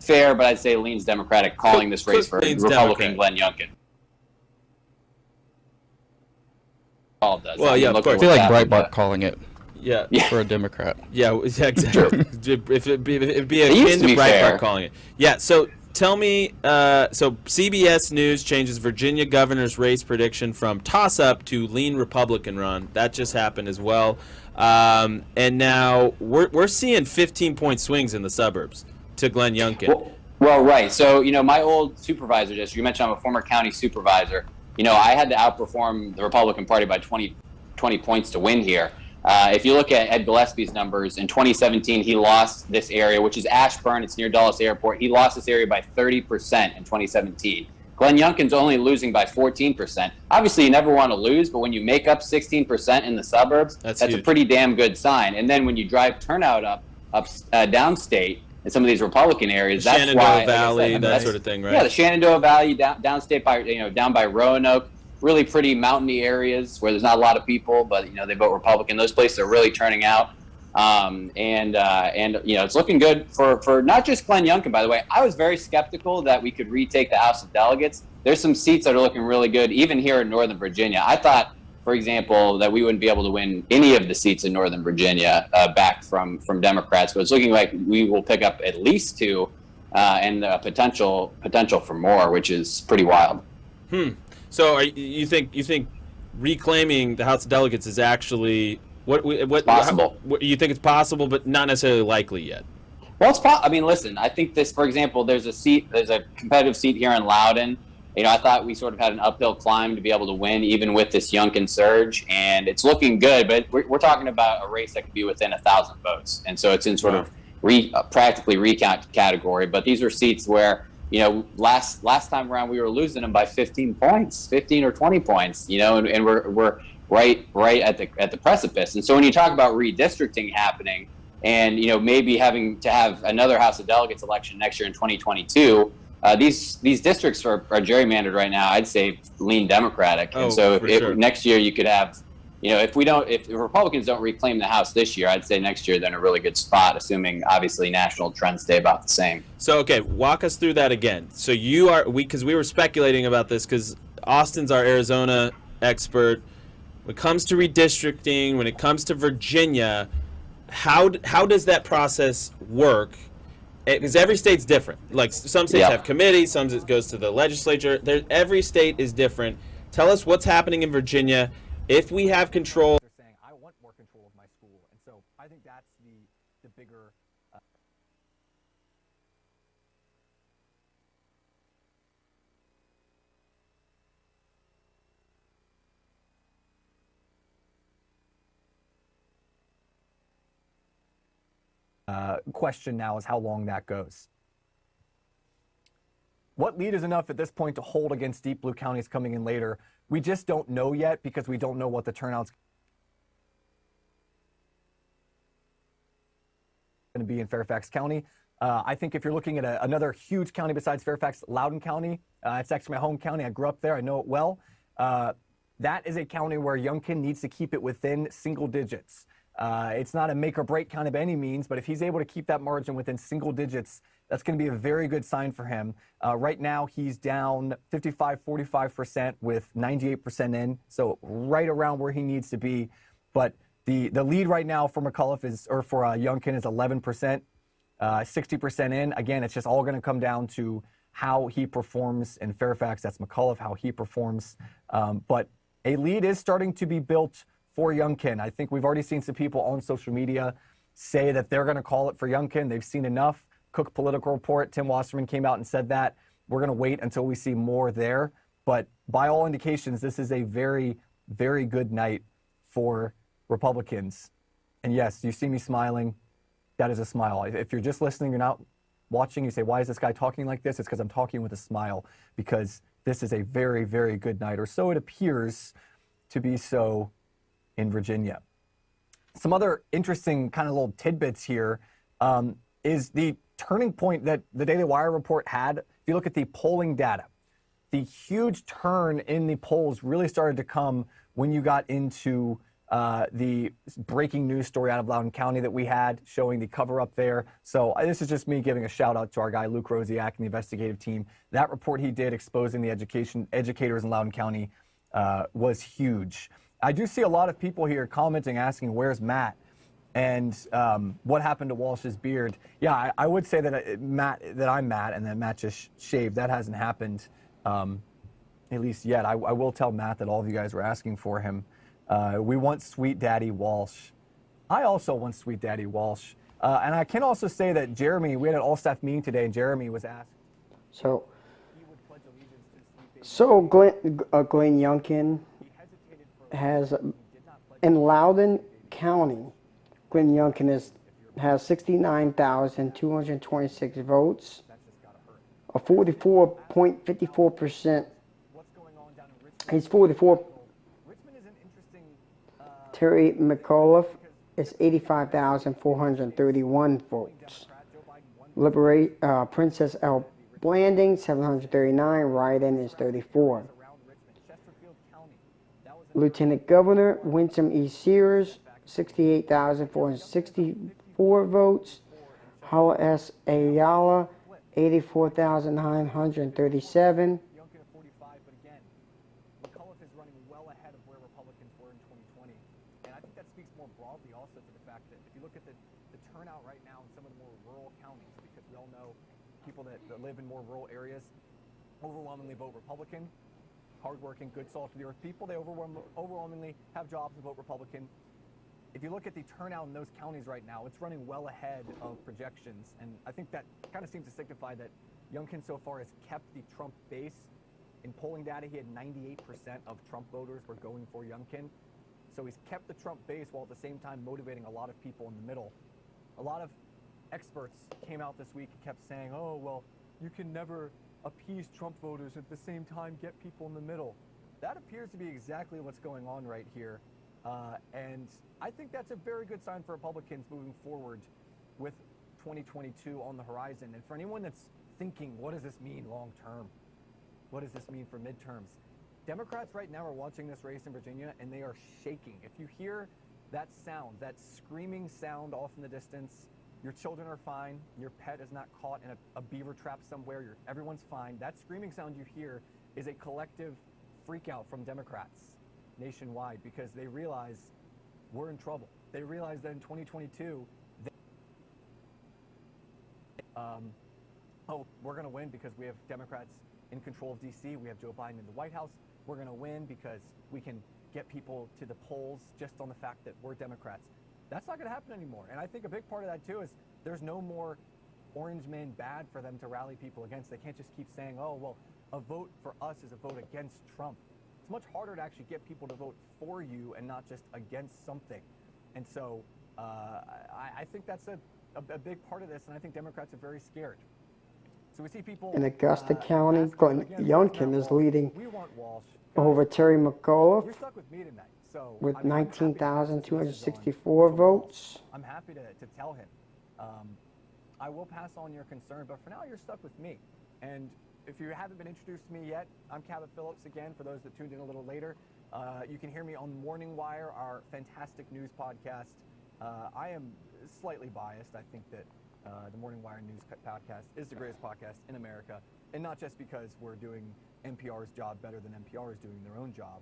fair, but I'd say leans Democratic, calling this race for Republican Glenn Youngkin. Well, yeah, of course. I feel like Breitbart calling it. Yeah. For a Democrat. Yeah, exactly. If it'd be akin to Breitbart calling it. Yeah. So tell me. So CBS News changes Virginia governor's race prediction from toss-up to lean Republican run. That just happened as well. And now we're seeing 15-point swings in the suburbs to Glenn Youngkin. Well, right. So my old supervisor district. You mentioned I'm a former county supervisor. I had to outperform the Republican Party by 20 points to win here. If you look at Ed Gillespie's numbers, in 2017, he lost this area, which is Ashburn. It's near Dulles Airport. He lost this area by 30% in 2017. Glenn Youngkin's only losing by 14%. Obviously, you never want to lose, but when you make up 16% in the suburbs, that's a pretty damn good sign. And then when you drive turnout up downstate in some of these Republican areas, that's Shenandoah Valley, that sort of thing, right? Yeah, the Shenandoah Valley, downstate by down by Roanoke. Really pretty mountainy areas where there's not a lot of people, but they vote Republican. Those places are really turning out, and it's looking good for not just Glenn Youngkin. By the way, I was very skeptical that we could retake the House of Delegates. There's some seats that are looking really good, even here in Northern Virginia. I thought, for example, that we wouldn't be able to win any of the seats in Northern Virginia back from Democrats, but it's looking like we will pick up at least 2, and the potential for more, which is pretty wild. So you think reclaiming the House of Delegates is actually what possible? You think it's possible, but not necessarily likely yet? Well, listen, I think this, for example, there's a competitive seat here in Loudoun. I thought we sort of had an uphill climb to be able to win, even with this Youngkin surge, and it's looking good. But we're talking about a race that could be within 1,000 votes, and so it's in sort of practically recount category. But these are seats where last time around we were losing them by 15 or 20 points, and we're right at the precipice. And so when you talk about redistricting happening and, maybe having to have another House of Delegates election next year in 2022, these districts are gerrymandered right now. I'd say lean Democratic. And so next year you could have, if the Republicans don't reclaim the House this year, I'd say next year they're in a really good spot, assuming obviously national trends stay about the same. So, okay, walk us through that again. So because we were speculating about this because Austin's our Arizona expert. When it comes to redistricting, when it comes to Virginia, how does that process work? Because every state's different. Like some states have committees, some it goes to the legislature. Every state is different. Tell us what's happening in Virginia. If we have control, they're saying, I want more control of my school. And so I think that's the bigger question now is how long that goes. What lead is enough at this point to hold against deep blue counties coming in later? We just don't know yet because we don't know what the turnout's going to be in Fairfax County. I think if you're looking at another huge county besides Fairfax, Loudoun County, it's actually my home county. I grew up there. I know it well. That is a county where Youngkin needs to keep it within single digits. It's not a make or break county by any means, but if he's able to keep that margin within single digits, that's going to be a very good sign for him. Right now, he's down 45% with 98% in, so right around where he needs to be. But the lead right now for Youngkin is 11%, 60% in. Again, it's just all going to come down to how he performs in Fairfax. That's McAuliffe, how he performs. But a lead is starting to be built for Youngkin. I think we've already seen some people on social media say that they're going to call it for Youngkin. They've seen enough. Cook Political Report, Tim Wasserman came out and said that. We're going to wait until we see more there. But by all indications, this is a very, very good night for Republicans. And yes, you see me smiling. That is a smile. If you're just listening, you're not watching, you say, why is this guy talking like this? It's because I'm talking with a smile, because this is a very, very good night, or so it appears to be so in Virginia. Some other interesting kind of little tidbits here is the turning point that the Daily Wire report had. If you look at the polling data, the huge turn in the polls really started to come when you got into the breaking news story out of Loudoun County that we had showing the cover up there. So this is just me giving a shout out to our guy Luke Rosiak and the investigative team. That report he did exposing the educators in Loudoun County was huge. I do see a lot of people here commenting, asking, where's Matt? And what happened to Walsh's beard? Yeah, I would say that I'm Matt, and that Matt just shaved. That hasn't happened, at least yet. I will tell Matt that all of you guys were asking for him. We want Sweet Daddy Walsh. I also want Sweet Daddy Walsh. And I can also say that Jeremy, we had an all-staff meeting today, and Jeremy was asked. So, He would pledge allegiance to Sweet Baby. Glenn Youngkin He hesitated for a has, he did not pledge in Loudoun County, Glenn Youngkin has 69,226 votes, That's just gotta hurt. a 44.54%. What's going on down in Richmond? He's 44. Richmond is an interesting. Terry McAuliffe is 85,431 votes. Democrat Joe Biden won Princess L. Blanding, 739. Write-in is 34. around Richmond, Chesterfield County. That was Lieutenant Governor Winsome E. Sears, 68,464 votes. Hala S. Ayala, 84,937. Youngkin at 45, but again, McAuliffe is running well ahead of where Republicans were in 2020. And I think that speaks more broadly also to the fact that if you look at the turnout right now in some of the more rural counties, because we all know people that live in more rural areas overwhelmingly vote Republican. Hardworking, good, salt-of-the-earth people, they overwhelmingly have jobs and vote Republican. If you look at the turnout in those counties right now, it's running well ahead of projections. And I think that kind of seems to signify that Youngkin so far has kept the Trump base. In polling data, he had 98% of Trump voters were going for Youngkin. So he's kept the Trump base while at the same time motivating a lot of people in the middle. A lot of experts came out this week and kept saying, oh, well, you can never appease Trump voters at the same time get people in the middle. That appears to be exactly what's going on right here. And I think that's a very good sign for Republicans moving forward with 2022 on the horizon. And for anyone that's thinking, what does this mean long term? What does this mean for midterms? Democrats right now are watching this race in Virginia, and they are shaking. If you hear that sound, that screaming sound off in the distance, your children are fine, your pet is not caught in a beaver trap somewhere, everyone's fine. That screaming sound you hear is a collective freakout from Democrats nationwide, because they realize we're in trouble. They realize that in 2022, we're going to win because we have Democrats in control of D.C. We have Joe Biden in the White House. We're going to win because we can get people to the polls just on the fact that we're Democrats. That's not going to happen anymore. And I think a big part of that, too, is there's no more orange men bad for them to rally people against. They can't just keep saying, oh, well, a vote for us is a vote against Trump. It's much harder to actually get people to vote for you and not just against something. And so I think that's a big part of this, and I think Democrats are very scared. So we see people In Augusta County, Glenn Youngkin is leading over Terry You're McAuliffe stuck with me tonight. So with I'm happy to pass this message on 19,264 to votes. I'm happy to tell him. I will pass on your concern, but for now you're stuck with me. And if you haven't been introduced to me yet, I'm Cabot Phillips again, for those that tuned in a little later. You can hear me on Morning Wire, our fantastic news podcast. I am slightly biased. I think that the Morning Wire News podcast is the greatest podcast in America, and not just because we're doing NPR's job better than NPR is doing their own job,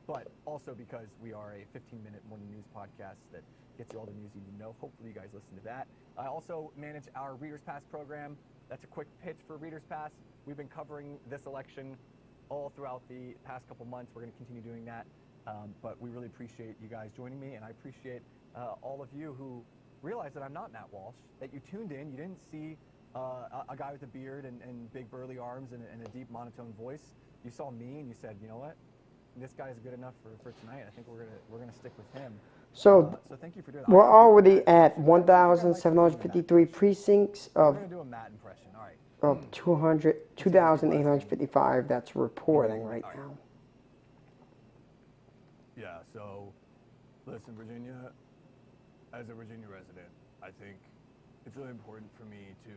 but also because we are a 15-minute morning news podcast that gets you all the news you need to know. Hopefully you guys listen to that. I also manage our Reader's Pass program. That's a quick pitch for Reader's Pass. We've been covering this election all throughout the past couple months. We're going to continue doing that, but we really appreciate you guys joining me, and I appreciate all of you who realize that I'm not Matt Walsh, that you tuned in, you didn't see a guy with a beard and big burly arms and a deep monotone voice. You saw me and you said, you know what, this guy's good enough for tonight. I think we're gonna stick with him. So So thank you for doing that. we're already at 1,753 precincts We're of gonna do a Matt impression. All right. 2,855 that's reporting right now. Yeah. So, listen, Virginia. As a Virginia resident, I think it's really important for me to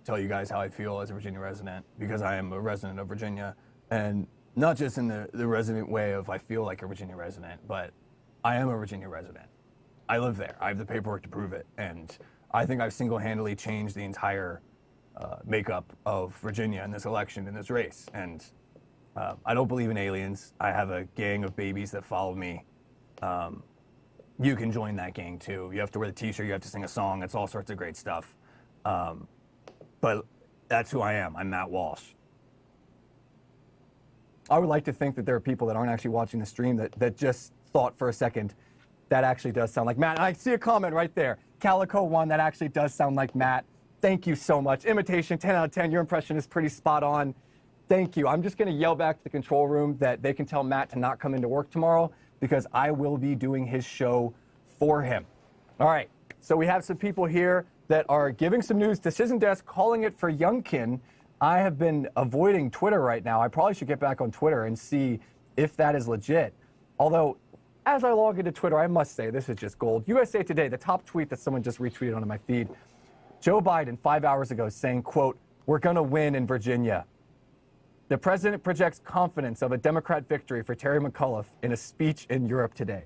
tell you guys how I feel as a Virginia resident, because I am a resident of Virginia. And not just in the resident way of I feel like a Virginia resident, but I am a Virginia resident. I live there. I have the paperwork to prove it. And I think I've single-handedly changed the entire makeup of Virginia in this election, in this race. And I don't believe in aliens. I have a gang of babies that follow me. You can join that gang too. You have to wear the t-shirt, you have to sing a song. It's all sorts of great stuff. But that's who I am. I'm Matt Walsh. I would like to think that there are people that aren't actually watching the stream that just thought for a second, that actually does sound like Matt. I see a comment right there. Calico1, that actually does sound like Matt. Thank you so much. Imitation, 10 out of 10. Your impression is pretty spot on. Thank you. I'm just going to yell back to the control room that they can tell Matt to not come into work tomorrow because I will be doing his show for him. All right. So we have some people here that are giving some news. Decision Desk calling it for Youngkin. I have been avoiding Twitter right now. I probably should get back on Twitter and see if that is legit. Although, as I log into Twitter, I must say, this is just gold. USA Today, the top tweet that someone just retweeted onto my feed. Joe Biden, 5 hours ago, saying, quote, "We're going to win in Virginia." The president projects confidence of a Democrat victory for Terry McAuliffe in a speech in Europe today.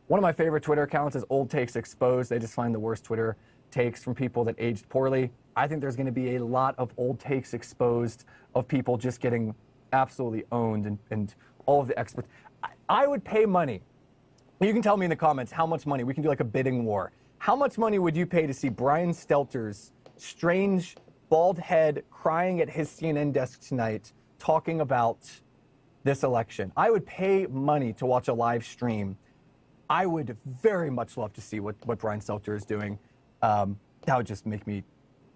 One of my favorite Twitter accounts is Old Takes Exposed. They just find the worst Twitter takes from people that aged poorly. I think there's going to be a lot of old takes exposed of people just getting absolutely owned and all of the experts. I would pay money. You can tell me in the comments how much money. We can do like a bidding war. How much money would you pay to see Brian Stelter's strange bald head crying at his CNN desk tonight talking about this election? I would pay money to watch a live stream. I would very much love to see what Brian Stelter is doing. That would just make me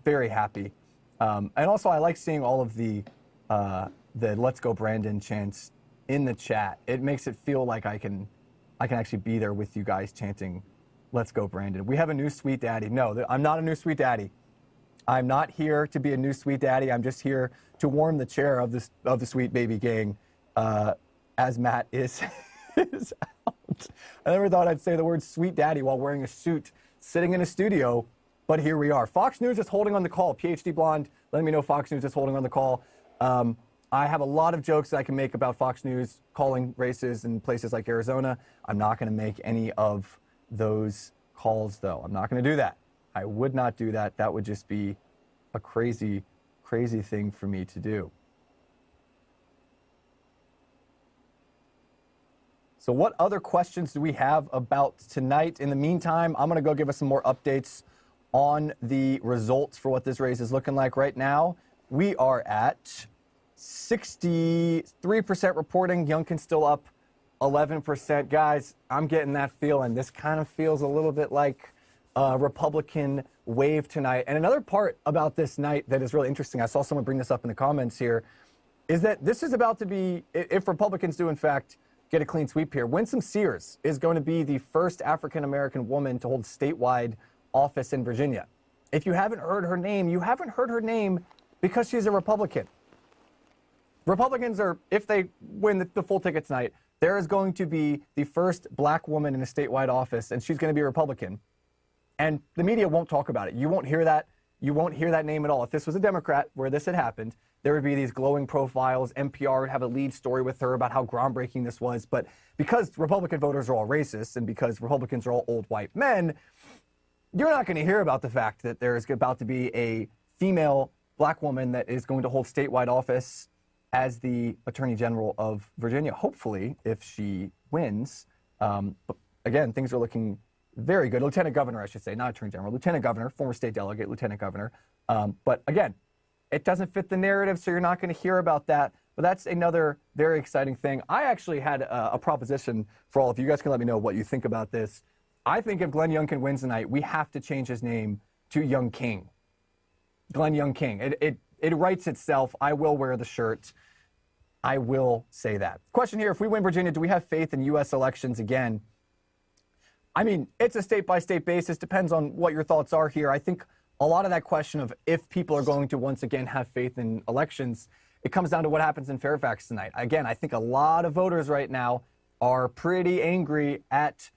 very happy. And also, I like seeing all of the "Let's Go Brandon" chants in the chat. It makes it feel like I can actually be there with you guys chanting "Let's Go Brandon." We have a new sweet daddy. No, I'm not a new sweet daddy. I'm not here to be a new sweet daddy. I'm just here to warm the chair of the sweet baby gang, as Matt is out. I never thought I'd say the word sweet daddy while wearing a suit, sitting in a studio. But here we are. Fox News is holding on the call. PhD Blonde, letting me know Fox News is holding on the call. I have a lot of jokes that I can make about Fox News calling races in places like Arizona. I'm not going to make any of those calls, though. I'm not going to do that. I would not do that. That would just be a crazy, crazy thing for me to do. So what other questions do we have about tonight? In the meantime, I'm going to go give us some more updates on the results for what this race is looking like right now. We are at 63% reporting. Youngkin still up 11%. Guys, I'm getting that feeling. This kind of feels a little bit like a Republican wave tonight. And another part about this night that is really interesting, I saw someone bring this up in the comments here, is that this is about to be, if Republicans do in fact get a clean sweep here, Winsome Sears is going to be the first African-American woman to hold statewide office in Virginia. If you haven't heard her name, you haven't heard her name because she's a Republican. Republicans are, if they win the full ticket tonight, there is going to be the first black woman in a statewide office, and she's going to be a Republican. And the media won't talk about it. You won't hear that. You won't hear that name at all. If this was a Democrat where this had happened, there would be these glowing profiles. NPR would have a lead story with her about how groundbreaking this was. But because Republican voters are all racist and because Republicans are all old white men, you're not going to hear about the fact that there's about to be a female black woman that is going to hold statewide office as the Attorney General of Virginia, hopefully, if she wins. But again, things are looking very good. Lieutenant Governor, I should say, not Attorney General. Lieutenant Governor, former state delegate, Lieutenant Governor. But again, it doesn't fit the narrative, so you're not going to hear about that. But that's another very exciting thing. I actually had a proposition for all of you. You guys can let me know what you think about this. I think if Glenn Youngkin wins tonight, we have to change his name to Young King. Glenn Young King. It writes itself. I will wear the shirt. I will say that. Question here, if we win Virginia, do we have faith in U.S. elections again? I mean, it's a state-by-state basis. Depends on what your thoughts are here. I think a lot of that question of if people are going to once again have faith in elections, it comes down to what happens in Fairfax tonight. Again, I think a lot of voters right now are pretty angry at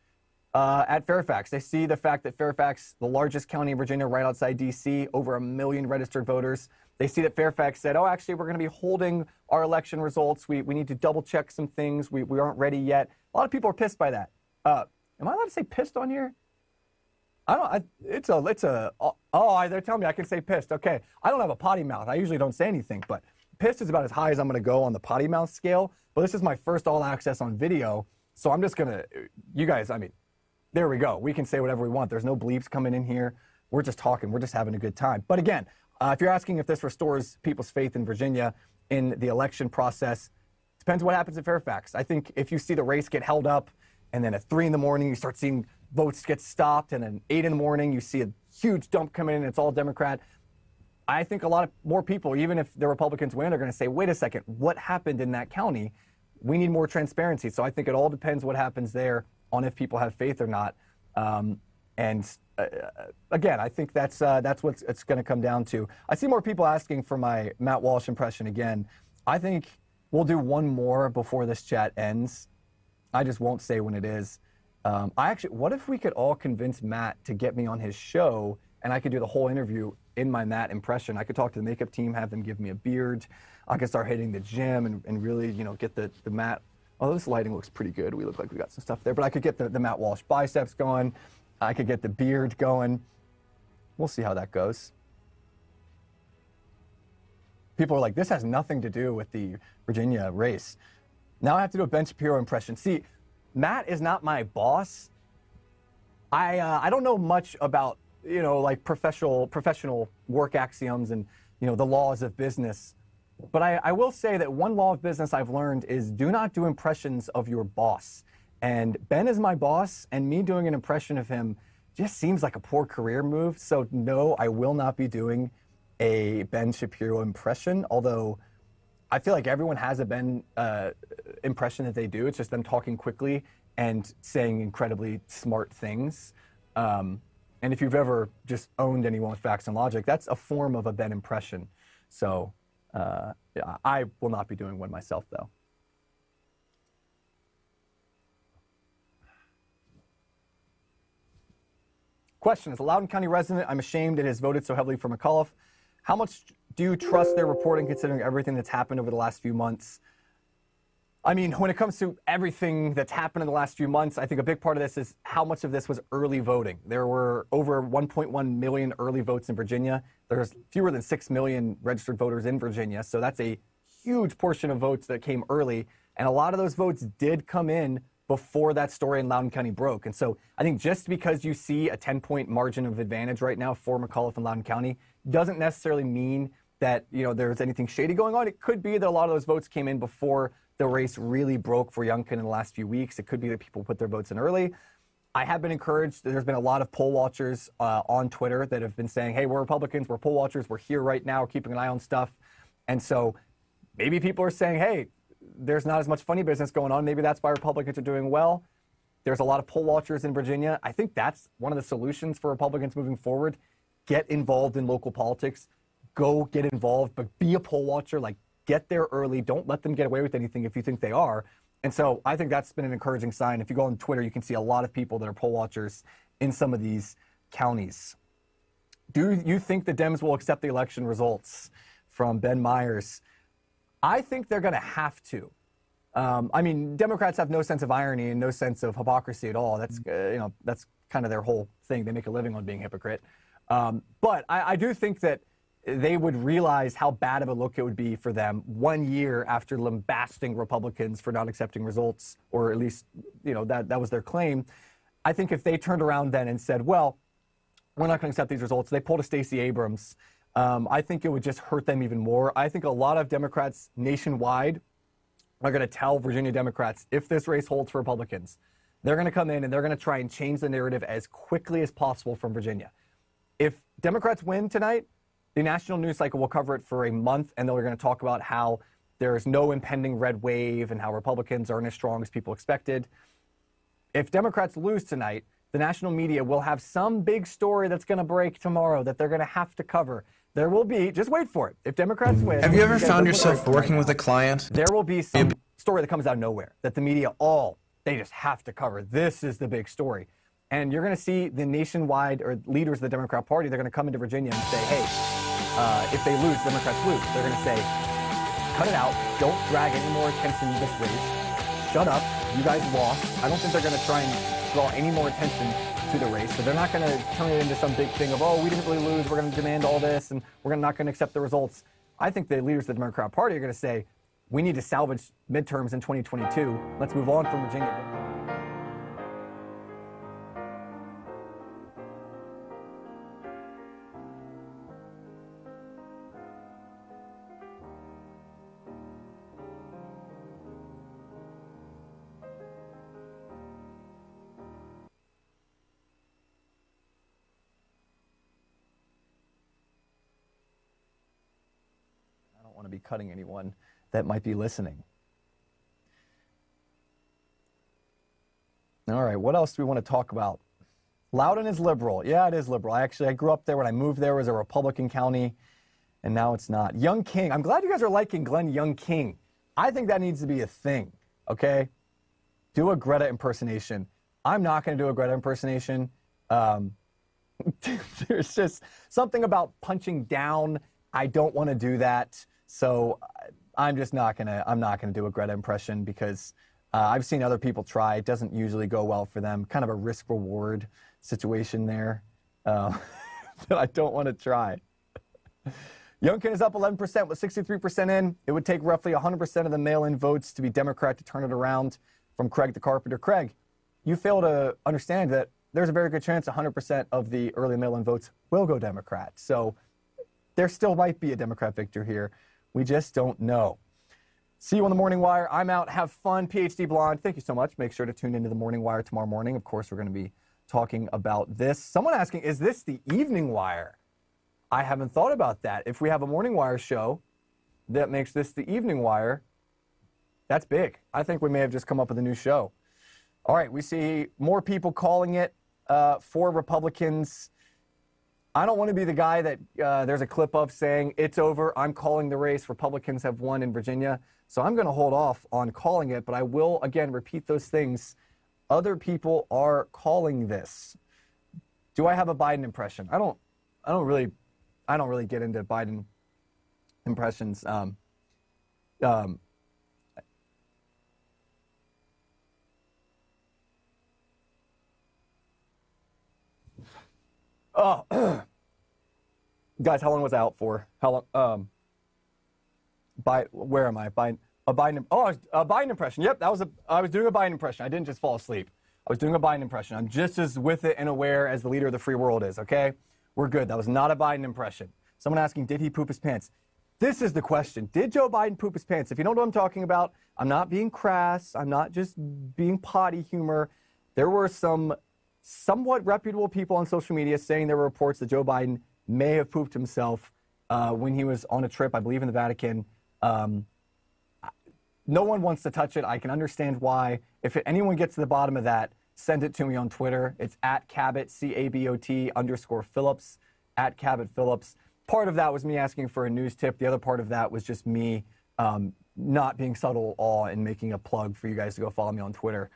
at Fairfax. They see the fact that Fairfax, the largest county in Virginia, right outside D.C., over 1 million registered voters. They see that Fairfax said, oh, actually, we're going to be holding our election results. We need to double check some things. We aren't ready yet. A lot of people are pissed by that. Am I allowed to say pissed on here? They're telling me I can say pissed. Okay. I don't have a potty mouth. I usually don't say anything, but pissed is about as high as I'm going to go on the potty mouth scale. But this is my first all access on video. So I'm just going to, you guys, I mean, there we go. We can say whatever we want. There's no bleeps coming in here. We're just talking. We're just having a good time. But again, if you're asking if this restores people's faith in Virginia in the election process, depends what happens at Fairfax. I think if you see the race get held up and then at 3 in the morning you start seeing votes get stopped and then 8 in the morning you see a huge dump coming in and it's all Democrat, I think a lot of more people, even if the Republicans win, are going to say, wait a second, what happened in that county? We need more transparency. So I think it all depends what happens there on if people have faith or not. Again, I think that's what it's going to come down to. I see more people asking for my Matt Walsh impression again. I think we'll do one more before this chat ends. I just won't say when it is. What if we could all convince Matt to get me on his show and I could do the whole interview in my Matt impression? I could talk to the makeup team, have them give me a beard. I could start hitting the gym and really, get the Matt. Oh, this lighting looks pretty good. We look like we got some stuff there. But I could get the Matt Walsh biceps going. I could get the beard going. We'll see how that goes. People are like, this has nothing to do with the Virginia race. Now I have to do a Ben Shapiro impression. See, Matt is not my boss. I don't know much about, like professional work axioms and, the laws of business. But I will say that one law of business I've learned is do not do impressions of your boss. And Ben is my boss, and me doing an impression of him just seems like a poor career move. So no, I will not be doing a Ben Shapiro impression, although I feel like everyone has a Ben impression that they do. It's just them talking quickly and saying incredibly smart things. And if you've ever just owned anyone with facts and logic, that's a form of a Ben impression. So yeah, I will not be doing one myself, though. Question, as a Loudoun County resident, I'm ashamed it has voted so heavily for McAuliffe. How much do you trust their reporting considering everything that's happened over the last few months? I mean, when it comes to everything that's happened in the last few months, I think a big part of this is how much of this was early voting. There were over 1.1 million early votes in Virginia. There's fewer than 6 million registered voters in Virginia, so that's a huge portion of votes that came early. And a lot of those votes did come in before that story in Loudoun County broke. And so I think just because you see a 10-point margin of advantage right now for McAuliffe and Loudoun County doesn't necessarily mean that, there's anything shady going on. It could be that a lot of those votes came in before the race really broke for Youngkin in the last few weeks. It could be that people put their votes in early. I have been encouraged. There's been a lot of poll watchers on Twitter that have been saying, hey, we're Republicans, we're poll watchers, we're here right now, we're keeping an eye on stuff. And so maybe people are saying, hey, there's not as much funny business going on. Maybe that's why Republicans are doing well. There's a lot of poll watchers in Virginia. I think that's one of the solutions for Republicans moving forward. Get involved in local politics. Go get involved, but be a poll watcher. Like, get there early. Don't let them get away with anything if you think they are. And so I think that's been an encouraging sign. If you go on Twitter, you can see a lot of people that are poll watchers in some of these counties. Do you think the Dems will accept the election results? From Ben Myers. I think they're going to have to. I mean, Democrats have no sense of irony and no sense of hypocrisy at all. That's that's kind of their whole thing. They make a living on being a hypocrite. But I do think that they would realize how bad of a look it would be for them 1 year after lambasting Republicans for not accepting results, or at least that was their claim. I think if they turned around then and said, well, we're not going to accept these results, they pulled a Stacey Abrams, I think it would just hurt them even more. I think a lot of Democrats nationwide are going to tell Virginia Democrats, if this race holds for Republicans, they're going to come in and they're going to try and change the narrative as quickly as possible from Virginia. If Democrats win tonight, the national news cycle will cover it for a month, and then we're going to talk about how there is no impending red wave and how Republicans aren't as strong as people expected. If Democrats lose tonight, the national media will have some big story that's going to break tomorrow that they're going to have to cover. There will be, just wait for it. If Democrats win... Have you ever found yourself working with a client? There will be some story that comes out of nowhere that the media they just have to cover. This is the big story. And you're going to see the nationwide or leaders of the Democrat Party, they're going to come into Virginia and say, hey, if they lose, Democrats lose. They're going to say, cut it out. Don't drag any more attention to this race. Shut up. You guys lost. I don't think they're going to try and draw any more attention to the race. So they're not going to turn it into some big thing of, oh, we didn't really lose. We're going to demand all this, and we're not going to accept the results. I think the leaders of the Democrat Party are going to say, we need to salvage midterms in 2022. Let's move on from Virginia. Want to be cutting anyone that might be listening. All right, what else do we want to talk about? Loudoun is liberal. Yeah, it is liberal. I grew up there. When I moved there, it was a Republican county, and now it's not. Young King. I'm glad you guys are liking Glenn Young King. I think that needs to be a thing, okay? Do a Greta impersonation. I'm not going to do a Greta impersonation. There's just something about punching down. I don't want to do that. So I'm just not gonna do a Greta impression because I've seen other people try. It doesn't usually go well for them. Kind of a risk-reward situation there that I don't want to try. Youngkin is up 11% with 63% in. It would take roughly 100% of the mail-in votes to be Democrat to turn it around from Craig to Carpenter. Craig, you fail to understand that there's a very good chance 100% of the early mail-in votes will go Democrat. So there still might be a Democrat victor here. We just don't know. See you on the Morning Wire. I'm out. Have fun. PhD Blonde, thank you so much. Make sure to tune into the Morning Wire tomorrow morning. Of course, we're going to be talking about this. Someone asking, is this the Evening Wire? I haven't thought about that. If we have a Morning Wire show that makes this the Evening Wire, that's big. I think we may have just come up with a new show. All right, we see more people calling it for Republicans. I don't want to be the guy that there's a clip of saying, it's over, I'm calling the race, Republicans have won in Virginia. So I'm going to hold off on calling it, but I will, again, repeat those things. Other people are calling this. Do I have a Biden impression? I don't really get into Biden impressions. Oh, guys, how long was I out for? How long? Where am I? A Biden impression. Yep, I was doing a Biden impression. I didn't just fall asleep. I was doing a Biden impression. I'm just as with it and aware as the leader of the free world is, okay? We're good. That was not a Biden impression. Someone asking, did he poop his pants? This is the question. Did Joe Biden poop his pants? If you know what I'm talking about, I'm not being crass. I'm not just being potty humor. There were some somewhat reputable people on social media saying there were reports that Joe Biden may have pooped himself when he was on a trip, I believe, in the Vatican. No one wants to touch it. I can understand why. If anyone gets to the bottom of that, send it to me on Twitter. It's @Cabot, @Cabot_Phillips, @CabotPhillips. Part of that was me asking for a news tip. The other part of that was just me not being subtle at all and making a plug for you guys to go follow me on Twitter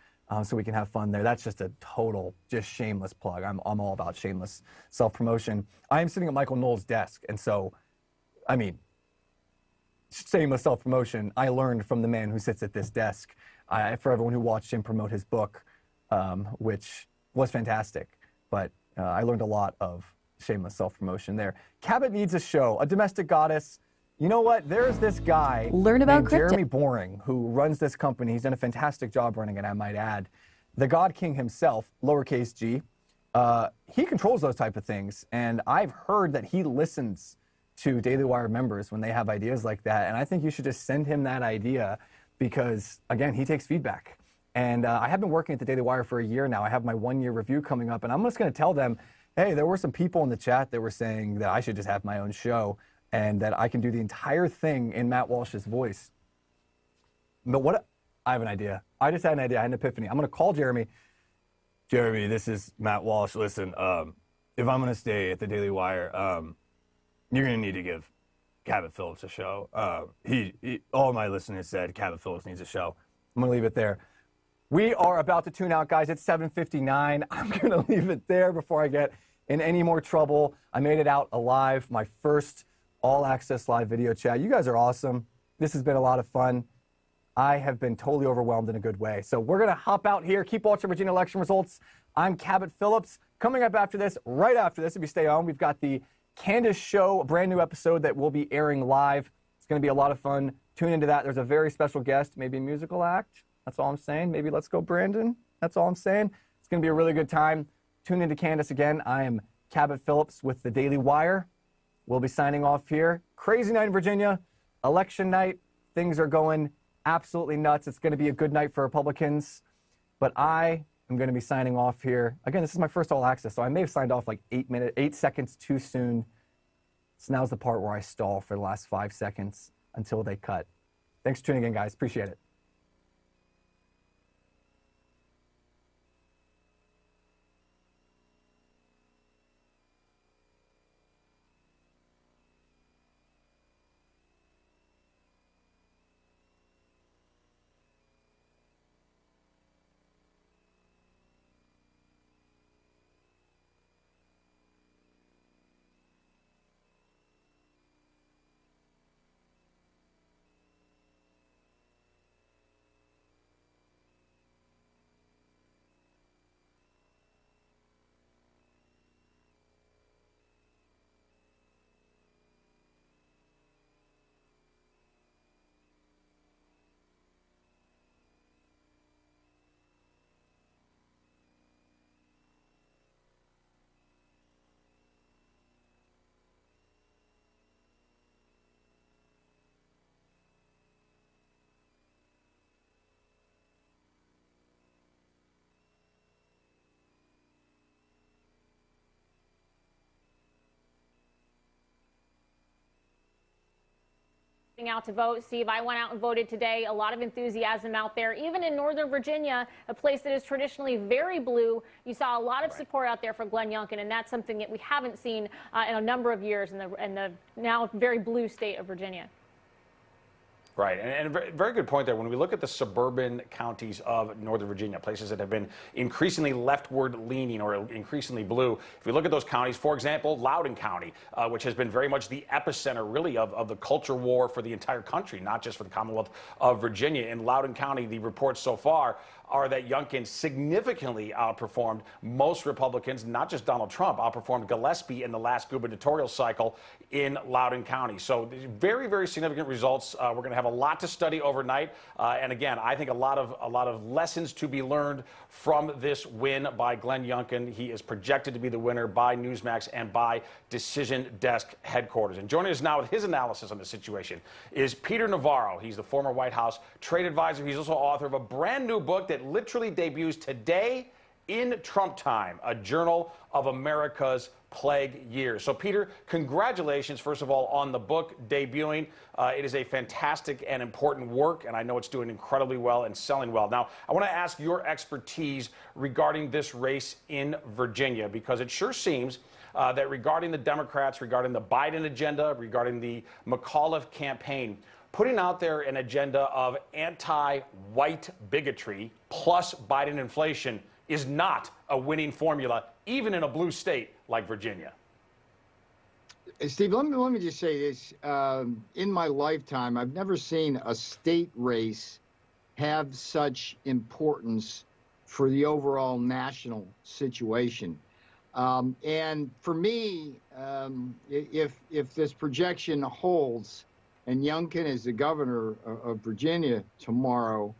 so we can have fun there. That's just a total, just shameless plug. I'm all about shameless self-promotion. I am sitting at Michael Knowles' desk, and so, I mean, shameless self-promotion, I learned from the man who sits at this desk. For everyone who watched him promote his book, which was fantastic, but I learned a lot of shameless self-promotion there. Cabot needs a show, a domestic goddess. You know what? There's this guy Learn about named crypto. Jeremy Boring who runs this company. He's done a fantastic job running it, I might add. The God King himself, lowercase g, he controls those type of things, and I've heard that he listens to Daily Wire members when they have ideas like that, and I think you should just send him that idea because, again, he takes feedback. And I have been working at the Daily Wire for a year now. I have my 1-year review coming up, and I'm just going to tell them, hey, there were some people in the chat that were saying that I should just have my own show and that I can do the entire thing in Matt Walsh's voice. But I have an idea. I just had an idea. I had an epiphany. I'm going to call Jeremy. Jeremy, this is Matt Walsh. Listen, if I'm going to stay at the Daily Wire, you're going to need to give Cabot Phillips a show. All my listeners said Cabot Phillips needs a show. I'm going to leave it there. We are about to tune out, guys. It's 7:59. I'm going to leave it there before I get in any more trouble. I made it out alive, my first all-access live video chat. You guys are awesome. This has been a lot of fun. I have been totally overwhelmed in a good way. So we're going to hop out here. Keep watching Virginia election results. I'm Cabot Phillips. Coming up after this, right after this, if you stay on, we've got the Candace Show, a brand new episode that will be airing live. It's going to be a lot of fun. Tune into that. There's a very special guest, maybe a musical act. That's all I'm saying. Maybe Let's Go Brandon. That's all I'm saying. It's going to be a really good time. Tune into Candace again. I am Cabot Phillips with the Daily Wire. We'll be signing off here. Crazy night in Virginia. Election night. Things are going absolutely nuts. It's going to be a good night for Republicans. But I am going to be signing off here. Again, this is my first all access, so I may have signed off like 8 seconds too soon. So now's the part where I stall for the last 5 seconds until they cut. Thanks for tuning in, guys. Appreciate it. Out to vote. Steve, I went out and voted today. A lot of enthusiasm out there. Even in Northern Virginia, a place that is traditionally very blue, you saw a lot of support out there for Glenn Youngkin, and that's something that we haven't seen in a number of years in the now very blue state of Virginia. Right, and a very good point there. When we look at the suburban counties of Northern Virginia, places that have been increasingly leftward leaning or increasingly blue, if we look at those counties, for example, Loudoun County, which has been very much the epicenter, really, of the culture war for the entire country, not just for the Commonwealth of Virginia. In Loudoun County, the reports so far are that Youngkin significantly outperformed most Republicans, not just Donald Trump, outperformed Gillespie in the last gubernatorial cycle in Loudoun County. So very, very significant results. We're going to have a lot to study overnight. And again, I think a lot of lessons to be learned from this win by Glenn Youngkin. He is projected to be the winner by Newsmax and by Decision Desk headquarters. And joining us now with his analysis on the situation is Peter Navarro. He's the former White House trade advisor. He's also author of a brand new book that literally debuts today in Trump Time, a journal of America's plague years. So, Peter, congratulations, first of all, on the book debuting. It is a fantastic and important work, and I know it's doing incredibly well and selling well. Now, I want to ask your expertise regarding this race in Virginia, because it sure seems that regarding the Democrats, regarding the Biden agenda, regarding the McAuliffe campaign, putting out there an agenda of anti-white bigotry plus Biden inflation is not a winning formula, even in a blue state like Virginia. Steve, let me just say this. In my lifetime, I've never seen a state race have such importance for the overall national situation. And for me, if this projection holds, and Youngkin is the governor of Virginia tomorrow,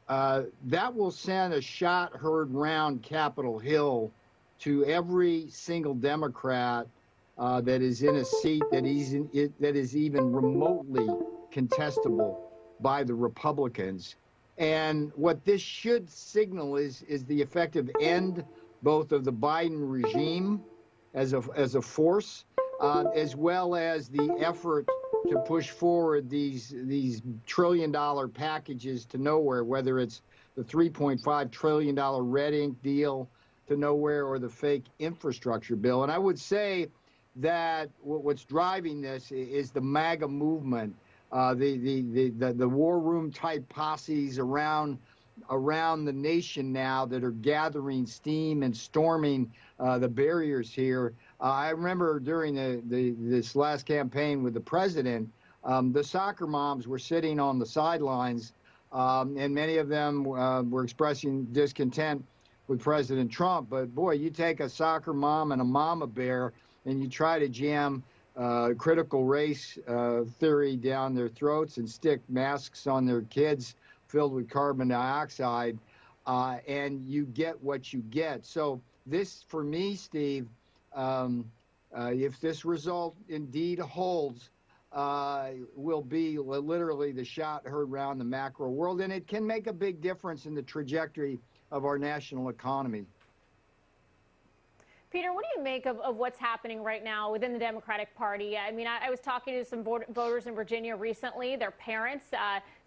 that will send a shot heard round Capitol Hill to every single Democrat that is in a seat that is even remotely contestable by the Republicans. And what this should signal is the effective end both of the Biden regime as a force, as well as the effort to push forward these trillion-dollar packages to nowhere, whether it's the $3.5 trillion red ink deal to nowhere or the fake infrastructure bill. And I would say that what's driving this is the MAGA movement, the war room type posses around around the nation now that are gathering steam and storming the barriers here. I remember during this last campaign with the president, the soccer moms were sitting on the sidelines, and many of them were expressing discontent with President Trump. But boy, you take a soccer mom and a mama bear and you try to jam critical race theory down their throats and stick masks on their kids filled with carbon dioxide, and you get what you get. So this, for me, Steve, if this result indeed holds, will be literally the shot heard around the macro world, and it can make a big difference in the trajectory of our national economy. Peter, what do you make of what's happening right now within the Democratic Party? I mean, I was talking to some voters in Virginia recently, their parents,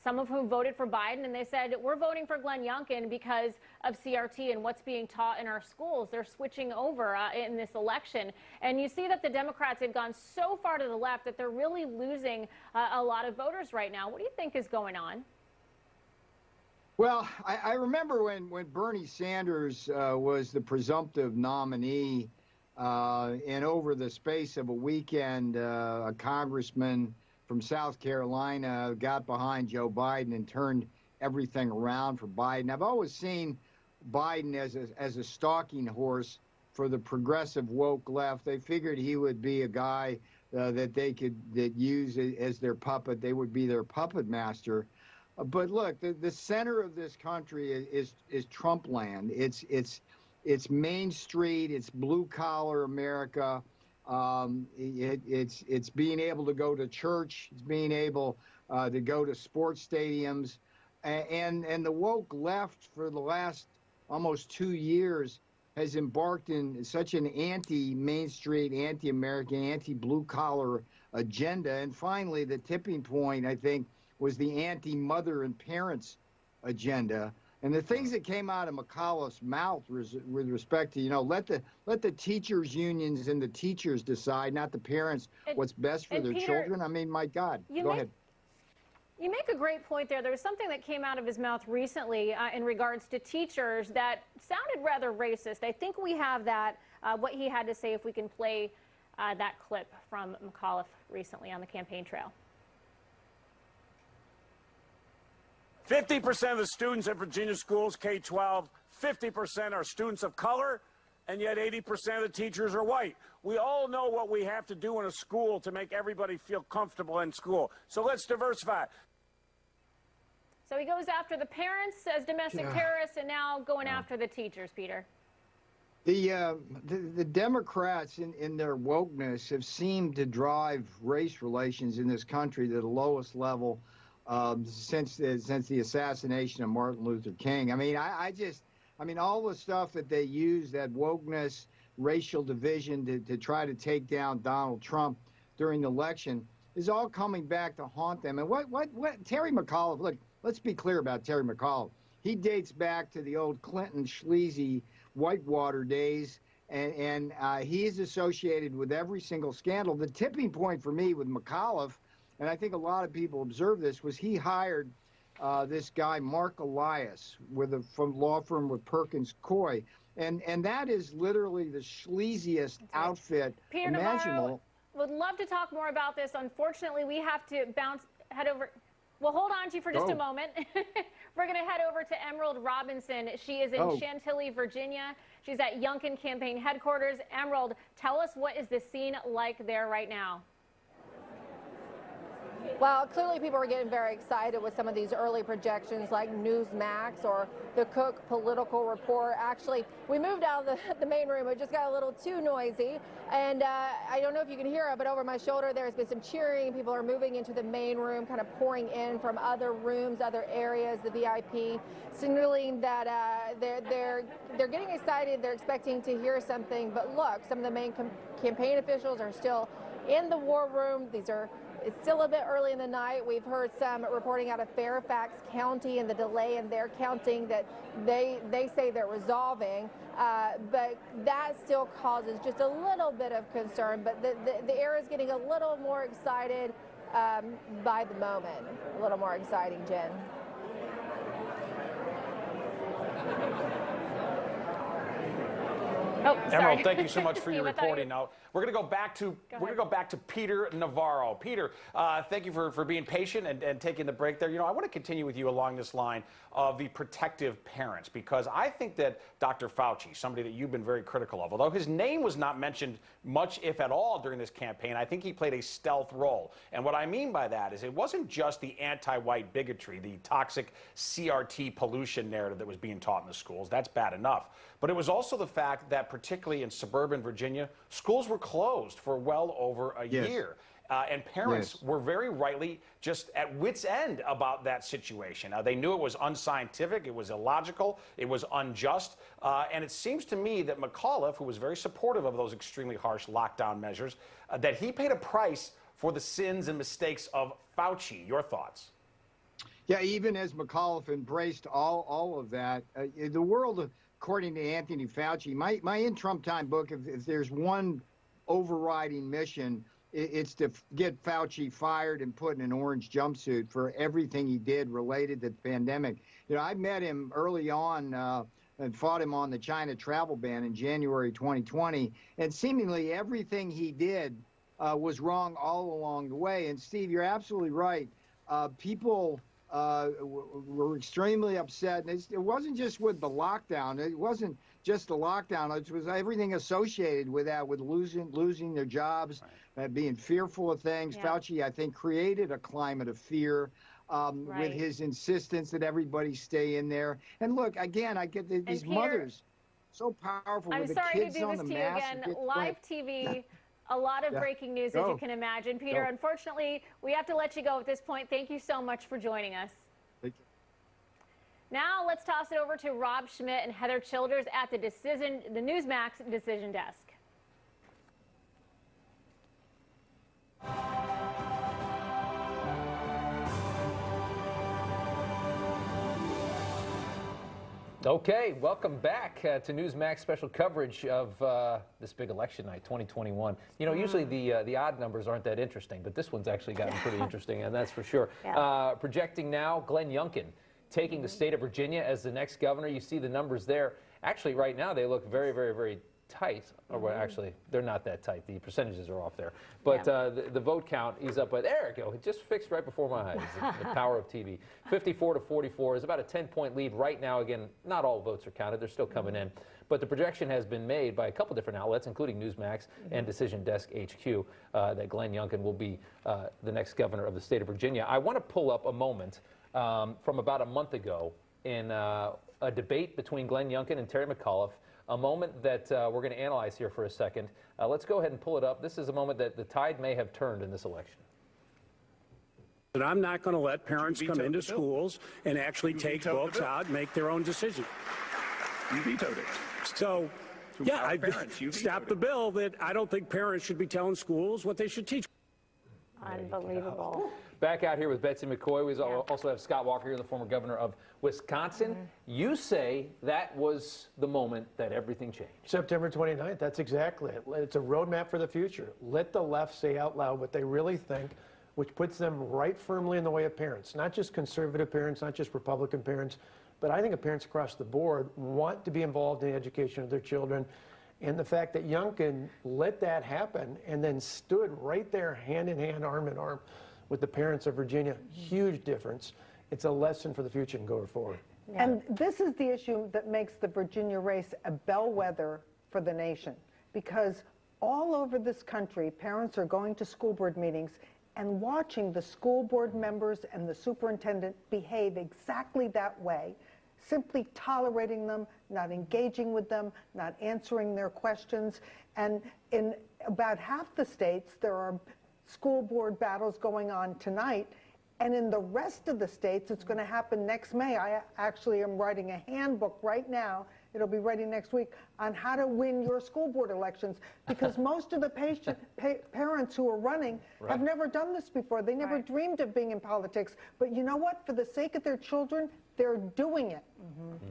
some of whom voted for Biden, and they said, we're voting for Glenn Youngkin because of CRT and what's being taught in our schools. They're switching over in this election. And you see that the Democrats have gone so far to the left that they're really losing a lot of voters right now. What do you think is going on? Well, I remember when Bernie Sanders was the presumptive nominee, and over the space of a weekend, a congressman from South Carolina got behind Joe Biden and turned everything around for Biden. I've always seen Biden as a stalking horse for the progressive woke left. They figured he would be a guy that they could use as their puppet. They would be their puppet master. But look, the center of this country is Trump land. It's Main Street. It's blue collar America. It's being able to go to church. It's being able to go to sports stadiums, and the woke left for the last almost 2 years has embarked in such an anti-Main Street, anti-American, anti-blue collar agenda. And finally, the tipping point, I think, was the anti-mother and parents agenda. And the things that came out of McAuliffe's mouth with respect to, let the teachers unions and the teachers decide, not the parents, what's best for their children. I mean, my God, go ahead. You make a great point there. There was something that came out of his mouth recently in regards to teachers that sounded rather racist. I think we have that, what he had to say, if we can play that clip from McAuliffe recently on the campaign trail. 50% of the students at Virginia schools, K-12, 50% are students of color, and yet 80% of the teachers are white. We all know what we have to do in a school to make everybody feel comfortable in school. So let's diversify. So he goes after the parents as domestic terrorists and now going after the teachers, Peter. The Democrats in their wokeness have seemed to drive race relations in this country to the lowest level since the assassination of Martin Luther King. I mean, I mean, all the stuff that they use, that wokeness, racial division to try to take down Donald Trump during the election, is all coming back to haunt them. And what Terry McAuliffe, look, let's be clear about Terry McAuliffe. He dates back to the old Clinton sleazy Whitewater days, and he is associated with every single scandal. The tipping point for me with McAuliffe, and I think a lot of people observe this, was he hired this guy, Mark Elias, from law firm with Perkins Coie. And that is literally the sleaziest outfit Peter imaginable. Navarro, would love to talk more about this. Unfortunately, we have to head over. Well, hold on to you for just a moment. We're going to head over to Emerald Robinson. She is in Chantilly, Virginia. She's at Youngkin campaign headquarters. Emerald, tell us, what is the scene like there right now? Well, clearly people are getting very excited with some of these early projections like Newsmax or the Cook Political Report. Actually, we moved out of the main room. It just got a little too noisy. And I don't know if you can hear it, but over my shoulder there's been some cheering. People are moving into the main room, kind of pouring in from other rooms, other areas, the VIP, signaling that they're getting excited. They're expecting to hear something. But look, some of the main campaign officials are still in the war room. It's still a bit early in the night. We've heard some reporting out of Fairfax County and the delay in their counting that they say they're resolving, but that still causes just a little bit of concern. But the air is getting a little more excited by the moment. A little more exciting, Jen. Oh, sorry. Emerald, thank you so much for your Steve, reporting. Now we're going to go back to Peter Navarro. Peter, thank you for being patient and taking the break there. You know, I want to continue with you along this line of the protective parents, because I think that Dr. Fauci, somebody that you've been very critical of, although his name was not mentioned much, if at all, during this campaign, I think he played a stealth role. And what I mean by that is it wasn't just the anti-white bigotry, the toxic CRT pollution narrative that was being taught in the schools. That's bad enough. But it was also the fact that, particularly in suburban Virginia, schools were closed for well over a year. And parents were very rightly just at wit's end about that situation. They knew it was unscientific, it was illogical, it was unjust. And it seems to me that McAuliffe, who was very supportive of those extremely harsh lockdown measures, that he paid a price for the sins and mistakes of Fauci. Your thoughts? Yeah, even as McAuliffe embraced all of that, the world, according to Anthony Fauci, my In Trump Time book, if there's one overriding mission, it's to get Fauci fired and put in an orange jumpsuit for everything he did related to the pandemic. You know, I met him early on and fought him on the China travel ban in January 2020, and seemingly everything he did was wrong all along the way. And Steve, you're absolutely right. People were extremely upset. And it wasn't just with the lockdown. It wasn't just the lockdown. It was everything associated with that, with losing their jobs, being fearful of things. Fauci, I think, created a climate of fear with his insistence that everybody stay in there. And look, again, I get these Peter, mothers so powerful with the kids on the mask. I'm sorry to do this to you again. Live TV. A lot of breaking news, as you can imagine. Peter, unfortunately, we have to let you go at this point. Thank you so much for joining us. Thank you. Now let's toss it over to Rob Schmidt and Heather Childers at the Newsmax Decision Desk. Okay, welcome back to Newsmax special coverage of this big election night, 2021. You know, usually the odd numbers aren't that interesting, but this one's actually gotten pretty interesting, and that's for sure. Projecting now, Glenn Youngkin taking the state of Virginia as the next governor. You see the numbers there. Actually, right now, they look very, very, very tight. Or well, actually, they're not that tight. The percentages are off there. But the vote count, he's up. But there we go. It just fixed right before my eyes. The power of TV. 54 to 44 is about a 10-point lead right now. Again, not all votes are counted. They're still coming in. But the projection has been made by a couple different outlets, including Newsmax and Decision Desk HQ, that Glenn Youngkin will be the next governor of the state of Virginia. I want to pull up a moment from about a month ago in a debate between Glenn Youngkin and Terry McAuliffe. A moment that we're going to analyze here for a second. Let's go ahead and pull it up. This is a moment that the tide may have turned in this election. And I'm not going to let parents come into schools and actually take books out and make their own decision. You vetoed it. So, yeah, I stopped the bill that I don't think parents should be telling schools what they should teach. Unbelievable. Back out here with Betsy McCoy. We also have Scott Walker here, the former governor of Wisconsin. You say that was the moment that everything changed. September 29th, that's exactly it. It's a roadmap for the future. Let the left say out loud what they really think, which puts them right firmly in the way of parents. Not just conservative parents, not just Republican parents, but I think of parents across the board want to be involved in the education of their children. And the fact that Youngkin let that happen and then stood right there hand in hand, arm in arm with the parents of Virginia, huge difference. It's a lesson for the future and going forward. And this is the issue that makes the Virginia race a bellwether for the nation, because all over this country, parents are going to school board meetings and watching the school board members and the superintendent behave exactly that way, simply tolerating them, not engaging with them, not answering their questions. And in about half the states, there are school board battles going on tonight. And in the rest of the states, it's going to happen next May. I actually am writing a handbook right now. It'll be ready next week on how to win your school board elections, because most of the parents who are running have never done this before. They never dreamed of being in politics. But you know what? For the sake of their children, they're doing it.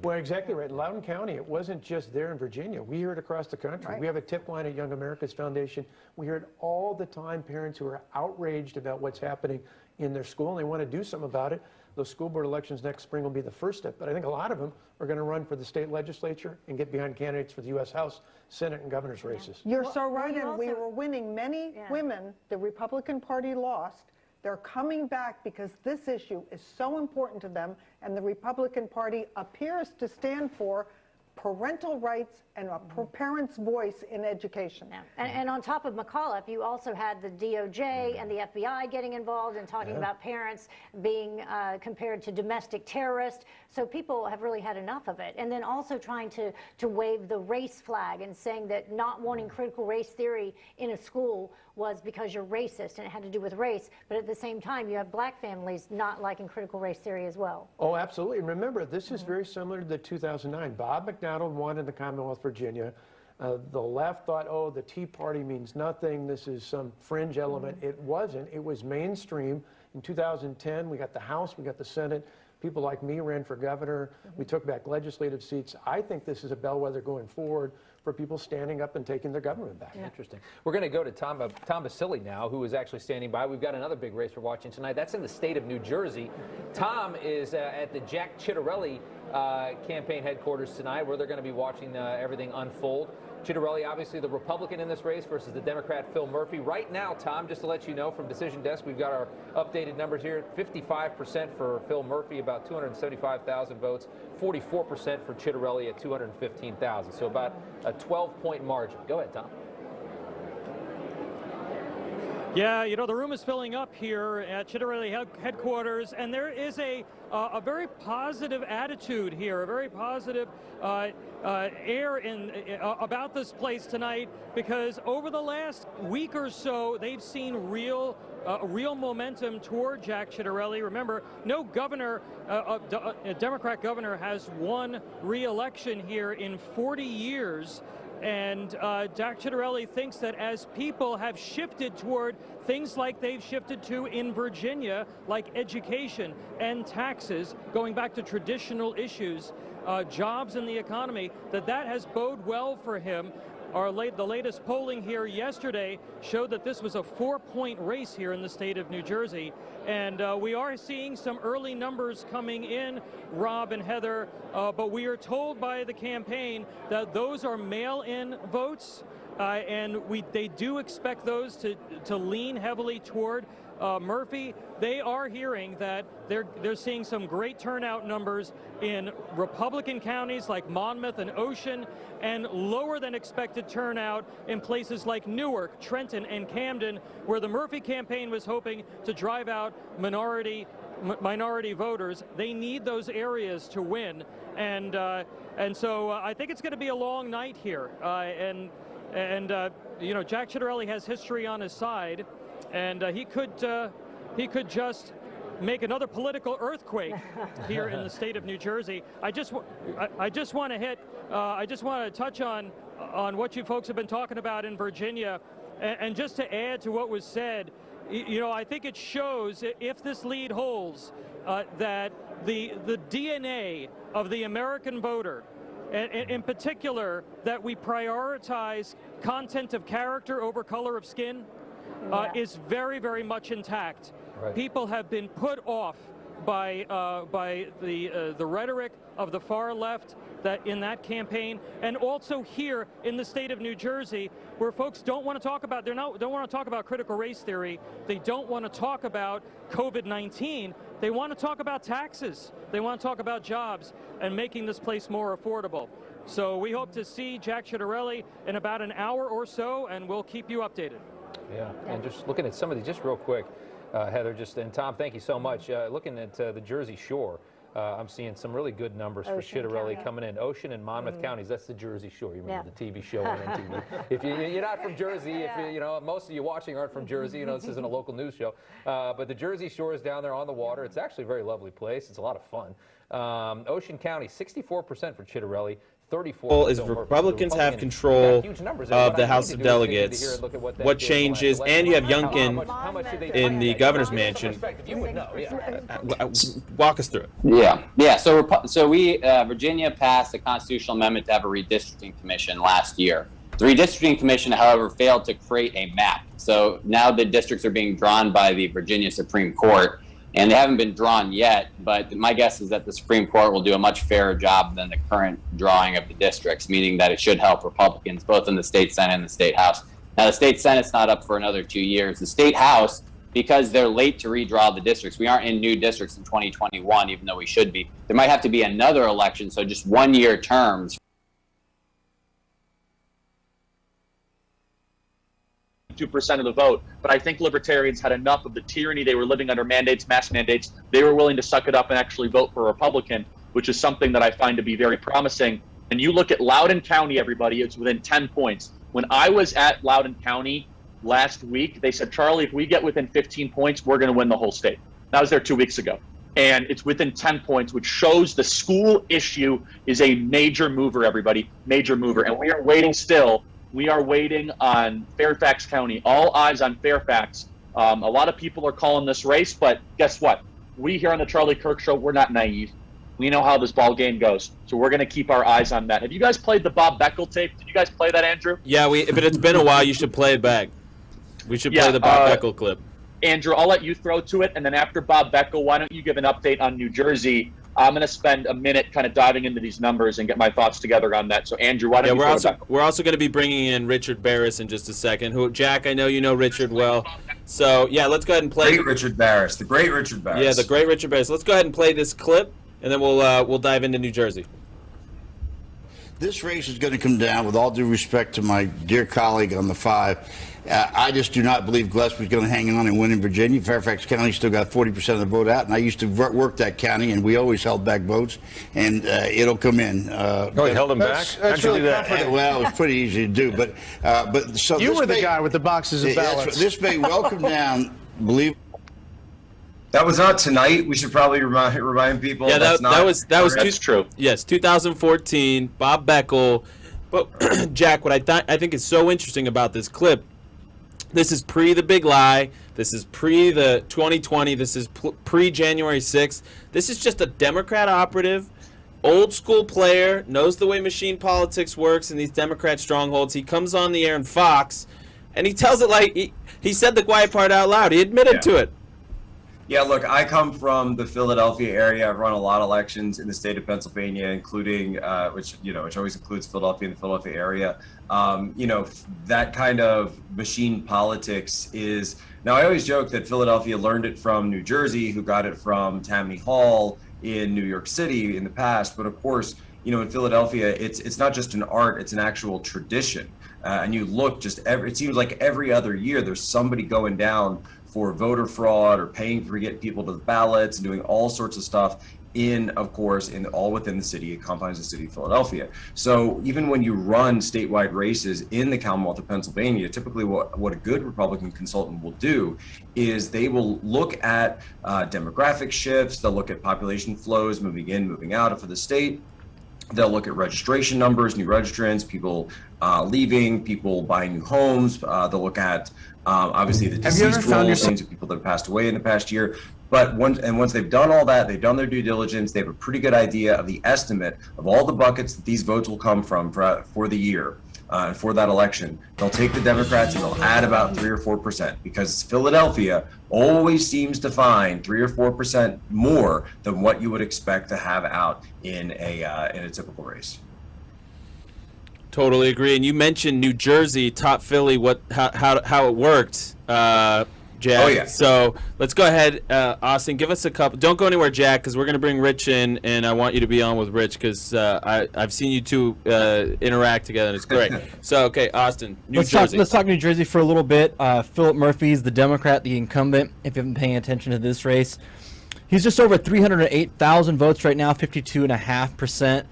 Well, exactly right. Loudoun County, it wasn't just there in Virginia. We hear it across the country. Right. We have a tip line at Young America's Foundation. We hear it all the time, parents who are outraged about what's happening in their school, and they want to do something about it. Those school board elections next spring will be the first step, but I think a lot of them are going to run for the state legislature and get behind candidates for the U.S. House, Senate, and governor's races. You're so right, and we were winning many women. The Republican Party lost. They're coming back because this issue is so important to them, and the Republican Party appears to stand for parental rights and a parent's voice in education. Yeah. And on top of McAuliffe, you also had the DOJ and the FBI getting involved and talking about parents being compared to domestic terrorists. So people have really had enough of it. And then also trying to wave the race flag and saying that not wanting critical race theory in a school was because you're racist and it had to do with race. But at the same time, you have black families not liking critical race theory as well. Oh, absolutely. And remember, this is very similar to the 2009. Bob McDonald won in the Commonwealth Virginia. The left thought, oh, the Tea Party means nothing. This is some fringe element. It wasn't. It was mainstream. In 2010, we got the House, we got the Senate. People like me ran for governor. We took back legislative seats. I think this is a bellwether going forward for people standing up and taking their government back. Interesting. We're going to go to Tom Beshel now, who is actually standing by. We've got another big race we're watching tonight. That's in the state of New Jersey. Tom is at the Jack Ciattarelli campaign headquarters tonight, where they're going to be watching everything unfold. Ciattarelli, obviously the Republican in this race versus the Democrat Phil Murphy. Right now, Tom, just to let you know from Decision Desk, we've got our updated numbers here. 55% for Phil Murphy, about 275,000 votes. 44% for Ciattarelli at 215,000. So about a 12-point margin. Go ahead, Tom. Yeah, you know, the room is filling up here at Ciattarelli headquarters, and there is a very positive attitude here, a very positive air about this place tonight, because over the last week or so, they've seen real momentum toward Jack Ciattarelli. Remember, no governor, a Democrat governor, has won re-election here in 40 years. And Jack Ciattarelli thinks that as people have shifted toward things like they've shifted to in Virginia, like education and taxes, going back to traditional issues, jobs and the economy, that has bode well for him. The latest polling here yesterday showed that this was a 4-point race here in the state of New Jersey. And we are seeing some early numbers coming in, Rob and Heather, but we are told by the campaign that those are mail-in votes, and they do expect those to lean heavily toward Murphy. They are hearing that they're seeing some great turnout numbers in Republican counties like Monmouth and Ocean, and lower than expected turnout in places like Newark, Trenton, and Camden, where the Murphy campaign was hoping to drive out minority voters. They need those areas to win, and so I think it's going to be a long night here. And you know, Jack Ciattarelli has history on his side, and he could just make another political earthquake here in the state of New Jersey. I just want to touch on what you folks have been talking about in Virginia, and just to add to what was said, you know, I think it shows, if this lead holds, that the DNA of the American voter, and in particular, that we prioritize content of character over color of skin, is very, very much intact. Right. People have been put off by the rhetoric of the far left in that campaign, and also here in the state of New Jersey, where folks don't want to talk about don't want to talk about critical race theory. They don't want to talk about COVID-19. They want to talk about taxes. They want to talk about jobs and making this place more affordable. So we hope to see Jack Ciattarelli in about an hour or so, and we'll keep you updated. Yeah, and just looking at some of these, just real quick, Heather, and Tom, thank you so much. Looking at the Jersey Shore, I'm seeing some really good numbers for Ciattarelli coming in. Ocean and Monmouth counties, that's the Jersey Shore. You remember the TV show on MTV. If you're not from Jersey, you know, most of you watching aren't from Jersey, you know, this isn't a local news show. But the Jersey Shore is down there on the water. It's actually a very lovely place. It's a lot of fun. Ocean County, 64% for Ciattarelli, 34. Is Republicans have control of the House of Delegates. What changes? And you have Youngkin in the governor's mansion. Walk us through it. Yeah. So we Virginia passed a constitutional amendment to have a redistricting commission last year. The redistricting commission, however, failed to create a map. So now the districts are being drawn by the Virginia Supreme Court. And they haven't been drawn yet, but my guess is that the Supreme Court will do a much fairer job than the current drawing of the districts, meaning that it should help Republicans, both in the state Senate and the state House. Now, the state Senate's not up for another 2 years. The state House, because they're late to redraw the districts, we aren't in new districts in 2021, even though we should be. There might have to be another election, so just 1-year terms. 2% of the vote, but I think libertarians had enough of the tyranny they were living under, mandates, mass mandates. They were willing to suck it up and actually vote for a Republican, which is something that I find to be very promising. And you look at Loudoun County, everybody, it's within 10 points. When I was at Loudoun County last week, they said, Charlie, if we get within 15 points, we're going to win the whole state. I was there 2 weeks ago. And it's within 10 points, which shows the school issue is a major mover, everybody, major mover. And we are waiting still. We are waiting on Fairfax County. All eyes on Fairfax. A lot of people are calling this race, but guess what? We here on the Charlie Kirk Show, we're not naive. We know how this ball game goes, so we're going to keep our eyes on that. Have you guys played the Bob Bechtel tape? Did you guys play that, Andrew? Yeah, but it's been a while. You should play it back. We should play the Bob Bechtel clip. Andrew, I'll let you throw to it, and then after Bob Bechtel, why don't you give an update on New Jersey? I'm going to spend a minute kind of diving into these numbers and get my thoughts together on that. So, Andrew, why don't you throw it back? We're also going to be bringing in Richard Barris in just a second. Who, Jack, I know you know Richard well. So, yeah, let's go ahead and play. The great Richard Barris. Yeah, the great Richard Barris. Let's go ahead and play this clip, and then we'll dive into New Jersey. This race is going to come down, with all due respect to my dear colleague on the 5. I just do not believe Gillespie's going to hang on and win in Virginia. Fairfax County still got 40% of the vote out, and I used to work that county, and we always held back votes, and it'll come in. You held them back? That's really comforting. Well, it was pretty easy to do, but so you were the guy with the boxes of ballots. This may well come down. Believe. That was not tonight. We should probably remind people. Yeah, that's true. Yes, 2014. Bob Bechtel. But Jack, what I think is so interesting about this clip. This is pre the big lie. This is pre the 2020. This is pre January 6th. This is just a Democrat operative, old school player, knows the way machine politics works in these Democrat strongholds. He comes on the air in Fox, and he tells it like he said the quiet part out loud. He admitted to it. Yeah, look, I come from the Philadelphia area. I've run a lot of elections in the state of Pennsylvania, including which always includes Philadelphia and the Philadelphia area. That kind of machine politics is now. I always joke that Philadelphia learned it from New Jersey, who got it from Tammany Hall in New York City in the past. But of course, in Philadelphia, it's not just an art; it's an actual tradition. And you look it seems like every other year there's somebody going down for voter fraud or paying for getting people to the ballots and doing all sorts of stuff all within the city, confines of the city of Philadelphia. So even when you run statewide races in the Commonwealth of Pennsylvania, typically what a good Republican consultant will do is they will look at demographic shifts, they'll look at population flows moving in, moving out for the state. They'll look at registration numbers, new registrants, people leaving, people buying new homes. They'll look at obviously the deceased rolls, things of people that have passed away in the past year. But once they've done all that, they've done their due diligence, they have a pretty good idea of the estimate of all the buckets that these votes will come from for the year. For that election, they'll take the Democrats and they'll add about 3 or 4%, because Philadelphia always seems to find 3 or 4% more than what you would expect to have out in a typical race. Totally agree. And you mentioned New Jersey, top Philly, how it worked, Jack. Oh, yeah. So let's go ahead, Austin, give us a couple. Don't go anywhere, Jack, because we're going to bring Rich in, and I want you to be on with Rich because I've seen you two interact together, and it's great. So, okay, Austin, New Jersey. Let's talk New Jersey for a little bit. Philip Murphy's the Democrat, the incumbent, if you've been paying attention to this race. He's just over 308,000 votes right now, 52.5%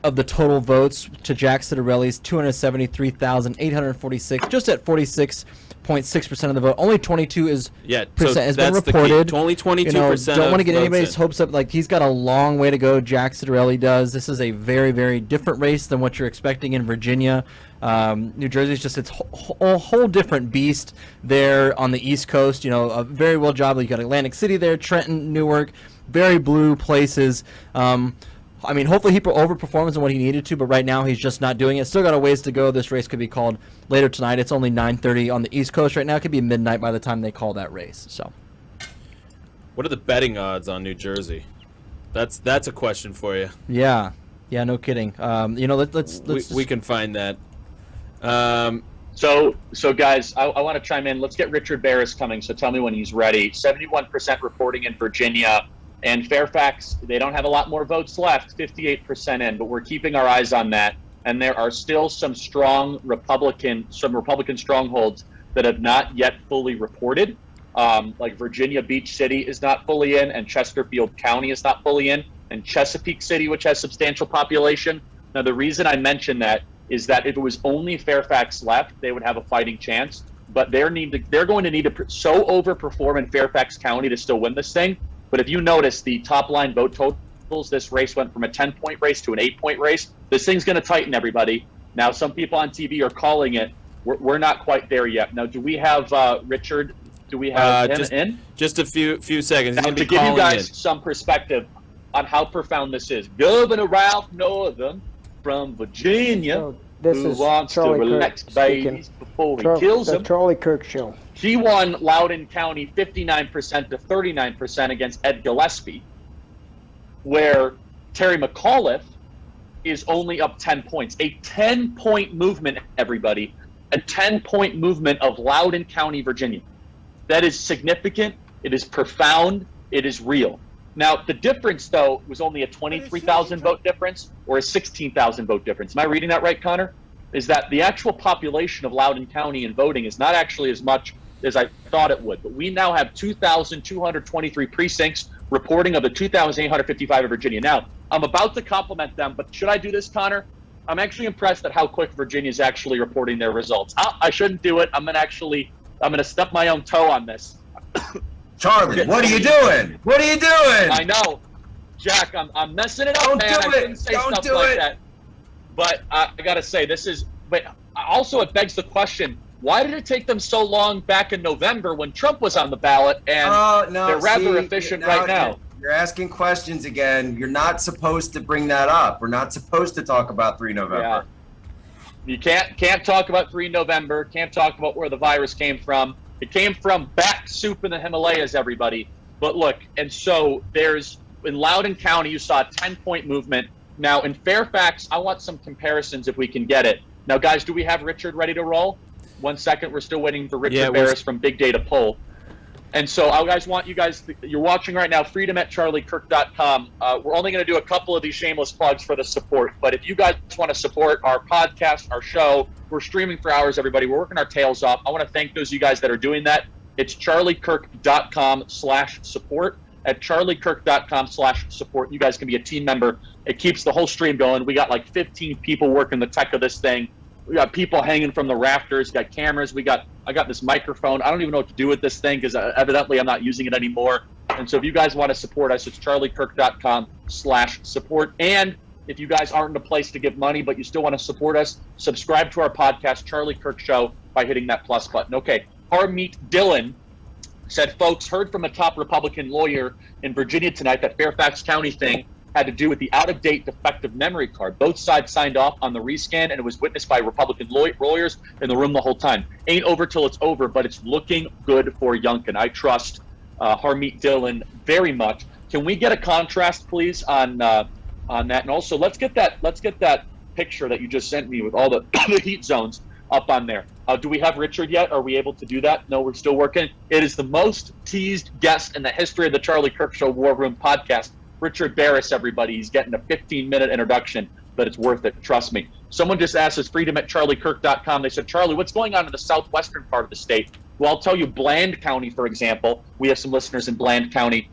of the total votes to Jack Citarelli's 273,846, just at 46 0.6% of the vote. Only 22 is so percent has been that's the key. reported. Only 22% Don't want to get votes anybody's in. hopes up. Like, he's got a long way to go. Jack Citarelli does. This is a very, very different race than what you're expecting in Virginia. New Jersey's just its a whole different beast there on the East Coast. A very well job. You got Atlantic City there, Trenton, Newark, very blue places. I mean, hopefully he overperforms in what he needed to, but right now he's just not doing it. Still got a ways to go. This race could be called later tonight. It's only 9:30 on the East Coast right now. It could be midnight by the time they call that race. So, what are the betting odds on New Jersey? That's a question for you. Yeah, no kidding. Let's we can find that. So guys, I want to chime in. Let's get Richard Barris coming. So tell me when he's ready. 71% reporting in Virginia. And Fairfax, they don't have a lot more votes left, 58% in, but we're keeping our eyes on that. And there are still some Republican strongholds that have not yet fully reported. Like Virginia Beach City is not fully in, and Chesterfield County is not fully in, and Chesapeake City, which has substantial population. Now, the reason I mention that is that if it was only Fairfax left, they would have a fighting chance. But they're going to need to so overperform in Fairfax County to still win this thing. But if you notice the top line vote totals, this race went from a 10-point race to an 8-point race. This thing's going to tighten, everybody. Now, some people on TV are calling it. We're not quite there yet. Now, do we have Richard? Do we have him in? Just a few seconds. Now, to give you guys some perspective on how profound this is, Governor Ralph Northam from Virginia, who wants to relax babies before he kills them. The Charlie Kirk Show. He won Loudoun County 59% to 39% against Ed Gillespie, where Terry McAuliffe is only up 10 points. A 10-point movement, everybody. A 10-point movement of Loudoun County, Virginia. That is significant. It is profound. It is real. Now, the difference, though, was only a 23,000 vote difference or a 16,000 vote difference. Am I reading that right, Connor? Is that the actual population of Loudoun County in voting is not actually as much as I thought it would. But we now have 2,223 precincts reporting of the 2,855 of Virginia. Now, I'm about to compliment them, but should I do this, Connor? I'm actually impressed at how quick Virginia is actually reporting their results. I shouldn't do it. I'm going to step my own toe on this. Charlie, what are you doing? What are you doing? I know. Jack, I'm messing it up, Don't man. do I it. shouldn't say Don't stuff do like it. that. But I got to say, but also it begs the question, why did it take them so long back in November when Trump was on the ballot and they're rather efficient right now? You're asking questions again. You're not supposed to bring that up. We're not supposed to talk about 3 November. Yeah. You can't talk about 3 November, can't talk about where the virus came from. It came from bat soup in the Himalayas, everybody. But look, and so in Loudoun County, you saw a 10-point movement. Now, in Fairfax, I want some comparisons if we can get it. Now, guys, do we have Richard ready to roll? 1 second. We're still waiting for Richard Barris from Big Data Poll. And so I want you guys, you're watching right now, freedom@charliekirk.com. We're only going to do a couple of these shameless plugs for the support. But if you guys want to support our podcast, our show, we're streaming for hours, everybody. We're working our tails off. I want to thank those of you guys that are doing that. It's charliekirk.com/support. At charliekirk.com/support. You guys can be a team member. It keeps the whole stream going. We got like 15 people working the tech of this thing. We got people hanging from the rafters, got cameras. I got this microphone. I don't even know what to do with this thing because evidently I'm not using it anymore. And so if you guys want to support us, it's charliekirk.com/support. And if you guys aren't in a place to give money, but you still want to support us, subscribe to our podcast, Charlie Kirk Show, by hitting that plus button. Okay. Harmeet Dillon said, folks, heard from a top Republican lawyer in Virginia tonight that Fairfax County thing had to do with the out-of-date defective memory card. Both sides signed off on the rescan, and it was witnessed by Republican lawyers in the room the whole time. Ain't over till it's over, but it's looking good for Youngkin. I trust Harmeet Dillon very much. Can we get a contrast, please, on that? And also, let's get that picture that you just sent me with all the heat zones up on there. Do we have Richard yet? Are we able to do that? No, we're still working. It is the most teased guest in the history of the Charlie Kirk Show War Room podcast. Richard Barris, everybody. He's getting a 15-minute introduction, but it's worth it. Trust me. Someone just asked us, freedom@charliekirk.com. They said, Charlie, what's going on in the southwestern part of the state? Well, I'll tell you, Bland County, for example. We have some listeners in Bland County.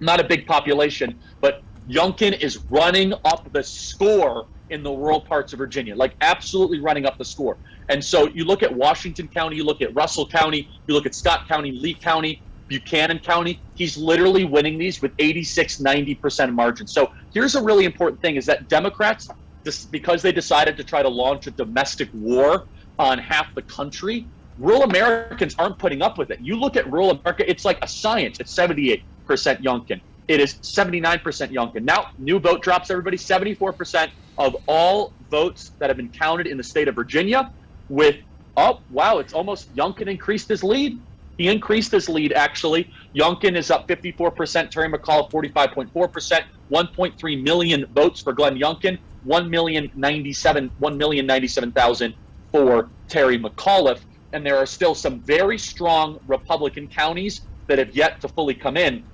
Not a big population, but Youngkin is running up the score in the rural parts of Virginia, like absolutely running up the score. And so you look at Washington County, you look at Russell County, you look at Scott County, Lee County, Buchanan County, he's literally winning these with 86, 90% margins. So here's a really important thing is that Democrats, because they decided to try to launch a domestic war on half the country, rural Americans aren't putting up with it. You look at rural America, it's like a science. It's 78% Youngkin. It is 79% Youngkin. Now, new vote drops, everybody. 74% of all votes that have been counted in the state of Virginia with, oh, wow, it's almost Youngkin increased his lead. He increased his lead, actually. Youngkin is up 54%, Terry McAuliffe 45.4%, 1.3 million votes for Glenn Youngkin, 1,097,000 for Terry McAuliffe. And there are still some very strong Republican counties that have yet to fully come in.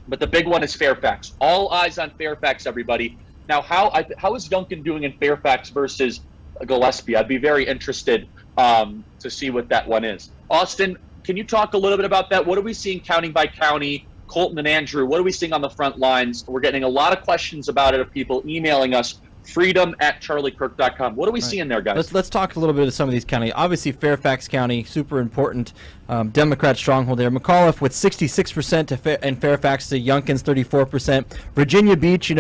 But the big one is Fairfax. All eyes on Fairfax, everybody. Now, how is Youngkin doing in Fairfax versus Gillespie? I'd be very interested to see what that one is. Austin, can you talk a little bit about that? What are we seeing county by county? Colton and Andrew, what are we seeing on the front lines? We're getting a lot of questions about it of people emailing us, freedom@charliekirk.com. What are we seeing there, guys? Let's talk a little bit of some of these counties. Obviously, Fairfax County, super important Democrat stronghold there. McAuliffe with 66% in Fairfax to Youngkin's 34%. Virginia Beach,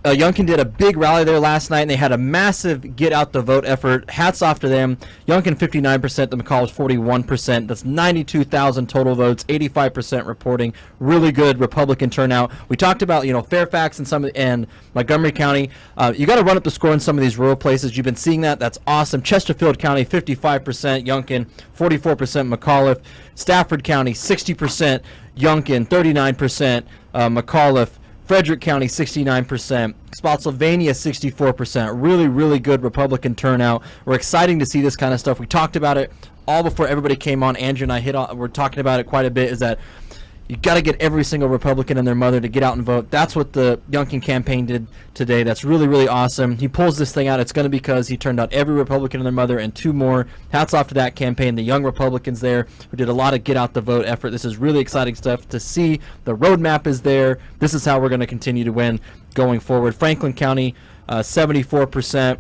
Youngkin did a big rally there last night, and they had a massive get-out-the-vote effort. Hats off to them. Youngkin 59%, the McAuliffe 41%. That's 92,000 total votes, 85% reporting. Really good Republican turnout. We talked about, Fairfax and Montgomery County. You got to run up the score in some of these rural places. You've been seeing that. That's awesome. Chesterfield County, 55% Youngkin, 44% McAuliffe. Stafford County, 60% Youngkin, 39% McAuliffe. Frederick County, 69%. Spotsylvania, 64%. Really, really good Republican turnout. We're excited to see this kind of stuff. We talked about it all before everybody came on. Andrew and I we're talking about it quite a bit, is that you got to get every single Republican and their mother to get out and vote. That's what the Youngkin campaign did today. That's really, really awesome. He pulls this thing out. It's going to be because he turned out every Republican and their mother and two more. Hats off to that campaign. The young Republicans there who did a lot of get out the vote effort. This is really exciting stuff to see. The roadmap is there. This is how we're going to continue to win going forward. Franklin County, 74%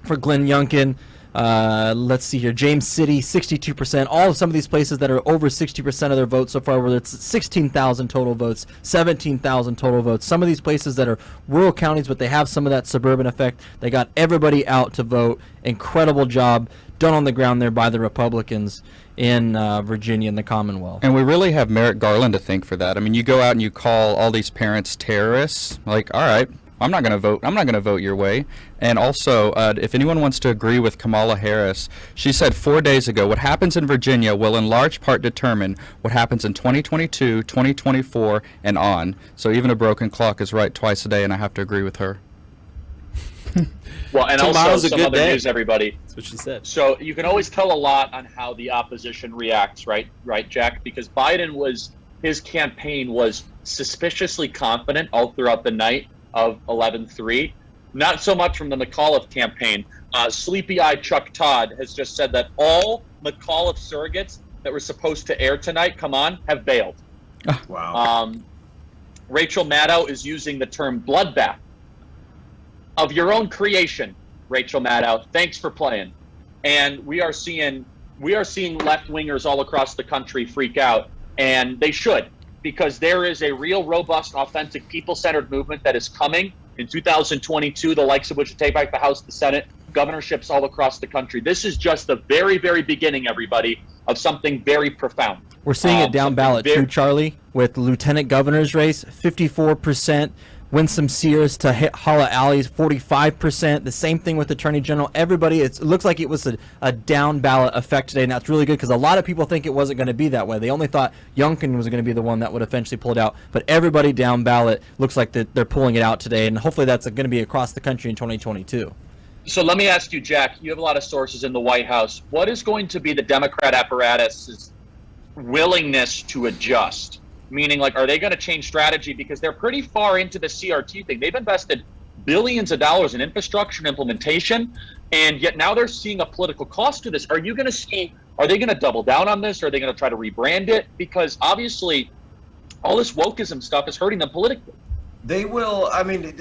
for Glenn Youngkin. Let's see here. James City, 62%. All of some of these places that are over 60% of their votes so far, whether it's 16,000 total votes, 17,000 total votes. Some of these places that are rural counties, but they have some of that suburban effect. They got everybody out to vote. Incredible job done on the ground there by the Republicans in Virginia and the Commonwealth. And we really have Merrick Garland to thank for that. I mean, you go out and you call all these parents terrorists. Like, all right, I'm not going to vote. I'm not going to vote your way. And also, if anyone wants to agree with Kamala Harris, she said 4 days ago, what happens in Virginia will in large part determine what happens in 2022, 2024, and on. So even a broken clock is right twice a day, and I have to agree with her. Well, and Tomorrow's also a some good other day. news, everybody. That's what she said. So you can always tell a lot on how the opposition reacts, right, Jack? Because his campaign was suspiciously confident all throughout the night of 11/3. Not so much from the McAuliffe campaign. Sleepy-eyed Chuck Todd has just said that all McAuliffe surrogates that were supposed to air tonight, have bailed. Wow. Rachel Maddow is using the term bloodbath. Of your own creation, Rachel Maddow. Thanks for playing. And we are seeing left-wingers all across the country freak out, and they should, because there is a real, robust, authentic, people-centered movement that is coming in 2022, the likes of which will take back the House, the Senate, governorships all across the country. This is just the very, very beginning, everybody, of something very profound. We're seeing it down ballot too, Charlie, with the lieutenant governor's race, 54%. Winsome Sears to Hala Alley's 45%. The same thing with Attorney General. Everybody, it looks like it was a down ballot effect today, and that's really good because a lot of people think it wasn't going to be that way. They only thought Youngkin was going to be the one that would eventually pull it out, but everybody down ballot looks like they're pulling it out today, and hopefully that's going to be across the country in 2022. So let me ask you, Jack, you have a lot of sources in the White House. What is going to be the Democrat apparatus's willingness to adjust? Meaning, are they going to change strategy? Because they're pretty far into the CRT thing. They've invested billions of dollars in infrastructure and implementation, and yet now they're seeing a political cost to this. Are they going to double down on this? Or are they going to try to rebrand it? Because obviously all this wokeism stuff is hurting them politically. They will. I mean,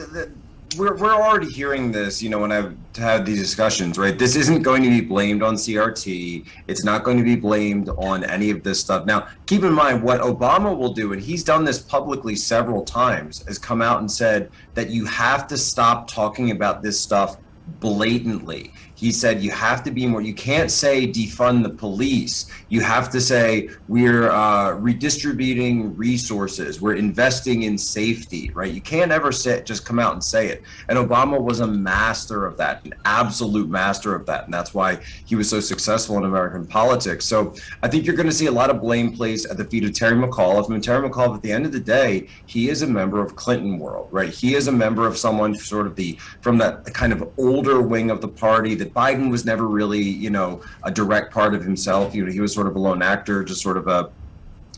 we're already hearing this, when I've had these discussions, right? This isn't going to be blamed on CRT. It's not going to be blamed on any of this stuff. Now, keep in mind what Obama will do, and he's done this publicly several times, has come out and said that you have to stop talking about this stuff blatantly. He said you have to be more, you can't say defund the police. You have to say we're redistributing resources, we're investing in safety, right? You can't ever just come out and say it. And Obama was a master of that, an absolute master of that. And that's why he was so successful in American politics. So I think you're going to see a lot of blame placed at the feet of Terry McAuliffe. And Terry McAuliffe, at the end of the day, he is a member of Clinton world, right? He is a member of someone sort of from that kind of older wing of the party that Biden was never really, a direct part of himself. He was sort of a lone actor, just sort of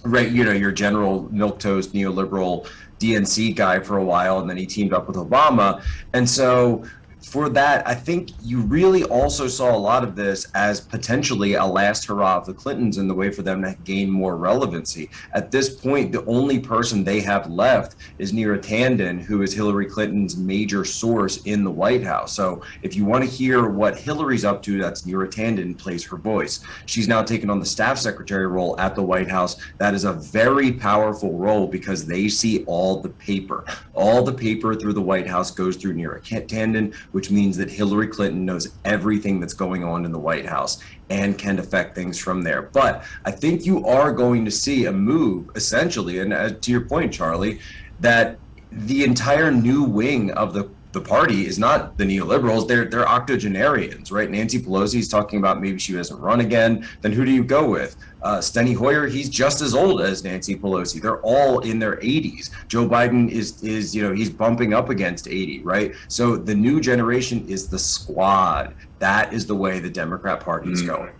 your general milquetoast neoliberal DNC guy for a while, and then he teamed up with Obama. And so for that, I think you really also saw a lot of this as potentially a last hurrah of the Clintons and the way for them to gain more relevancy. At this point, the only person they have left is Neera Tanden, who is Hillary Clinton's major source in the White House. So if you want to hear what Hillary's up to, that's Neera Tanden plays her voice. She's now taken on the staff secretary role at the White House. That is a very powerful role because they see all the paper. All the paper through the White House goes through Neera Tanden, which means that Hillary Clinton knows everything that's going on in the White House and can affect things from there. But I think you are going to see a move, essentially, and to your point, Charlie, that the entire new wing of the party is not the neoliberals, they're octogenarians, right? Nancy Pelosi is talking about maybe she doesn't run again. Then who do you go with? Steny Hoyer, he's just as old as Nancy Pelosi. They're all in their 80s. Joe Biden is he's bumping up against 80, right? So the new generation is the squad. That is the way the Democrat Party is going.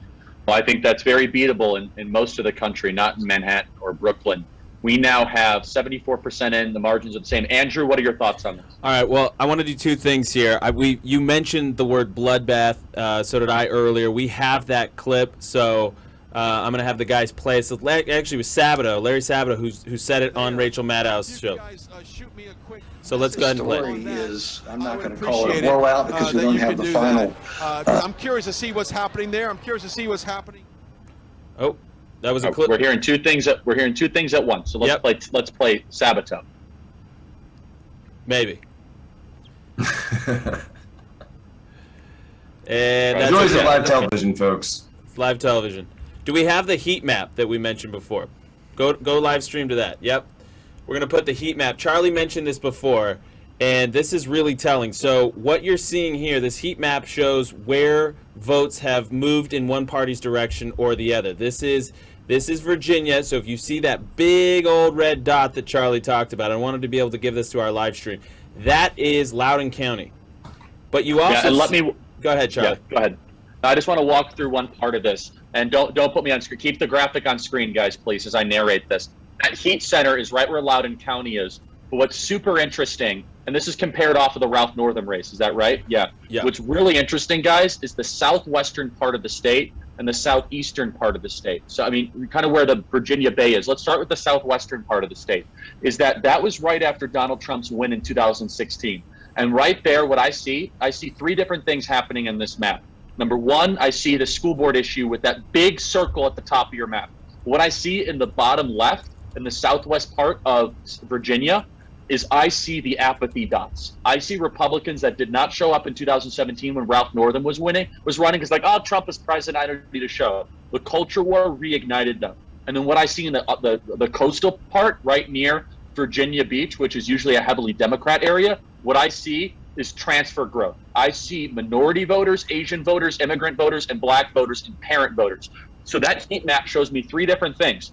Well, I think that's very beatable in most of the country, not in Manhattan or Brooklyn. We now have 74% in. The margins are the same. Andrew, what are your thoughts on this? All right. Well, I want to do two things here. You mentioned the word bloodbath. So did I earlier. We have that clip. So I'm going to have the guys play it. So actually, it was Sabato, Larry Sabato, who said it on Rachel Maddow's show. So let's go ahead and play it. I'm not going to call it a blowout because we don't have the final. I'm curious to see what's happening there. I'm curious to see what's happening. Oh. That was a clip. We're hearing two things at once. So let's play Sabato. Maybe. And that's always live television, folks. It's live television. Do we have the heat map that we mentioned before? Go live stream to that. Yep. We're gonna put the heat map. Charlie mentioned this before, and this is really telling. So what you're seeing here, this heat map shows where votes have moved in one party's direction or the other. This is Virginia, so if you see that big old red dot that Charlie talked about, I wanted to be able to give this to our live stream. That is Loudoun County. But you also go ahead, Charlie. Yeah, go ahead. I just want to walk through one part of this, and don't put me on screen. Keep the graphic on screen, guys, please, as I narrate this. That heat center is right where Loudoun County is. But what's super interesting, and this is compared off of the Ralph Northam race, is that right? Yeah. What's really interesting, guys, is the southwestern part of the state and the southeastern part of the state. So, I mean, kind of where the Virginia Bay is. Let's start with the southwestern part of the state. Is that was right after Donald Trump's win in 2016. And right there, what I see three different things happening in this map. Number one, I see the school board issue with that big circle at the top of your map. What I see in the bottom left, in the southwest part of Virginia, is I see the apathy dots. I see Republicans that did not show up in 2017 when Ralph Northam was running, because Trump is president, I don't need a show. The culture war reignited them. And then what I see in the coastal part, right near Virginia Beach, which is usually a heavily Democrat area, what I see is transfer growth. I see minority voters, Asian voters, immigrant voters, and black voters, and parent voters. So that heat map shows me three different things.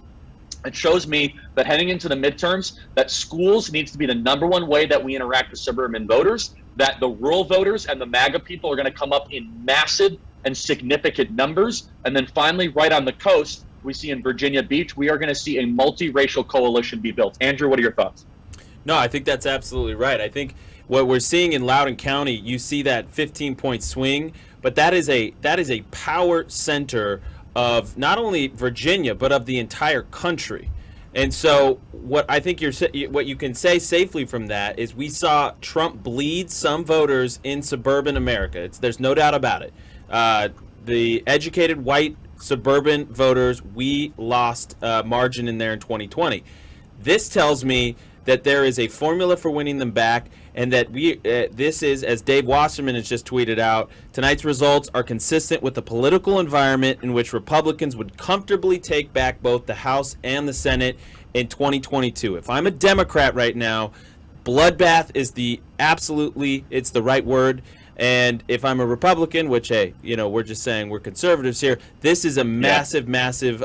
It shows me that heading into the midterms, that schools needs to be the number one way that we interact with suburban voters, that the rural voters and the MAGA people are going to come up in massive and significant numbers. And then finally, right on the coast, we see in Virginia Beach, we are going to see a multiracial coalition be built. Andrew, what are your thoughts? No, I think that's absolutely right. I think what we're seeing in Loudoun County, you see that 15-point swing, but that is a power center of not only Virginia, but of the entire country. And so what I think what you can say safely from that is we saw Trump bleed some voters in suburban America. There's no doubt about it. The educated white suburban voters, we lost margin in there in 2020. This tells me that there is a formula for winning them back, and that this is, as Dave Wasserman has just tweeted out, tonight's results are consistent with the political environment in which Republicans would comfortably take back both the House and the Senate in 2022. If I'm a Democrat right now, bloodbath is it's the right word. And if I'm a Republican, which, hey, we're just saying we're conservatives here, this is a massive, massive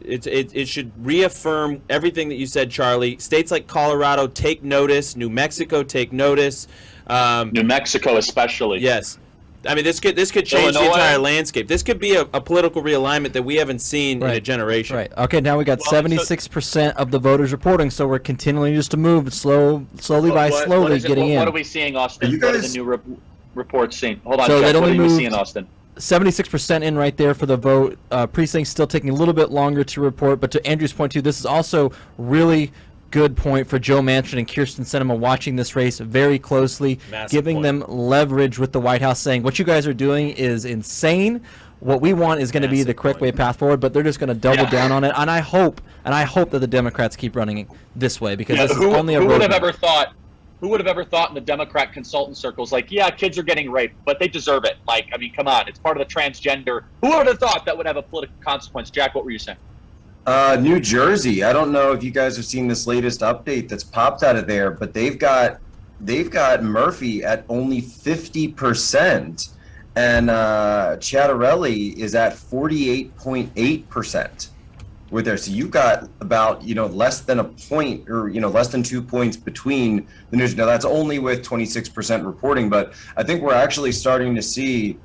it should reaffirm everything that you said, Charlie. States like Colorado take notice. New Mexico take notice. New Mexico especially. Yes. I mean, this could change the entire landscape. This could be a political realignment that we haven't seen in a generation. Right. Okay, now we got 76% of the voters reporting, so we're continuing just to move slowly getting in. What are we seeing, Austin? What are the new reports seeing? Hold on, so Jeff, what are we seeing, Austin? 76% in right there for the vote. Precincts still taking a little bit longer to report, but to Andrew's point too, this is also really good point for Joe Manchin and Kyrsten Sinema watching this race very closely, giving them leverage with the White House, saying what you guys are doing is insane. What we want is going to be the correct way path forward, but they're just going to double down on it. And I hope that the Democrats keep running this way, because this is only a roadmap. Who would have ever thought in the Democrat consultant circles, like, yeah, kids are getting raped, but they deserve it. Like, I mean, come on, it's part of the transgender. Who would have thought that would have a political consequence? Jack, what were you saying? New Jersey. I don't know if you guys have seen this latest update that's popped out of there, but they've got Murphy at only 50%, and Chattarelli is at 48.8% with there. So you've got about less than a point, or less than 2 points between the news. Now that's only with 26% reporting, but I think we're actually starting to see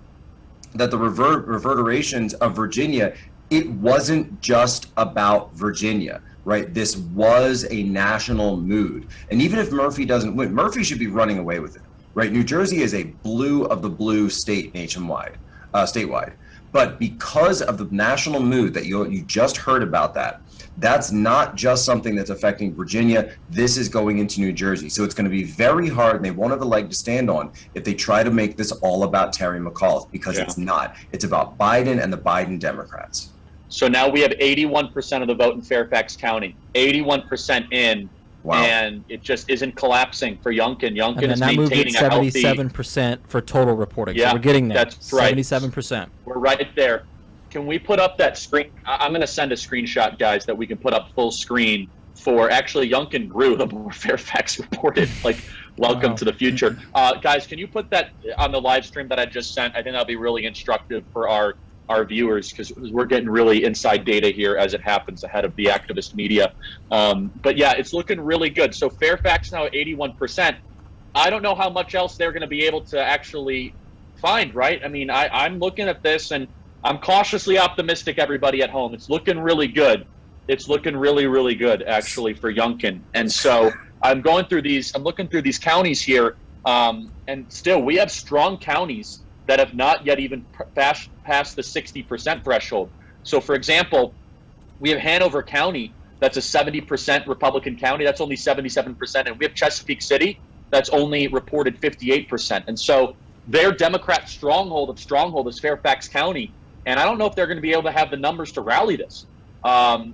that the reverberations of Virginia. It wasn't just about Virginia, right? This was a national mood. And even if Murphy doesn't win, Murphy should be running away with it, right? New Jersey is a blue of the blue state statewide. But because of the national mood that you just heard about that's not just something that's affecting Virginia. This is going into New Jersey. So it's going to be very hard, and they won't have a leg to stand on if they try to make this all about Terry McAuliffe, because it's not. It's about Biden and the Biden Democrats. So now we have 81% of the vote in Fairfax County, 81% in, and it just isn't collapsing for Youngkin. Youngkin is maintaining a healthy 77% for total reporting. Yeah, so we're getting there. That's right. 77%. We're right there. Can we put up that screen? I'm going to send a screenshot, guys, that we can put up full screen for actually Youngkin grew the more Fairfax reported. Like, welcome to the future. Guys, can you put that on the live stream that I just sent? I think that'll be really instructive for our viewers, because we're getting really inside data here as it happens ahead of the activist media. But yeah, it's looking really good. So Fairfax now at 81%. I don't know how much else they're going to be able to actually find, right? I mean, I'm looking at this and I'm cautiously optimistic, everybody at home. It's looking really good. It's looking really, really good, actually, for Youngkin. And so I'm looking through these counties here, and still we have strong counties that have not yet even passed the 60% threshold. So, for example, we have Hanover County, that's a 70% Republican county. That's only 77%. And we have Chesapeake City, that's only reported 58%. And so their Democrat stronghold is Fairfax County. And I don't know if they're going to be able to have the numbers to rally this.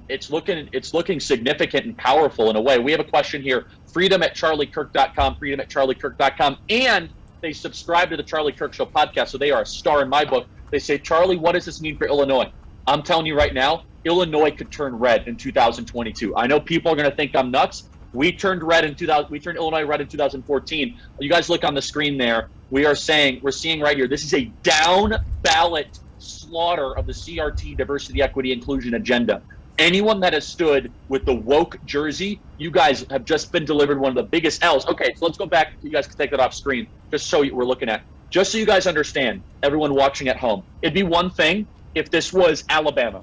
It's looking significant and powerful in a way. We have a question here, freedom@charliekirk.com, freedom@charliekirk.com. And they subscribe to the Charlie Kirk Show podcast, so they are a star in my book. They say, Charlie, what does this mean for Illinois? I'm telling you right now, Illinois could turn red in 2022. I know people are going to think I'm nuts. We turned Illinois red in 2014. You guys look on the screen there. We're seeing right here, this is a down ballot slaughter of the CRT diversity, equity, inclusion agenda. Anyone that has stood with the woke jersey, you guys have just been delivered one of the biggest L's. Okay, so let's go back. You guys can take that off screen, just so we're looking at. Just so you guys understand, everyone watching at home, it'd be one thing if this was Alabama.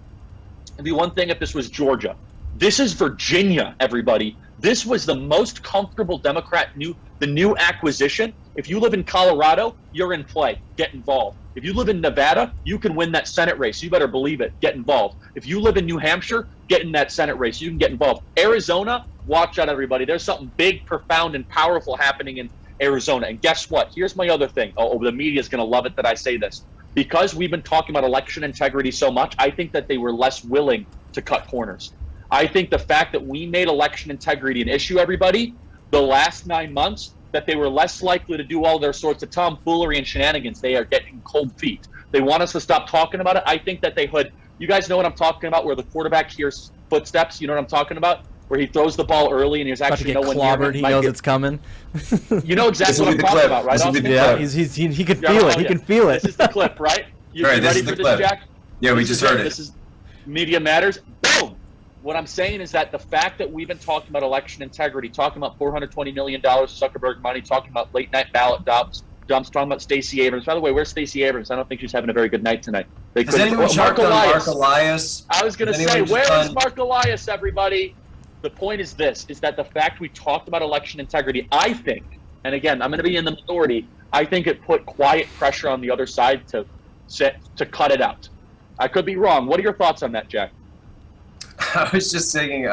It'd be one thing if this was Georgia. This is Virginia, everybody. This was the most comfortable Democrat, the new acquisition. If you live in Colorado, you're in play. Get involved. If you live in Nevada, you can win that Senate race. You better believe it. Get involved. If you live in New Hampshire, get in that Senate race. You can get involved. Arizona, watch out, everybody. There's something big, profound, and powerful happening in Arizona. And guess what? Here's my other thing. Oh, the media is going to love it that I say this. Because we've been talking about election integrity so much, I think that they were less willing to cut corners. I think the fact that we made election integrity an issue, everybody, the last 9 months, that they were less likely to do all their sorts of tomfoolery and shenanigans. They are getting cold feet. They want us to stop talking about it. I think that they would. You guys know what I'm talking about, where the quarterback hears footsteps. You know what I'm talking about? Where he throws the ball early and there's actually no one near him. He knows it's coming. You know exactly what I'm talking about, right? Yeah, he can feel it. He can feel it. This is the clip, right? You ready for this, Jack? Yeah, we just heard it. This is Media Matters. Boom! What I'm saying is that the fact that we've been talking about election integrity, talking about $420 million Zuckerberg money, talking about late night ballot dumps, talking about Stacey Abrams. By the way, where's Stacey Abrams? I don't think she's having a very good night tonight. Has anyone checked on Mark Elias? I was going to say, where is Mark Elias, everybody? The point is this, is that the fact we talked about election integrity, I think, and again, I'm going to be in the minority, I think it put quiet pressure on the other side to cut it out. I could be wrong. What are your thoughts on that, Jack? I was just saying,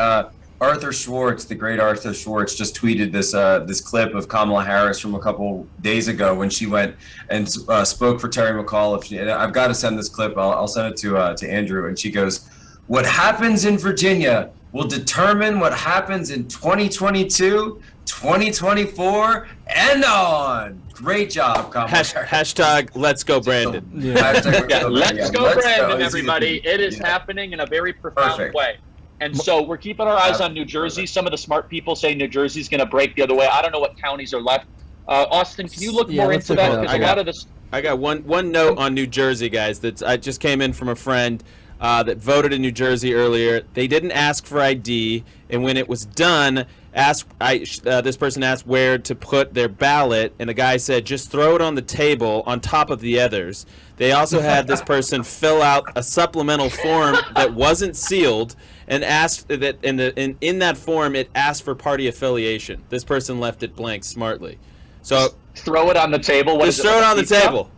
Arthur Schwartz, the great Arthur Schwartz, just tweeted this clip of Kamala Harris from a couple days ago when she went and spoke for Terry McAuliffe. And I've got to send this clip. I'll send it to Andrew. And she goes, "What happens in Virginia will determine what happens in 2022, 2024, and on." Great job, Kamala Harris. Hashtag Let's Go Brandon. Let's go Brandon, everybody. It is happening in a very profound way. And so we're keeping our eyes on New Jersey. Some of the smart people say New Jersey's going to break the other way. I don't know what counties are left. Austin, can you look more into that? Because a lot of this. I got one note on New Jersey, guys. That I just came in from a friend that voted in New Jersey earlier. They didn't ask for ID, and when it was done, this person asked where to put their ballot, and the guy said, just throw it on the table on top of the others. They also had this person fill out a supplemental form that wasn't sealed, and asked that in that form it asked for party affiliation. This person left it blank smartly. So just throw it on the table. Just throw it on the table.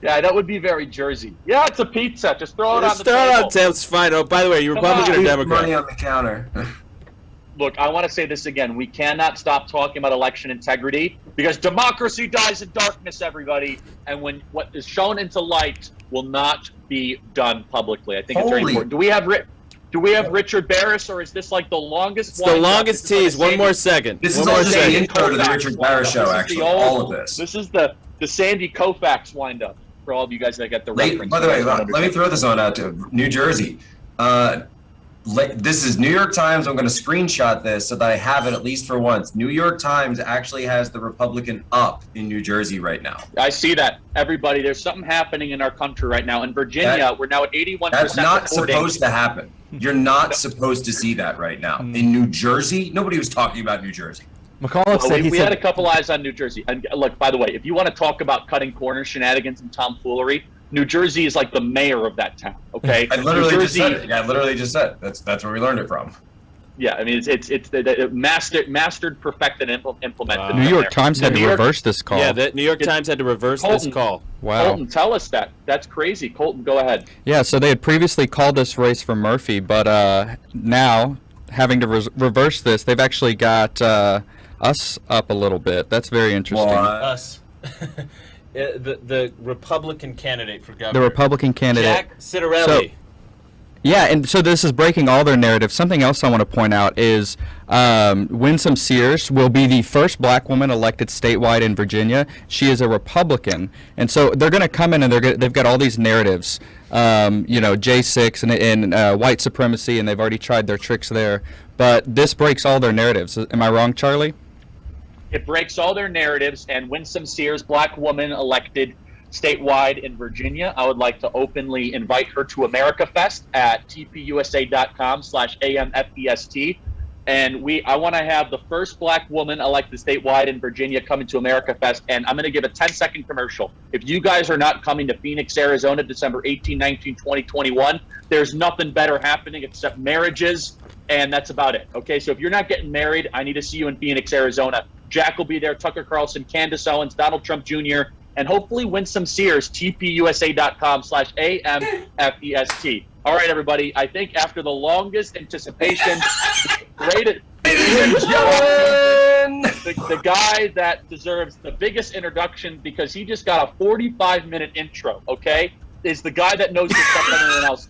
Yeah, that would be very Jersey. Yeah, it's a pizza. Just throw it on the table. Just throw it on the table. It's fine. Oh, by the way, you Republican or Democrat? Money on the counter. Look, I want to say this again. We cannot stop talking about election integrity because democracy dies in darkness, everybody. And when what is shown into light will not be done publicly. I think it's very important. Do we have Richard Barris, or is this like the longest? It's the longest tease. One more second. This is also the intro to the Richard Barris show. Actually, all of this. This is the Sandy Koufax wind-up for all of you guys that get the reference. By the way, let me throw this on out to New Jersey. This is New York Times. I'm going to screenshot this so that I have it at least for once. New York Times actually has the Republican up in New Jersey right now. I see that. Everybody, there's something happening in our country right now. In Virginia, we're now at 81%. That's not supposed to happen. You're not supposed to see that right now. In New Jersey, nobody was talking about New Jersey. McAuliffe said we had a couple eyes on New Jersey. And look, by the way, if you want to talk about cutting corners, shenanigans, and tomfoolery, New Jersey is like the mayor of that town. Okay, I literally just said it. Yeah, I literally just said it. That's where we learned it from. Yeah, I mean it's mastered, perfected, implemented. New York Times had to reverse this call. Yeah, the New York Times had to reverse this call. Wow. Colton, tell us that. That's crazy. Colton, go ahead. Yeah, so they had previously called this race for Murphy, but now having to reverse this, they've actually got us up a little bit. That's very interesting. Us. The Republican candidate for governor. The Republican candidate. Jack Citarelli. Yeah, and so this is breaking all their narratives. Something else I want to point out is Winsome Sears will be the first black woman elected statewide in Virginia. She is a Republican, and so they're going to come in and they've got all these narratives, J6 and white supremacy, and they've already tried their tricks there. But this breaks all their narratives. Am I wrong, Charlie? It breaks all their narratives, and Winsome Sears, black woman elected statewide in Virginia. I would like to openly invite her to America Fest at tpusa.com/AMFEST. And I want to have the first black woman elected statewide in Virginia coming to America Fest. And I'm going to give a 10-second commercial. If you guys are not coming to Phoenix, Arizona, December 18, 19, 2021, there's nothing better happening except marriages. And that's about it. Okay, so if you're not getting married, I need to see you in Phoenix, Arizona. Jack will be there, Tucker Carlson, Candace Owens, Donald Trump Jr., and hopefully win some Sears, tpusa.com/AMFEST. All right, everybody. I think after the longest anticipation, the guy that deserves the biggest introduction because he just got a 45-minute intro, okay, is the guy that knows his stuff better than anyone else.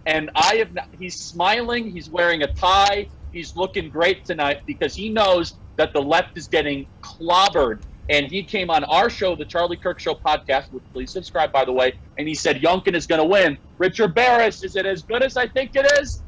And I have not, he's smiling, he's wearing a tie, he's looking great tonight because he knows that the left is getting clobbered. And he came on our show, the Charlie Kirk Show podcast, which please subscribe, by the way, and he said Youngkin is going to win. Richard Barris, is it as good as I think it is?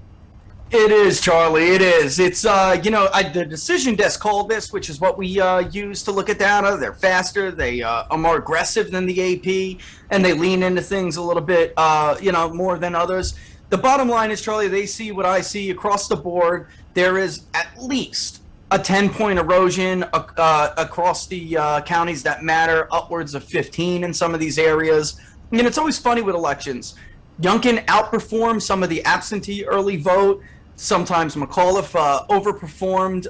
It is, Charlie. It is. It's, the decision desk called this, which is what we use to look at data. They're faster. They are more aggressive than the AP, and they lean into things a little bit, more than others. The bottom line is, Charlie, they see what I see across the board. There is at least a 10-point erosion across the counties that matter, upwards of 15 in some of these areas. I mean, it's always funny with elections. Youngkin outperformed some of the absentee early vote. Sometimes McAuliffe overperformed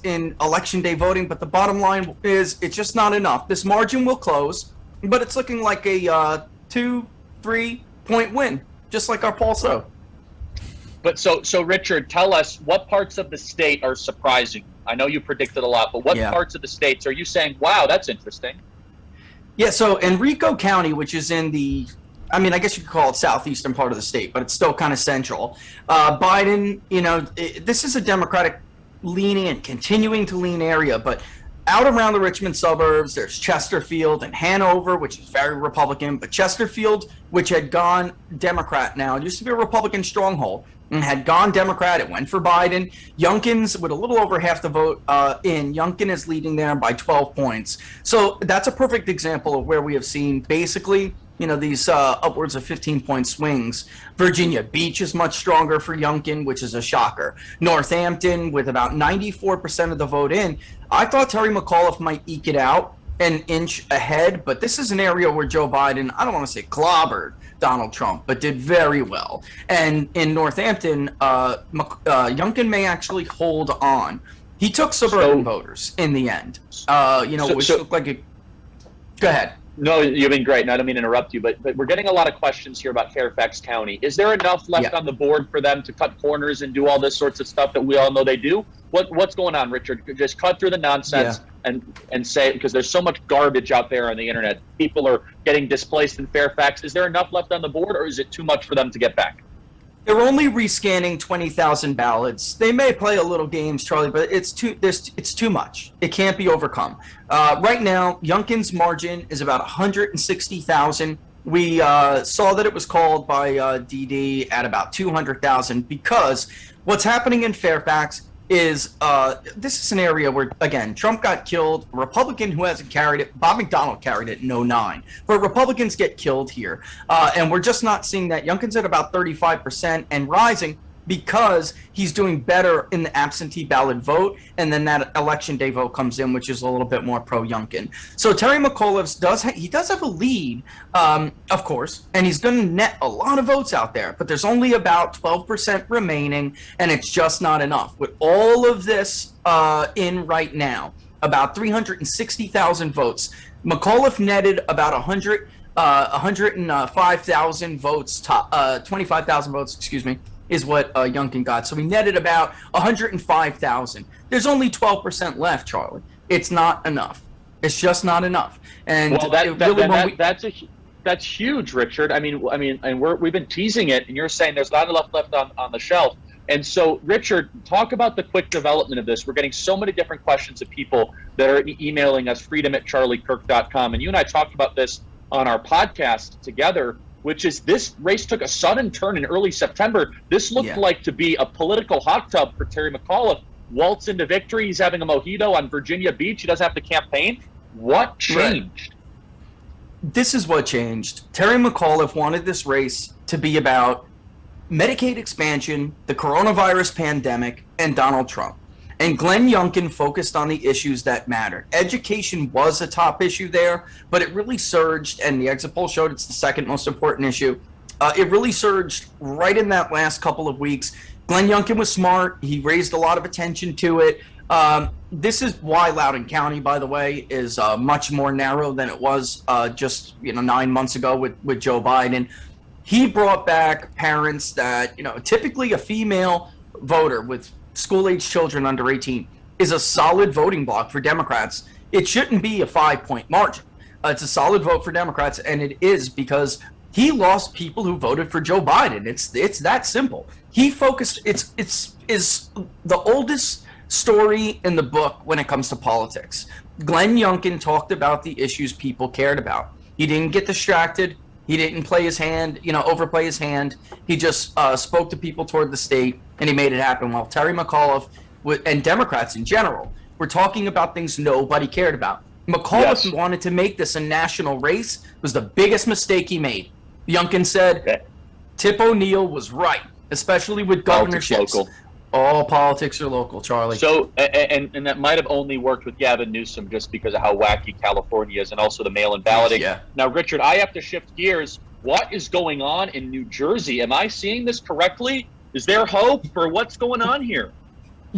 in election day voting, but the bottom line is it's just not enough. This margin will close, but it's looking like a 2-3 point win, just like our poll showed. But so Richard, tell us what parts of the state are surprising. I know you predicted a lot, but what parts of the states are you saying, wow, that's interesting? Yeah, so Henrico County, which is in the, I mean, I guess you could call it southeastern part of the state, but it's still kind of central. Biden, this is a Democratic leaning and continuing to lean area, but out around the Richmond suburbs, there's Chesterfield and Hanover, which is very Republican, but Chesterfield, which had gone Democrat now, it used to be a Republican stronghold, and had gone Democrat. It went for Biden. Youngkin's with a little over half the vote in. Youngkin is leading there by 12 points. So that's a perfect example of where we have seen basically, these upwards of 15-point swings. Virginia Beach is much stronger for Youngkin, which is a shocker. Northampton with about 94% of the vote in. I thought Terry McAuliffe might eke it out an inch ahead, but this is an area where Joe Biden, I don't want to say clobbered Donald Trump, but did very well. And in Northampton, Youngkin may actually hold on. He took suburban voters in the end, which looked like a... Go ahead. No, you've been great. And I don't mean to interrupt you, but we're getting a lot of questions here about Fairfax County. Is there enough left on the board for them to cut corners and do all this sorts of stuff that we all know they do? What's going on, Richard? Just cut through the nonsense and say, because there's so much garbage out there on the internet. People are getting displaced in Fairfax. Is there enough left on the board, or is it too much for them to get back? They're only rescanning 20,000 ballots. They may play a little games, Charlie, but it's too much. It can't be overcome. Right now, Youngkin's margin is about 160,000. We saw that it was called by DD at about 200,000 because what's happening in Fairfax is this is an area where, again, Trump got killed. A Republican who hasn't carried it, Bob McDonnell carried it in 2009. But Republicans get killed here. And we're just not seeing that. Youngkin's at about 35% and rising because he's doing better in the absentee ballot vote. And then that election day vote comes in, which is a little bit more pro-Youngkin. So Terry McAuliffe does have a lead, of course, and he's going to net a lot of votes out there. But there's only about 12% remaining, and it's just not enough. With all of this in right now, about 360,000 votes, McAuliffe netted about 105,000 votes, 25,000 votes, excuse me, is what Youngkin got. So we netted about 105,000. There's only 12% left, Charlie. It's not enough. It's just not enough. And well, that's huge, Richard. I mean, and we've been teasing it, and you're saying there's not enough left on the shelf. And so, Richard, talk about the quick development of this. We're getting so many different questions of people that are emailing us, freedom@charliekirk.com. And you and I talked about this on our podcast together, which is this race took a sudden turn in early September. This looked like to be a political hot tub for Terry McAuliffe. Waltz into victory. He's having a mojito on Virginia Beach. He doesn't have to campaign. What changed? This is what changed. Terry McAuliffe wanted this race to be about Medicaid expansion, the coronavirus pandemic, and Donald Trump. And Glenn Youngkin focused on the issues that mattered. Education was a top issue there, but it really surged, and the exit poll showed it's the second most important issue. It really surged right in that last couple of weeks. Glenn Youngkin was smart. He raised a lot of attention to it. This is why Loudoun County, by the way, is much more narrow than it was just 9 months ago with Joe Biden. He brought back parents that, typically a female voter with school-age children under 18 is a solid voting bloc for Democrats. It shouldn't be a 5-point margin. It's a solid vote for Democrats, and it is because he lost people who voted for Joe Biden. It's that simple. He focused. It's the oldest story in the book when it comes to politics. Glenn Youngkin talked about the issues people cared about. He didn't get distracted. He didn't play his hand, overplay his hand. He just spoke to people toward the state, and he made it happen. While Terry McAuliffe and Democrats in general were talking about things nobody cared about. McAuliffe wanted to make this a national race. It was the biggest mistake he made. Youngkin said, Tip O'Neill was right, especially with governorships. Local. All politics are local, Charlie. So, and that might have only worked with Gavin Newsom just because of how wacky California is and also the mail-in balloting. Yeah. Now, Richard, I have to shift gears. What is going on in New Jersey? Am I seeing this correctly? Is there hope for what's going on here?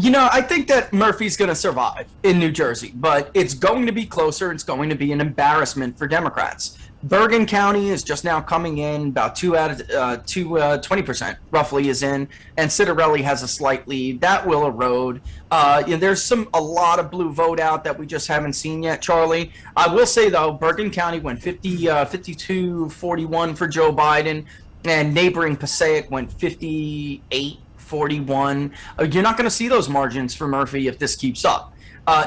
I think that Murphy's going to survive in New Jersey, but it's going to be closer. It's going to be an embarrassment for Democrats. Bergen County is just now coming in, about 20% roughly is in, and Citarelli has a slight lead. That will erode. There's a lot of blue vote out that we just haven't seen yet, Charlie. I will say, though, Bergen County went 52-41 for Joe Biden, and neighboring Passaic went 58-41. You're not going to see those margins for Murphy if this keeps up.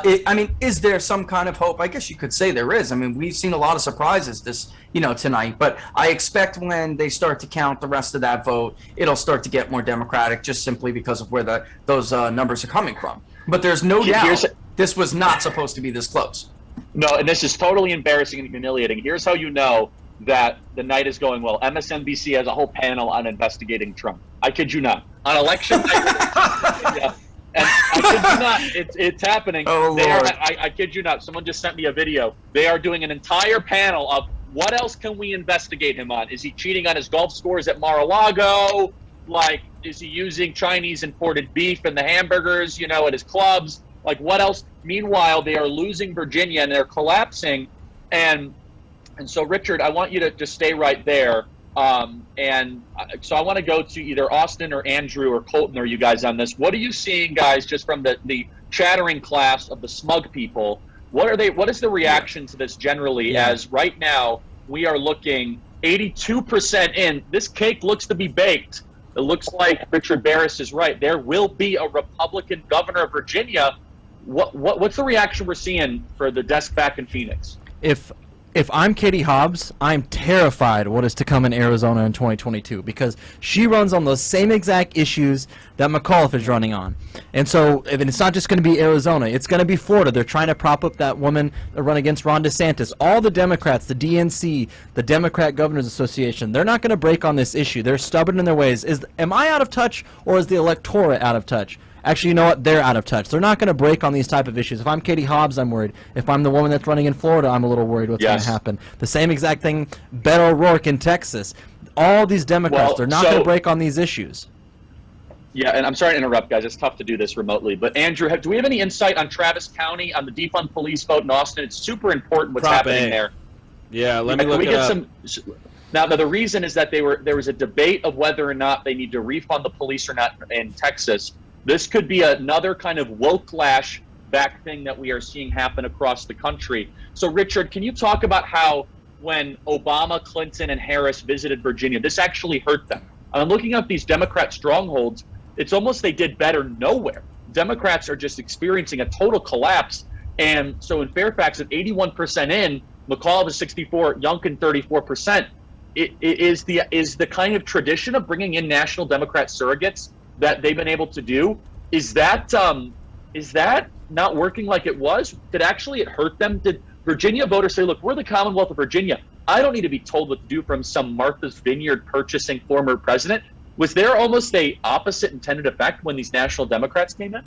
Is there some kind of hope? I guess you could say there is. We've seen a lot of surprises tonight, but I expect when they start to count the rest of that vote, it'll start to get more Democratic just simply because of where those numbers are coming from. But there's no doubt this was not supposed to be this close. No, and this is totally embarrassing and humiliating. Here's how you know that the night is going well. MSNBC has a whole panel on investigating Trump. I kid you not. On election night, yeah. And I kid you not, it's happening. Oh, Lord. I kid you not. Someone just sent me a video. They are doing an entire panel of what else can we investigate him on? Is he cheating on his golf scores at Mar-a-Lago? Is he using Chinese imported beef in the hamburgers, at his clubs? What else? Meanwhile, they are losing Virginia and they're collapsing. And so, Richard, I want you to just stay right there. So I want to go to either Austin or Andrew or Colton or you guys on this. What are you seeing, guys, just from the chattering class of the smug people? What is the reaction to this generally, as right now we are looking 82% in? This cake looks to be baked. It looks like Richard Barris is right. There will be a Republican governor of Virginia. What's the reaction we're seeing for the desk back in Phoenix? If I'm Katie Hobbs, I'm terrified what is to come in Arizona in 2022 because she runs on those same exact issues that McAuliffe is running on. And so it's not just going to be Arizona, it's going to be Florida. They're trying to prop up that woman that run against Ron DeSantis. All the Democrats, the DNC, the Democrat Governors Association, they're not going to break on this issue. They're stubborn in their ways. Am I out of touch or is the electorate out of touch? Actually, you know what? They're out of touch. They're not going to break on these type of issues. If I'm Katie Hobbs, I'm worried. If I'm the woman that's running in Florida, I'm a little worried what's going to happen. The same exact thing, Beto O'Rourke in Texas. All these Democrats, they're not going to break on these issues. Yeah, and I'm sorry to interrupt, guys. It's tough to do this remotely. But, Andrew, do we have any insight on Travis County, on the defund police vote in Austin? It's super important what's happening there. Yeah, let me look it up. Now, the reason is that there was a debate of whether or not they need to refund the police or not in Texas. This could be another kind of woke-lash back thing that we are seeing happen across the country. So, Richard, can you talk about how when Obama, Clinton, and Harris visited Virginia, this actually hurt them? I'm looking at these Democrat strongholds. It's almost they did better nowhere. Democrats are just experiencing a total collapse. And so in Fairfax, at 81% in, McAuliffe is 64%, Youngkin 34%. It is the kind of tradition of bringing in national Democrat surrogates that they've been able to do. Is that not working like it was? Did actually it hurt them? Did Virginia voters say, look, we're the Commonwealth of Virginia. I don't need to be told what to do from some Martha's Vineyard purchasing former president. Was there almost a opposite intended effect when these national Democrats came in?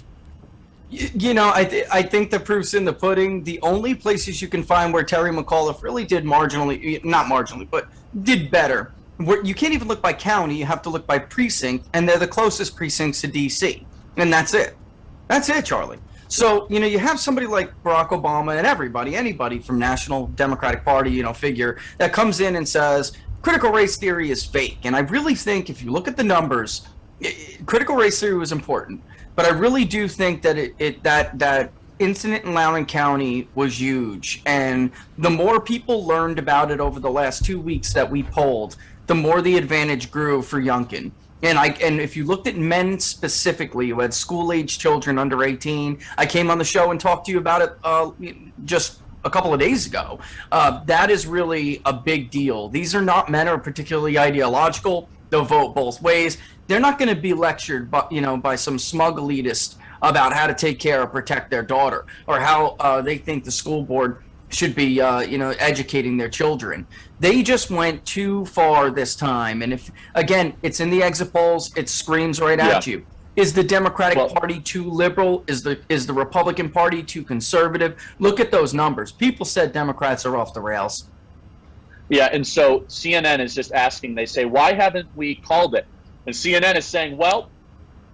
I think the proof's in the pudding. The only places you can find where Terry McAuliffe really did not marginally, but did better. You can't even look by county. You have to look by precinct, and they're the closest precincts to D.C., and that's it. That's it, Charlie. So, you have somebody like Barack Obama and anybody from National Democratic Party, figure that comes in and says critical race theory is fake. And I really think if you look at the numbers, critical race theory was important, but I really do think that that incident in Loudoun County was huge. And the more people learned about it over the last 2 weeks that we polled, the more the advantage grew for Youngkin. And if you looked at men specifically who had school-age children under 18, I came on the show and talked to you about it just a couple of days ago. That is really a big deal. These are not men who are particularly ideological. They'll vote both ways. They're not going to be lectured by some smug elitist about how to take care or protect their daughter, or how they think the school board should be educating their children. They just went too far this time. And if, again, it's in the exit polls, it screams right at you. Is the Democratic Party too liberal? Is the Republican Party too conservative? Look at those numbers. People said Democrats are off the rails. Yeah, and so CNN is just asking, they say, why haven't we called it? And CNN is saying, well,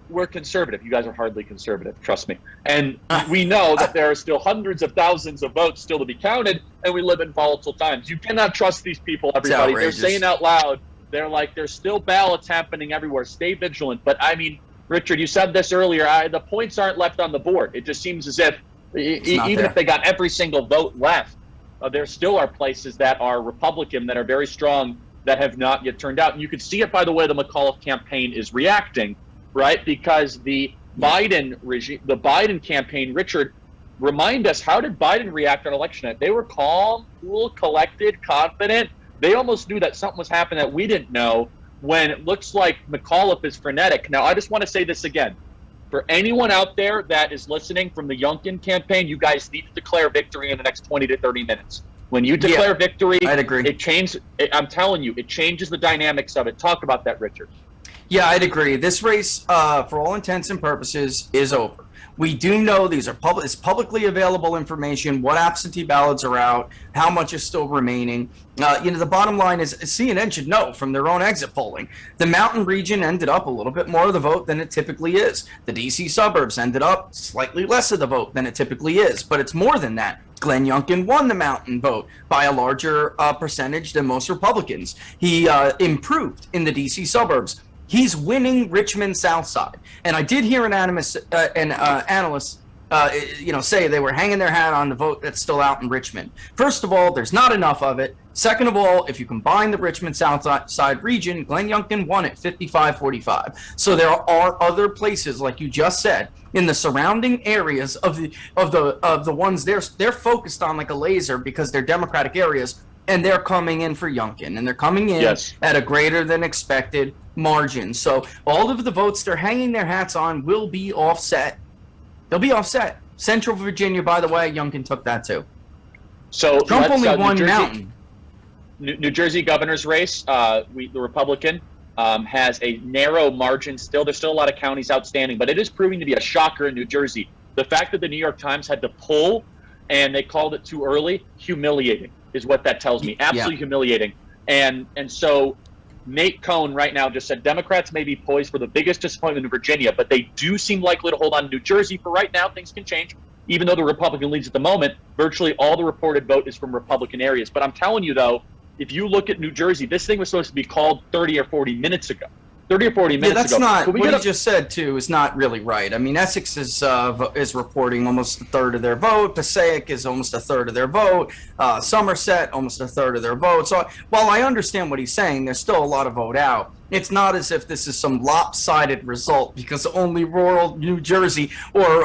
we're conservative. You guys are hardly conservative, trust me. And we know that there are still hundreds of thousands of votes still to be counted, and we live in volatile times. You cannot trust these people, everybody. They're saying out loud, they're like, there's still ballots happening everywhere. Stay vigilant. But, I mean, Richard, you said this earlier, the points aren't left on the board. It just seems as if, even if they got every single vote left, there still are places that are Republican, that are very strong, that have not yet turned out. And you can see it by the way the McAuliffe campaign is reacting, right? Because the Biden regime, the Biden campaign, Richard, remind us, how did Biden react on election night? They were calm, cool, collected, confident. They almost knew that something was happening that we didn't know, when it looks like McAuliffe is frenetic. Now, I just want to say this again. For anyone out there that is listening from the Youngkin campaign, you guys need to declare victory in the next 20 to 30 minutes. When you declare victory, I'd agree. I'm telling you, it changes the dynamics of it. Talk about that, Richard. Yeah, I'd agree. This race, for all intents and purposes, is over. We do know these are it's publicly available information, what absentee ballots are out, how much is still remaining. The bottom line is CNN should know from their own exit polling. The mountain region ended up a little bit more of the vote than it typically is. The D.C. suburbs ended up slightly less of the vote than it typically is, but it's more than that. Glenn Youngkin won the mountain vote by a larger percentage than most Republicans. He improved in the D.C. suburbs. He's winning Richmond South Side. And I did hear an analyst say they were hanging their hat on the vote that's still out in Richmond. First of all, there's not enough of it. Second of all, if you combine the Richmond South Side region, Glenn Youngkin won it 55-45. So there are other places, like you just said, in the surrounding areas of the ones they're focused on like a laser, because they're Democratic areas, and they're coming in for Youngkin, and they're coming in at a greater than expected margin. So all of the votes they're hanging their hats on will be offset. They'll be offset. Central Virginia, by the way, Youngkin took that too. So Trump only won mountain. New Jersey governor's race, the Republican, has a narrow margin still. There's still a lot of counties outstanding, but it is proving to be a shocker in New Jersey. The fact that the New York Times had to pull and they called it too early, humiliating is what that tells me. Absolutely humiliating. And so Nate Cohn right now just said Democrats may be poised for the biggest disappointment in Virginia, but they do seem likely to hold on to New Jersey. For right now, things can change. Even though the Republican leads at the moment, virtually all the reported vote is from Republican areas. But I'm telling you, though, if you look at New Jersey, this thing was supposed to be called 30 or 40 minutes ago. 30 or 40 minutes ago. That's not what he just said, too, is not really right. I mean, Essex is reporting almost a third of their vote. Passaic is almost a third of their vote. Somerset, almost a third of their vote. So while I understand what he's saying, there's still a lot of vote out. It's not as if this is some lopsided result because only rural New Jersey or,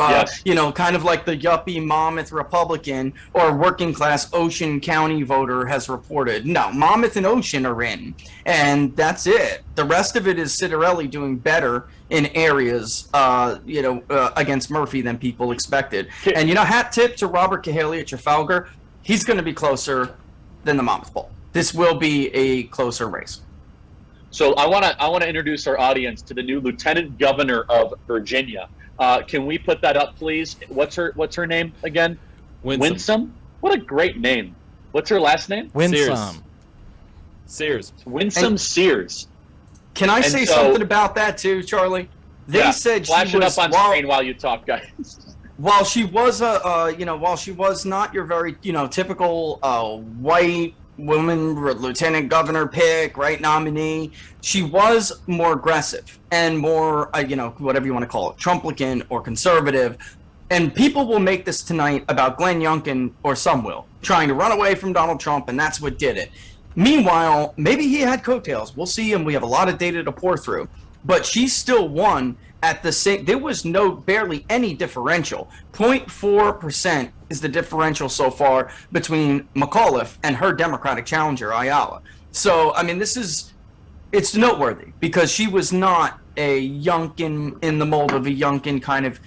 kind of like the yuppie Monmouth Republican or working class Ocean County voter has reported. No, Monmouth and Ocean are in, and that's it. The rest of it is Citarelli doing better in areas, against Murphy than people expected. And, hat tip to Robert Cahaly at Trafalgar. He's going to be closer than the Monmouth poll. This will be a closer race. So I want to introduce our audience to the new Lieutenant Governor of Virginia. Can we put that up, please? What's her name again? Winsome. What a great name. What's her last name? Winsome. Sears. Winsome Sears. Can I say something about that too, Charlie? They said flash she it was up on screen while you talk, guys. while she was while she was not your very, typical white woman lieutenant governor pick, right, nominee, she was more aggressive and more, whatever you want to call it, Trumplican or conservative. And people will make this tonight about Glenn Youngkin, or some will, trying to run away from Donald Trump, and that's what did it. Meanwhile, maybe he had coattails. We'll see, and we have a lot of data to pour through. But she still won at the same. There was barely any differential. 0.4% is the differential so far between McAuliffe and her Democratic challenger, Ayala. So, I mean, it's noteworthy because she was not a Youngkin in the mold of a Youngkin kind of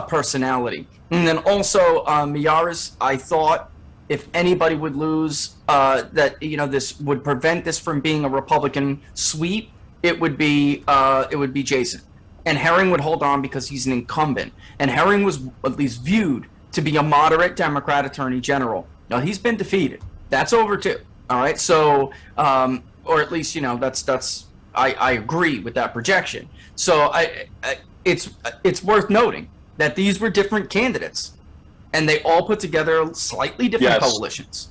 personality. And then also Miyares, I thought if anybody would lose, that this would prevent this from being a Republican sweep, it would be Jason. And Herring would hold on because he's an incumbent. And Herring was at least viewed to be a moderate Democrat attorney general. Now he's been defeated. That's over too. All right. So, or at least I agree with that projection. So it's worth noting that these were different candidates, and they all put together slightly different coalitions.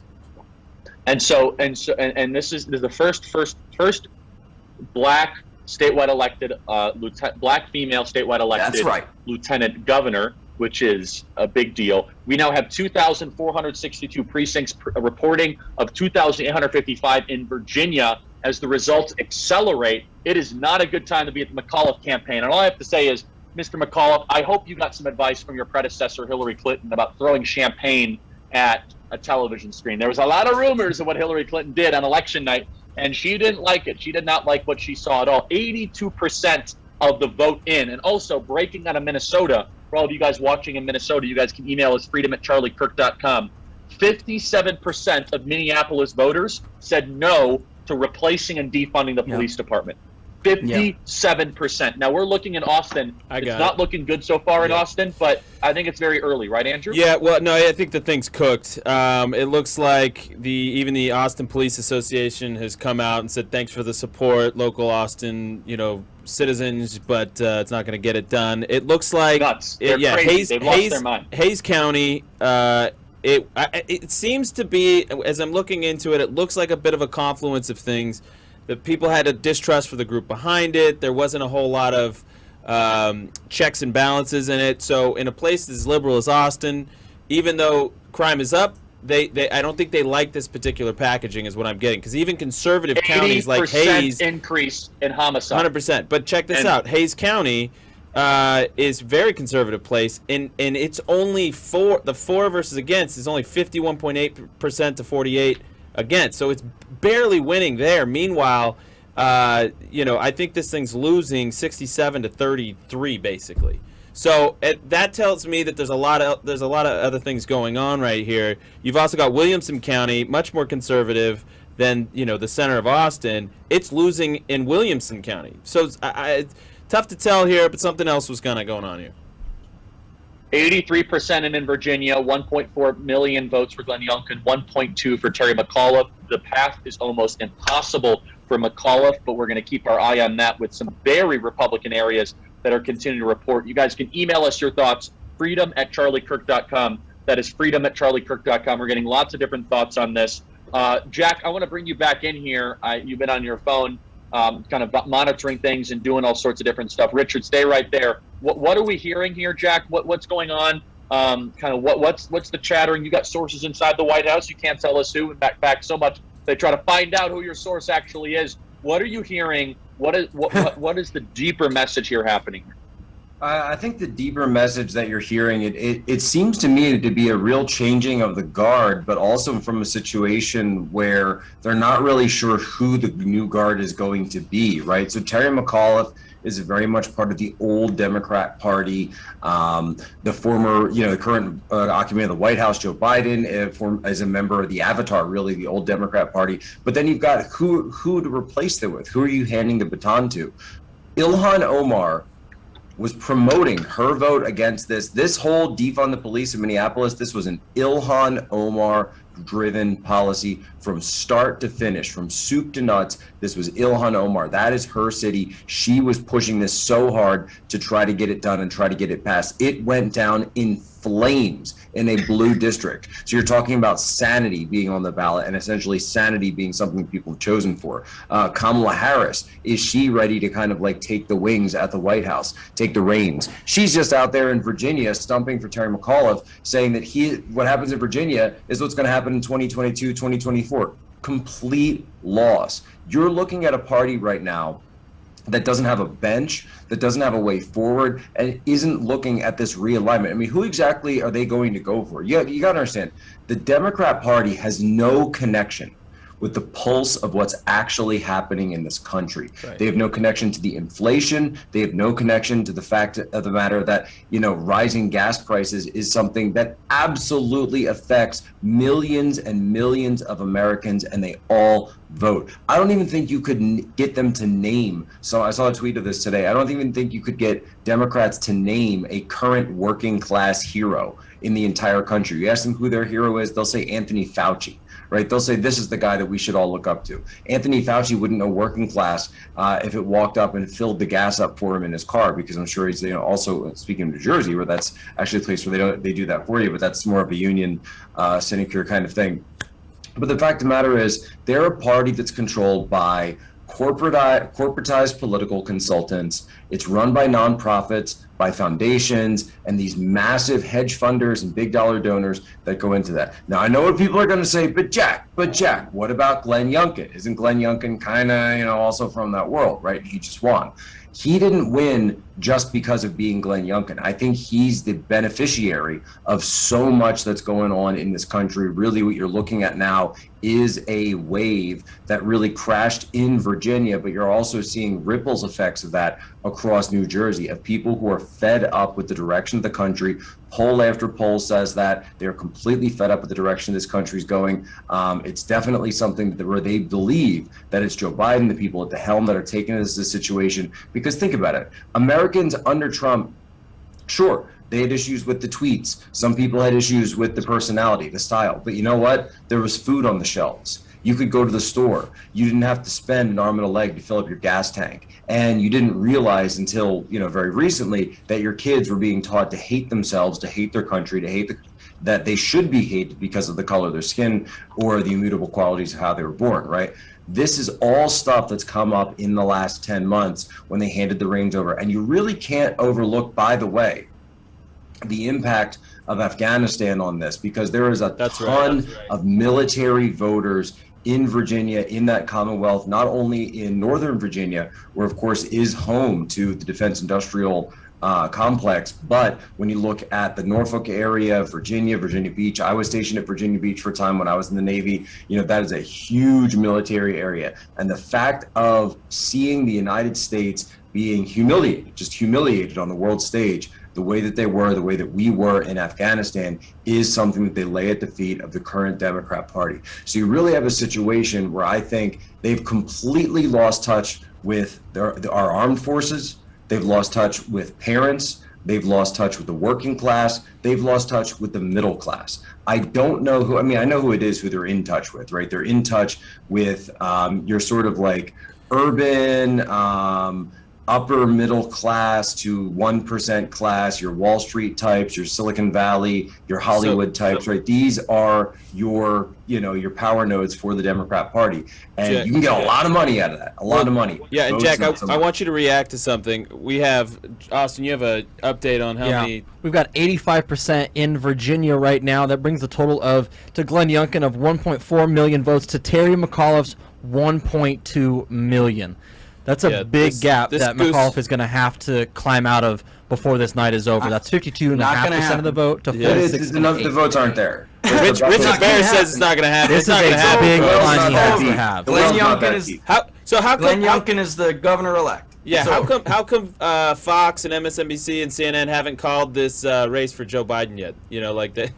And this is the first black statewide elected black female statewide elected That's right. lieutenant governor, which is a big deal. We now have 2,462 precincts reporting of 2,855 in Virginia. As the results accelerate, it is not a good time to be at the McAuliffe campaign. And all I have to say is, Mr. McAuliffe, I hope you got some advice from your predecessor, Hillary Clinton, about throwing champagne at a television screen. There was a lot of rumors of what Hillary Clinton did on election night, and she didn't like it. She did not like what she saw at all. 82% of the vote in. And also, breaking out of Minnesota, for all of you guys watching in Minnesota, you guys can email us freedom@charliekirk.com. 57% of Minneapolis voters said no to replacing and defunding the police department. 57%. Now we're looking in Austin. It's not looking good so far in Austin, but I think it's very early, right, Andrew? Yeah, well, no, I think the thing's cooked. It looks like even the Austin Police Association has come out and said thanks for the support, local Austin, citizens, but it's not going to get it done. It looks like crazy. They've lost their mind. Hayes County. It seems to be, as I'm looking into it, it looks like a bit of a confluence of things. That people had a distrust for the group behind it. There wasn't a whole lot of checks and balances in it. So in a place as liberal as Austin, even though crime is up, I don't think they like this particular packaging is what I'm getting. Because even conservative counties like Hayes... increase in homicide. 100%. But check this out. Hayes County is a very conservative place. And it's only the for versus against is only 51.8% to 48 against. So it's barely winning there. Meanwhile, I think this thing's losing 67 to 33 basically. So that tells me that there's a lot of other things going on right here. You've also got Williamson County, much more conservative than the center of Austin. It's losing in Williamson County. So it's tough to tell here, but something else was kind of going on here. 83% in Virginia, 1.4 million votes for Glenn Youngkin, 1.2 for Terry McAuliffe. The path is almost impossible for McAuliffe, but we're going to keep our eye on that with some very Republican areas that are continuing to report. You guys can email us your thoughts, freedom@charliekirk.com. That is freedom@charliekirk.com. We're getting lots of different thoughts on this. Jack, I want to bring you back in here. You've been on your phone kind of monitoring things and doing all sorts of different stuff. Richard, stay right there. What are we hearing here, Jack? What's going on? What's the chattering? You got sources inside the White House. You can't tell us who. In fact, so much they try to find out who your source actually is. What are you hearing? What is the deeper message here happening? I think the deeper message that you're hearing, it seems to me to be a real changing of the guard, but also from a situation where they're not really sure who the new guard is going to be, right? So Terry McAuliffe is very much part of the old Democrat Party. The former, the current occupant of the White House, Joe Biden, as a member of the Avatar, really the old Democrat Party. But then you've got who to replace them with. Who are you handing the baton to? Ilhan Omar was promoting her vote against this. This whole defund the police in Minneapolis, this was an Ilhan Omar driven policy from start to finish, from soup to nuts. This was Ilhan Omar. That is her city. She was pushing this so hard to try to get it done and try to get it passed. It went down in flames in a blue district. So you're talking about sanity being on the ballot and essentially sanity being something people have chosen for. Kamala Harris, is she ready to kind of like take the wings at the White House, take the reins? She's just out there in Virginia stumping for Terry McAuliffe, saying that what happens in Virginia is what's going to happen in 2022, 2024. Complete loss. You're looking at a party right now that doesn't have a bench, that doesn't have a way forward, and isn't looking at this realignment. I mean, who exactly are they going to go for? You got to understand, the Democrat Party has no connection with the pulse of what's actually happening in this country. Right. They have no connection to the inflation. They have no connection to the fact of the matter that, rising gas prices is something that absolutely affects millions and millions of Americans, and they all vote. I don't even think you could get them to name. So I saw a tweet of this today. I don't even think you could get Democrats to name a current working class hero in the entire country. You ask them who their hero is, they'll say Anthony Fauci. Right? They'll say this is the guy that we should all look up to. Anthony Fauci wouldn't know working class if it walked up and filled the gas up for him in his car, because I'm sure he's also speaking of New Jersey, where that's actually a place where they do that for you, but that's more of a union sinecure kind of thing. But the fact of the matter is, they're a party that's controlled by corporatized political consultants. It's run by nonprofits, by foundations, and these massive hedge funders and big dollar donors that go into that. Now, I know what people are going to say, but Jack, what about Glenn Youngkin? Isn't Glenn Youngkin kind of, also from that world, right? He just won. He didn't win just because of being Glenn Youngkin. I think he's the beneficiary of so much that's going on in this country. Really, what you're looking at now is a wave that really crashed in Virginia, but you're also seeing ripples effects of that across New Jersey, of people who are fed up with the direction of the country. Poll after poll says that they're completely fed up with the direction this country's going. It's definitely something where they believe that it's Joe Biden, the people at the helm, that are taking this situation. Because think about it, Americans under Trump, sure, they had issues with the tweets. Some people had issues with the personality, the style. But you know what? There was food on the shelves. You could go to the store. You didn't have to spend an arm and a leg to fill up your gas tank. And you didn't realize until, very recently that your kids were being taught to hate themselves, to hate their country, to hate that they should be hated because of the color of their skin or the immutable qualities of how they were born, right? This is all stuff that's come up in the last 10 months when they handed the reins over. And you really can't overlook, by the way, the impact of Afghanistan on this, because there is a ton of military voters in Virginia, in that Commonwealth, not only in Northern Virginia, where of course is home to the defense industrial complex, but when you look at the Norfolk area, Virginia Beach. I was stationed at Virginia Beach for a time when I was in the Navy. That is a huge military area. And the fact of seeing the United States being humiliated on the world stage, the way that they were, the way that we were in Afghanistan, is something that they lay at the feet of the current Democrat Party. So you really have a situation where I think they've completely lost touch with our armed forces. They've lost touch with parents. They've lost touch with the working class. They've lost touch with the middle class. I don't know who, I know who it is who they're in touch with, right? They're in touch with your sort of like urban, upper middle class to 1% class, your Wall Street types, your Silicon Valley, your Hollywood types, right? These are your power nodes for the Democrat Party. And Jack, you can get a lot of money out of that, a lot of money. Yeah, and Jack, I want you to react to something. We have, Austin, you have an update on how many... We've got 85% in Virginia right now. That brings the total to Glenn Youngkin of 1.4 million votes to Terry McAuliffe's 1.2 million. That's a big gap that McAuliffe is going to have to climb out of before this night is over. That's 52.5% of the vote to 46.8%. The votes aren't there. Richard Bear says it's not going to happen. This is a big climb he has to have. Glenn Youngkin is the governor-elect. Yeah, so, how come Fox and MSNBC and CNN haven't called this race for Joe Biden yet? Like that.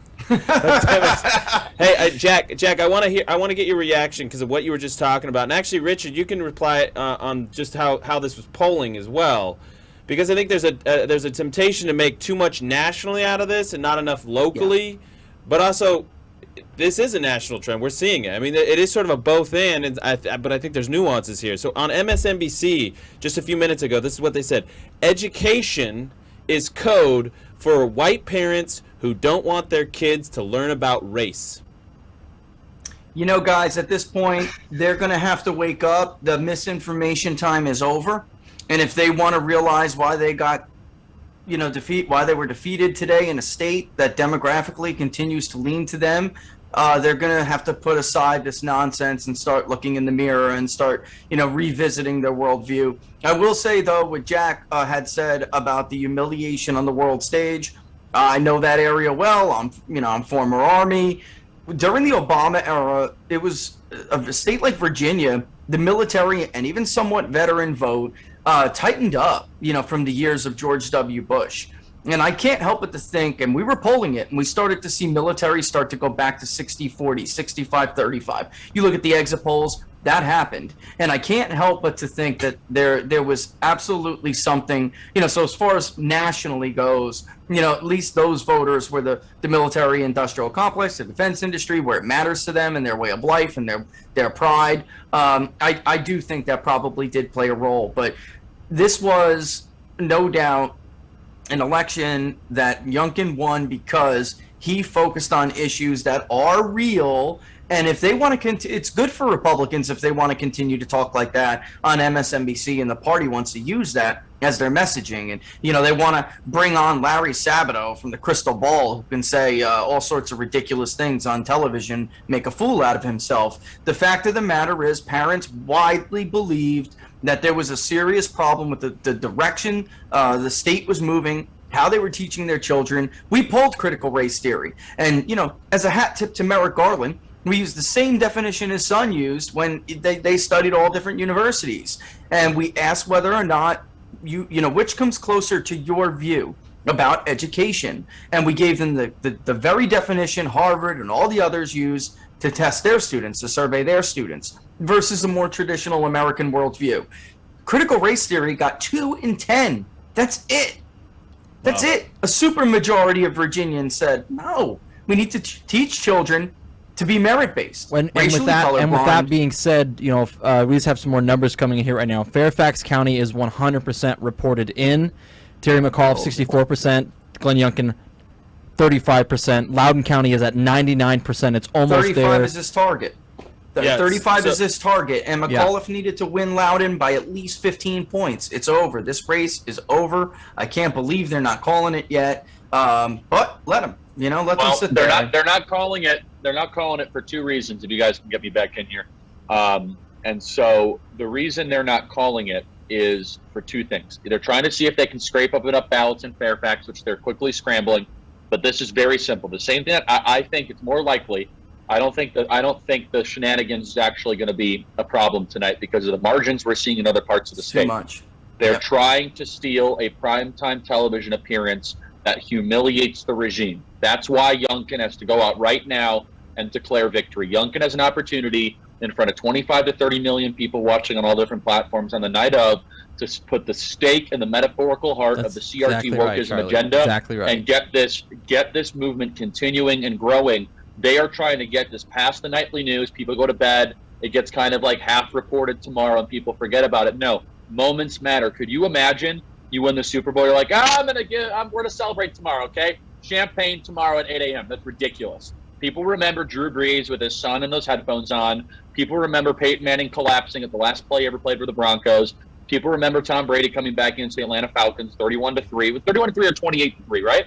Hey, Jack, I want to get your reaction because of what you were just talking about. And actually, Richard, you can reply on just how this was polling as well. because I think there's a temptation to make too much nationally out of this and not enough locally, but also this is a national trend. We're seeing it. I mean, it is sort of a both and but I think there's nuances here. So on MSNBC just a few minutes ago, this is what they said: education is code for white parents who don't want their kids to learn about race. You know, guys, at this point, they're going to have to wake up. The misinformation time is over. And if they want to realize why they got, why they were defeated today in a state that demographically continues to lean to them, they're going to have to put aside this nonsense and start looking in the mirror and start, revisiting their worldview. I will say, though, what Jack had said about the humiliation on the world stage, I know that area well. I'm former Army. During the Obama era, it was a state like Virginia, the military and even somewhat veteran vote tightened up, from the years of George W. Bush. And I can't help but to think, and we were polling it, and we started to see military start to go back to 60-40, 65-35. You look at the exit polls, that happened. And I can't help but to think that there was absolutely something, so as far as nationally goes, at least those voters were the military industrial complex, the defense industry, where it matters to them and their way of life and their pride. I do think that probably did play a role. But this was no doubt an election that Youngkin won because he focused on issues that are real. And if they want to it's good for Republicans if they want to continue to talk like that on MSNBC, and the party wants to use that as their messaging. And, they want to bring on Larry Sabato from the Crystal Ball, who can say all sorts of ridiculous things on television, make a fool out of himself. The fact of the matter is, parents widely believed that there was a serious problem with the direction the state was moving, how they were teaching their children. We polled critical race theory. And, as a hat tip to Merrick Garland, we used the same definition his son used when they studied all different universities. And we asked whether or not, which comes closer to your view about education. And we gave them the very definition Harvard and all the others use to test their students, to survey their students, versus a more traditional American worldview. Critical race theory got 2 in 10. That's it. That's it. A supermajority of Virginians said, no, we need to teach children to be merit-based. And with that being said, we just have some more numbers coming in here right now. Fairfax County is 100% reported in. Terry McAuliffe, 64%. Glenn Youngkin, 35%. Loudoun County is at 99%. It's almost 35 there. 35 is his target. 35 is his target, and McAuliffe needed to win Loudoun by at least 15 points. It's over. This race is over. I can't believe they're not calling it yet. But let them. Let them sit there. They're not calling it. They're not calling it for 2 reasons, if you guys can get me back in here. And so the reason they're not calling it is for 2 things. They're trying to see if they can scrape up enough ballots in Fairfax, which they're quickly scrambling. But this is very simple. The same thing that I think it's more likely. I don't think the shenanigans is actually going to be a problem tonight because of the margins we're seeing in other parts of the state. Too much. They're trying to steal a primetime television appearance that humiliates the regime. That's why Youngkin has to go out right now and declare victory. Youngkin has an opportunity in front of 25 to 30 million people watching on all different platforms on the night of to put the stake in the metaphorical heart of the CRT wokeism agenda and get this movement continuing and growing. They are trying to get this past the nightly news. People go to bed. It gets kind of like half reported tomorrow and people forget about it. No, moments matter. Could you imagine you win the Super Bowl? You're like, we're going to celebrate tomorrow, okay? Champagne tomorrow at 8 a.m. That's ridiculous. People remember Drew Brees with his son and those headphones on. People remember Peyton Manning collapsing at the last play he ever played for the Broncos. People remember Tom Brady coming back against the Atlanta Falcons 31-3. With 31-3 or 28-3, right?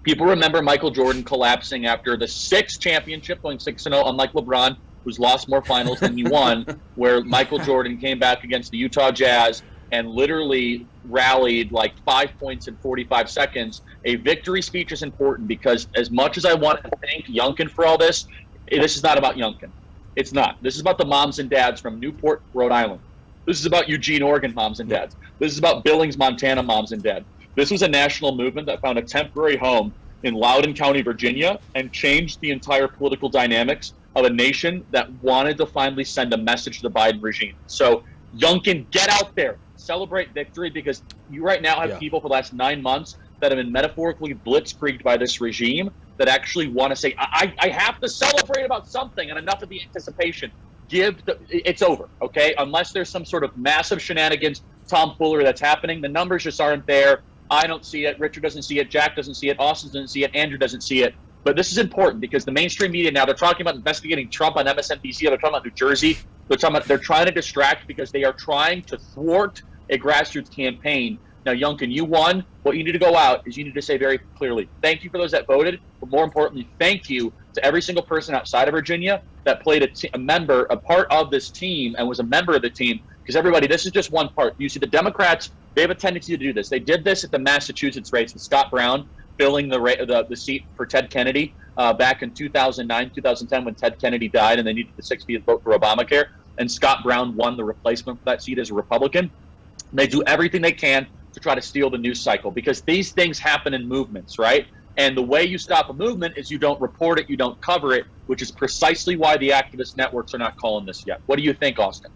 People remember Michael Jordan collapsing after the 6th championship, going 6-0, unlike LeBron, who's lost more finals than he won, where Michael Jordan came back against the Utah Jazz and literally rallied like 5 points in 45 seconds. A victory speech is important because as much as I want to thank Youngkin for all this, this is not about Youngkin. It's not. This is about the moms and dads from Newport, Rhode Island. This is about Eugene, Oregon moms and dads. This is about Billings, Montana moms and dads. This was a national movement that found a temporary home in Loudoun County, Virginia, and changed the entire political dynamics of a nation that wanted to finally send a message to the Biden regime. So Youngkin, get out there, celebrate victory, because you right now have people for the last 9 months that have been metaphorically blitzkrieged by this regime that actually want to say, I have to celebrate about something, and enough of the anticipation. It's over, okay? Unless there's some sort of massive shenanigans, tomfoolery that's happening, the numbers just aren't there. I don't see it. Richard doesn't see it. Jack doesn't see it. Austin doesn't see it. Andrew doesn't see it. But this is important because the mainstream media now, they're talking about investigating Trump on MSNBC. They're talking about New Jersey. They're trying to distract because they are trying to thwart a grassroots campaign. Now, Youngkin, you won. What you need to go out is you need to say very clearly, thank you for those that voted, but more importantly, thank you to every single person outside of Virginia that played a part of this team and was a member of the team. Because everybody, this is just one part. You see, the Democrats, they have a tendency to do this. They did this at the Massachusetts race with Scott Brown filling the seat for Ted Kennedy back in 2009, 2010 when Ted Kennedy died and they needed the 60th vote for Obamacare. And Scott Brown won the replacement for that seat as a Republican. They do everything they can to try to steal the news cycle because these things happen in movements, right? And the way you stop a movement is you don't report it, you don't cover it, which is precisely why the activist networks are not calling this yet. What do you think, Austin?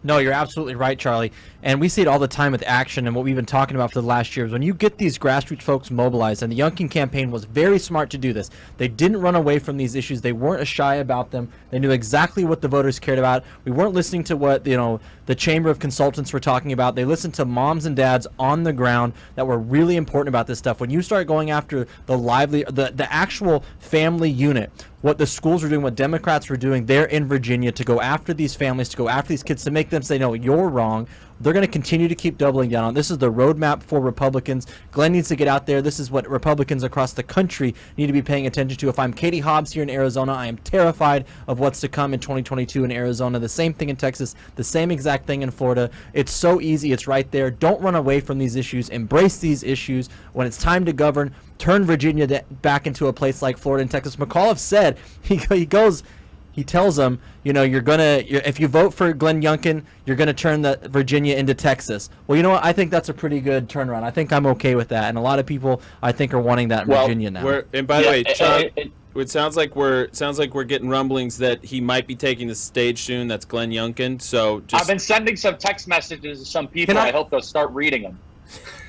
No, you're absolutely right, Charlie. And we see it all the time with action, and what we've been talking about for the last year is when you get these grassroots folks mobilized, and the Youngkin campaign was very smart to do this. They didn't run away from these issues. They weren't shy about them. They knew exactly what the voters cared about. We weren't listening to what, the Chamber of Consultants were talking about. They listened to moms and dads on the ground that were really important about this stuff. When you start going after the actual family unit, what the schools were doing, what Democrats were doing there in Virginia to go after these families, to go after these kids, to make them say, no, you're wrong. They're going to continue to keep doubling down on. This is the roadmap for Republicans. Glenn needs to get out there. This is what Republicans across the country need to be paying attention to. If I'm Katie Hobbs here in Arizona, I am terrified of what's to come in 2022 in Arizona. The same thing in Texas, the same exact thing in Florida. It's so easy. It's right there. Don't run away from these issues. Embrace these issues. When it's time to govern, turn Virginia back into a place like Florida and Texas. McAuliffe said, he tells them, if you vote for Glenn Youngkin, you're going to turn the Virginia into Texas. Well, you know what? I think that's a pretty good turnaround. I think I'm okay with that, and a lot of people I think are wanting that in Virginia now. And by the way, Chuck, it sounds like we're getting rumblings that he might be taking the stage soon. That's Glenn Youngkin. So I've been sending some text messages to some people. I hope they'll start reading them.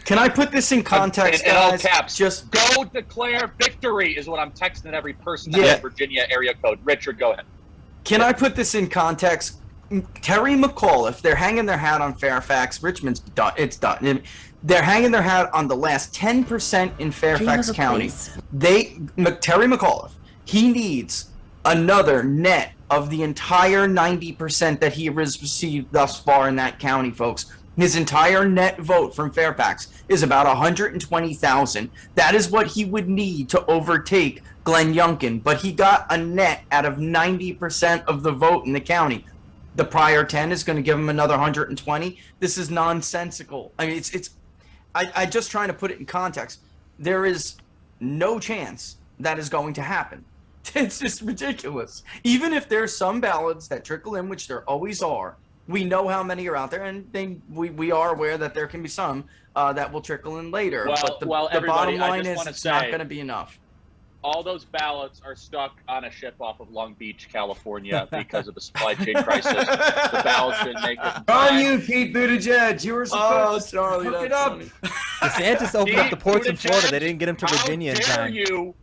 Can I put this in context, in all guys? caps. Just go declare victory is what I'm texting every person that has Virginia area code. Richard, go ahead. Can I put this in context? Terry McAuliffe, they're hanging their hat on Fairfax. Richmond's done. It's done. They're hanging their hat on the last 10% in Fairfax County. Terry McAuliffe, he needs another net of the entire 90% that he has received thus far in that county, folks. His entire net vote from Fairfax is about 120,000. That is what he would need to overtake Glenn Youngkin, but he got a net out of 90% of the vote in the county. The prior 10 is going to give him another 120. This is nonsensical. I mean, I just trying to put it in context. There is no chance that is going to happen. It's just ridiculous. Even if there's some ballots that trickle in, which there always are, we know how many are out there, and we are aware that there can be some that will trickle in later. But the bottom line is it's not going to be enough. All those ballots are stuck on a ship off of Long Beach, California, because of the supply chain crisis. The ballots didn't make it. On you, Pete Buttigieg. You were supposed to hook it up. DeSantis opened up the ports in Florida. They didn't get him to Virginia in time. How dare you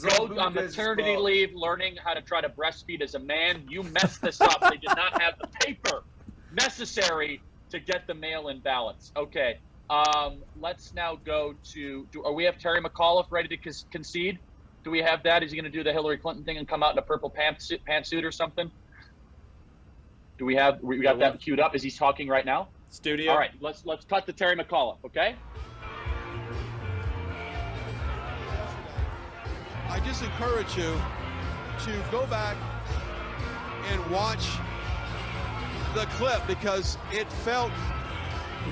go on maternity leave learning how to try to breastfeed as a man? You messed this up. They did not have the paper necessary to get the mail-in ballots. Okay, let's now go to. Do we have Terry McAuliffe ready to concede? Do we have that? Is he going to do the Hillary Clinton thing and come out in a purple pantsuit or something? Do we have? We got that queued up. Is he talking right now? Studio. All right, let's cut to Terry McAuliffe. Okay. I just encourage you to go back and watch the clip because it felt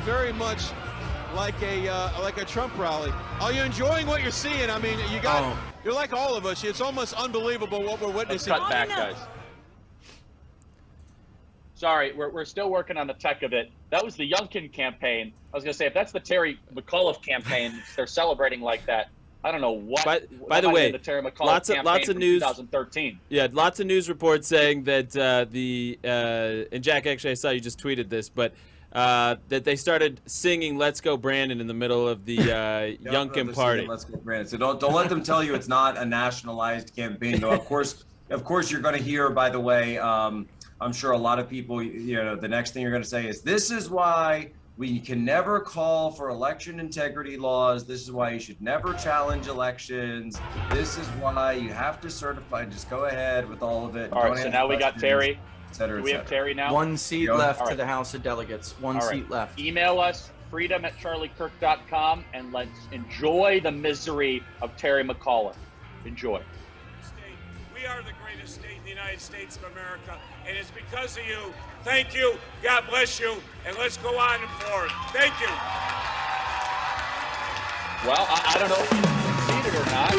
very much like a Trump rally. Are you enjoying what you're seeing? I mean, you're like all of us. It's almost unbelievable what we're witnessing. Let's cut back, guys. Sorry, we're still working on the tech of it. That was the Youngkin campaign. I was going to say, if that's the Terry McAuliffe campaign, they're celebrating like that. I don't know what. By the way, the Terry McAuliffe lots of campaign news. 2013. Yeah, lots of news reports saying that and Jack, actually, I saw you just tweeted this, but that they started singing "Let's Go Brandon" in the middle of the Youngkin party. Let's Go Brandon. So don't let them tell you it's not a nationalized campaign. Though of course you're going to hear. By the way, I'm sure a lot of people, the next thing you're going to say is, "This is why we can never call for election integrity laws. This is why you should never challenge elections. This is why you have to certify." Just go ahead with all of it. All right, so now we got Terry. Et cetera, Do we have Terry now? One seat left to the House of Delegates. One seat left. Email us, freedom@charliekirk.com, and let's enjoy the misery of Terry McAuliffe. Enjoy. We are the greatest state in the United States of America, and it's because of you. Thank you. God bless you. And let's go on and forward. Thank you. Well, I don't know if he's conceded or not.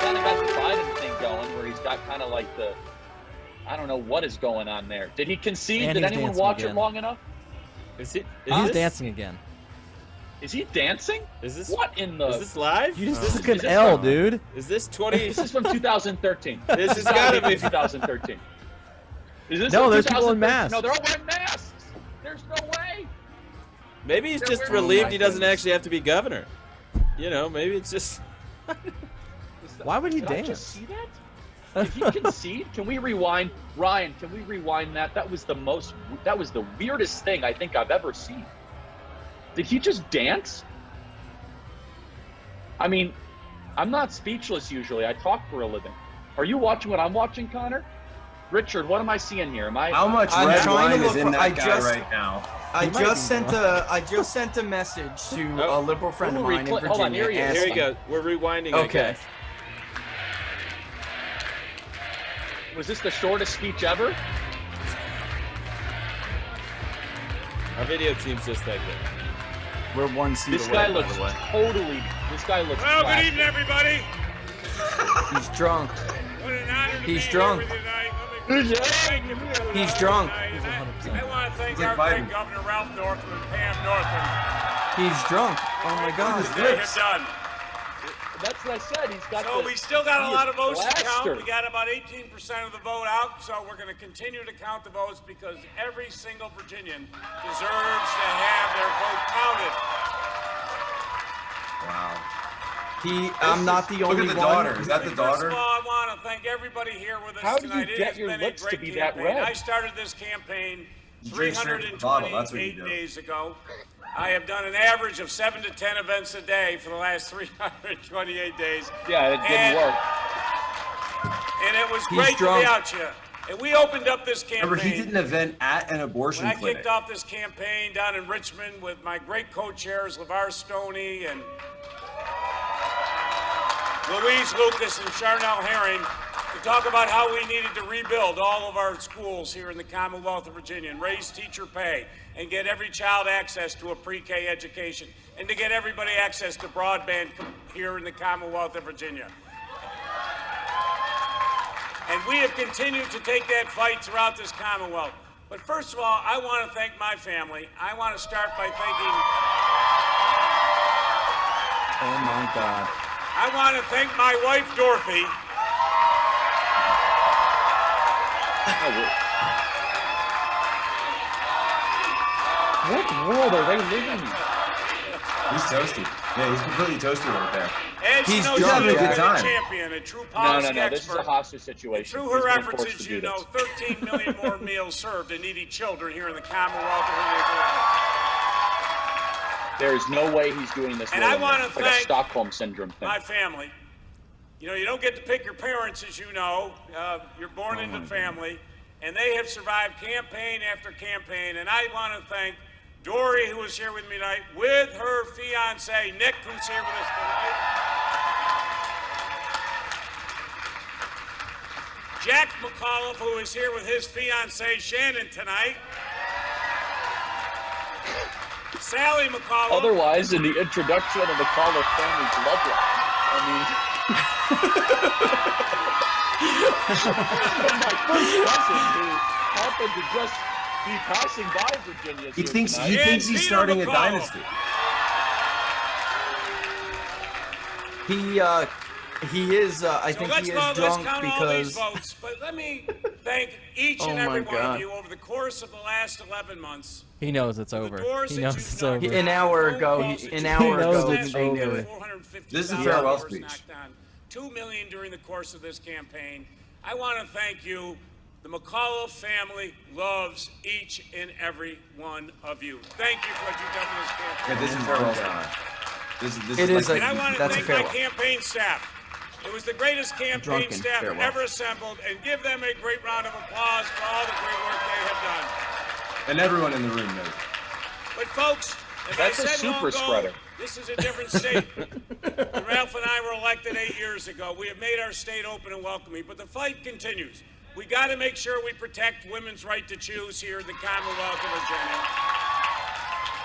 Kind of got the Biden thing going, where he's got kind of like the, I don't know what is going on there. Did he concede? And Did he's anyone dancing watch again. it long enough? He's dancing again. Is he dancing? Is this what in the? Is this live? You just took an L, dude. Is this 20? This is from 2013. This has got to be 2013. Is this No, from there's people in 2013? masks. No, they're all wearing masks. There's no way. Maybe he's They're just wearing relieved masks. he doesn't actually have to be governor. Maybe it's just. Why would he Did I dance? just see that? Did he concede? Can we rewind, Ryan? Can we rewind that? That was the weirdest thing I think I've ever seen. Did he just dance? I mean, I'm not speechless usually. I talk for a living. Are you watching what I'm watching, Connor? Richard, what am I seeing here? Am I? How much I'm red trying wine to is look in for- that I guy just- right now? I just sent a message to a liberal friend of mine in Virginia. Hold on, here he asking- goes. We're rewinding. I Okay. guess. Was this the shortest speech ever? Our video team's just that good. We're one seat This away, guy by looks the way. Well, good plastic. evening, everybody. He's drunk. What an honor to He's be drunk. here with you tonight. Let me thank you for your He's love drunk. tonight. And I want to thank He's our like great Biden. Governor Ralph Northam and Pam Northam. He's drunk. Oh my God. What they have done. That's what I said. He's got. So we still got a lot of votes to count. plastered. We got about 18% of the vote out, so we're going to continue to count the votes because every single Virginian deserves to have their vote counted. Wow. I'm not the only Look at the one. daughter. Is that the First daughter? of all, I want to thank everybody here with us How do you tonight. It get has your been lips a to great be that campaign. red? I started this campaign You drink straight from the bottle, that's what you 328 do. days ago. I have done an average of 7 to 10 events a day for the last 328 days. Yeah, it didn't And- work. And it was He's great to drunk. be out here. And we opened up this campaign. Remember, he did an event at an abortion When I clinic. kicked off this campaign down in Richmond with my great co-chairs, LeVar Stoney and Louise Lucas and Charnel Herring, to talk about how we needed to rebuild all of our schools here in the Commonwealth of Virginia and raise teacher pay and get every child access to a pre-K education and to get everybody access to broadband here in the Commonwealth of Virginia. And we have continued to take that fight throughout this Commonwealth. But first of all, I want to thank my family. I want to start by thanking, Oh my God. I want to thank my wife, Dorothy. What world are they living in? He's toasty. Yeah, he's completely toasty right there. And she He's knows having a she's good a time. champion, a true No, policy no, no. This is expert. a hostage situation. Through He's her being efforts, forced as to you do know, this. 13 million more meals served to needy children here in the Commonwealth of Virginia. There is no way he's doing this. And I willingly. wanna It's like a thank Stockholm syndrome thing. My family. You know, you don't get to pick your parents, as you know. You're born into family. And they have survived campaign after campaign. And I want to thank Dory, who is here with me tonight, with her fiance, Nick, who's here with us tonight. Jack McAuliffe, who is here with his fiancee, Shannon, tonight. Sally McAuliffe. Otherwise, in the introduction of the McAuliffe family's bloodline, I mean, my first cousin who happened to just be passing by Virginia. He thinks he's starting a dynasty. He is. I think he is drunk let's count all these because. votes, but let me thank each and every one of you over the course of the last 11 months. He knows it's over. He knows it's over. An hour ago, He knows it's over. This is a farewell speech. 2 million during the course of this campaign. I want to thank you. The McAuliffe family loves each and every one of you. Thank you for what you've done for this campaign. Yeah, this is farewell speech. And I want to thank my campaign staff. It was the greatest campaign staff ever assembled, and give them a great round of applause for all the great work they have done. And everyone in the room knows. But folks, as That's I a said super long ago, spreader. this is a different state. When Ralph and I were elected 8 years ago, we have made our state open and welcoming, but the fight continues. We got to make sure we protect women's right to choose here in the Commonwealth of Virginia.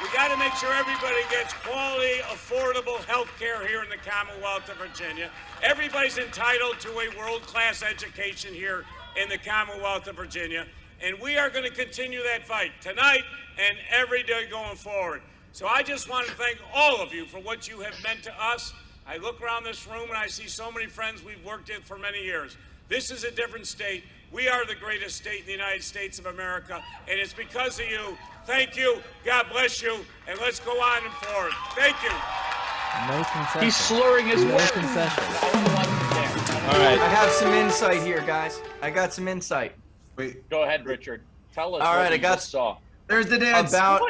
We got to make sure everybody gets quality, affordable health care here in the Commonwealth of Virginia. Everybody's entitled to a world-class education here in the Commonwealth of Virginia. And we are going to continue that fight tonight and every day going forward. So I just want to thank all of you for what you have meant to us. I look around this room and I see so many friends we've worked with for many years. This is a different state. We are the greatest state in the United States of America, and it's because of you. Thank you. God bless you. And let's go on and forward. Thank you. No concession. He's slurring his No words. concession. All right. I have some insight here, guys. I got some insight. Wait. Go ahead, Richard. Tell us All what right, you I got just saw. There's the dance. About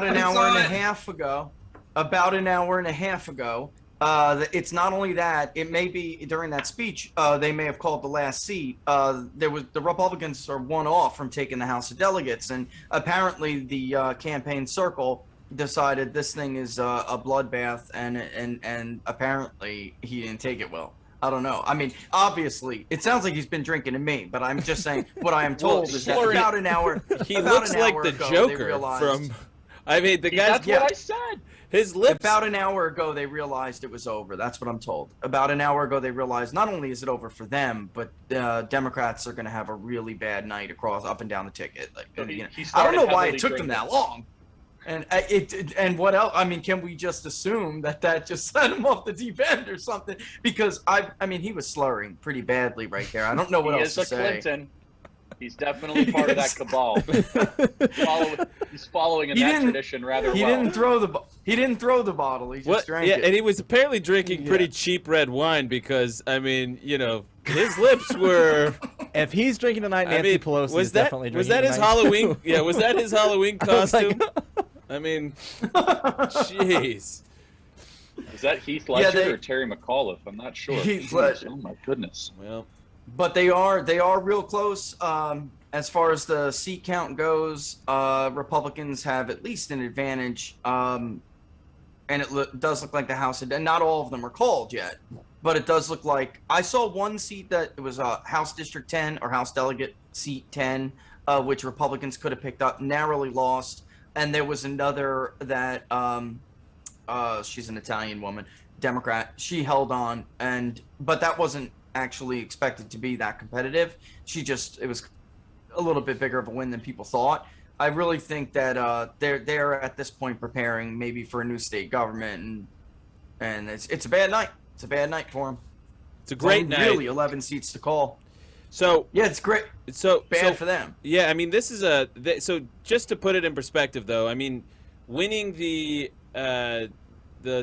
an I hour saw and a it. half ago. About an hour and a half ago. It's not only that, it may be during that speech, they may have called the last seat. The Republicans are one off from taking the House of Delegates, and apparently the campaign circle decided this thing is a bloodbath, and apparently he didn't take it well. I don't know. I mean, obviously, it sounds like he's been drinking to me, but I'm just saying what I am told is that about an hour. He about looks an like hour the ago, Joker they realized- from. I mean, the guy's. That's what I said. His lips. About an hour ago, they realized it was over. That's what I'm told. About an hour ago, they realized not only is it over for them, but Democrats are going to have a really bad night across up and down the ticket. Like, So you know, he I don't know started why heavily it took them drinking. that long. And and what else? I mean, can we just assume that just sent him off the deep end or something? Because I mean, he was slurring pretty badly right there. I don't know what He else is to a say. Clinton. He's definitely part of that cabal. He's following in that tradition rather He well. didn't throw the bottle. He just What? drank Yeah, it. and he was apparently drinking pretty cheap red wine because, I mean, you know, his lips were. If he's drinking tonight, Nancy Pelosi is definitely drinking Was that his tonight, Halloween? too. Yeah, was that his Halloween was like- costume? I mean, jeez. Is that Heath Ledger they- or Terry McAuliffe? I'm not sure. Heath Ledger. Oh my goodness. Well, But they are real close. As far as the seat count goes, Republicans have at least an advantage. And it does look like the House, and not all of them are called yet, but it does look like I saw one seat that it was House District 10 or House Delegate Seat 10, which Republicans could have picked up, narrowly lost. And there was another that she's an Italian woman, Democrat. She held on, but that wasn't actually expected to be that competitive. It was a little bit bigger of a win than people thought. I really think that they're at this point preparing maybe for a new state government, and it's a bad night. It's a bad night for them. It's a great night. Really, 11 seats to call. So yeah, it's great. So bad for them. Yeah, I mean, this is so just to put it in perspective, though. I mean, winning the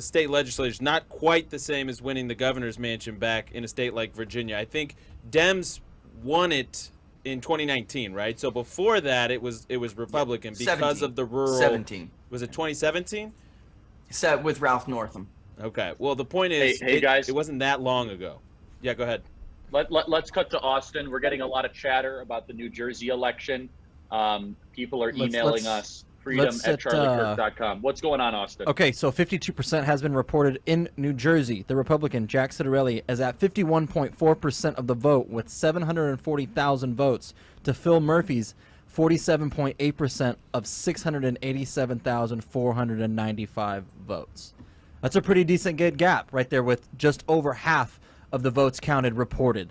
state legislature is not quite the same as winning the governor's mansion back in a state like Virginia. I think Dems won it in 2019, right? So before that, it was Republican because 17. of the rural. 17. Was it 2017? Set with Ralph Northam. Okay. Well, the point is, Hey, guys. it wasn't that long ago. Yeah, go ahead. Let's cut to Austin. We're getting a lot of chatter about the New Jersey election. People are emailing us, freedom@charliekirk.com. What's going on, Austin? Okay, so 52% has been reported in New Jersey. The Republican, Jack Ciattarelli, is at 51.4% of the vote with 740,000 votes to Phil Murphy's 47.8% of 687,495 votes. That's a pretty decent good gap right there with just over half of the votes counted reported.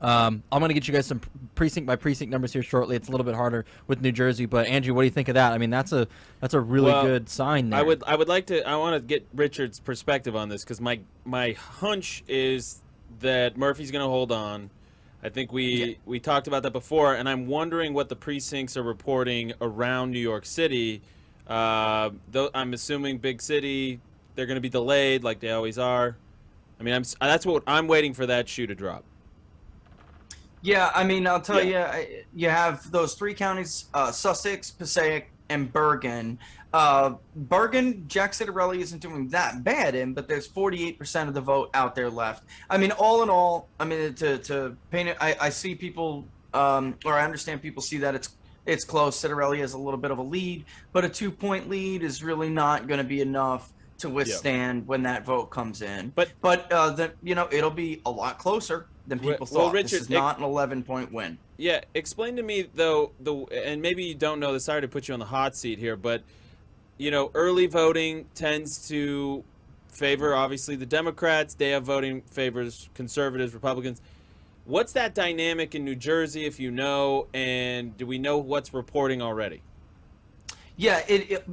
I'm going to get you guys some precinct by precinct numbers here shortly. It's a little bit harder with New Jersey, but Andrew, what do you think of that? I mean, that's a really good sign there. I want to get Richard's perspective on this, because my hunch is that Murphy's going to hold on. I think we talked about that before, and I'm wondering what the precincts are reporting around New York City. Though I'm assuming big city, they're going to be delayed like they always are. I mean, that's what I'm waiting for, that shoe to drop. Yeah, I mean, I'll tell you, you have those 3 counties, Sussex, Passaic, and Bergen. Bergen, Jack Citarelli isn't doing that bad in, but there's 48% of the vote out there left. I mean, all in all, I mean, to paint it, I see people, or I understand people see that it's close. Citarelli has a little bit of a lead, but a 2-point lead is really not going to be enough to withstand when that vote comes in. But it'll be a lot closer than people thought. Richard, this is not an 11-point win. Yeah, explain to me though, and maybe you don't know this. Sorry to put you on the hot seat here, but early voting tends to favor obviously the Democrats. Day of voting favors conservatives, Republicans. What's that dynamic in New Jersey, if you know, and do we know what's reporting already? Yeah,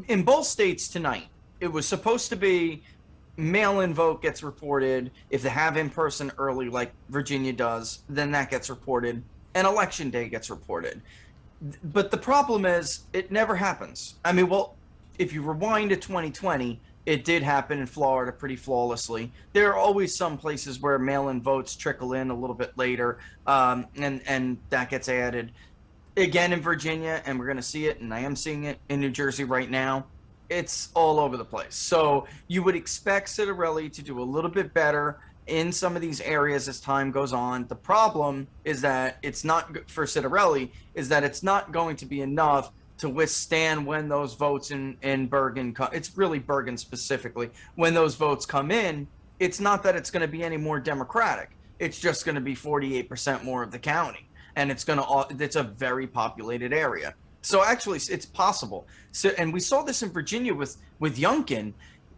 in both states tonight, it was supposed to be mail-in vote gets reported. If they have in-person early, like Virginia does, then that gets reported, and Election Day gets reported. But the problem is, it never happens. I mean, well, if you rewind to 2020, it did happen in Florida pretty flawlessly. There are always some places where mail-in votes trickle in a little bit later, and that gets added. Again in Virginia, and we're going to see it, and I am seeing it in New Jersey right now. It's all over the place. So you would expect Citarelli to do a little bit better in some of these areas as time goes on. The problem is that it's not for Citarelli, is that it's not going to be enough to withstand when those votes in Bergen come. It's really Bergen specifically. When those votes come in, it's not that it's going to be any more Democratic. It's just going to be 48% more of the county, and it's a very populated area. So actually, it's possible. So, and we saw this in Virginia with Youngkin.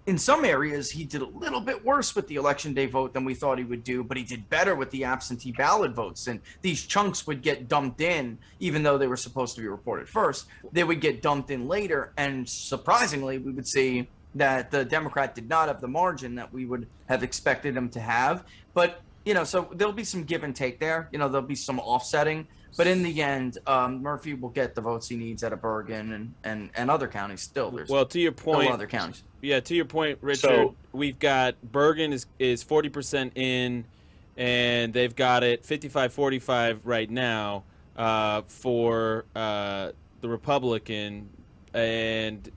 In some areas, he did a little bit worse with the Election Day vote than we thought he would do, but he did better with the absentee ballot votes. And these chunks would get dumped in, even though they were supposed to be reported first. They would get dumped in later, and surprisingly, we would see that the Democrat did not have the margin that we would have expected him to have. But, so there'll be some give and take there. There'll be some offsetting. But in the end, Murphy will get the votes he needs out of Bergen and other counties still. There's to your point, other counties. Yeah, to your point, Richard, we've got Bergen is 40% in, and they've got it 55-45 right now for the Republican. And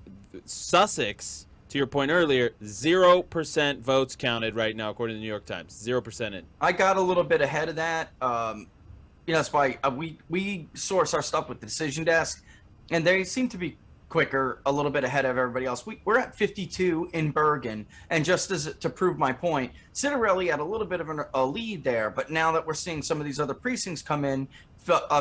Sussex, to your point earlier, 0% votes counted right now, according to the New York Times. 0% in. I got a little bit ahead of that. That's why we source our stuff with the decision desk, and they seem to be quicker, a little bit ahead of everybody else. We're at 52 in Bergen, and just to prove my point, Citarelli had a little bit of a lead there, but now that we're seeing some of these other precincts come in,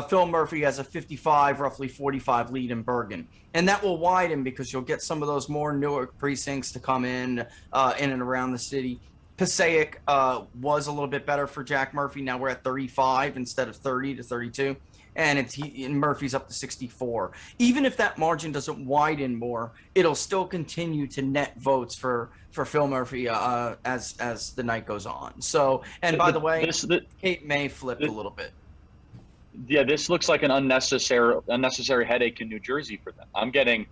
Phil Murphy has a 55, roughly 45 lead in Bergen, and that will widen because you'll get some of those more Newark precincts to come in and around the city. Passaic was a little bit better for Jack Murphy. Now we're at 35 instead of 30 to 32. And Murphy's up to 64. Even if that margin doesn't widen more, it'll still continue to net votes for Phil Murphy as the night goes on. So, and by the way, Kate May flipped a little bit. Yeah, this looks like an unnecessary headache in New Jersey for them. I'm getting,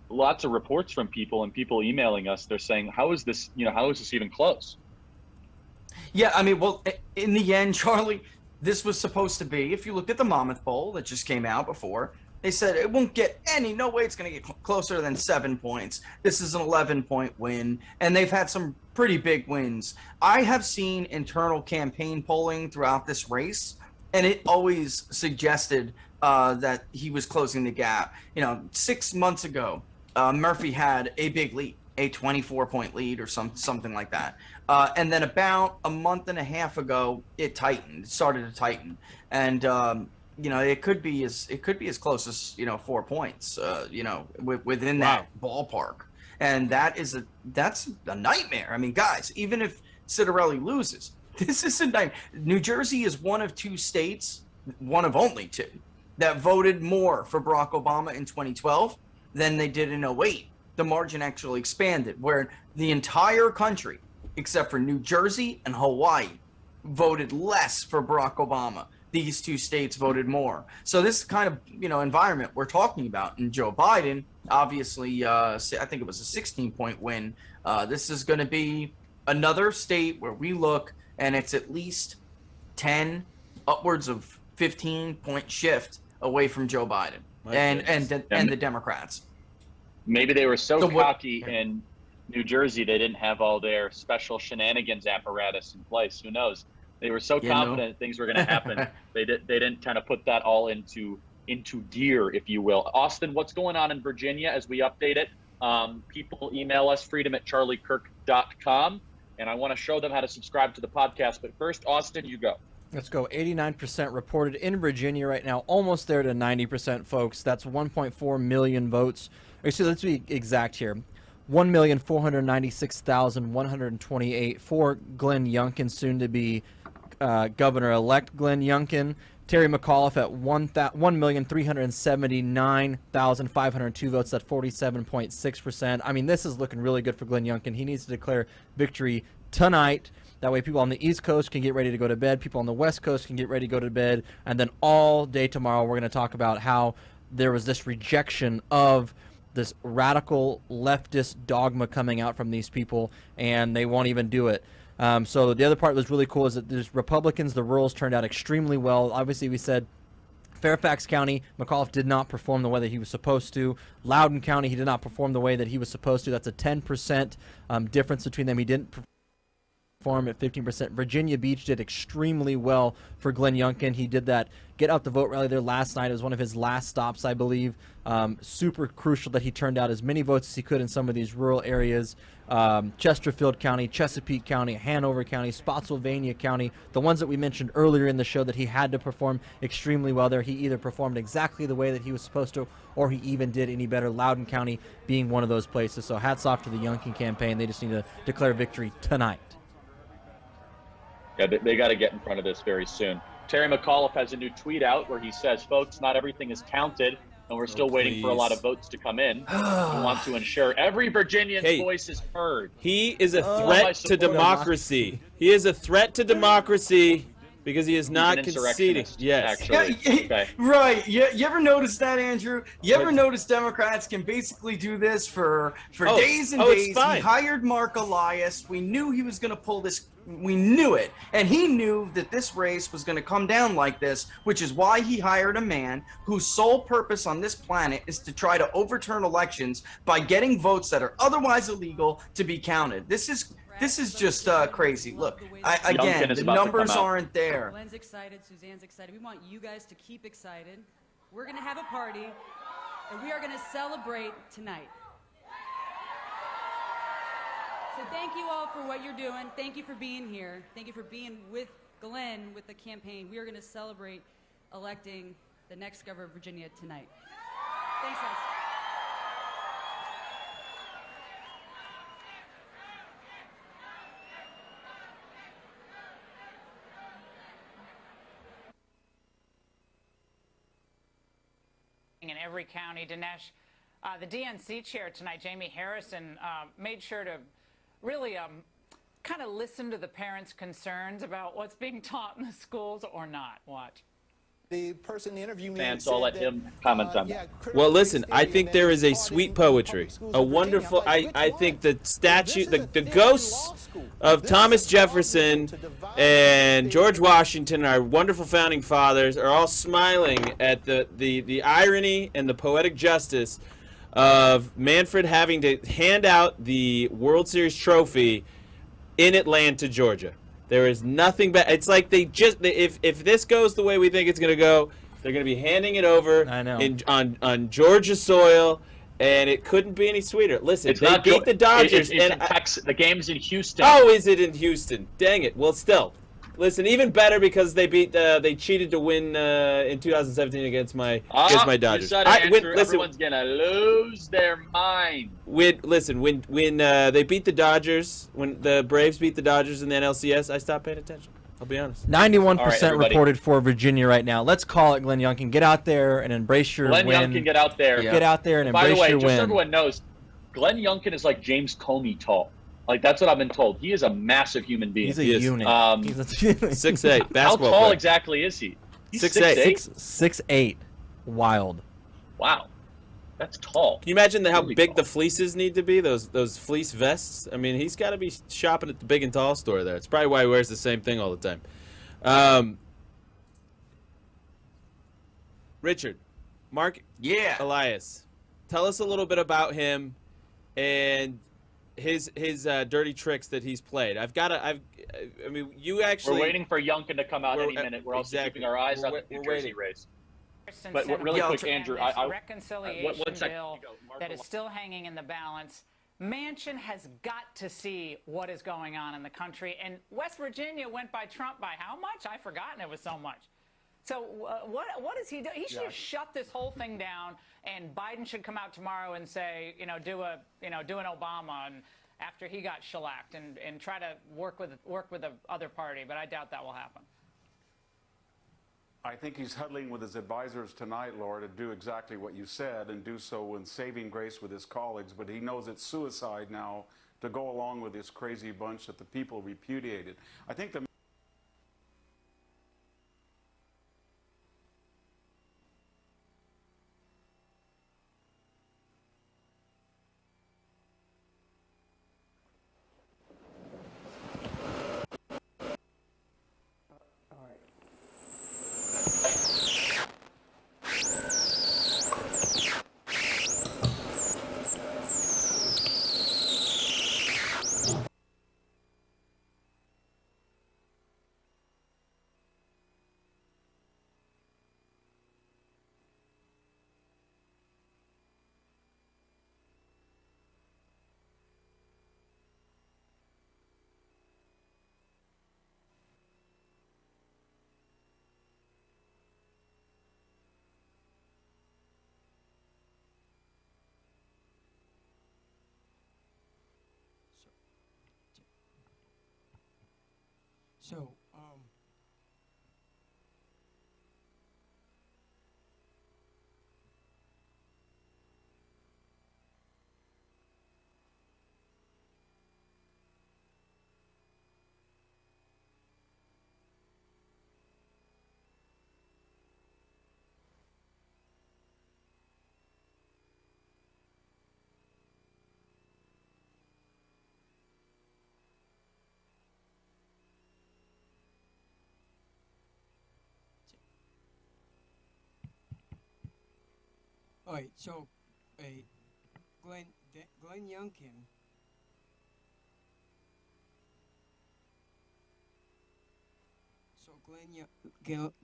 lots of reports from people and people emailing us. They're saying, how is this even close? Yeah, I mean, well, in the end, Charlie, this was supposed to be, if you look at the Monmouth poll that just came out before, they said it won't get no way it's going to get closer than 7 points. This is an 11-point win, and they've had some pretty big wins. I have seen internal campaign polling throughout this race, and it always suggested that he was closing the gap. 6 months ago, Murphy had a big lead, a 24-point lead or something like that. And then about a month and a half ago, it started to tighten. And, it could be as close as, 4 points, within that ballpark. And that's a nightmare. I mean, guys, even if Citarelli loses, This isn't. New Jersey is one of two states, one of only two, that voted more for Barack Obama in 2012 than they did in 08. The margin actually expanded, where the entire country, except for New Jersey and Hawaii, voted less for Barack Obama. These two states voted more. So this kind of environment we're talking about, and Joe Biden, obviously, I think it was a 16-point win. This is going to be another state where we look, and it's at least 10, upwards of 15-point shift away from Joe Biden and the Democrats. Maybe they were so cocky in New Jersey they didn't have all their special shenanigans apparatus in place. Who knows? They were so confident things were going to happen. They didn't kind of put that all into gear, if you will. Austin, what's going on in Virginia as we update it? People email us, freedom@charliekirk.com, and I want to show them how to subscribe to the podcast. But first, Austin, you go. Let's go. 89% reported in Virginia right now, almost there to 90%, folks. That's 1.4 million votes. Actually, let's be exact here. 1,496,128 for Glenn Youngkin, soon to be Governor-elect Glenn Youngkin. Terry McAuliffe at 1,379,502 votes. That's 47.6%. I mean, this is looking really good for Glenn Youngkin. He needs to declare victory tonight. That way people on the East Coast can get ready to go to bed. People on the West Coast can get ready to go to bed. And then all day tomorrow we're going to talk about how there was this rejection of this radical leftist dogma coming out from these people, and they won't even do it. So the other part that was really cool is that there's Republicans, the rurals turned out extremely well. Obviously, we said Fairfax County, McAuliffe did not perform the way that he was supposed to. Loudoun County, he did not perform the way that he was supposed to. That's a 10% difference between them. He didn't perform at 15%. Virginia Beach did extremely well for Glenn Youngkin. He did that get out the vote rally there last night. It was one of his last stops, I believe. Super crucial that he turned out as many votes as he could in some of these rural areas. Chesterfield County, Chesapeake County, Hanover County, Spotsylvania County, the ones that we mentioned earlier in the show that he had to perform extremely well there. He either performed exactly the way that he was supposed to, or he even did any better. Loudoun County being one of those places. So hats off to the Youngkin campaign. They just need to declare victory tonight. Yeah, they got to get in front of this very soon. Terry McAuliffe has a new tweet out where he says, folks, not everything is counted, and we're still waiting for a lot of votes to come in. We want to ensure every Virginian's voice is heard. He is a threat to democracy. He is a threat to democracy because he is not conceding. Yes. Actually. Okay. Right. You ever notice that, Andrew? You ever notice Democrats can basically do this for days and days? He hired Mark Elias. We knew he was going to pull this. We knew it. And he knew that this race was going to come down like this, which is why he hired a man whose sole purpose on this planet is to try to overturn elections by getting votes that are otherwise illegal to be counted. This is just crazy. Look, again, the numbers aren't there. Glenn's excited. Suzanne's excited. We want you guys to keep excited. We're going to have a party, and we are going to celebrate tonight. So thank you all for what you're doing. Thank you for being here. Thank you for being with Glenn, with the campaign. We are going to celebrate electing the next governor of Virginia tonight. Thanks, guys. In every county, Dinesh, the DNC chair tonight, Jamie Harrison, made sure to really kind of listen to the parents' concerns about what's being taught in the schools or not. Watch. The person interviewing me And so I'll let him comment on that. Well, listen, I think there is a sweet poetry, a wonderful, I think the statue, the ghosts of Thomas Jefferson and George Washington, our wonderful founding fathers, are all smiling at the irony and the poetic justice of Manfred having to hand out the World Series trophy in Atlanta, Georgia. There is nothing but it's like they just if this goes the way we think it's going to go, they're going to be handing it over on Georgia soil, and it couldn't be any sweeter. Listen, they beat the Dodgers. The game's in Houston. Oh, is it in Houston? Dang it. Well, still, Listen, even better because they cheated to win in 2017 against my Dodgers. You said it, Andrew. Everyone's gonna lose their mind. When they beat the Dodgers, when the Braves beat the Dodgers in the NLCS, I stopped paying attention. I'll be honest. 91% reported for Virginia right now. Let's call it, Glenn Youngkin. Get out there and embrace your win. Glenn Youngkin, get out there. Get out there and By embrace the way, your just win. so everyone knows, Glenn Youngkin is like James Comey tall. Like, that's what I've been told. He is a massive human being. He's a unit. 6'8", basketball How tall player. exactly is he? He's 6'8". 6'8". Wild. Wow. That's tall. Can you imagine how big the fleeces need to be? Those fleece vests. I mean, he's got to be shopping at the big and tall store there. It's probably why he wears the same thing all the time. Richard, Mark, Elias, tell us a little bit about him and his dirty tricks that he's played. I mean, you actually. We're waiting for Youngkin to come out any minute. We're also keeping our eyes on the New Jersey race. But really quick, Andrew, reconciliation bill that is still hanging in the balance. Manchin has got to see what is going on in the country. And West Virginia went by Trump by how much? I've forgotten it was so much. So what is he do? He should have shut this whole thing down, and Biden should come out tomorrow and say, do an Obama and after he got shellacked and try to work with the other party. But I doubt that will happen. I think he's huddling with his advisors tonight, Laura, to do exactly what you said and do so in saving grace with his colleagues. But he knows it's suicide now to go along with this crazy bunch that the people repudiated. I think the So, all right, so Glenn Youngkin. So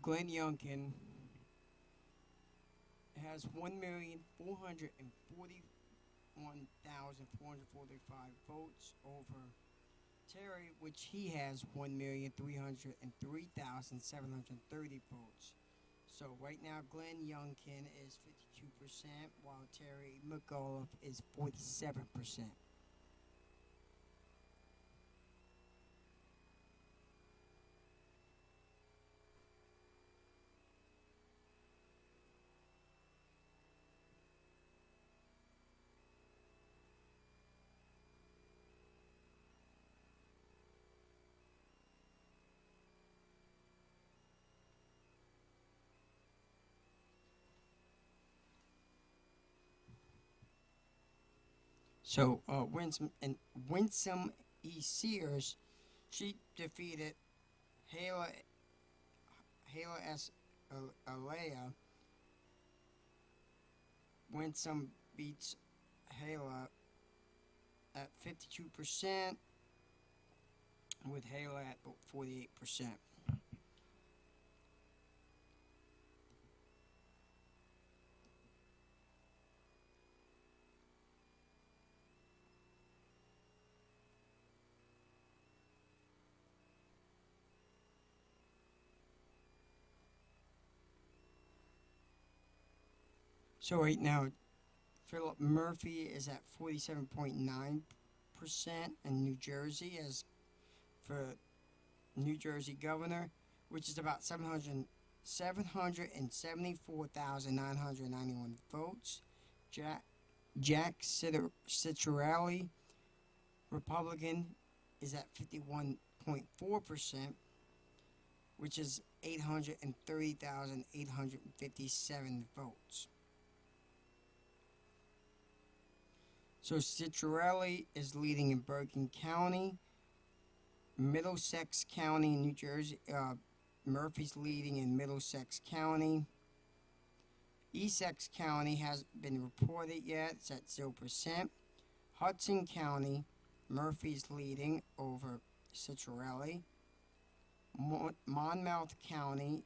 Glenn Youngkin has 1,441,445 votes over Terry, which he has 1,303,730 votes. So right now, Glenn Youngkin is 52%, while Terry McAuliffe is 47%. So Winsome E. Sears, she defeated Hayla S. Alea. Winsome beats Hayla at 52%, with Hayla at 48%. So right now, Philip Murphy is at 47.9% in New Jersey as for New Jersey governor, which is about 774,991 votes. Jack Citrelli, Republican, is at 51.4%, which is 830,857 votes. So Citrelli is leading in Bergen County, Middlesex County, New Jersey. Murphy's leading in Middlesex County. Essex County hasn't been reported yet. It's at 0%. Hudson County, Murphy's leading over Citrelli. Monmouth County,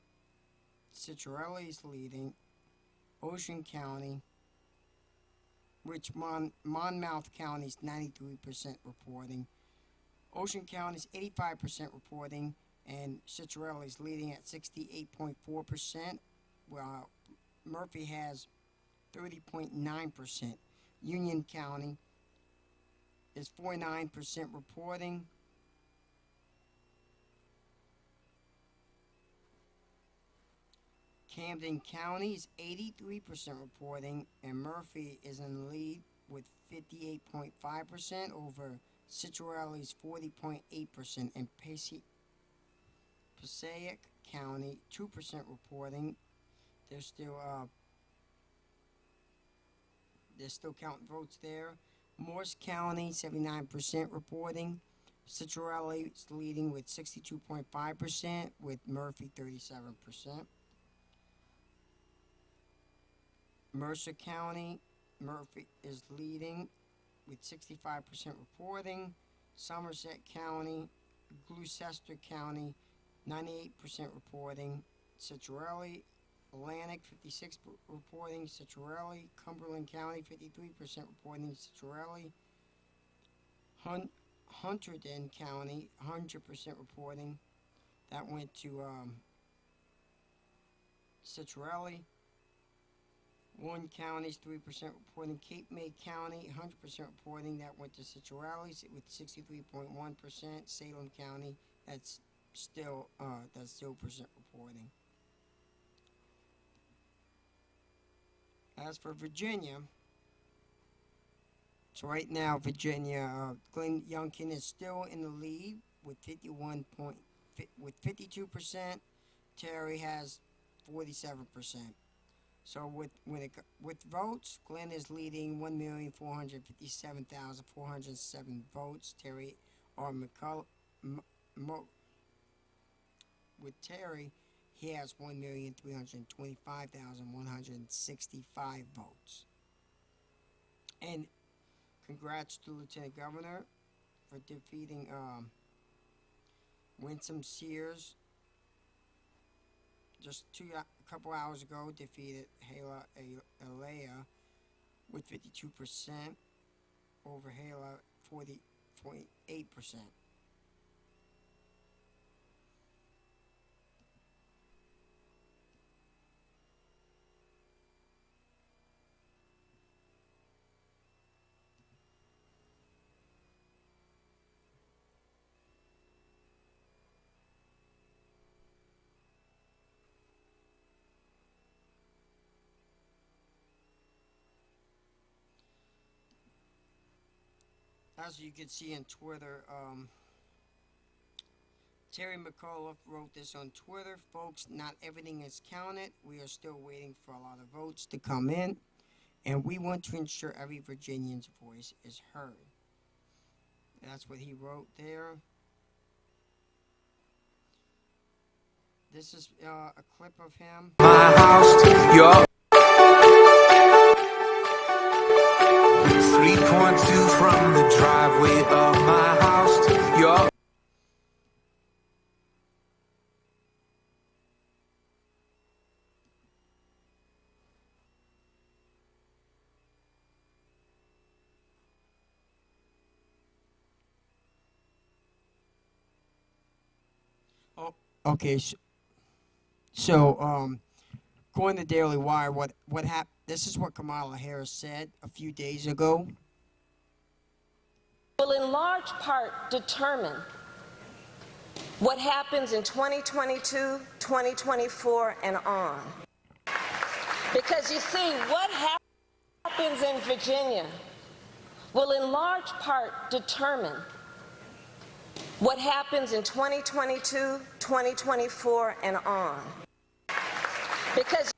Citrelli's leading. Ocean County, which Monmouth County is 93% reporting. Ocean County is 85% reporting, and Citrelli is leading at 68.4%, while Murphy has 30.9%. Union County is 49% reporting. Camden County is 83% reporting, and Murphy is in the lead with 58.5% over Citrelli's 40.8%, and Passaic County 2% reporting. They're still counting votes there. Morris County 79% reporting. Citrelli is leading with 62.5%, with Murphy 37%. Mercer County, Murphy is leading with 65% reporting. Somerset County, Gloucester County, 98% reporting. Citrelli, Atlantic, 56% reporting. Citrelli, Cumberland County, 53% reporting. Citrelli, Hunterdon County, 100% reporting. That went to Citrelli. Warren County is 3% reporting. Cape May County, 100% reporting. That went to Citrelli with 63.1%. Salem County, that's still 0% reporting. As for Virginia, so right now Virginia, Glenn Youngkin is still in the lead with 52%. Terry has 47%. So with votes, Glenn is leading 1,457,407 votes. Terry or with Terry, he has 1,325,165 votes. And congrats to Lieutenant Governor for defeating Winsome Sears. Just a couple hours ago, defeated Hala Alea with 52% over Hala 40.8%. As you can see on Twitter, Terry McAuliffe wrote this on Twitter. Folks, not everything is counted. We are still waiting for a lot of votes to come in, and we want to ensure every Virginian's voice is heard. That's what he wrote there. This is a clip of him. My house, your 3.2 from the driveway of my house. Your Okay, so according to Daily Wire, what happened? This is what Kamala Harris said a few days ago. Will in large part determine what happens in 2022, 2024, and on. Because you see, what happens in Virginia will in large part determine what happens in 2022, 2024, and on. Because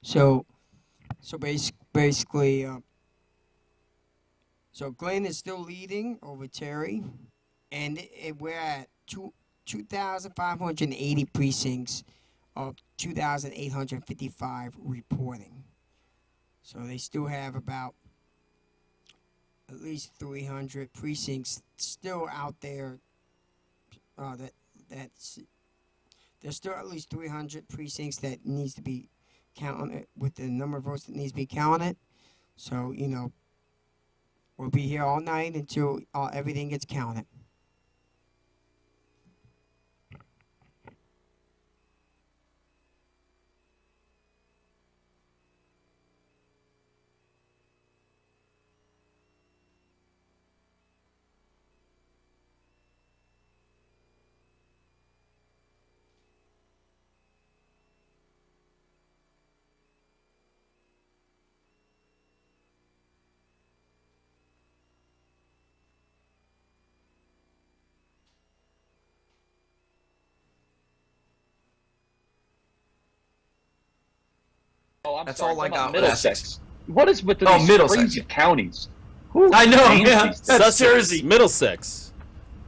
So basically, so Glenn is still leading over Terry, and we're at 2,580 precincts of 2,855 reporting. So they still have about at least 300 precincts still out there. There's still at least 300 precincts that needs to be counted with the number of votes that needs to be counted. So, you know, we'll be here all night until everything gets counted. Oh, I'm That's sorry, all I I'm talking got about with Middlesex. What is with Oh, these Middlesex. crazy counties? Who I know, names yeah. these That's Sussex, Jersey. Middlesex.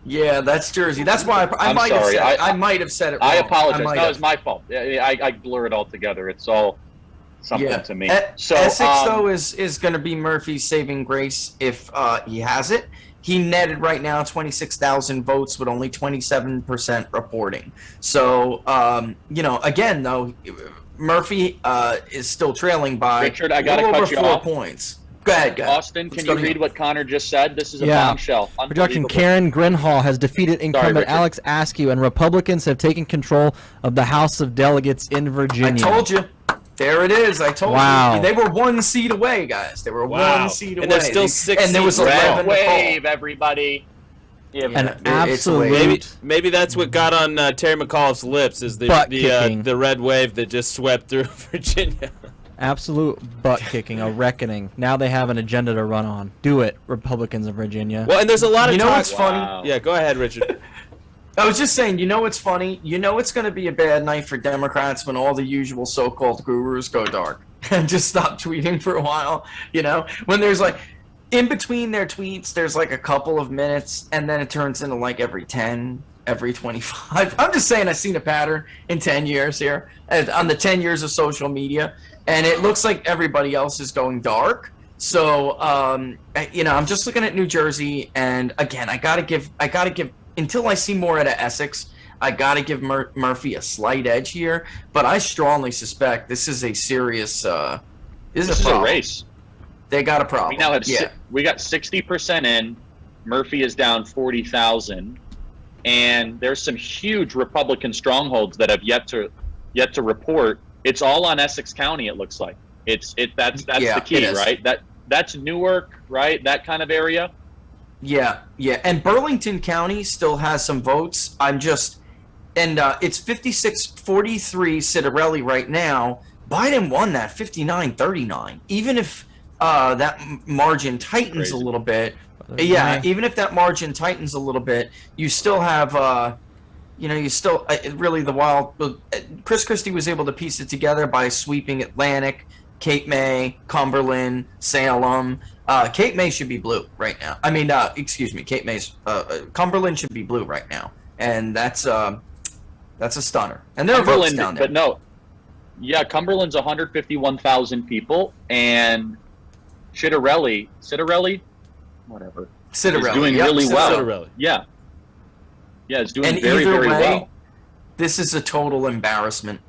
Yeah, that's Jersey. That's why I I'm might have sorry. said it. I might have said it wrong. I apologize. might That have. was my fault. I blur it all together. It's all something to me. So Essex though is going to be Murphy's saving grace if he has it. He netted right now 26,000 votes with only 27% reporting. So you know, again though, Murphy is still trailing by Richard, I gotta a little cut over you 4 off. points. Go ahead. Austin, Let's can go you to read what Connor just said? This is a Yeah. bombshell. Production Unbelievable. Karen Grinhall has defeated incumbent Richard. Alex Askew, and Republicans have taken control of the House of Delegates in Virginia. I told you. There it is. I told Wow. you. They were 1 seat away, guys. They were Wow. 1 seat away. And there's still 6 And there was seats 11 to call. Wave, everybody. Yeah, An it's absolute Maybe that's what got on Terry McAuliffe's lips is Butt kicking. the red wave that just swept through Virginia. absolute butt kicking, a reckoning. Now they have an agenda to run on. Do it, Republicans of Virginia. Well, and there's a lot of You know talk. what's funny? Yeah, go ahead, Richard. I was just saying, you know what's funny? You know it's going to be a bad night for Democrats when all the usual so-called gurus go dark and just stop tweeting for a while, you know? When there's like, in between their tweets, there's like a couple of minutes, and then it turns into like every 10, every 25. I'm just saying I've seen a pattern in 10 years here, on the 10 years of social media, and it looks like everybody else is going dark. So, you know, I'm just looking at New Jersey, and again, I gotta give, until I see more out of Essex, I gotta give Murphy a slight edge here, but I strongly suspect this is a serious, this is a race. They got a problem. We now have yeah. we got 60% in. Murphy is down 40,000, and there's some huge Republican strongholds that have yet to report. It's all on Essex County. It looks like that's Yeah, the key, it is. right? That's Newark, right? That kind of area. Yeah, and Burlington County still has some votes. It's 56-43 Citarelli right now. Biden won that 59-39. Even if that margin tightens a little bit, even if that margin tightens a little bit, you still have, really the wild. Chris Christie was able to piece it together by sweeping Atlantic, Cape May, Cumberland, Salem. Cape May should be blue right now. I mean, excuse me, Cape May's Cumberland should be blue right now, and that's a stunner. And there are votes down there. But no, yeah, Cumberland's 151,000 people, and Citarelli, whatever, is doing really well. Citarelli. Yeah, it's doing And very, either very way, well. this is a total embarrassment.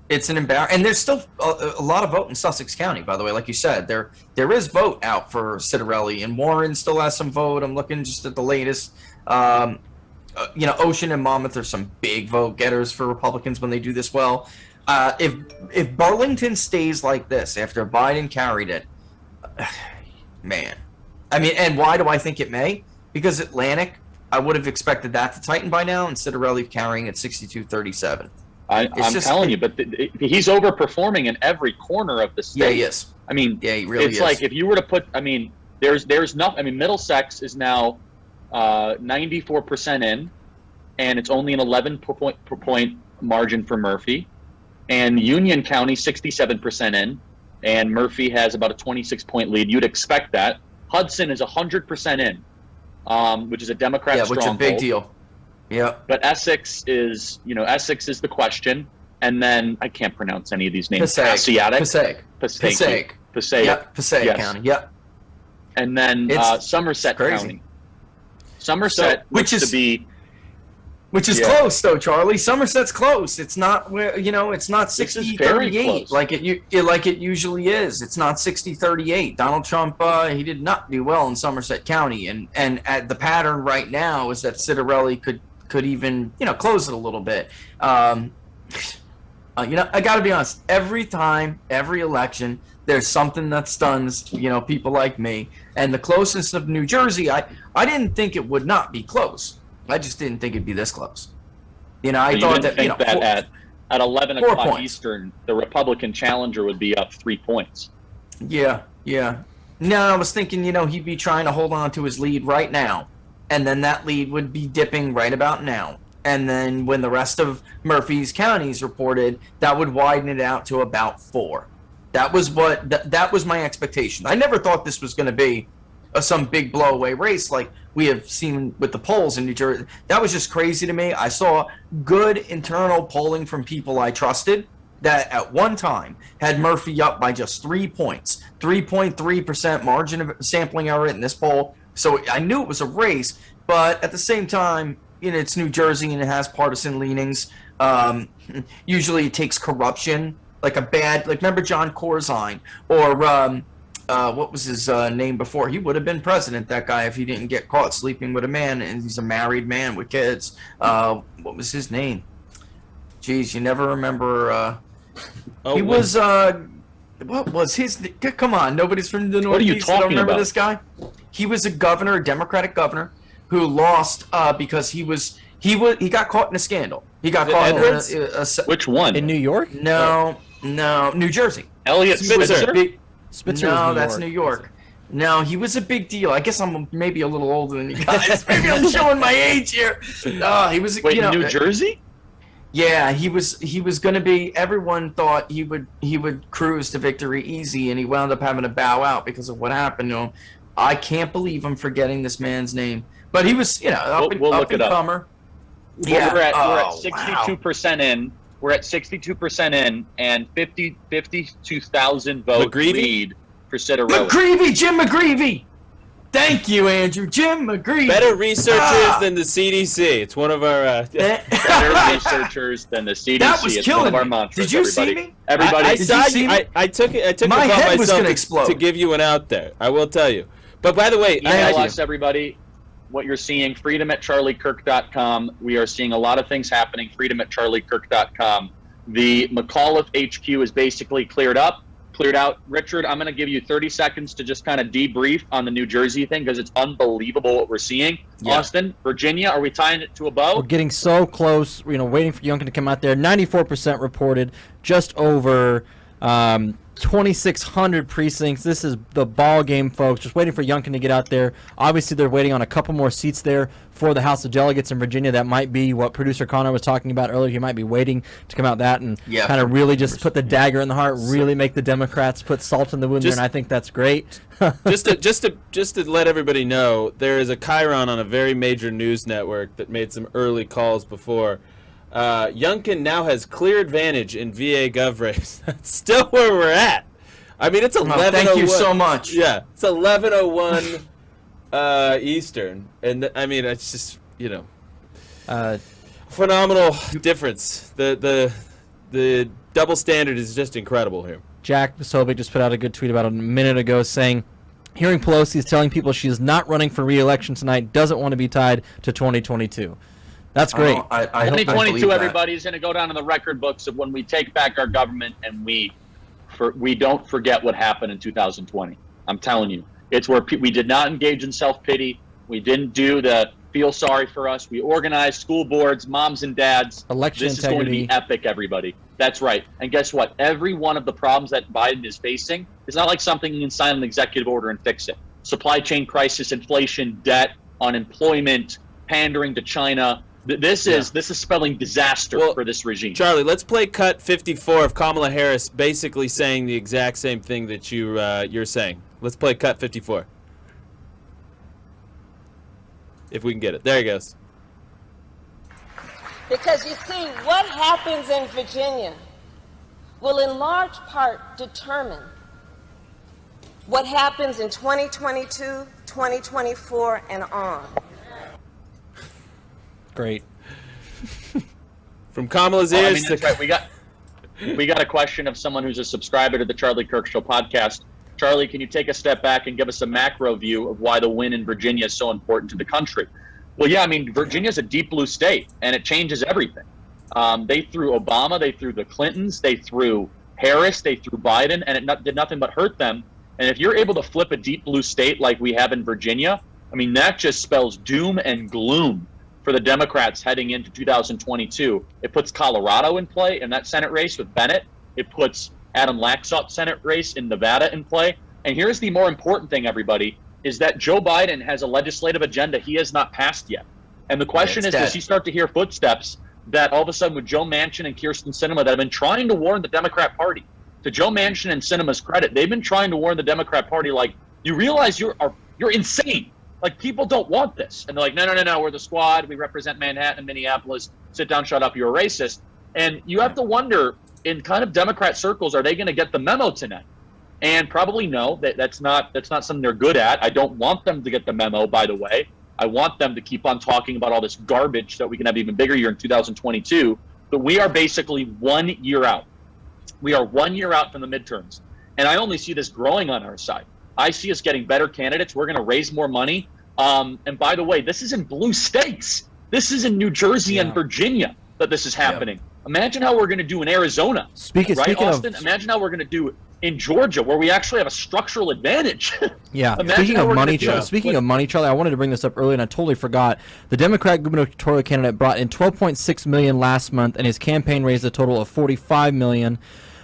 It's an embarrassment, and there's still a lot of vote in Sussex County, by the way. Like you said, there is vote out for Citarelli, and Warren still has some vote. I'm looking just at the latest. Ocean and Monmouth are some big vote getters for Republicans when they do this well. If Burlington stays like this after Biden carried it, man. I mean, and why do I think it may? Because Atlantic, I would have expected that to tighten by now, and Citarelli carrying at 62-37. I'm telling you, but he's overperforming in every corner of the state. Yeah, he is. I mean, yeah, he really it's is. like if you were to put, I mean, there's nothing. I mean, Middlesex is now 94% in, and it's only an 11 point margin for Murphy. And Union County 67% in, and Murphy has about a 26-point lead. You'd expect that. Hudson is 100% in, which is a Democrat stronghold. Which is a big deal. Yeah. But Essex is the question, and then I can't pronounce any of these names. Passaic yes. County. Yep. And then Somerset County. Somerset which is close though, Charlie. Somerset's close. It's not where it's not 60-38 like it usually is. It's not 60-38. Donald Trump he did not do well in Somerset County, and the pattern right now is that Citarelli could even close it a little bit. I got to be honest. Every election, there's something that stuns people like me. And the closeness of New Jersey, I didn't think it would not be close. I just didn't think it'd be this close. I thought that at 11 o'clock points. Eastern, the Republican challenger would be up 3 points. Yeah. No, I was thinking, he'd be trying to hold on to his lead right now, and then that lead would be dipping right about now. And then when the rest of Murphy's counties reported, that would widen it out to about 4. That was that was my expectation. I never thought this was going to be some big blowaway race like we have seen with the polls in New Jersey. That was just crazy to me. I saw good internal polling from people I trusted that at one time had Murphy up by just 3 points, 3.3% margin of sampling error in this poll. So I knew it was a race, but at the same time, it's New Jersey and it has partisan leanings. Usually it takes corruption, like remember John Corzine or what was his name before? He would have been president, that guy, if he didn't get caught sleeping with a man, and he's a married man with kids. What was his name? Geez, you never remember. He was, what was his, come on, nobody's from the Northeast. What are you talking remember about? This guy? He was a governor, a Democratic governor, who lost because he got caught in a scandal. He got caught in Which one? In New York? No, New Jersey. Elliot Spitzer? Spitzer No, was that's New York. No, he was a big deal. I guess I'm maybe a little older than you guys. Maybe I'm showing my age here. He was. Wait, New Jersey? Yeah, he was going to be. Everyone thought he would cruise to victory easy, and he wound up having to bow out because of what happened to him. I can't believe I'm forgetting this man's name, but he was, up and comer. Yeah, we're at 62% in. We're at 62% in, and 52,000 vote lead for Citarelli. Jim McGreevey. Thank you, Andrew. Jim McGreevey. Better researchers than the CDC. It's one of our better researchers than the CDC. That was it's killing one of our me. mantras. Did you see me? Everybody, I saw you. I took it My upon head was myself gonna explode. to give you an out there. I will tell you. But by the way, email us, everybody. What you're seeing, freedom@charliekirk.com. We are seeing a lot of things happening, freedom@charliekirk.com. The McAuliffe HQ is basically cleared out. Richard, I'm going to give you 30 seconds to just kind of debrief on the New Jersey thing because it's unbelievable what we're seeing. Yeah. Austin, Virginia, are we tying it to a bow? We're getting so close, waiting for Youngkin to come out there. 94% reported, just over 2,600 precincts. This is the ball game, folks. Just waiting for Youngkin to get out there. Obviously, they're waiting on a couple more seats there for the House of Delegates in Virginia. That might be what producer Connor was talking about earlier. He might be waiting to come out that and kind of really just put the dagger in the heart, really make the Democrats put salt in the wound there, and I think that's great. just to let everybody know, there is a Chiron on a very major news network that made some early calls before. Youngkin now has clear advantage in VA Gov race. That's still where we're at. I mean, it's 11:01. Thank you so much. Yeah, it's 11:01 Eastern, and I mean, it's just phenomenal difference. The double standard is just incredible here. Jack Posobiec just put out a good tweet about a minute ago saying, hearing Pelosi is telling people she is not running for re-election tonight, doesn't want to be tied to 2022. That's great. 2022, everybody, is going to go down in the record books of when we take back our government and we don't forget what happened in 2020. I'm telling you. It's where we did not engage in self-pity. We didn't do the feel sorry for us. We organized school boards, moms and dads. Election This is going to be epic, everybody. That's right. And guess what? Every one of the problems that Biden is facing is not like something you can sign an executive order and fix it. Supply chain crisis, inflation, debt, unemployment, pandering to China. This is spelling disaster for this regime. Charlie, let's play cut 54 of Kamala Harris basically saying the exact same thing that you're saying. Let's play cut 54. If we can get it. There he goes. Because you see, what happens in Virginia will in large part determine what happens in 2022, 2024, and on. Great. From Kamala's Well, I ears mean, that's right. We got a question of someone who's a subscriber to the Charlie Kirk Show podcast. Charlie, can you take a step back and give us a macro view of why the win in Virginia is so important to the country? Well, yeah, I mean, Virginia's a deep blue state, and it changes everything. They threw Obama, they threw the Clintons, they threw Harris, they threw Biden, and it did nothing but hurt them. And if you're able to flip a deep blue state like we have in Virginia, I mean, that just spells doom and gloom for the Democrats heading into 2022. It puts Colorado in play in that Senate race with Bennett. It puts Adam Laxalt's Senate race in Nevada in play. And here's the more important thing, everybody, is that Joe Biden has a legislative agenda he has not passed yet. And the question is, does he start to hear footsteps that all of a sudden with Joe Manchin and Kyrsten Sinema that have been trying to warn the Democrat Party? To Joe Manchin and Sinema's credit, they've been trying to warn the Democrat Party, like, you realize you're insane. Like, people don't want this. And they're like, no, we're the squad. We represent Manhattan and Minneapolis. Sit down, shut up, you're a racist. And you have to wonder, in kind of Democrat circles, are they going to get the memo tonight? And probably no. That's not something they're good at. I don't want them to get the memo, by the way. I want them to keep on talking about all this garbage so that we can have an even bigger year in 2022. But we are basically 1 year out. We are 1 year out from the midterms. And I only see this growing on our side. I see us getting better candidates. We're going to raise more money. And by the way, this is in blue states. This is in New Jersey and Virginia that this is happening. Imagine how we're going to do in Arizona. Speaking Austin? Imagine how we're going to do in Georgia, where we actually have a structural advantage. Yeah. Speaking of money, Charlie, I wanted to bring this up earlier, and I totally forgot. The Democrat gubernatorial candidate brought in $12.6 million last month, and his campaign raised a total of $45 million.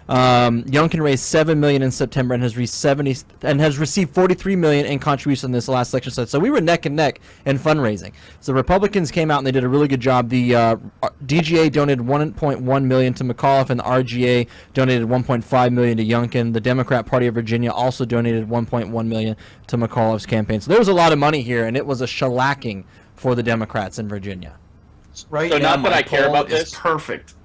Youngkin raised $7 million in September and has received $43 million in contributions in this last election cycle. So we were neck and neck in fundraising. So the Republicans came out and they did a really good job. The DGA donated $1.1 million to McAuliffe, and the RGA donated $1.5 million to Youngkin. The Democrat Party of Virginia also donated $1.1 million to McAuliffe's campaign. So there was a lot of money here, and it was a shellacking for the Democrats in Virginia. Right So now, not that I care about this. Perfect.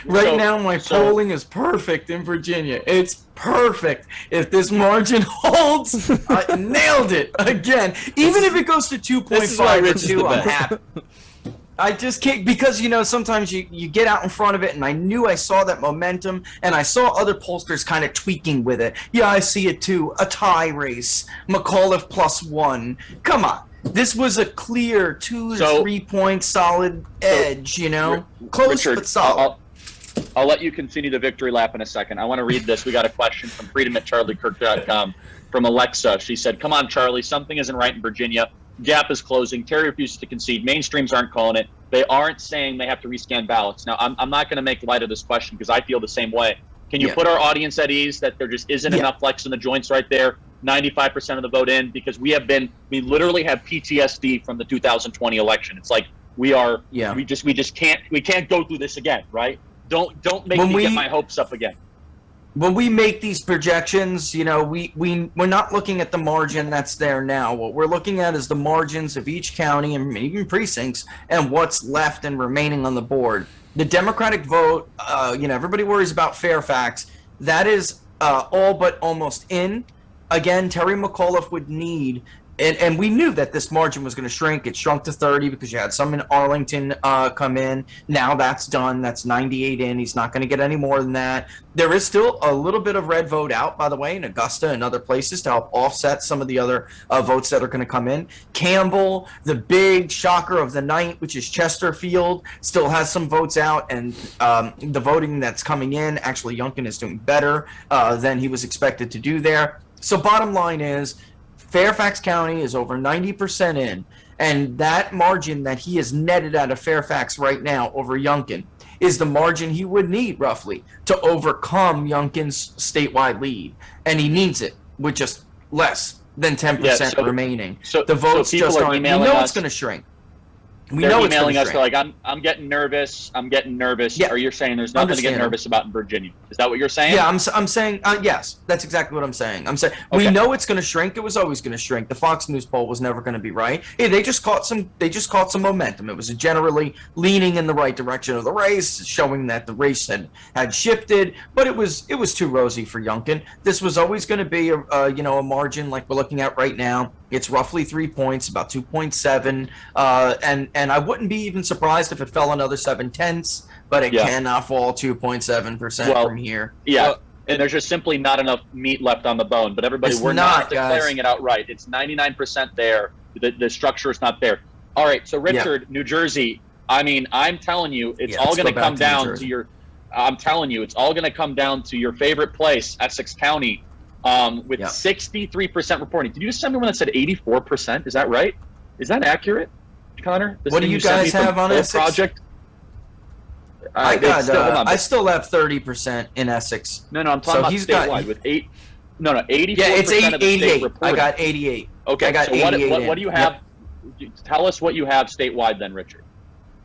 Right now, my polling is perfect in Virginia. It's perfect. If this margin holds, I nailed it again. Even if it goes to 2.5 or 2, I'm happy. I just can't, because, you know, sometimes you get out in front of it, and I knew I saw that momentum, and I saw other pollsters kind of tweaking with it. Yeah, I see it too. A tie race. McAuliffe +1. Come on. This was a clear 2 to 3 point solid edge, you know? Close Richard, but solid. I'll let you continue the victory lap in a second. I want to read this. We got a question from freedom@charliekirk.com from Alexa. She said, come on, Charlie, something isn't right in Virginia. Gap is closing. Terry refuses to concede. Mainstreams aren't calling it. They aren't saying they have to rescan ballots. Now, I'm not going to make light of this question because I feel the same way. Can you put our audience at ease that there just isn't enough flex in the joints right there? 95% of the vote in, because we literally have PTSD from the 2020 election. It's like we can't go through this again, right? Don't make me get my hopes up again. When we make these projections, you know, we're not looking at the margin that's there now. What we're looking at is the margins of each county and even precincts and what's left and remaining on the board. The Democratic vote, you know, everybody worries about Fairfax. That is all but almost in. Again, Terry McAuliffe would need And we knew that this margin was going to shrink. It shrunk to 30 because you had some in Arlington come in. Now that's done. That's 98 in. He's not going to get any more than that. There is still a little bit of red vote out, by the way, in Augusta and other places to help offset some of the other votes that are going to come in. Campbell, the big shocker of the night, which is Chesterfield, still has some votes out. And the voting that's coming in, actually Youngkin is doing better than he was expected to do there. So bottom line is, Fairfax County is over 90% in, and that margin that he has netted out of Fairfax right now over Youngkin is the margin he would need, roughly, to overcome Youngkin's statewide lead. And he needs it with just less than 10% remaining. So the votes people just are aren't. We emailing know us. it's going to shrink. They're emailing us. They're like, I'm getting nervous. I'm getting nervous. Yeah. Or you're saying there's nothing to get nervous about in Virginia. Is that what you're saying? Yeah, I'm saying, yes, that's exactly what I'm saying. I'm saying we know it's going to shrink. It was always going to shrink. The Fox News poll was never going to be right. Hey, they just caught some momentum. It was generally leaning in the right direction of the race, showing that the race had shifted, but it was too rosy for Youngkin. This was always going to be a margin like we're looking at right now. It's roughly 3 points, about 2.7, and I wouldn't be even surprised if it fell another 7/10, but it cannot fall 2.7% from here. Yeah, and there's just simply not enough meat left on the bone. But everybody, we're not declaring it outright. It's 99% there. The structure is not there. All right, so Richard, New Jersey. I mean, I'm telling you, it's all going to come down to your. I'm telling you, it's all going to come down to your favorite place, Essex County. With 63% reporting. Did you just send me one that said 84%? Is that right? Is that accurate, Connor? What do you guys have on Essex? Project? I still have 30% in Essex. No, I'm talking about statewide with 8. No, 84%. Yeah, it's 88. Reporting. I got 88. Okay, I got so 88 what do you have? Tell us what you have statewide then, Richard.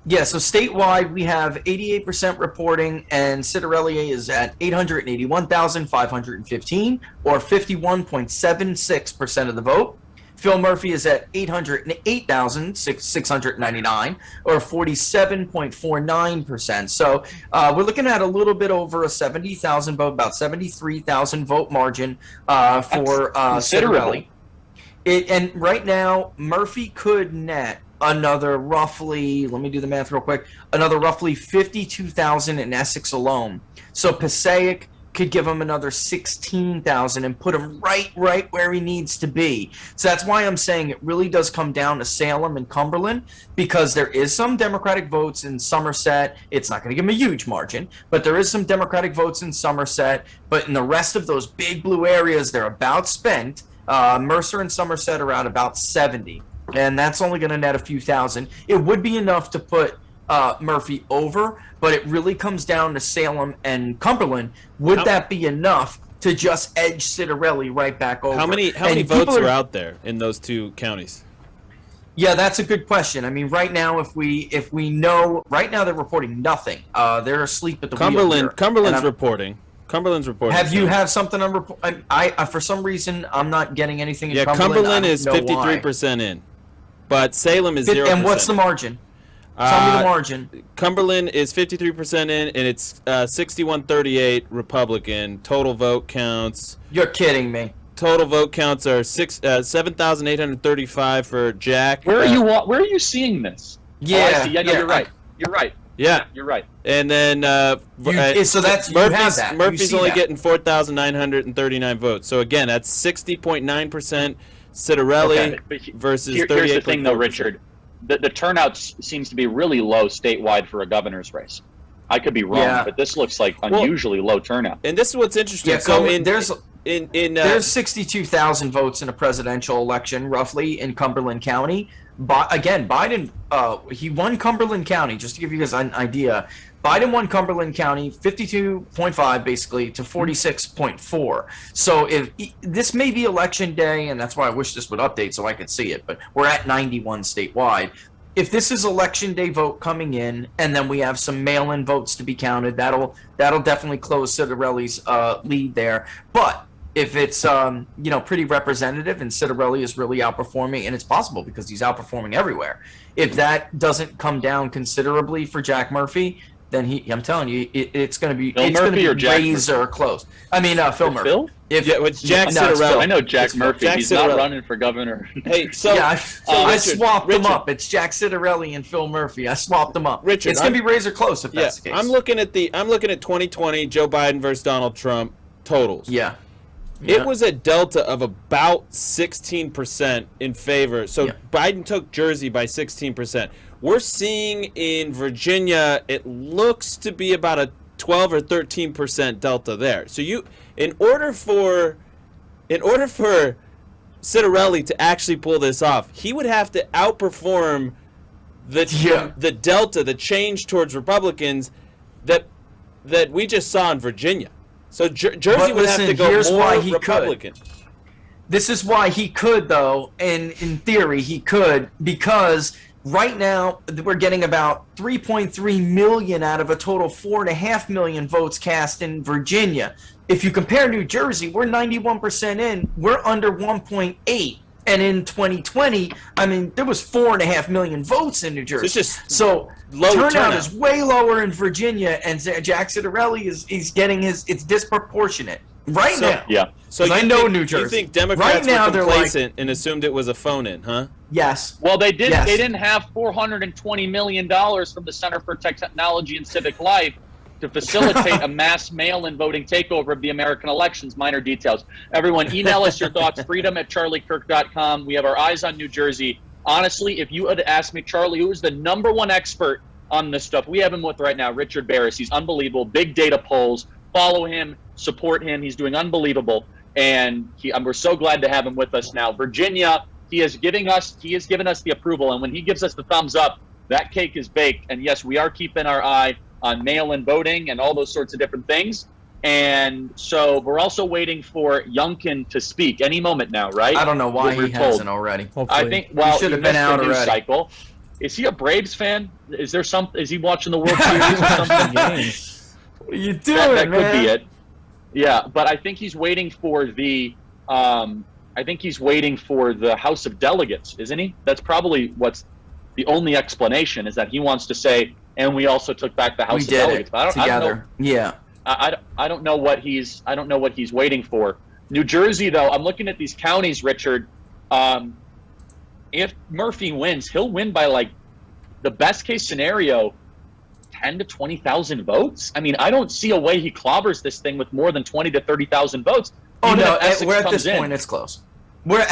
Yeah, so statewide we have 88% reporting, and Citarelli is at 881,515, or 51.76% of the vote. Phil Murphy is at 808,699, or 47.49%. So we're looking at a little bit over a 70,000 vote, about 73,000 vote margin for Citarelli. And right now, Murphy could net another roughly, let me do the math real quick, another roughly 52,000 in Essex alone. So Passaic could give him another 16,000 and put him right where he needs to be. So that's why I'm saying it really does come down to Salem and Cumberland, because there is some Democratic votes in Somerset. It's not going to give him a huge margin, but there is some Democratic votes in Somerset. But in the rest of those big blue areas, they're about spent. Mercer and Somerset are at about 70. And that's only going to net a few thousand. It would be enough to put Murphy over, but it really comes down to Salem and Cumberland. Would that be enough to just edge Citarelli right back over? How many votes are out there in those two counties? Yeah, that's a good question. I mean, right now, if we know, right now they're reporting nothing. They're asleep at the wheel here. Cumberland's reporting. Cumberland's reporting. Have you have something on report? I for some reason I'm not getting anything. Yeah, Cumberland is 53% in, but Salem is 0%. And what's the margin? Tell me the margin. Cumberland is 53% in, and it's 61-38 Republican. Total vote counts. You're kidding me. Total vote counts are 7,835 for Jack. Where are you seeing this? Yeah, you're right. You're right. Yeah, you're right. And then so that's Murphy's only getting 4,939 votes. So again, that's 60.9% Citarelli versus 38.4%. Here's the thing, though, Richard. The turnout seems to be really low statewide for a governor's race. I could be wrong, but this looks like unusually low turnout. And this is what's interesting. Yeah, so there's 62,000 votes in a presidential election, roughly, in Cumberland County. Again, Biden, he won Cumberland County, just to give you guys an idea. Biden won Cumberland County 52.5 basically to 46.4. So if this may be election day, and that's why I wish this would update so I could see it, but we're at 91 statewide. If this is election day vote coming in, and then we have some mail-in votes to be counted, that'll definitely close Citarelli's lead there. But if it's pretty representative and Citarelli is really outperforming, and it's possible because he's outperforming everywhere, if that doesn't come down considerably for Jack Murphy, then I'm telling you, it's going to be Phil Murphy or Jack razor close. I mean, Phil Murphy. Phil? It's Jack Citarelli. I know Jack Murphy. Jack He's Citarelli. not running for governor. Hey, so I swapped them up. It's Jack Citarelli and Phil Murphy. I swapped them up. Richard, it's going to be razor close if that's the case. I'm looking at 2020 Joe Biden versus Donald Trump totals. Yeah. It was a delta of about 16% in favor. So Biden took Jersey by 16%. We're seeing in Virginia, it looks to be about a 12 or 13% delta there. So in order for Citarelli to actually pull this off, he would have to outperform the delta, the change towards Republicans that we just saw in Virginia. So Jersey would have to go more Republican. This is why he could, though, and in theory he could, because right now we're getting about 3.3 million out of a total 4.5 million votes cast in Virginia. If you compare New Jersey, we're 91% in. We're under 1.8. And in 2020, I mean, there was 4.5 million votes in New Jersey. So turnout is way lower in Virginia, and Jack Citarelli is getting it's disproportionate now. Yeah. So I know New Jersey. You think Democrats right now were complacent and assumed it was a phone-in, huh? Yes. Well, they did. Yes. They didn't have $420 million from the Center for Technology and Civic Life to facilitate a mass mail-in voting takeover of the American elections. Minor details. Everyone, email us your thoughts, freedom@charliekirk.com. We have our eyes on New Jersey. Honestly, if you had asked me, Charlie, who is the #1 expert on this stuff, we have him with right now, Richard Barris. He's unbelievable. Big data polls. Follow him. Support him. He's doing unbelievable. And we're so glad to have him with us now. Virginia, he has given us the approval. And when he gives us the thumbs up, that cake is baked. And yes, we are keeping our eye on mail-in voting and all those sorts of different things. And so we're also waiting for Youngkin to speak any moment now, right? I don't know why he hasn't already. I think, well, he should have been out already. Cycle. Is he a Braves fan? Is he watching the World Series or something? What are you doing, that man? Could be it. Yeah, but I think he's waiting for the House of Delegates, isn't he? That's probably what's the only explanation, is that he wants to say, and we also took back the House of Delegates. I don't know. I don't know what he's waiting for. New Jersey, though, I'm looking at these counties, Richard. If Murphy wins, he'll win by, like, the best case scenario, 10 to 20,000 votes. I mean, I don't see a way he clobbers this thing with more than 20 to 30,000 votes. Oh no, we're at this point. It's close. We're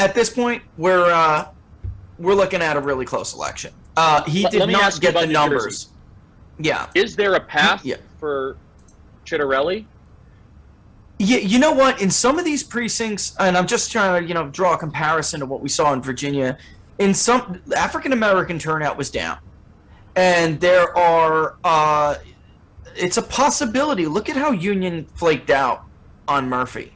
looking at a really close election. He did not get the numbers. Yeah. Is there a path for Citarelli? Yeah, you know what? In some of these precincts, and I'm just trying to, draw a comparison to what we saw in Virginia. In some, African American turnout was down, and there are. It's a possibility. Look at how Union flaked out on Murphy.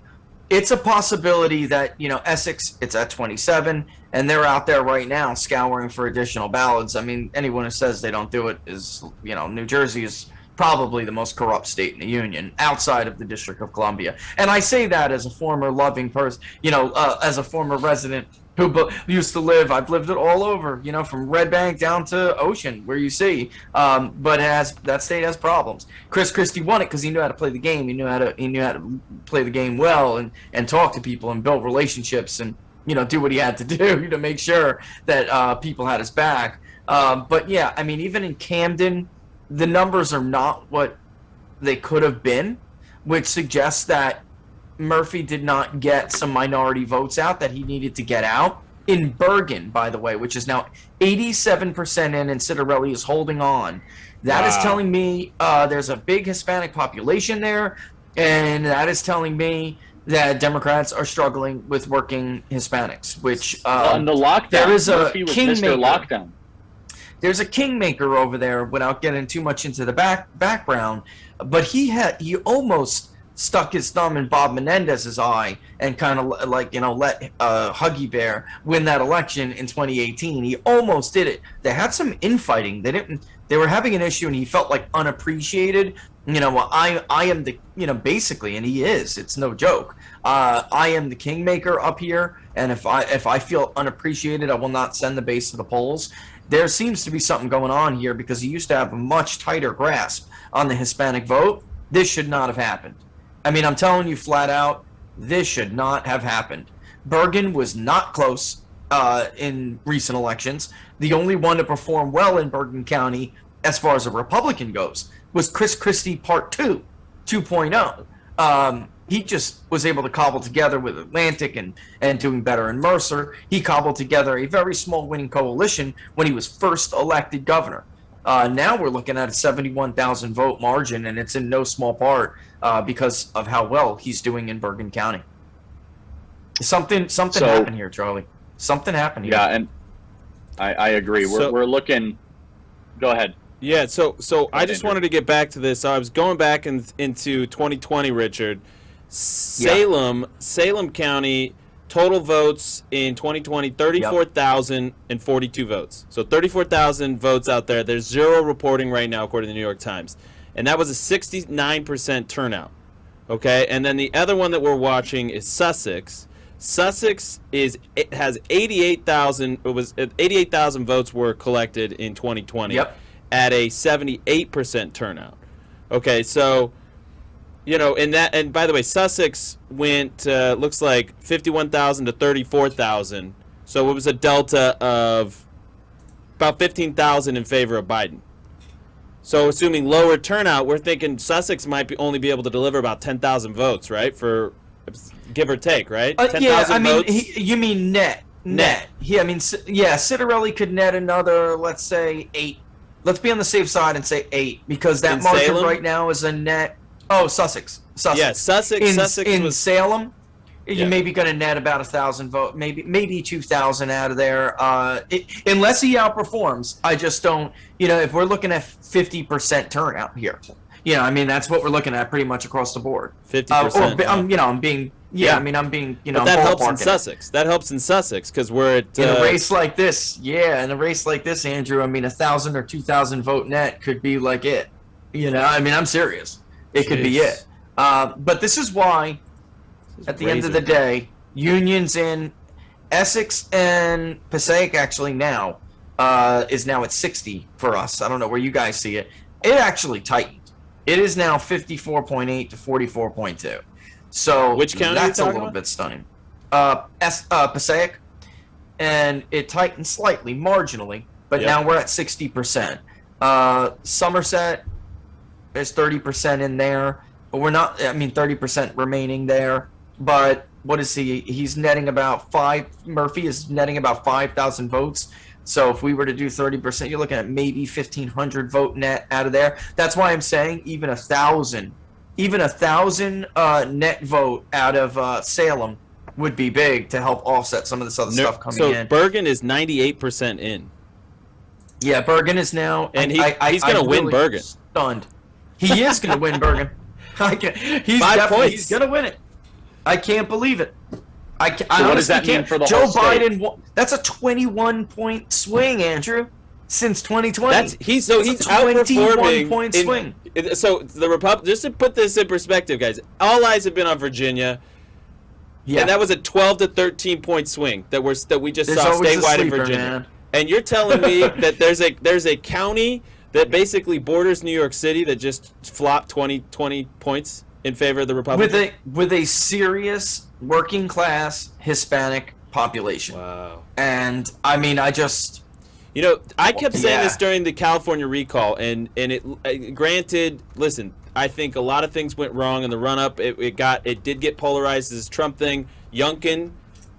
It's a possibility that Essex, it's at 27, and they're out there right now scouring for additional ballots. I mean, anyone who says they don't do it is, New Jersey is probably the most corrupt state in the union outside of the District of Columbia. And I say that as a former loving person, as a former resident who used to live. I've lived it all over, from Red Bank down to Ocean, where you see. But that state has problems. Chris Christie won it because he knew how to play the game. He knew how to play the game well and talk to people and build relationships and do what he had to do to make sure that people had his back. But yeah, I mean, even in Camden, the numbers are not what they could have been, which suggests that Murphy did not get some minority votes out that he needed to get out. In Bergen, by the way, which is now 87% in, and Citarelli is holding on. That is telling me there's a big Hispanic population there, and that is telling me that Democrats are struggling with working Hispanics, which in the lockdown, there is a Murphy was Mr. Lockdown. There's a kingmaker over there, without getting too much into the background, but he almost stuck his thumb in Bob Menendez's eye and kind of let Huggy Bear win that election in 2018. He almost did it. They had some infighting. They They were having an issue, and he felt like unappreciated. I am the, basically, and he is. It's no joke. I am the kingmaker up here, and if I feel unappreciated, I will not send the base to the polls. There seems to be something going on here because he used to have a much tighter grasp on the Hispanic vote. This should not have happened. I mean, I'm telling you flat out, this should not have happened. Bergen was not close in recent elections. The only one to perform well in Bergen County, as far as a Republican goes, was Chris Christie Part 2, 2.0. He just was able to cobble together with Atlantic and doing better in Mercer. He cobbled together a very small winning coalition when he was first elected governor. Now we're looking at a 71,000 vote margin, and it's in no small part because of how well he's doing in Bergen County. Something happened here, Charlie. Something happened here. Yeah, and I agree. We're looking. Go ahead. Yeah, so I just wanted to get back to this. I was going back into 2020, Richard. Salem County, total votes in 2020, 34,042 votes. So 34,000 votes out there. There's zero reporting right now, according to the New York Times. And that was a 69% turnout. Okay, and then the other one that we're watching is Sussex. Sussex has 88,000. It was 88,000 votes were collected in 2020 at a 78% turnout. Okay, so in that, and by the way, Sussex went looks like 51,000 to 34,000. So it was a delta of about 15,000 in favor of Biden. So assuming lower turnout, we're thinking Sussex might only be able to deliver about 10,000 votes, right? For give or take, right? 10,000 votes. You mean net. Yeah, I mean, Citarelli could net another, let's say 8. Let's be on the safe side and say 8, because that In margin Salem? right now is a net. Oh, Sussex. Yeah, Sussex in was Salem. Yeah. You're maybe going to net about 1,000 votes, maybe 2,000 out of there. Unless he outperforms, I just don't. If we're looking at 50% turnout here, I mean that's what we're looking at pretty much across the board. 50%. I'm being. Yeah, I mean I'm being. But that helps in Sussex. That helps in Sussex because we're at in a race like this. Yeah, in a race like this, Andrew. I mean 1,000 or 2,000 vote net could be like it. I mean I'm serious. It could be it. But this is why. At the end of the day, unions in Essex and Passaic actually now is now at 60 for us. I don't know where you guys see it. It actually tightened. It is now 54.8 to 44.2. So which county that's are you a little bit stunning. Passaic, and it tightened slightly, marginally, but now we're at 60%. Somerset, there's 30% in there, but we're not. I mean, 30% remaining there. But what is he? He's netting about 5. Murphy is netting about 5,000 votes. So if we were to do 30%, you're looking at maybe 1,500 vote net out of there. That's why I'm saying even 1,000 net vote out of Salem would be big to help offset some of this other stuff coming in. So Bergen is 98% in. Yeah, Bergen is now, and he's going to win Bergen. Stunned. He is going to win Bergen. He's 5 points. He's going to win it. I can't believe it. I what does that mean for the Joe whole state? Biden. That's a 21-point swing, Andrew, since 2020. He's a outperforming 21-point swing. So the just to put this in perspective, guys, all eyes have been on Virginia. Yeah, and that was a 12 to 13-point swing that we just saw statewide in Virginia. Man. And you're telling me that there's a county that basically borders New York City that just flopped 20 points in favor of the Republicans? With a serious working class Hispanic population. Wow. And I mean, I just I kept saying this during the California recall, and it granted, listen, I think a lot of things went wrong in the run up. It did get polarized as this Trump thing. Youngkin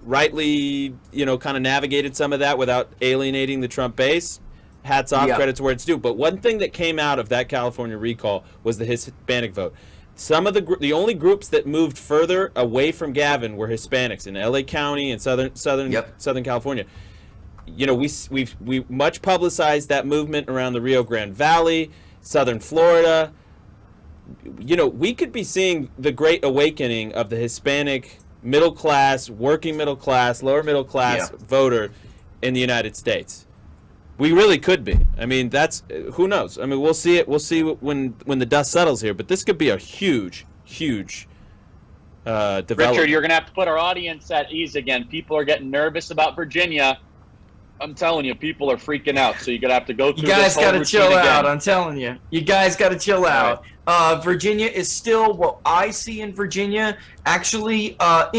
rightly, kind of navigated some of that without alienating the Trump base. Hats off, credits where it's due. But one thing that came out of that California recall was the Hispanic vote. Some of the only groups that moved further away from Gavin were Hispanics in LA County and Southern California. We much publicized that movement around the Rio Grande Valley, Southern Florida. We could be seeing the great awakening of the Hispanic middle class, working middle class, lower middle class voter in the United States. We really could be. I mean, that's who knows. I mean, we'll see it. We'll see when the dust settles here. But this could be a huge development. Richard, you're going to have to put our audience at ease again. People are getting nervous about Virginia. I'm telling you, people are freaking out. So you're going to have to go through You guys this whole got to routine chill again. out. I'm telling you. You guys got to chill out. Virginia is still what I see in Virginia. Actually, well,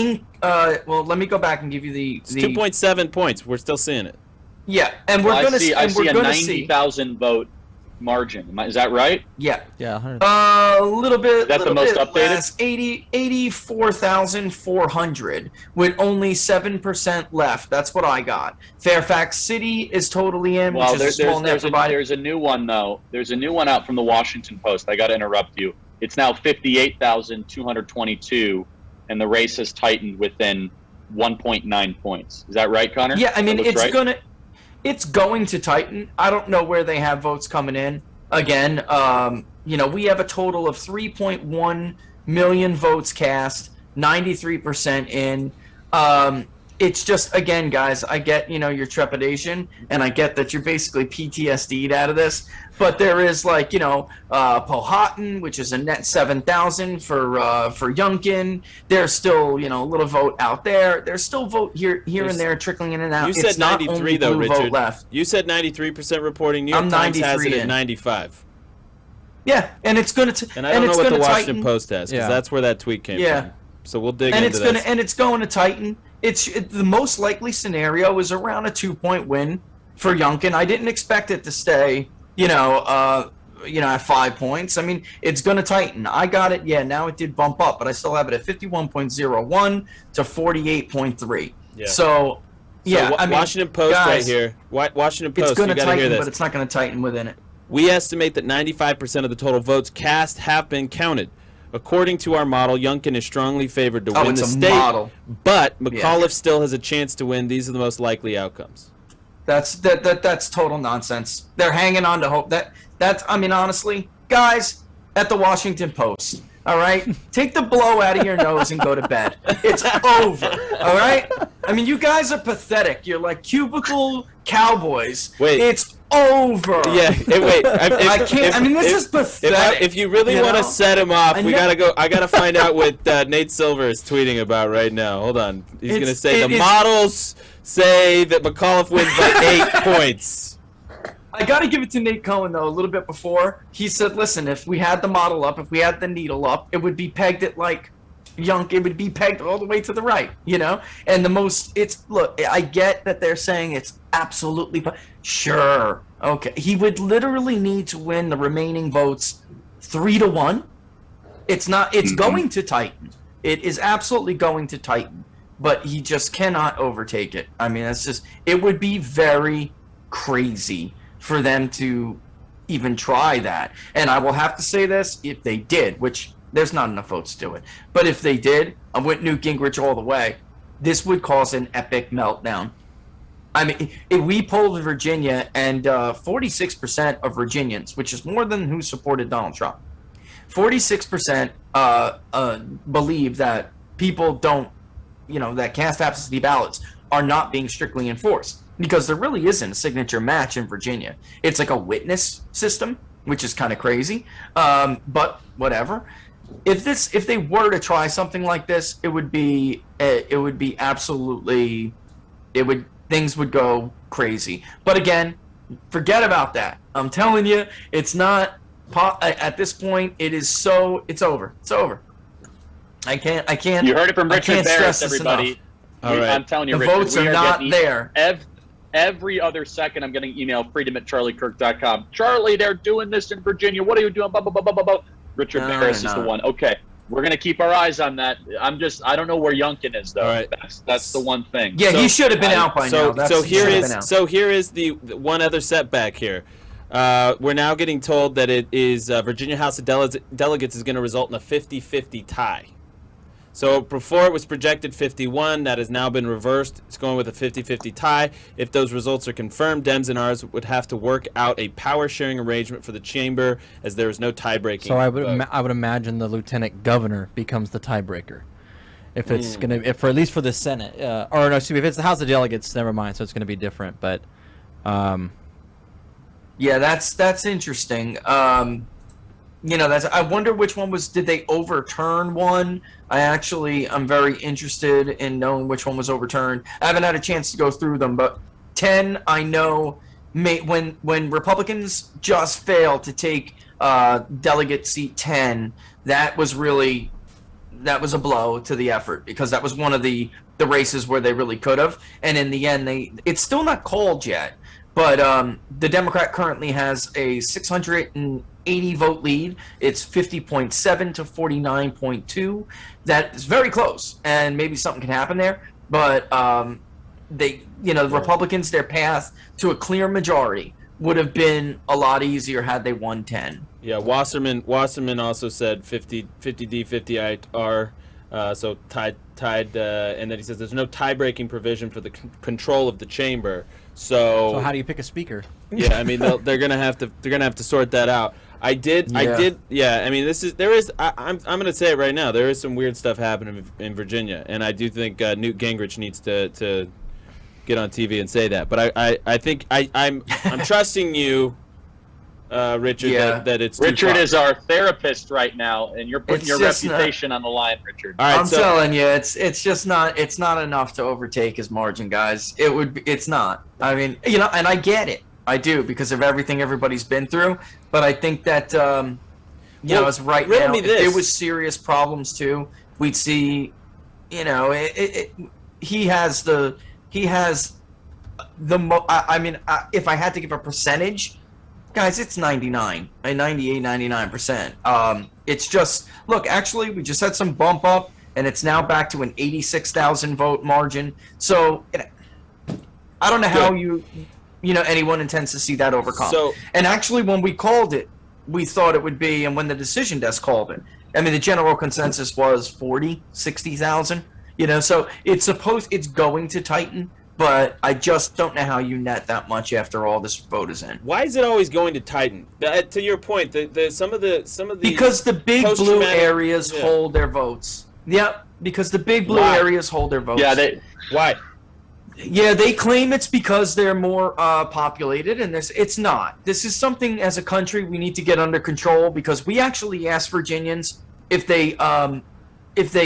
let me go back and give you the. It's 2.7 points. We're still seeing it. Yeah, and we're going to see. I see a 90,000 vote margin. Is that right? Yeah. Yeah. A little bit. Is that the most updated? Less, 84,400 with only 7% left. That's what I got. Fairfax City is totally in, Well, which is a small net provider. there's a new one though. There's a new one out from the Washington Post. I got to interrupt you. It's now 58,222, and the race has tightened within 1.9 points. Is that right, Connor? Yeah, I mean That looks right? it's going to tighten. I don't know where they have votes coming in. Again, we have a total of 3.1 million votes cast, 93% in. It's just, again, guys, I get, your trepidation, and I get that you're basically PTSD'd out of this. But there is, Powhatan, which is a net 7,000 for Yunkin. There's still, a little vote out there. There's still vote here and there trickling in and out. You said It's not 93 only though, blue Richard. vote left. You said 93% reporting. New York I'm Times has 93 it at in. 95. Yeah, and it's going to. And I don't know what the Washington tighten. Post has, because that's where that tweet came from. So we'll dig into this. And it's going to tighten. The most likely scenario is around a 2-point win for Yunkin. I didn't expect it to stay, at 5 points. I mean, it's going to tighten. I got it. Yeah, now it did bump up, but I still have it at 51.01 to 48.3. Yeah. So yeah, I mean, Washington Post guys, right here. Washington Post. It's going to you gotta hear tighten, this. but it's not going to tighten within it. We estimate that 95% of the total votes cast have been counted. According to our model, Yunkin is strongly favored to win it's the a state, model. but McAuliffe still has a chance to win. These are the most likely outcomes. That's total nonsense. They're hanging on to hope. I mean, honestly, guys, at the Washington Post, all right, take the blow out of your nose and go to bed. It's over, all right? I mean, you guys are pathetic. You're like cubicle cowboys. Wait. It's over. Yeah, wait. I can't. I mean, this is pathetic. If you really want to set him off, we gotta go. I gotta find out what Nate Silver is tweeting about right now. Hold on. He's gonna say the models say that McAuliffe wins by 8 points. I got to give it to Nate Cohen, though, a little bit before. He said, listen, if we had the model up, if we had the needle up, it would be pegged at, it would be pegged all the way to the right, And look, I get that they're saying it's absolutely, sure, okay. He would literally need to win the remaining votes 3-1. It's going to tighten. It is absolutely going to tighten, but he just cannot overtake it. I mean, it would be very crazy for them to even try that. And I will have to say this, if they did, which there's not enough votes to do it, but if they did, I went Newt Gingrich all the way, this would cause an epic meltdown. I mean, if we polled Virginia, and 46% of Virginians, which is more than who supported Donald Trump, 46% believe that people don't, that cast absentee ballots are not being strictly enforced. Because there really isn't a signature match in Virginia. It's like a witness system, which is kind of crazy. But whatever. If they were to try something like this, it would be absolutely, things would go crazy. But again, forget about that. I'm telling you, it's not at this point. It's over. It's over. I can't. You heard it from Richard Barris, everybody. Enough. All right. I'm telling you, the Richard, votes are not there. Every other second, I'm getting email freedom@charliekirk.com. Charlie, they're doing this in Virginia. What are you doing? Blah, blah, blah, blah, blah. Richard Barris is the one. Okay, we're gonna keep our eyes on that. I don't know where Yunkin is though. All right. That's the one thing. Yeah, he should have been out by now. So here is the one other setback here. We're now getting told that it is Virginia House of Delegates is going to result in a 50-50 tie. So before it was projected 51, that has now been reversed. It's going with a 50-50 tie. If those results are confirmed, Dems and ours would have to work out a power-sharing arrangement for the chamber, as there is no tie-breaking. So I would imagine the lieutenant governor becomes the tiebreaker. If it's if at least for the Senate, or no, excuse me, if it's the House of Delegates, never mind. So it's going to be different. But Yeah, that's interesting. I wonder which one was. Did they overturn one? I'm very interested in knowing which one was overturned. I haven't had a chance to go through them, but 10, I know, when Republicans just failed to take delegate seat 10, that was a blow to the effort, because that was one of the races where they really could have, and in the end, it's still not called yet. But the Democrat currently has a 680 vote lead. It's 50.7 to 49.2. That is very close, and maybe something can happen there. But the Republicans, their path to a clear majority would have been a lot easier had they won 10. Yeah, Wasserman also said 50D, 50R, so tied, and then he says there's no tie-breaking provision for the control of the chamber. So how do you pick a speaker? Yeah, I mean they're gonna have to sort that out. I mean I'm gonna say it right now. There is some weird stuff happening in Virginia, and I do think Newt Gingrich needs to get on TV and say that. But I think I'm trusting you, Richard. That it's Richard is our therapist right now, and you're putting your reputation on the line, Richard. All right, I'm telling you, it's just not enough to overtake his margin, guys. It's not. I mean, and I get it. I do, because of everything everybody's been through. But I think that as right now, if there was serious problems too, we'd see. He has the. If I had to give a percentage, guys, it's 98, 99%. It's just, look, actually, we just had some bump up, and it's now back to an 86,000 vote margin. So, I don't know how anyone intends to see that overcome. And actually, when we called it, we thought it would be, and when the decision desk called it, I mean, the general consensus was 40, 60,000. So it's going to tighten. But I just don't know how you net that much after all this vote is in. Why is it always going to tighten? To your point, some of the because the big blue areas hold their votes. Yeah, because the big blue areas hold their votes. Yeah, why? Yeah, they claim it's because they're more populated, and it's not. This is something as a country we need to get under control, because we actually asked Virginians if they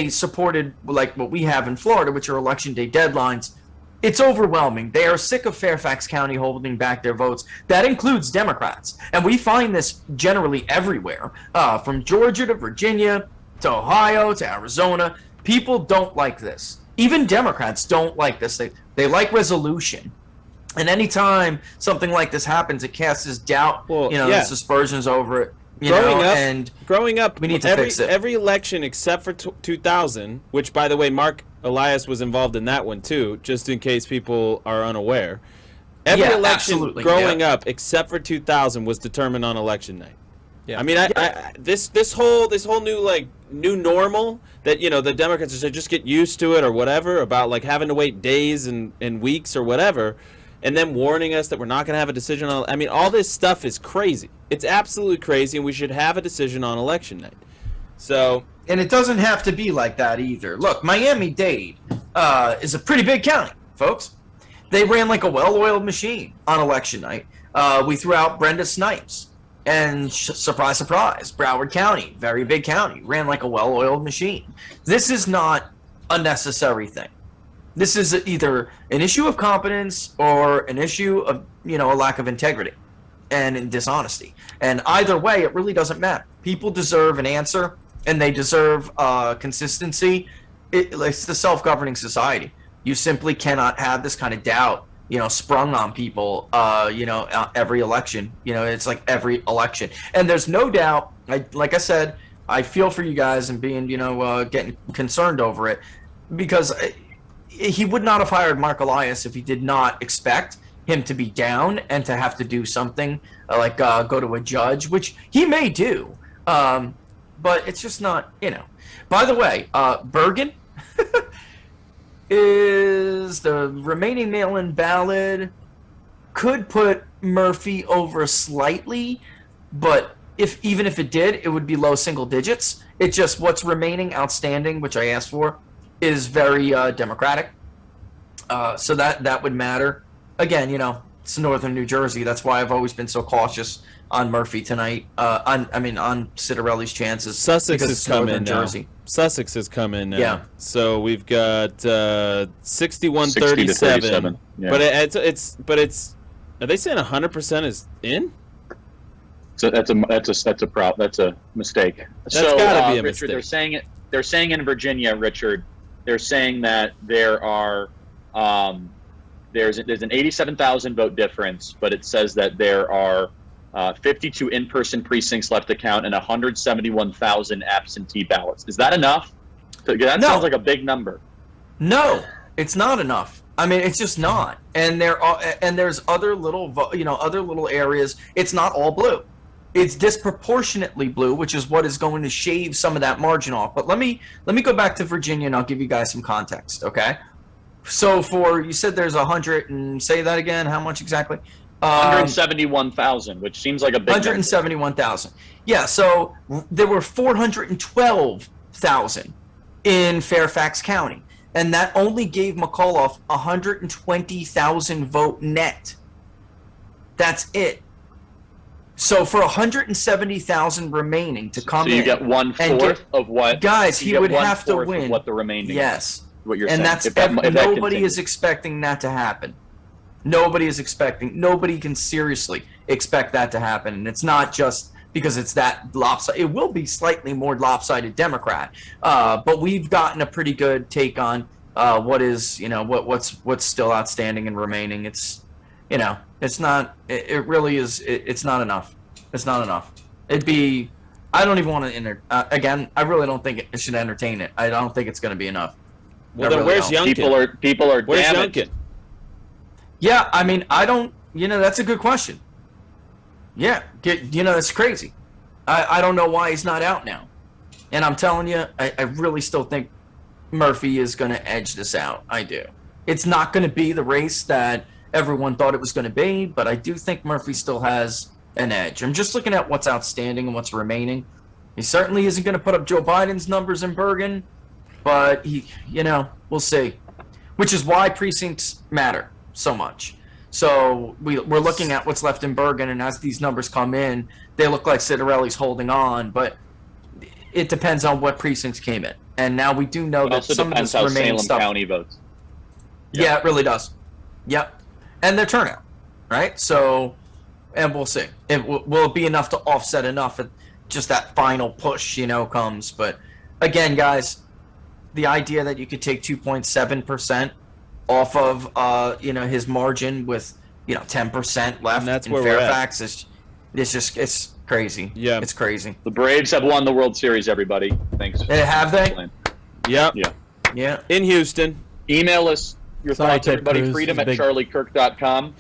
supported like what we have in Florida, which are election day deadlines. It's overwhelming. They are sick of Fairfax County holding back their votes. That includes Democrats. And we find this generally everywhere, from Georgia to Virginia to Ohio to Arizona. People don't like this. Even Democrats don't like this. They like resolution. And anytime something like this happens, it casts doubt, there's aspersions over it. Growing up, we need to fix it. Every election except for 2000, which, by the way, Mark Elias was involved in that one too, just in case people are unaware. Every election growing up except for 2000 was determined on election night. Yeah. I mean, this whole new normal that the Democrats say just get used to it or whatever, about like having to wait days and weeks or whatever, and then warning us that we're not going to have a decision on. I mean, all this stuff is crazy. It's absolutely crazy, and we should have a decision on election night. So. And it doesn't have to be like that either. Look, Miami-Dade is a pretty big county, folks. They ran like a well-oiled machine on election night. We threw out Brenda Snipes. And surprise, surprise, Broward County, very big county, ran like a well-oiled machine. This is not a necessary thing. This is either an issue of competence or an issue of, a lack of integrity and dishonesty. And either way, it really doesn't matter. People deserve an answer. And they deserve consistency. It's the self-governing society. You simply cannot have this kind of doubt, sprung on people, every election. It's like every election. And there's no doubt, like I said, I feel for you guys and being, getting concerned over it, because he would not have hired Mark Elias if he did not expect him to be down and to have to do something like go to a judge, which he may do. But it's just not, By the way, Bergen is the remaining mail-in ballot. Could put Murphy over slightly, but even if it did, it would be low single digits. It's just what's remaining outstanding, which I asked for, is very Democratic. So that would matter. Again, It's northern New Jersey. That's why I've always been so cautious on Murphy tonight. On Citarelli's chances. Sussex because has it's come northern in now. Jersey. Sussex has come in now. Yeah. So we've got 61-37. 60-37, yeah. But it's. Are they saying 100% is in? So that's a mistake. That's gotta be a Richard, mistake. They're saying in Virginia, Richard, they're saying that there are there's an 87,000 vote difference, but it says that there are 52 in-person precincts left to count and 171,000 absentee ballots. Is that enough? That sounds like a big number. No, it's not enough. I mean, it's just not. And there's other little other little areas. It's not all blue. It's disproportionately blue, which is what is going to shave some of that margin off. But let me go back to Virginia, and I'll give you guys some context, okay? So you said there's 100, and say that again, how much exactly? 171,000, which seems like a big 171,000. Yeah, so there were 412,000 in Fairfax County, and that only gave McAuliffe 120,000 vote net. That's it. So for 170,000 remaining to come in, so you get 1/4 of what? Guys, he would have to win. Of what the remaining? Yes. Is, what you're and saying. That's nobody is expecting that to happen. Nobody is expecting. Nobody can seriously expect that to happen, and it's not just because it's that lopsided. It will be slightly more lopsided Democrat, but we've gotten a pretty good take on what's still outstanding and remaining. It's it's not. It really is. It's not enough. It's not enough. It'd be. I don't even want to again. I really don't think it should entertain it. I don't think it's going to be enough. Well, then where's Youngkin? People are. Where's damaged. Youngkin? Yeah, I mean, I don't. That's a good question. Yeah, that's crazy. I don't know why he's not out now, and I'm telling you, I really still think Murphy is going to edge this out. I do. It's not going to be the race that everyone thought it was going to be, but I do think Murphy still has an edge. I'm just looking at what's outstanding and what's remaining. He certainly isn't going to put up Joe Biden's numbers in Bergen, but we'll see. Which is why precincts matter so much. So we're looking at what's left in Bergen, and as these numbers come in, they look like Citarelli's holding on, but it depends on what precincts came in. And now we do know that some of this remaining stuff. County votes. Yeah, it really does. Yep. And their turnout, right? So, and we'll see. Will it be enough to offset enough? Just that final push, comes. But again, guys, the idea that you could take 2.7% off of, his margin with, 10% left in Fairfax it's crazy. Yeah, it's crazy. The Braves have won the World Series. Everybody, thanks. Have they? Yep. Yeah. In Houston. Email us your thoughts, everybody. freedom@charliekirk.com.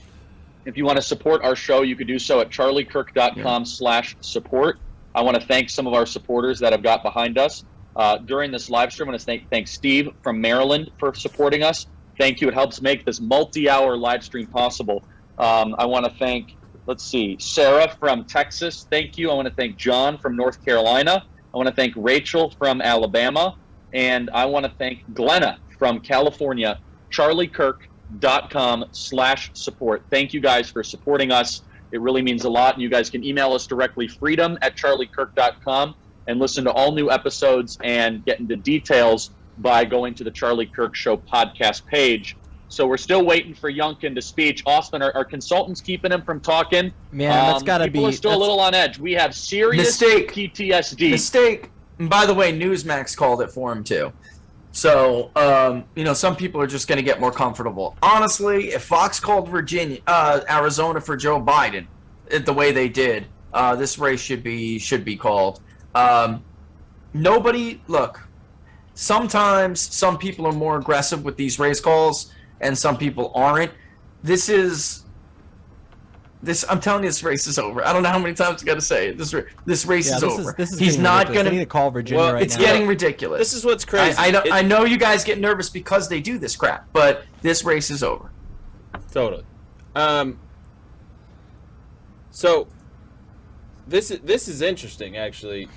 If you want to support our show, you could do so at charliekirk.com/support. I want to thank some of our supporters that have got behind us during this live stream. I want to thank Steve from Maryland for supporting us. Thank you. It helps make this multi-hour live stream possible. I want to thank, Sarah from Texas. Thank you. I want to thank John from North Carolina. I want to thank Rachel from Alabama. And I want to thank Glenna from California. charliekirk.com/support. Thank you guys for supporting us. It really means a lot. And you guys can email us directly, freedom@charliekirk.com, and listen to all new episodes and get into details by going to the Charlie Kirk Show podcast page. So we're still waiting for Youngkin to speak. Austin, our consultants keeping him from talking. Man, that's got to be... People are still a little on edge. We have serious PTSD. Mistake. And by the way, Newsmax called it for him too. So, some people are just going to get more comfortable. Honestly, if Fox called Arizona for Joe Biden the way they did, this race should be called. Sometimes some people are more aggressive with these race calls and some people aren't. I'm telling you, this race is over. I don't know how many times I got to say it. This race is over. He's not going to call Virginia right now. It's getting ridiculous. This is what's crazy. I know you guys get nervous because they do this crap, but this race is over. Totally. So this is interesting, actually.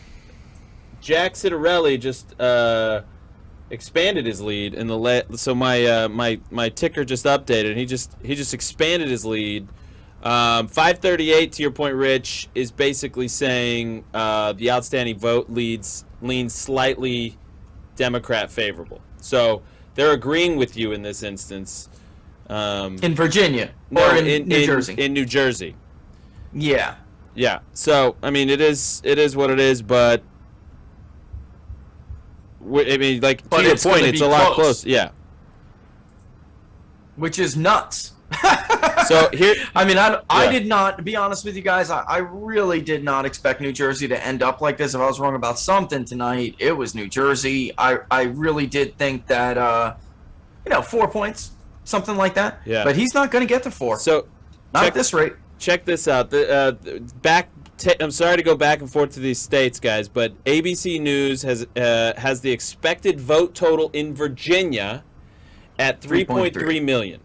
Jack Citarelli just expanded his lead in the so my ticker just updated. He just expanded his lead. 538, to your point, Rich, is basically saying the outstanding vote leans slightly Democrat favorable. So they're agreeing with you in this instance. In Virginia or in New Jersey? In New Jersey. Yeah. Yeah. So I mean, it is what it is, but I mean, like, to your point, it's a lot close. Yeah. Which is nuts. So here, I mean, I did not, to be honest with you guys, I really did not expect New Jersey to end up like this. If I was wrong about something tonight, it was New Jersey. I really did think that, 4 points, something like that. Yeah. But he's not going to get to 4. So not at this rate. Check this out. I'm sorry to go back and forth to these states, guys, but ABC News has the expected vote total in Virginia at 3.3 million.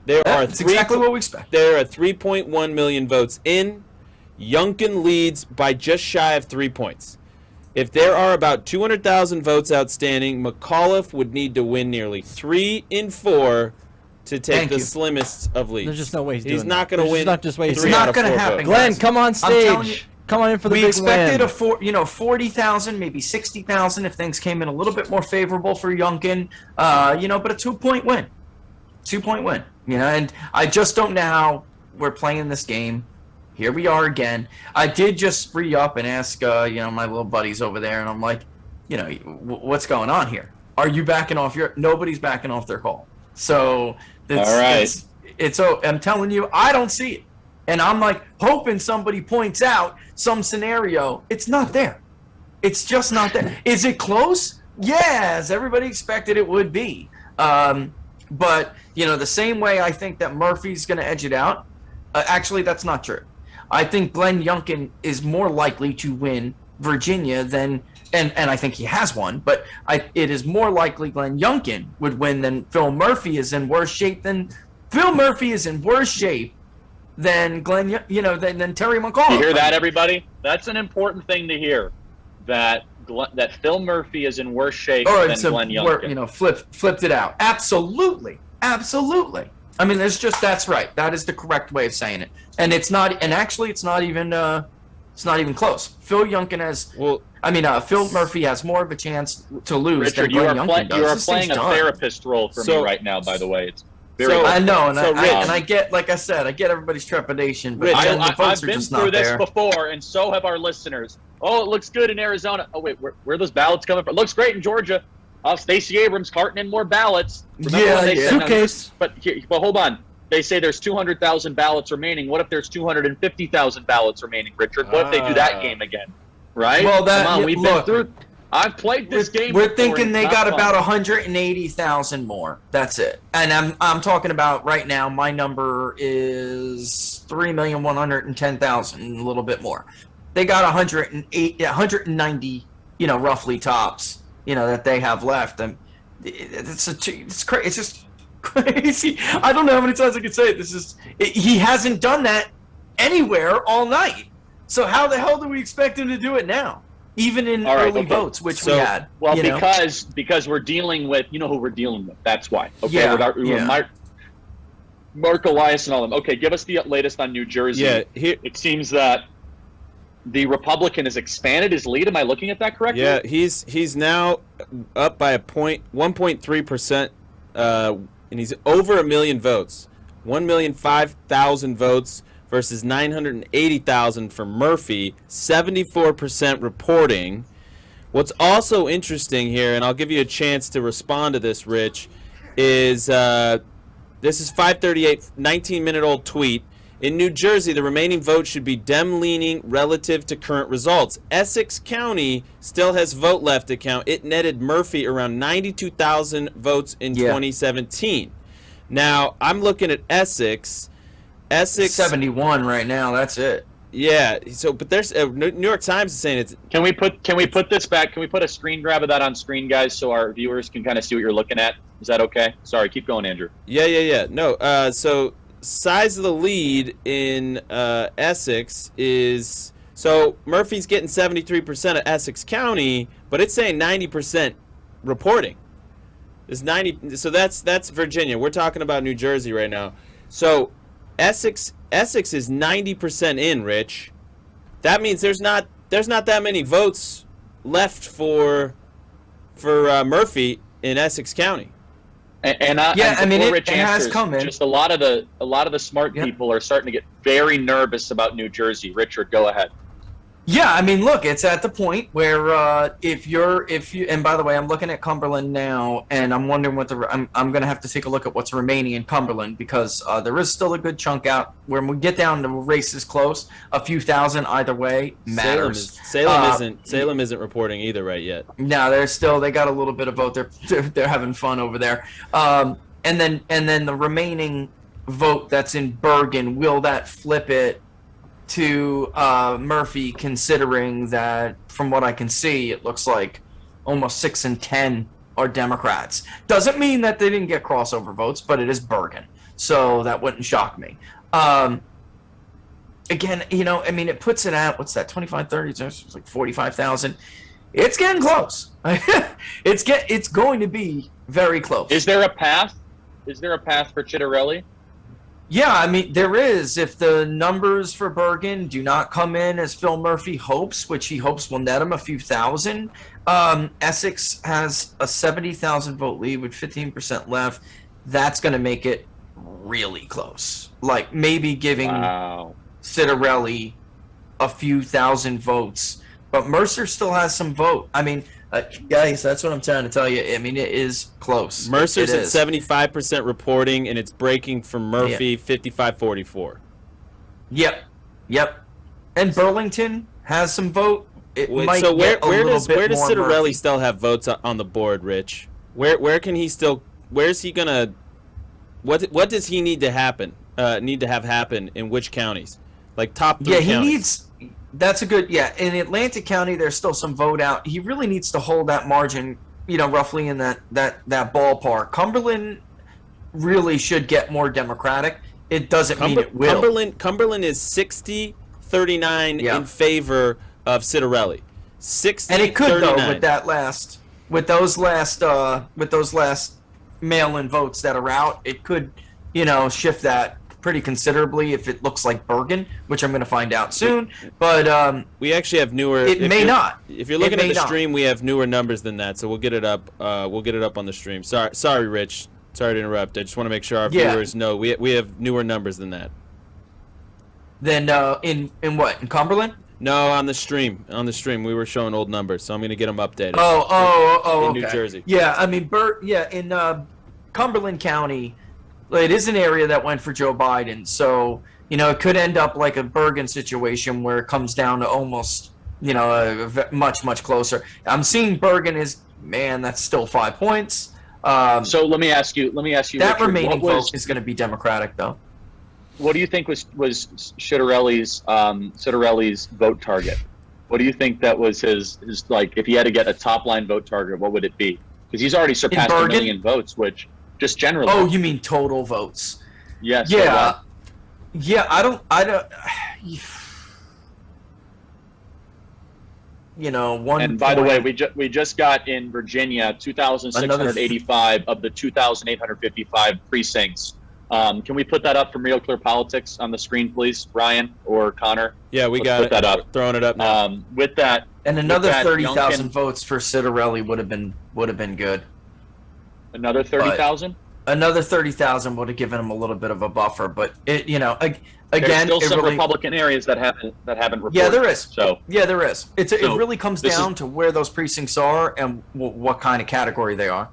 That's exactly what we expect. There are 3.1 million votes in. Youngkin leads by just shy of 3 points. If there are about 200,000 votes outstanding, McAuliffe would need to win nearly 3 in 4 to take the slimmest of leads. There's just no way he's not going to win. It's not going to happen. Glenn, come on stage. Come on in for the big win. We expected 40,000, maybe 60,000 if things came in a little bit more favorable for Youngkin. But a 2-point win. 2-point win. And I just don't know how we're playing this game. Here we are again. I did just spree up and ask, my little buddies over there, and I'm like, what's going on here? Are you backing off nobody's backing off their call. So I'm telling you, I don't see it. And I'm like hoping somebody points out some scenario. It's not there. It's just not there. Is it close? Yes, everybody expected it would be. But, the same way I think that Murphy's going to edge it out, actually, that's not true. I think Glenn Youngkin is more likely to win Virginia than, and I think he has won, but it is more likely Glenn Youngkin would win than Phil Murphy is in worse shape than Glenn, than Terry McAuliffe. You hear that, everybody? That's an important thing to hear, that Phil Murphy is in worse shape than Glenn Youngkin. Flipped it out. Absolutely. I mean, that's right. That is the correct way of saying it. And it's not even close. Phil Youngkin has, Phil Murphy has more of a chance to lose Richard, than Glenn Youngkin does. You are playing a therapist role for me right now, by the way. It's very I know, and I get, like I said, I get everybody's trepidation, but I've been through this before, and so have our listeners. Oh, it looks good in Arizona. Oh, wait, where are those ballots coming from? It looks great in Georgia. Stacey Abrams carting in more ballots. Suitcase. But hold on. They say there's 200,000 ballots remaining. What if there's 250,000 ballots remaining, Richard? What if they do that game again? Right? Well, Come on, we've been through. I've played this game. We're thinking they got about 180,000 more. That's it. And I'm talking about right now. My number is 3,110,000, a little bit more. They got 190, roughly tops, that they have left. And it's crazy. It's just crazy. I don't know how many times I can say it. He hasn't done that anywhere all night. So how the hell do we expect him to do it now? Even in early votes, which we had. Well, because we're dealing with, who we're dealing with. That's why. Okay, Mark Elias and all of them. Okay, give us the latest on New Jersey. Yeah, it seems that the Republican has expanded his lead. Am I looking at that correctly? Yeah, he's now up by 1.3%, and he's over 1 million votes. 1,005,000 votes versus 980,000 for Murphy, 74% reporting. What's also interesting here, and I'll give you a chance to respond to this, Rich, is this is 538, 19-minute-old tweet. In New Jersey, the remaining votes should be Dem-leaning relative to current results. Essex County still has vote left to count. It netted Murphy around 92,000 votes in 2017. Now, I'm looking at Essex. 71 right now. That's it. Yeah. So, but there's New York Times is saying it's. Can we put this back? Can we put a screen grab of that on screen, guys, so our viewers can kind of see what you're looking at? Is that okay? Sorry, keep going, Andrew. Yeah. No. So size of the lead in Essex is, so Murphy's getting 73% of Essex County, but it's saying 90% reporting. There's 90. So that's Virginia. We're talking about New Jersey right now. So Essex is 90% in, Rich. That means there's not that many votes left for Murphy in Essex County. It has come in. Just a lot of the smart people are starting to get very nervous about New Jersey. Richard, go ahead. Yeah, I mean, look, it's at the point where if you, and by the way, I'm looking at Cumberland now, and I'm wondering what I'm going to have to take a look at what's remaining in Cumberland, because there is still a good chunk out. When we get down to races close, a few thousand either way matters. Salem isn't reporting either right yet. No, they got a little bit of vote. They're having fun over there. And then the remaining vote that's in Bergen, will that flip it to Murphy, considering that from what I can see, it looks like almost 6 in 10 are Democrats. Doesn't mean that they didn't get crossover votes, but it is Bergen, so that wouldn't shock me. Again, I mean, it puts it at, what's that, 25, 30, it's like 45,000. It's getting close. It's going to be very close. Is there a path? Is there a path for Chitterelli? Yeah, I mean, there is. If the numbers for Bergen do not come in as Phil Murphy hopes, which he hopes will net him a few thousand, Essex has a 70,000 vote lead with 15% left. That's going to make it really close. Like maybe giving Citarelli a few thousand votes. But Mercer still has some vote. I mean, guys, that's what I'm trying to tell you. I mean, it is close. Mercer's at 75% reporting, and it's breaking from Murphy 55-44. Yep. And Burlington has some vote. So where does Citarelli still have votes on the board, Rich? Where can he still? Where's he gonna? What does he need to happen? Need to have happen in which counties? Like top 3 counties. He needs. That's a good, in Atlantic County, there's still some vote out. He really needs to hold that margin, roughly in that ballpark. Cumberland really should get more Democratic. It doesn't mean it will. Cumberland is 60-39 in favor of Citarelli. 60-39. And it could though with those last mail-in votes that are out, it could, shift that pretty considerably if it looks like Bergen, which I'm going to find out soon. But we actually have newer. It may not. If you're looking at the stream, we have newer numbers than that, so we'll get it up. We'll get it up on the stream. Sorry, Rich. Sorry to interrupt. I just want to make sure our viewers know we have newer numbers than that. Then in what? In Cumberland? No, on the stream. On the stream, we were showing old numbers, so I'm going to get them updated. In New Jersey. Yeah, I mean, in Cumberland County. It is an area that went for Joe Biden, so it could end up like a Bergen situation where it comes down to almost much closer. I'm seeing Bergen is that's still 5 points. So let me ask you, that Richard, remaining vote is going to be Democratic though. What do you think was Citarelli's vote target? What do you think that was his like? If he had to get a top line vote target, what would it be? Because he's already surpassed 1 million votes, which. Just generally. Oh, you mean total votes? Yes. Yeah. I don't. One. And by the way, we just got in Virginia 2,685 of the 2,855 precincts. Can we put that up from Real Clear Politics on the screen, please, Ryan or Connor? Yeah, we got it. Put that up. Throwing it up now. With that. And another 30,000 votes for Citarelli would have been good. Another 30,000? Another 30,000 would have given him a little bit of a buffer, but again, there's still some Republican areas that haven't reported. Yeah, there is. So there is. It really comes down to where those precincts are and what kind of category they are.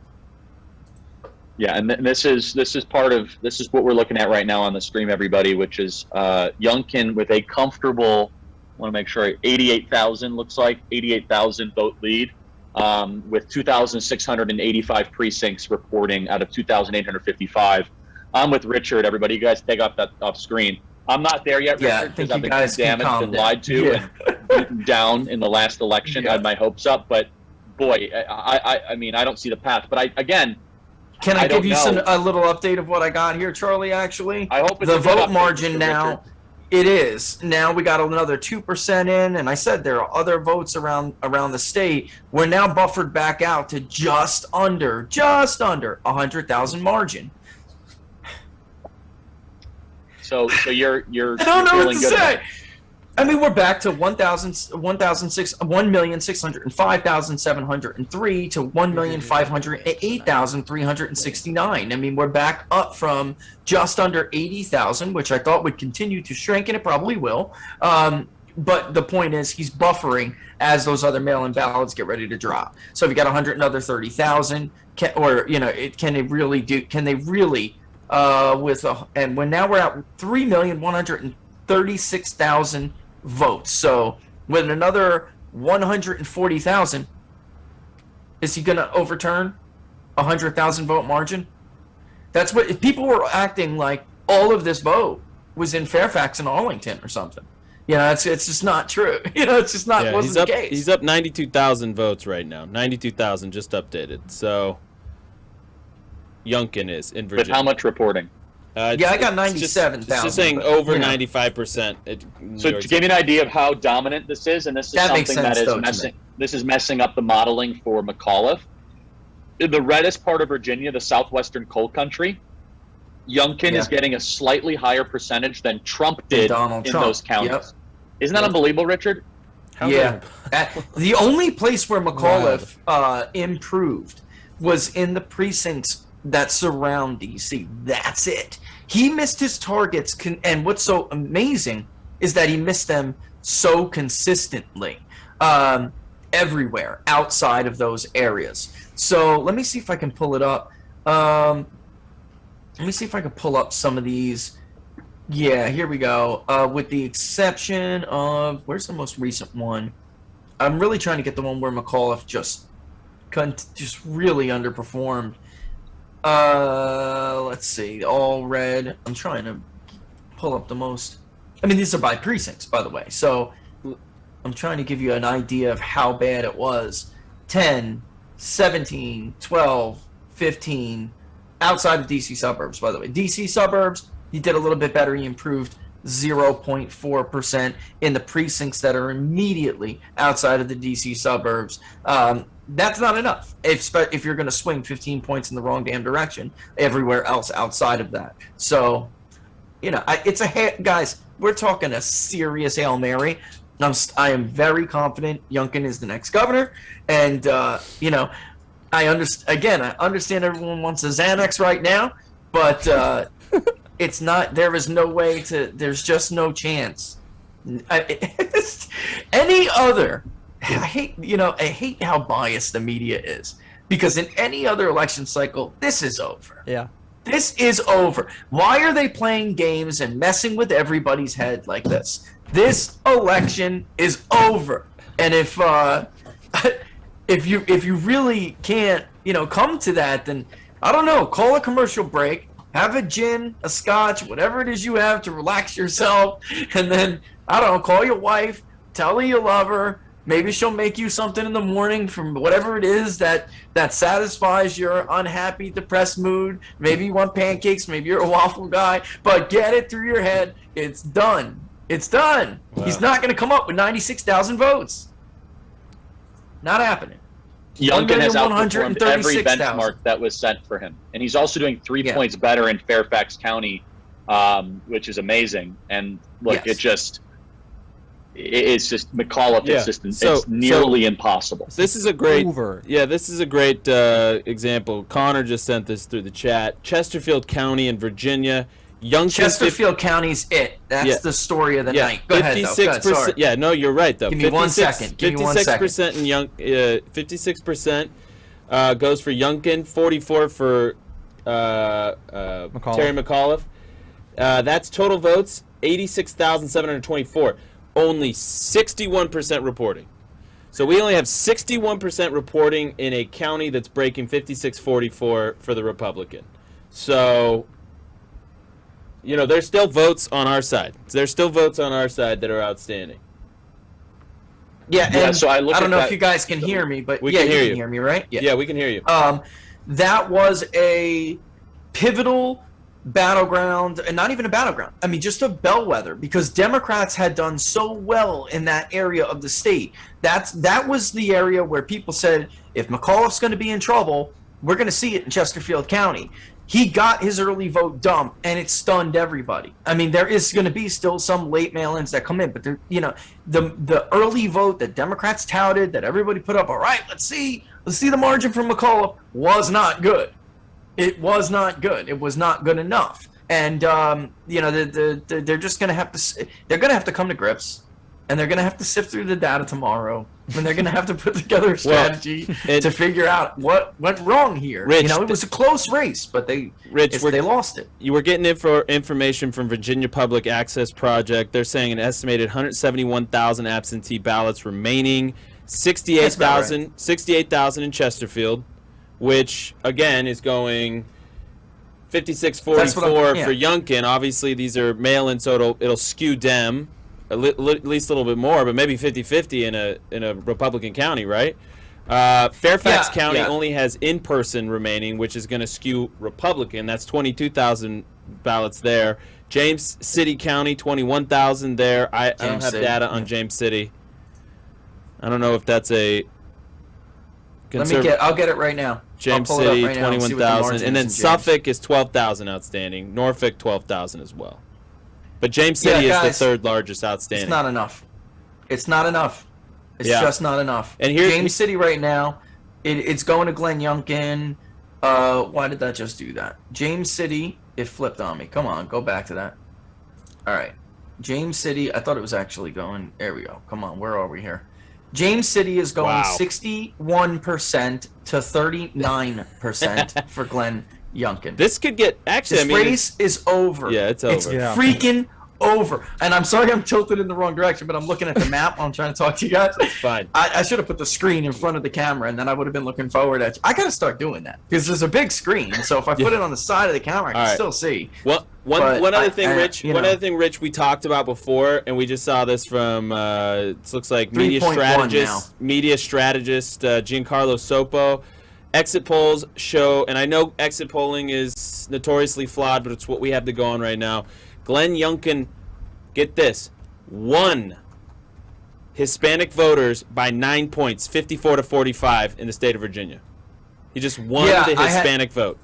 Yeah, and this is what we're looking at right now on the stream, everybody, which is Youngkin with a comfortable. I want to make sure 88,000 looks like 88,000 vote lead. With 2,685 precincts reporting out of 2,855. I'm with Richard. Everybody, you guys take off that off screen. I'm not there yet, Richard, because I've been damaged and lied to and beaten down in the last election. I had my hopes up, but boy, I mean, I don't see the path. But can I give you a little update of what I got here, Charlie? Actually, I hope it's the vote margin now. It is. Now we got another 2% in, and I said there are other votes around the state. We're now buffered back out to just under 100,000 margin. So you're I don't know what feeling to good say. about it. I mean, we're back to 1,605,703 to 1,508,369. I mean, we're back up from just under 80,000, which I thought would continue to shrink, and it probably will. But the point is, he's buffering as those other mail-in ballots get ready to drop. So if you got 100 another 30,000, can they really and now we're at 3,136,000 votes. So with another 140,000, is he going to overturn 100,000 vote margin? That's what, if people were acting like all of this vote was in Fairfax and Arlington or something. It's just not true. It's just not, wasn't the case. He's up 92,000 votes right now. 92,000 just updated. So Youngkin is in Virginia. With how much reporting? I got 97,000. It's just saying over 95%. So to give you an idea of how dominant this is, and this is something that is messing up the modeling for McAuliffe. In the reddest part of Virginia, the southwestern coal country, Youngkin is getting a slightly higher percentage than Trump did in those counties. Yep. Isn't that unbelievable, Richard? The only place where McAuliffe improved was in the precincts that surround DC. That's it. He missed his targets, and what's so amazing is that he missed them so consistently everywhere outside of those areas. So let me see if I can pull it up. Let me see if I can pull up some of these. Yeah, here we go. With the exception of, where's the most recent one? I'm really trying to get the one where McAuliffe just really underperformed. Let's see, all red. I'm trying to pull up the most. I mean, these are by precincts, by the way. So I'm trying to give you an idea of how bad it was. 10, 17, 12, 15, outside of DC suburbs, by the way. DC suburbs, he did a little bit better. He improved 0.4% in the precincts that are immediately outside of the DC suburbs. That's not enough if you're going to swing 15 points in the wrong damn direction everywhere else outside of that. So, guys, we're talking a serious Hail Mary. I am very confident Youngkin is the next governor, and I understand everyone wants a Xanax right now, but it's not. There is no way to. There's just no chance. Any other. I hate how biased the media is, because in any other election cycle, this is over. Yeah. This is over. Why are they playing games and messing with everybody's head like this? This election is over. And if you really can't, come to that, then I don't know, call a commercial break, have a gin, a scotch, whatever it is you have to relax yourself, and then I don't know, call your wife, tell her you love her. Maybe she'll make you something in the morning from whatever it is that satisfies your unhappy, depressed mood. Maybe you want pancakes. Maybe you're a waffle guy. But get it through your head. It's done. It's done. Wow. He's not going to come up with 96,000 votes. Not happening. Youngkin has outperformed every benchmark that was set for him. And he's also doing 3 points better in Fairfax County, which is amazing. And look, it's just McAuliffe. It's just it's nearly impossible. This is a great this is a great example. Connor just sent this through the chat. Chesterfield County in Virginia. Chesterfield County's it. That's the story of the night. Go ahead, though. 56%. Yeah, no, you're right though. Give me 1 second. 56% in 56% goes for Youngkin. 44 for Terry McAuliffe. That's total votes. 86,724. Only 61% reporting. So we only have 61% reporting in a county that's breaking 56-44 for the Republican. So, there's still votes on our side. There's still votes on our side that are outstanding. Yeah, so I don't know if you guys can hear me, but we can hear you. You can hear me, right? Yeah, we can hear you. That was a pivotal battleground, and not even a battleground. I mean, just a bellwether, because Democrats had done so well in that area of the state. That was the area where people said, if McAuliffe's going to be in trouble, we're going to see it in Chesterfield County. He got his early vote dumped, and it stunned everybody. I mean, there is going to be still some late mail-ins that come in, but the early vote that Democrats touted, that everybody put up, all right, let's see the margin from McAuliffe, was not good. It was not good. It was not good enough. And they're just going to have to come to grips, and they're going to have to sift through the data tomorrow, and they're going to have to put together a strategy to figure out what went wrong here. Rich, it was a close race, but they lost it. You were getting information from Virginia Public Access Project. They're saying an estimated 171,000 absentee ballots remaining, 68,000 in Chesterfield, which again is going 56-44 for Youngkin. Obviously, these are mail-in, so it'll skew Dem at least a little bit more, but maybe 50-50 in a Republican county, right? Fairfax County only has in-person remaining, which is going to skew Republican. That's 22,000 ballots there. James City County, 21,000 there. I don't have data on James City. I don't know if that's a. I'll get it right now. James City, 21,000, and then Suffolk is 12,000 outstanding. Norfolk, 12,000 as well. But James City is the third largest outstanding. It's not enough. It's not enough. It's just not enough. And here, James City right now, it's going to Glenn Youngkin. Why did that just do that? James City, it flipped on me. Come on, go back to that. All right. James City, I thought it was actually going. There we go. Come on, where are we here? James City is going 61% to 39% for Glenn Youngkin. This could get this race is over. Yeah, it's over. It's freaking over. And I'm sorry I'm tilted in the wrong direction, but I'm looking at the map while I'm trying to talk to you guys. It's fine. I should have put the screen in front of the camera, and then I would have been looking forward at you. I got to start doing that because there's a big screen. So if I put it on the side of the camera, I can still see. Well, one other thing, Rich, we talked about before, and we just saw this from it looks like media strategist Giancarlo Sopo. Exit polls show, and I know exit polling is notoriously flawed, but it's what we have to go on right now. Glenn Youngkin, get this, won Hispanic voters by 9 points, 54-45 in the state of Virginia. He just won the Hispanic vote.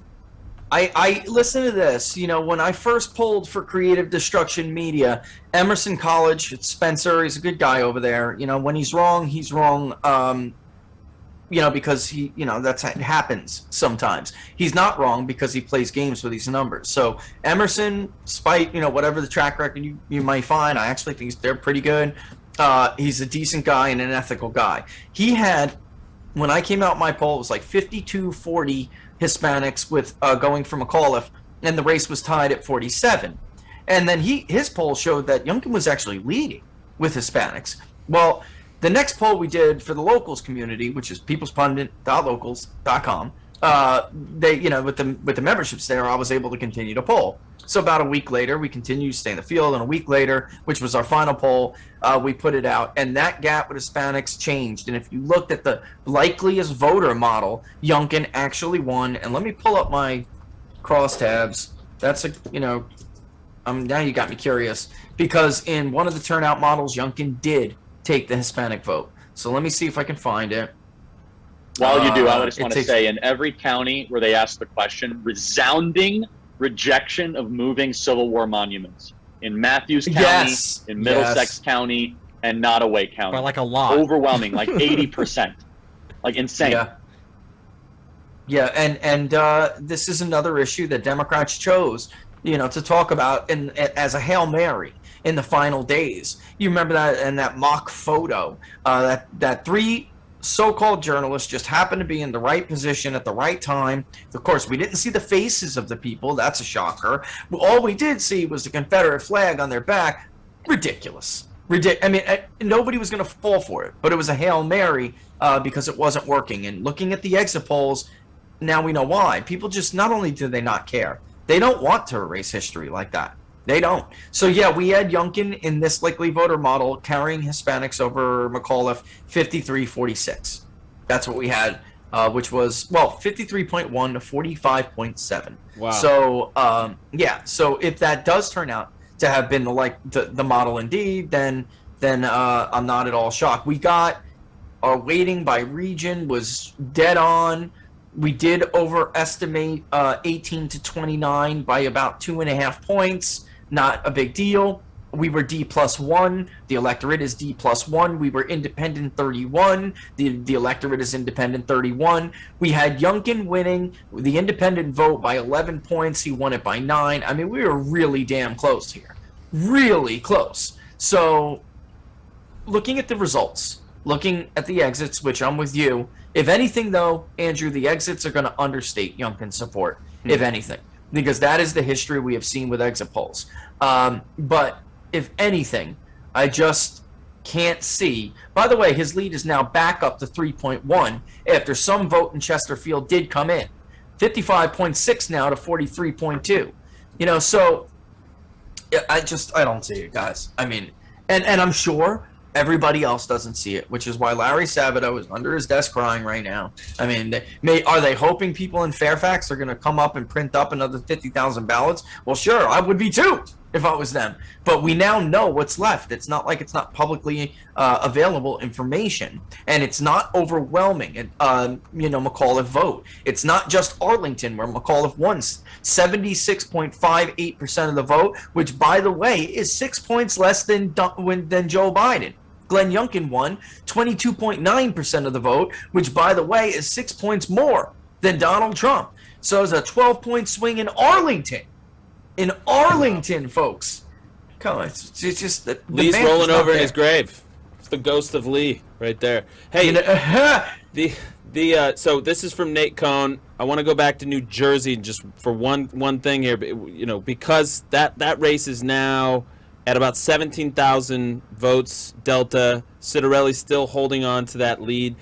I listen to this. When I first polled for Creative Destruction Media, Emerson College, it's Spencer, he's a good guy over there. When he's wrong, he's wrong. Because it happens sometimes. He's not wrong because he plays games with these numbers. So Emerson, despite whatever the track record you might find, I actually think they're pretty good. He's a decent guy and an ethical guy. He had, when I came out my poll, it was like 52-40 Hispanics with going for McAuliffe, and the race was tied at 47. And then his poll showed that Youngkin was actually leading with Hispanics. Well, the next poll we did for the locals community, which is peoplespundit.locals.com, with the memberships there, I was able to continue to poll. So about a week later, we continued to stay in the field, and a week later, which was our final poll, we put it out, and that gap with Hispanics changed. And if you looked at the likeliest voter model, Youngkin actually won. And let me pull up my crosstabs. That's now you got me curious, because in one of the turnout models, Youngkin did take the Hispanic vote. So let me see if I can find it. While you do, I just want to say, in every county where they asked the question, resounding rejection of moving Civil War monuments. In Matthews County, in Middlesex County, and Nottoway County. By like a lot. Overwhelming, like 80%. Like insane. Yeah, and this is another issue that Democrats chose, to talk about as a Hail Mary in the final days. You remember that in that mock photo, that three so-called journalists just happened to be in the right position at the right time. Of course, we didn't see the faces of the people. That's a shocker. All we did see was the Confederate flag on their back. Ridiculous. I mean, nobody was going to fall for it, but it was a Hail Mary because it wasn't working. And looking at the exit polls, now we know why. People just, not only do they not care, they don't want to erase history like that. They don't. So, yeah, we had Youngkin in this likely voter model carrying Hispanics over McAuliffe 53-46. That's what we had which was, well, 53.1 to 45.7. Wow. So, yeah. So if that does turn out to have been the model indeed, then I'm not at all shocked. We got our weighting by region was dead on. We did overestimate 18 to 29 by about 2.5 points. Not a big deal. We were D+1. The electorate is D+1. We were independent 31. The electorate is independent 31. We had Youngkin winning the independent vote by 11 points. He won it by 9. I mean, we were really damn close here. Really close. So, looking at the results, looking at the exits, which I'm with you. If anything, though, Andrew, the exits are going to understate Youngkin's support, if anything, because that is the history we have seen with exit polls. But if anything, I just can't see. By the way, his lead is now back up to 3.1 after some vote in Chesterfield did come in. 55.6 now to 43.2. You know, so I don't see it, guys. I mean, and I'm sure everybody else doesn't see it, which is why Larry Sabato is under his desk crying right now. I mean, are they hoping people in Fairfax are going to come up and print up another 50,000 ballots? Well, sure, I would be too if I was them. But we now know what's left. It's not like it's not publicly available information, and it's not overwhelming. McAuliffe vote. It's not just Arlington where McAuliffe won 76.58% of the vote, which, by the way, is 6 points less than Joe Biden. Glenn Youngkin won 22.9% of the vote, which, by the way, is 6 points more than Donald Trump. So it's a 12-point swing in Arlington. In Arlington, folks. Come on, it's just the Lee's rolling over in his grave. It's the ghost of Lee right there. Hey, so this is from Nate Cohn. I want to go back to New Jersey just for one thing here. You know, because that race is now at about 17,000 votes delta. Citarelli's still holding on to that lead.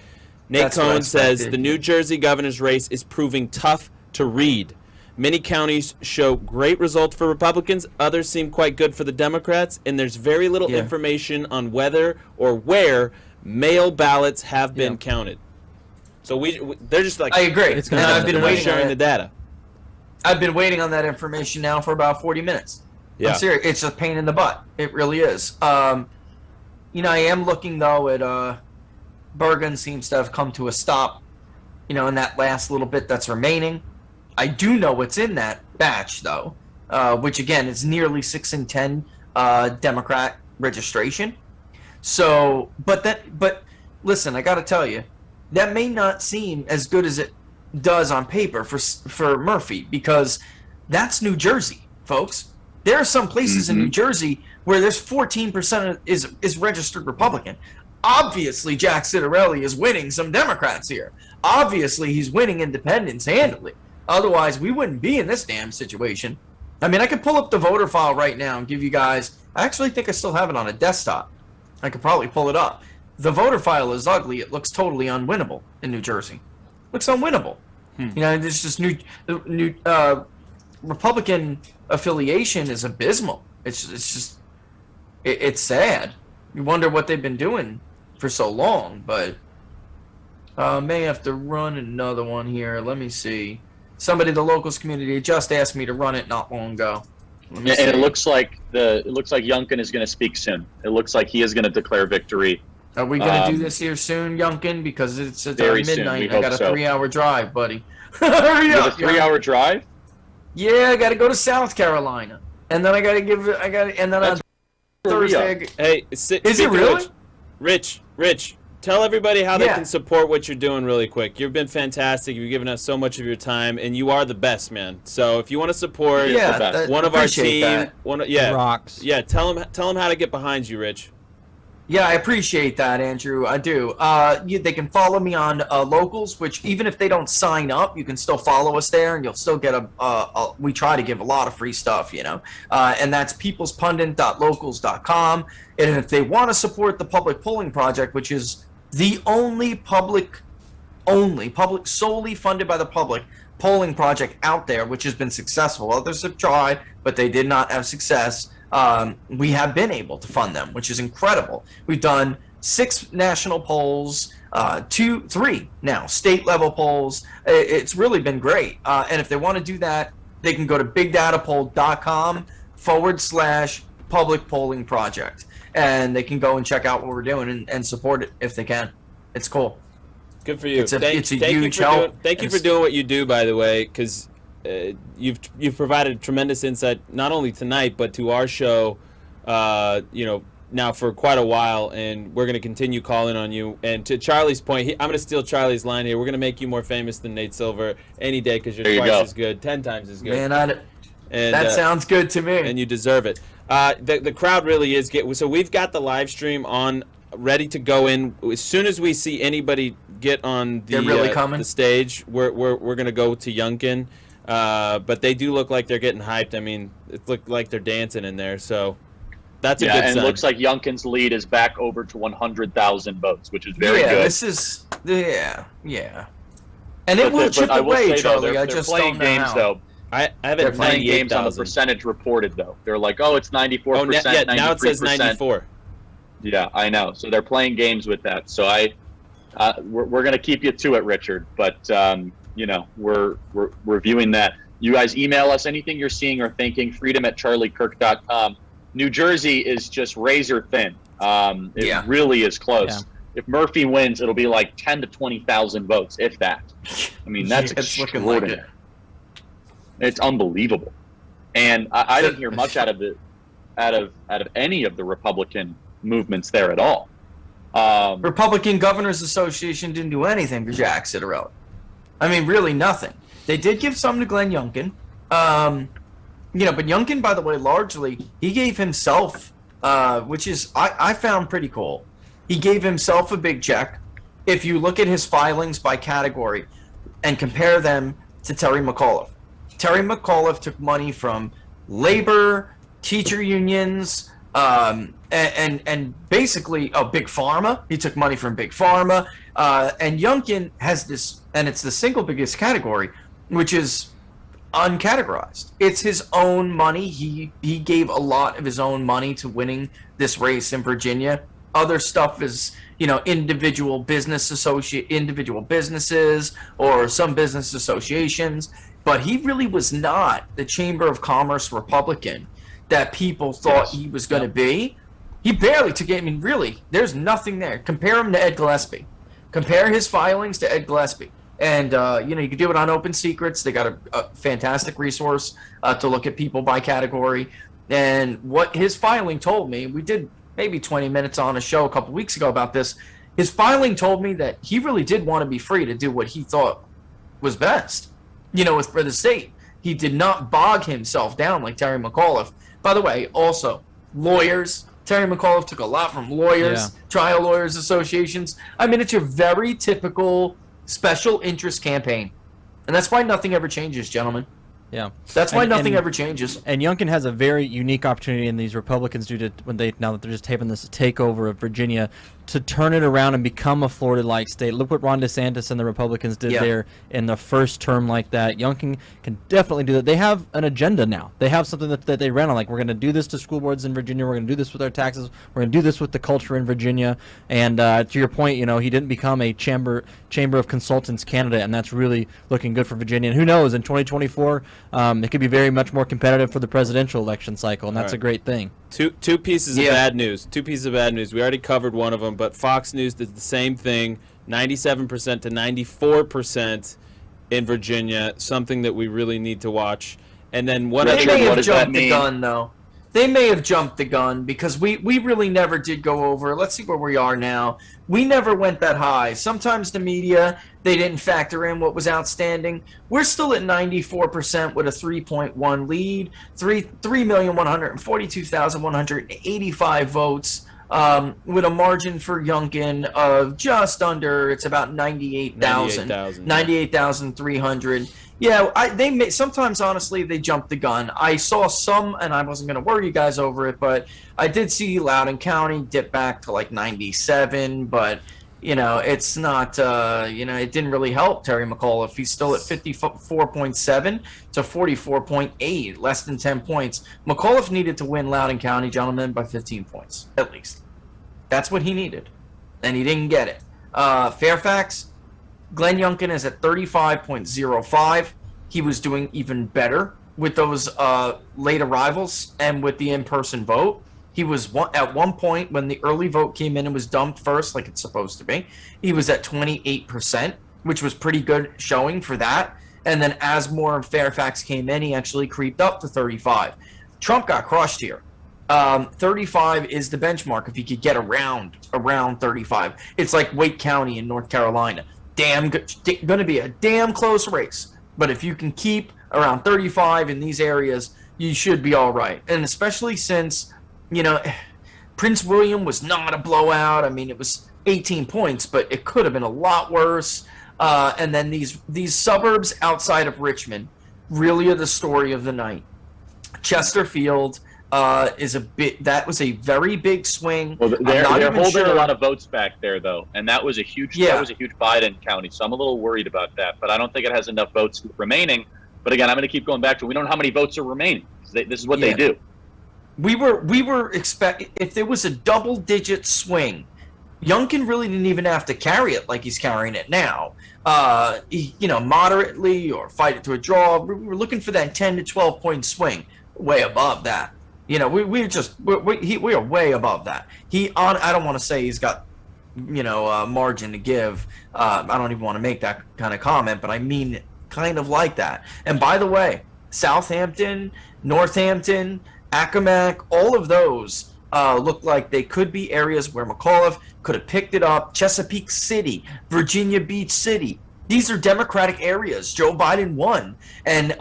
Nate Cohn says the New Jersey governor's race is proving tough to read. Many counties show great results for Republicans. Others seem quite good for the Democrats. And there's very little information on whether or where mail ballots have been counted. So they're just like, I agree. And I've been waiting sharing the data. I've been waiting on that information now for about 40 minutes. Yeah. I'm serious. It's a pain in the butt. It really is. I am looking, though, at Bergen seems to have come to a stop, in that last little bit that's remaining. I do know what's in that batch, though, which, again, is nearly 6 in 10 Democrat registration. So, but listen, I got to tell you, that may not seem as good as it does on paper for Murphy, because that's New Jersey, folks. There are some places in New Jersey where there's 14% is registered Republican. Obviously, Jack Citarelli is winning some Democrats here. Obviously, he's winning independents handily. Otherwise, we wouldn't be in this damn situation. I mean, I could pull up the voter file right now and give you guys... I actually think I still have it on a desktop. I could probably pull it up. The voter file is ugly. It looks totally unwinnable in New Jersey. Looks unwinnable. There's just new Republican affiliation is abysmal. It's sad. You wonder what they've been doing for so long, but may have to run another one here. Let me see. Somebody in the locals community just asked me to run it not long ago. And it looks like Youngkin is going to speak soon. It looks like he is going to declare victory. Are we going to do this here soon, Youngkin? Because it's very midnight. Soon. I got a 3-hour drive, buddy. Hurry up! You have a 3-hour drive? Yeah, I got to go to South Carolina, and then on Thursday. Hey, is it really? Rich, tell everybody how they can support what you're doing really quick. You've been fantastic. You've given us so much of your time, and you are the best, man. So if you want to support one of our team, rocks. Yeah, tell them how to get behind you, Rich. Yeah, I appreciate that, Andrew. I do. They can follow me on Locals, which even if they don't sign up, you can still follow us there, and you'll still get we try to give a lot of free stuff, and that's peoplespundit.locals.com. And if they want to support the Public Polling Project, which is the only public, solely funded by the public polling project out there, which has been successful. Others have tried, but they did not have success. We have been able to fund them, which is incredible. We've done 6 national polls, 3 now state level polls. It's really been great. And if they want to do that, they can go to bigdatapoll.com/public polling project. And they can go and check out what we're doing and support it if they can. It's cool. Good for you. It's a huge help. Thank you for doing what you do, by the way, because you've provided tremendous insight not only tonight but to our show. Now for quite a while, and we're going to continue calling on you. And to Charlie's point, I'm going to steal Charlie's line here. We're going to make you more famous than Nate Silver any day because you're twice as good, 10 times as good. Man, that sounds good to me. And you deserve it. The crowd really is getting. So we've got the live stream on, ready to go in. As soon as we see anybody get on the stage, we're going to go to Youngkin. But they do look like they're getting hyped. I mean, it looked like they're dancing in there. So that's a good sign. And it looks like Youngkin's lead is back over to 100,000 votes, which is very good. This is And it will chip away, Charlie. I just don't know how. I have They're it playing games on the 98,000. percentage reported, though. They're like, oh, it's 94%, 93%. Now it says 94. Yeah, I know. So they're playing games with that. So we're going to keep you to it, Richard. But, we're reviewing that. You guys email us anything you're seeing or thinking, freedom@charliekirk.com. New Jersey is just razor thin. It really is close. Yeah. If Murphy wins, it'll be like 10 to 20,000 votes, if that. I mean, that's extraordinary. Looking like it. It's unbelievable, and I didn't hear much out of any of the Republican movements there at all. Republican Governors Association didn't do anything for Jack Citarelli. I mean, really nothing. They did give some to Glenn Youngkin, but Youngkin, by the way, largely he gave himself, which is I found pretty cool. He gave himself a big check. If you look at his filings by category and compare them to Terry McAuliffe. Terry McAuliffe took money from labor, teacher unions, and basically Big Pharma. He took money from Big Pharma. And Youngkin has this, and it's the single biggest category, which is uncategorized. It's his own money. He gave a lot of his own money to winning this race in Virginia. Other stuff is, individual businesses or some business associations. But he really was not the Chamber of Commerce Republican that people thought he was going to be. He barely took it. I mean, really, there's nothing there. Compare him to Ed Gillespie. Compare his filings to Ed Gillespie. And, you can do it on Open Secrets. They got a fantastic resource to look at people by category. And what his filing told me, we did maybe 20 minutes on a show a couple weeks ago about this. His filing told me that he really did want to be free to do what he thought was best. For the state. He did not bog himself down like Terry McAuliffe. By the way, also, lawyers. Terry McAuliffe took a lot from lawyers, trial lawyers associations. I mean, it's your very typical special interest campaign. And that's why nothing ever changes, gentlemen. Yeah, that's why nothing ever changes. And Youngkin has a very unique opportunity, and these Republicans do to now that they're just having this takeover of Virginia, to turn it around and become a Florida-like state. Look what Ron DeSantis and the Republicans did there in the first term like that. Youngkin can definitely do that. They have an agenda now. They have something that they ran on, like, we're going to do this to school boards in Virginia. We're going to do this with our taxes. We're going to do this with the culture in Virginia. And to your point, he didn't become a Chamber of Consultants candidate, and that's really looking good for Virginia. And who knows, in 2024, it could be very much more competitive for the presidential election cycle, and that's a great thing. Two pieces of bad news. Two pieces of bad news. We already covered one of them, but Fox News did the same thing, 97% to 94% in Virginia, something that we really need to watch. And then what they may have jumped the gun, though. They may have jumped the gun because we really never did go over. Let's see where we are now. We never went that high. Sometimes the media, they didn't factor in what was outstanding. We're still at 94% with a 3.1 lead, 3,142,185 votes, with a margin for Youngkin of just under, it's about 98,300. Yeah, sometimes, honestly, they jumped the gun. I saw some, and I wasn't going to worry you guys over it, but I did see Loudoun County dip back to like 97, but, it's not, it didn't really help Terry McAuliffe. He's still at 54.7 to 44.8, less than 10 points. McAuliffe needed to win Loudoun County, gentlemen, by 15 points, at least. That's what he needed. and he didn't get it. Fairfax, Glenn Youngkin is at 35.05. He was doing even better with those late arrivals and with the in-person vote. He was at one point when the early vote came in and was dumped first, like it's supposed to be. He was at 28%, which was pretty good showing for that. And then as more of Fairfax came in, he actually creeped up to 35. Trump got crushed here. 35 is the benchmark if he could get around 35. It's like Wake County in North Carolina. Going to be a damn close race. But if you can keep around 35 in these areas, you should be all right. And especially since, you know, Prince William was not a blowout. I mean, it was 18 points, but it could have been a lot worse. And then these suburbs outside of Richmond really are the story of the night. Chesterfield is a bit. That was a very big swing. Well, they're holding a lot of votes back there, though, and that was a huge Biden county. So I'm a little worried about that. But I don't think it has enough votes remaining. But again, I'm going to keep going back to we don't know how many votes are remaining. This is what they do. We were expecting if there was a double-digit swing, Youngkin really didn't even have to carry it like he's carrying it now. Moderately or fight it to a draw. We were looking for that 10 to 12 point swing, way above that. We are way above that. I don't want to say he's got, margin to give. I don't even want to make that kind of comment, but I mean it kind of like that. And by the way, Southampton, Northampton, Accomack, all of those look like they could be areas where McAuliffe could have picked it up. Chesapeake City, Virginia Beach City. These are Democratic areas. Joe Biden won. And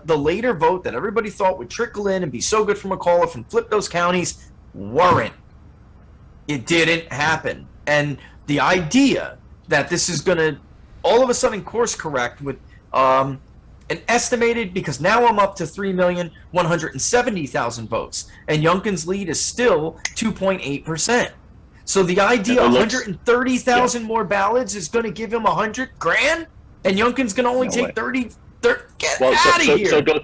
the later vote that everybody thought would trickle in and be so good for McAuliffe and flip those counties weren't. It didn't happen. And the idea that this is going to all of a sudden course correct with an estimated, because now I'm up to 3,170,000 votes, and Youngkin's lead is still 2.8%. So the idea 130,000 more ballots is going to give him $100,000, and Youngkin's going to only take 30. Get out of here! So go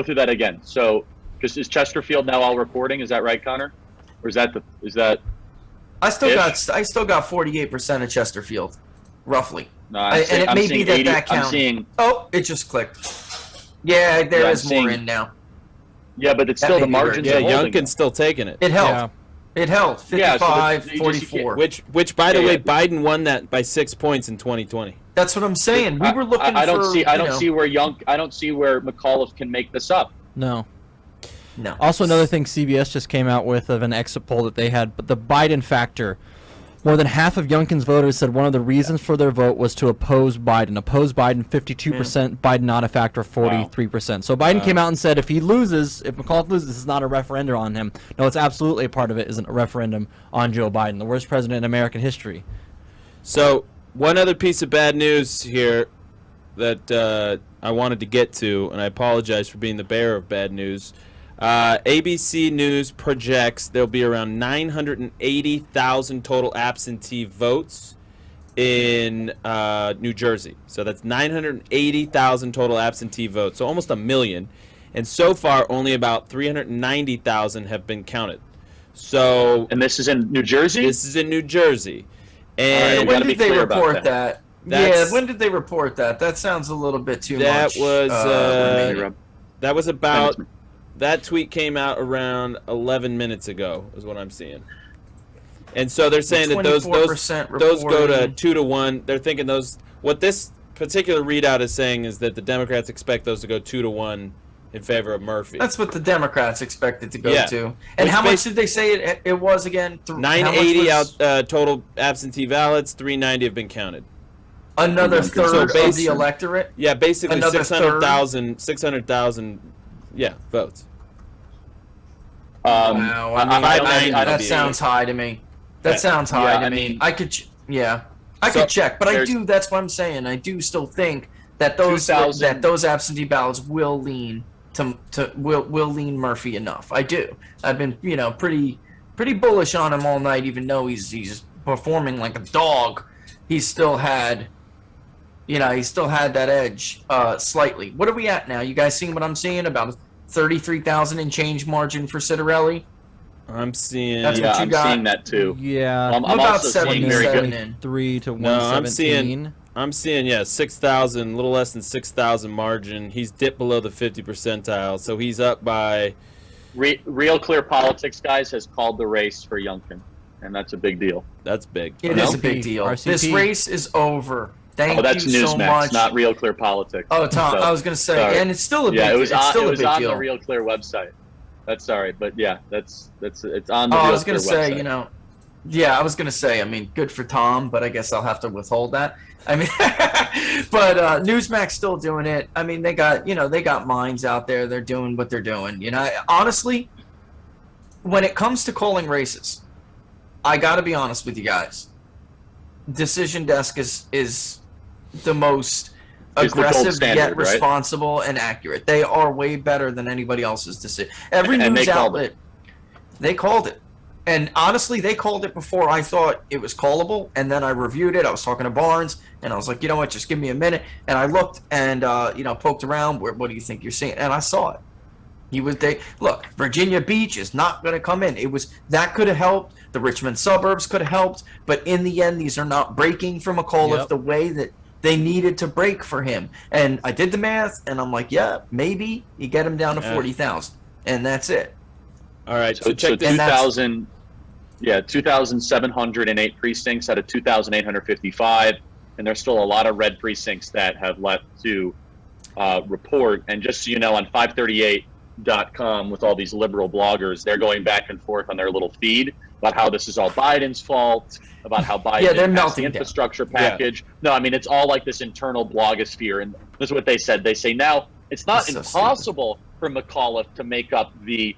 through that again. So, is Chesterfield now all recording? Is that right, Connor? Or is that? I still got 48% of Chesterfield, roughly. No, and it may be that county. Oh, it just clicked. Yeah, there is more in now. Yeah, but it's still the margins. Yeah, Youngkin's still taking it. It held. Yeah. It held 55-44. Which, by the way, Biden won that by 6 points in 2020. That's what I'm saying. We were looking. I don't see where McAuliffe can make this up. No. Also, another thing CBS just came out with of an exit poll that they had, but the Biden factor. More than half of Youngkin's voters said one of the reasons for their vote was to oppose Biden. Oppose Biden, 52%. Biden not a factor, 43%. So Biden came out and said if McAuliffe loses, this is not a referendum on him. No, it's absolutely a part of it isn't a referendum on Joe Biden, the worst president in American history. So one other piece of bad news here that I wanted to get to, and I apologize for being the bearer of bad news. ABC News projects there'll be around 980,000 total absentee votes in New Jersey. So that's 980,000 total absentee votes, so almost a million. And so far, only about 390,000 have been counted. So, and this is in New Jersey? This is in New Jersey. And when did they report that? When did they report that? That sounds a little bit too much. That was about... That tweet came out around 11 minutes ago, is what I'm seeing. And so they're saying that those go to 2-1. They're thinking what this particular readout is saying is that the Democrats expect those to go 2-1 in favor of Murphy. That's what the Democrats expected to go to. And how much did they say it was again? 980 total absentee ballots, 390 have been counted. Another third of the electorate? Yeah, basically 600,000 votes. Wow, that sounds high to me. That sounds high to me. I could check, but that's what I'm saying. I do still think that those absentee ballots will lean will lean Murphy enough. I do. I've been pretty bullish on him all night, even though he's performing like a dog. He still had that edge slightly. What are we at now? You guys seeing what I'm seeing? About 33,000 and change margin for Citarelli? I'm seeing. That's what you I'm got. seeing that too. Yeah. I'm about also seeing very good. 73 to No, 117. I'm seeing 6,000, a little less than 6,000 margin. He's dipped below the 50 percentile, so he's up by. Real Clear Politics, guys, has called the race for Youngkin, and that's a big deal. That's big. It is a big deal. This race is over. Thank that's you so Newsmax, much. not Real Clear Politics. Oh, Tom, So, I was going to say, sorry. and it's still a big deal. Yeah, it was it's still on, a big on deal. the Real Clear website. That's sorry, but yeah, it's on the Oh, Real I was Clear going to say, website. I was going to say, I mean, good for Tom, but I guess I'll have to withhold that. I mean, but Newsmax still doing it. I mean, they got minds out there. They're doing what they're doing. Honestly, when it comes to calling races, I got to be honest with you guys. Decision Desk is the most It's the gold aggressive standard, yet right? responsible and accurate. They are way better than anybody else's decision. Every And news they called outlet, they called it. And honestly, they called it before I thought it was callable. And then I reviewed it. I was talking to Barnes, and I was like, you know what? Just give me a minute. And I looked and poked around. What do you think you're seeing? And I saw it. Look, Virginia Beach is not going to come in. That could have helped. The Richmond suburbs could have helped. But in the end, these are not breaking from McAuliffe the way that they needed to break for him. And I did the math, and I'm like, yeah, maybe you get him down to 40,000, and that's it. All right, So check this. 2,708 precincts out of 2,855, and there's still a lot of red precincts that have left to report. And just so you know, on 538.com, with all these liberal bloggers, they're going back and forth on their little feed about how this is all Biden's fault, about how Biden they're passed melting the down. infrastructure package. No, I mean, it's all like this internal blogosphere, and this is what they said. They say now it's not That's so impossible for McAuliffe to make up the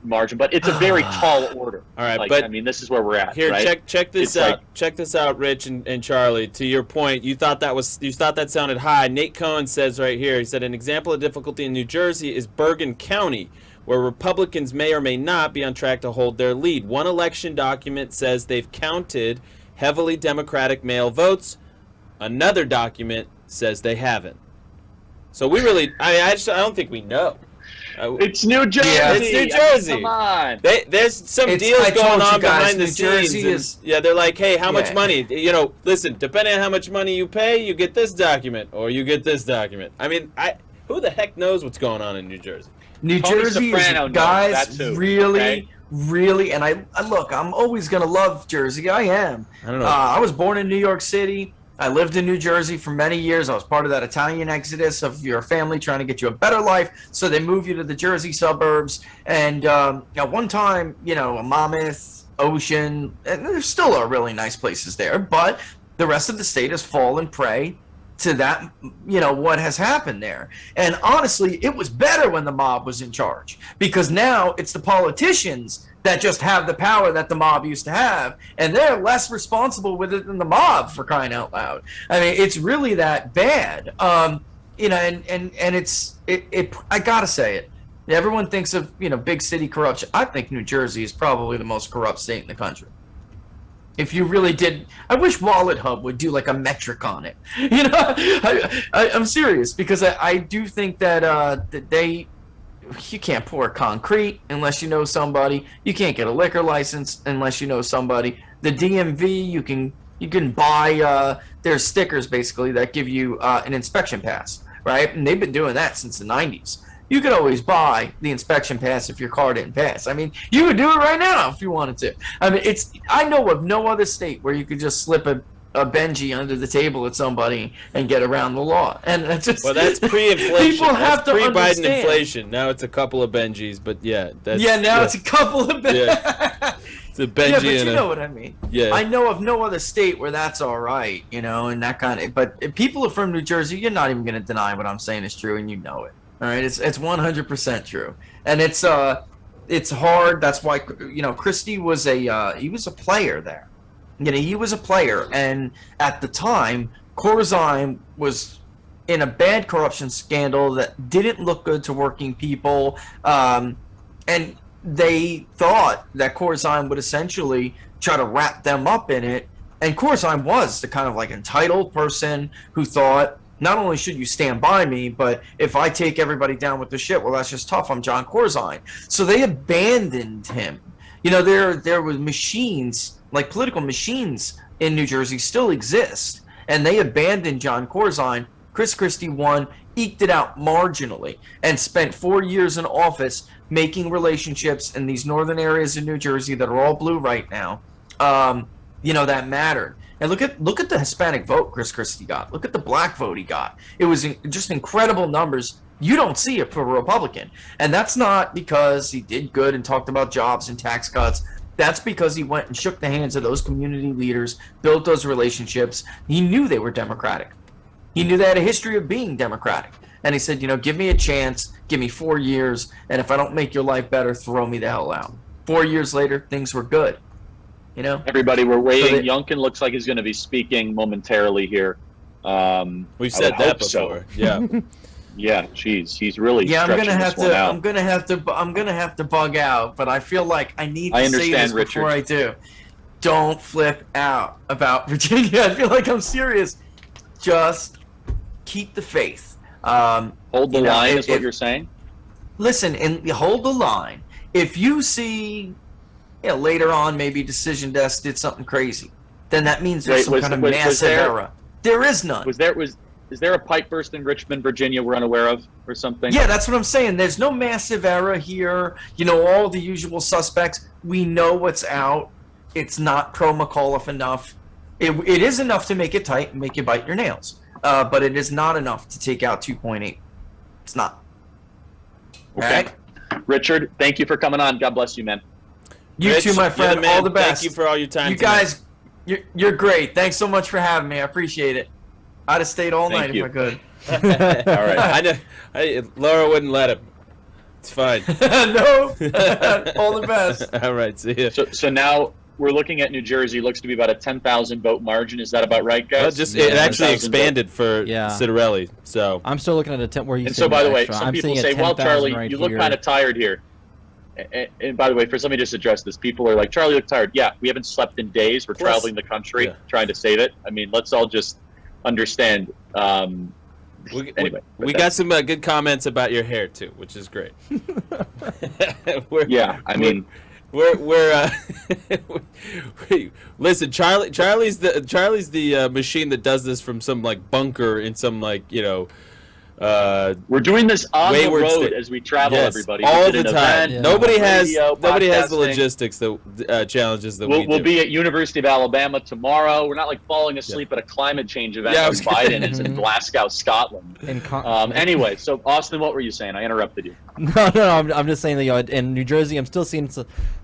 margin, but it's a very tall order. All right, like, but I mean, this is where we're at. Here, right? check this It's out. like- Check this out, Rich and Charlie. To your point, you thought that sounded high. Nate Cohen says right here. He said an example of difficulty in New Jersey is Bergen County, where Republicans may or may not be on track to hold their lead. One election document says they've counted heavily Democratic mail votes. Another document says they haven't. So we really, I don't think we know. It's New Jersey. It's New Jersey. Come on. There's some I deals told going you on guys, behind the New Jersey scenes. And, they're like, hey, how much Yeah. money? Listen, depending on how much money you pay, you get this document or you get this document. I mean, who the heck knows what's going on in New Jersey? New Tony Jersey Soprano is, knows guys, that too, really, okay? really, and I look, I'm always going to love Jersey. I am. I don't know. I was born in New York City. I lived in New Jersey for many years. I was part of that Italian exodus of your family trying to get you a better life. So they moved you to the Jersey suburbs. And one time, Monmouth, Ocean, and there still are really nice places there. But the rest of the state has fallen prey to that, what has happened there. And honestly, it was better when the mob was in charge, because now it's the politicians that just have the power that the mob used to have, and they're less responsible with it than the mob, for crying out loud. I mean, it's really that bad. And it's I gotta say it. Everyone thinks of big city corruption. I think New Jersey is probably the most corrupt state in the country. If you really did, I wish Wallet Hub would do like a metric on it. I'm serious, because I do think that you can't pour concrete unless you know somebody. You can't get a liquor license unless you know somebody. The DMV, you can buy there's stickers basically that give you an inspection pass, right? And they've been doing that since the 90s. You could always buy the inspection pass if your car didn't pass. I mean, you could do it right now if you wanted to. I mean, I know of no other state where you could just slip a Benji under the table at somebody and get around the law. And that's just, Well, that's pre-inflation. People have that's to pre-Biden understand. inflation. Now it's a couple of Benjis, but yeah. It's a couple of Benjis. Yeah. It's a Benji Yeah, but and you know what I mean. Yeah. I know of no other state where that's all right, and that kind of. But if people are from New Jersey, you're not even going to deny what I'm saying is true, and you know it. All right, it's 100% true, and it's hard. That's why Christie was he was a player there. He was a player, and at the time, Corzine was in a bad corruption scandal that didn't look good to working people, and they thought that Corzine would essentially try to wrap them up in it. And Corzine was the kind of like entitled person who thought, not only should you stand by me, but if I take everybody down with the shit, well, that's just tough. I'm John Corzine. So they abandoned him. You know, there was machines, like political machines in New Jersey still exist, and they abandoned John Corzine. Chris Christie won, eked it out marginally, and spent 4 years in office making relationships in these northern areas of New Jersey that are all blue right now, you know, that mattered. And look at the Hispanic vote Chris Christie got. Look at the black vote he got. It was just incredible numbers. You don't see it for a Republican. And that's not because he did good and talked about jobs and tax cuts. That's because he went and shook the hands of those community leaders, built those relationships. He knew they were Democratic. He knew they had a history of being Democratic. And he said, you know, give me a chance, give me 4 years, and if I don't make your life better, throw me the hell out. 4 years later, things were good. You know, everybody, we're waiting. Youngkin looks like he's going to be speaking momentarily here. We've said that before. So. Yeah. Yeah, geez, he's really. Yeah, I'm gonna have to. Out. I'm gonna have to bug out. But I feel like I need to say this before I do. Don't flip out about Virginia. I feel like I'm serious. Just keep the faith. Hold the line is what you're saying. Listen, and hold the line. If you see, later on, maybe Decision Desk did something crazy, then that means there's some kind of massive error. There is none. Is there a pipe burst in Richmond, Virginia we're unaware of or something? Yeah, that's what I'm saying. There's no massive error here. You know, all the usual suspects. We know what's out. It's not pro-McAuliffe enough. It is enough to make it tight and make you bite your nails. But it is not enough to take out 2.8. It's not. Okay. Right? Richard, thank you for coming on. God bless you, man. You too, my friend. All the best. Thank you for all your time. You guys, you're great. Thanks so much for having me. I appreciate it. I'd have stayed all night if I could. All right. I know. Laura wouldn't let him. It's fine. No. All the best. All right. See ya. So now we're looking at New Jersey. Looks to be about a 10,000 vote margin. Is that about right, guys? It actually expanded for Citarelli. So I'm still looking at a 10 where you. And so, by the way, some I'm people say, "Well, Charlie, you look kind of tired here." And by the way, first let me just address this. People are like, "Charlie, you look tired." Yeah, we haven't slept in days. We're traveling the country trying to save it. I mean, let's all just understand. We got some good comments about your hair too, which is great. Listen, Charlie's the machine that does this from some like bunker in some we're doing this on the road as we travel, everybody. All the time. Nobody has the logistics challenges that we do. We'll be at University of Alabama tomorrow. We're not like falling asleep at a climate change event when Biden is in Glasgow, Scotland. Anyway, so Austin, what were you saying? I interrupted you. No, I'm just saying that in New Jersey, I'm still seeing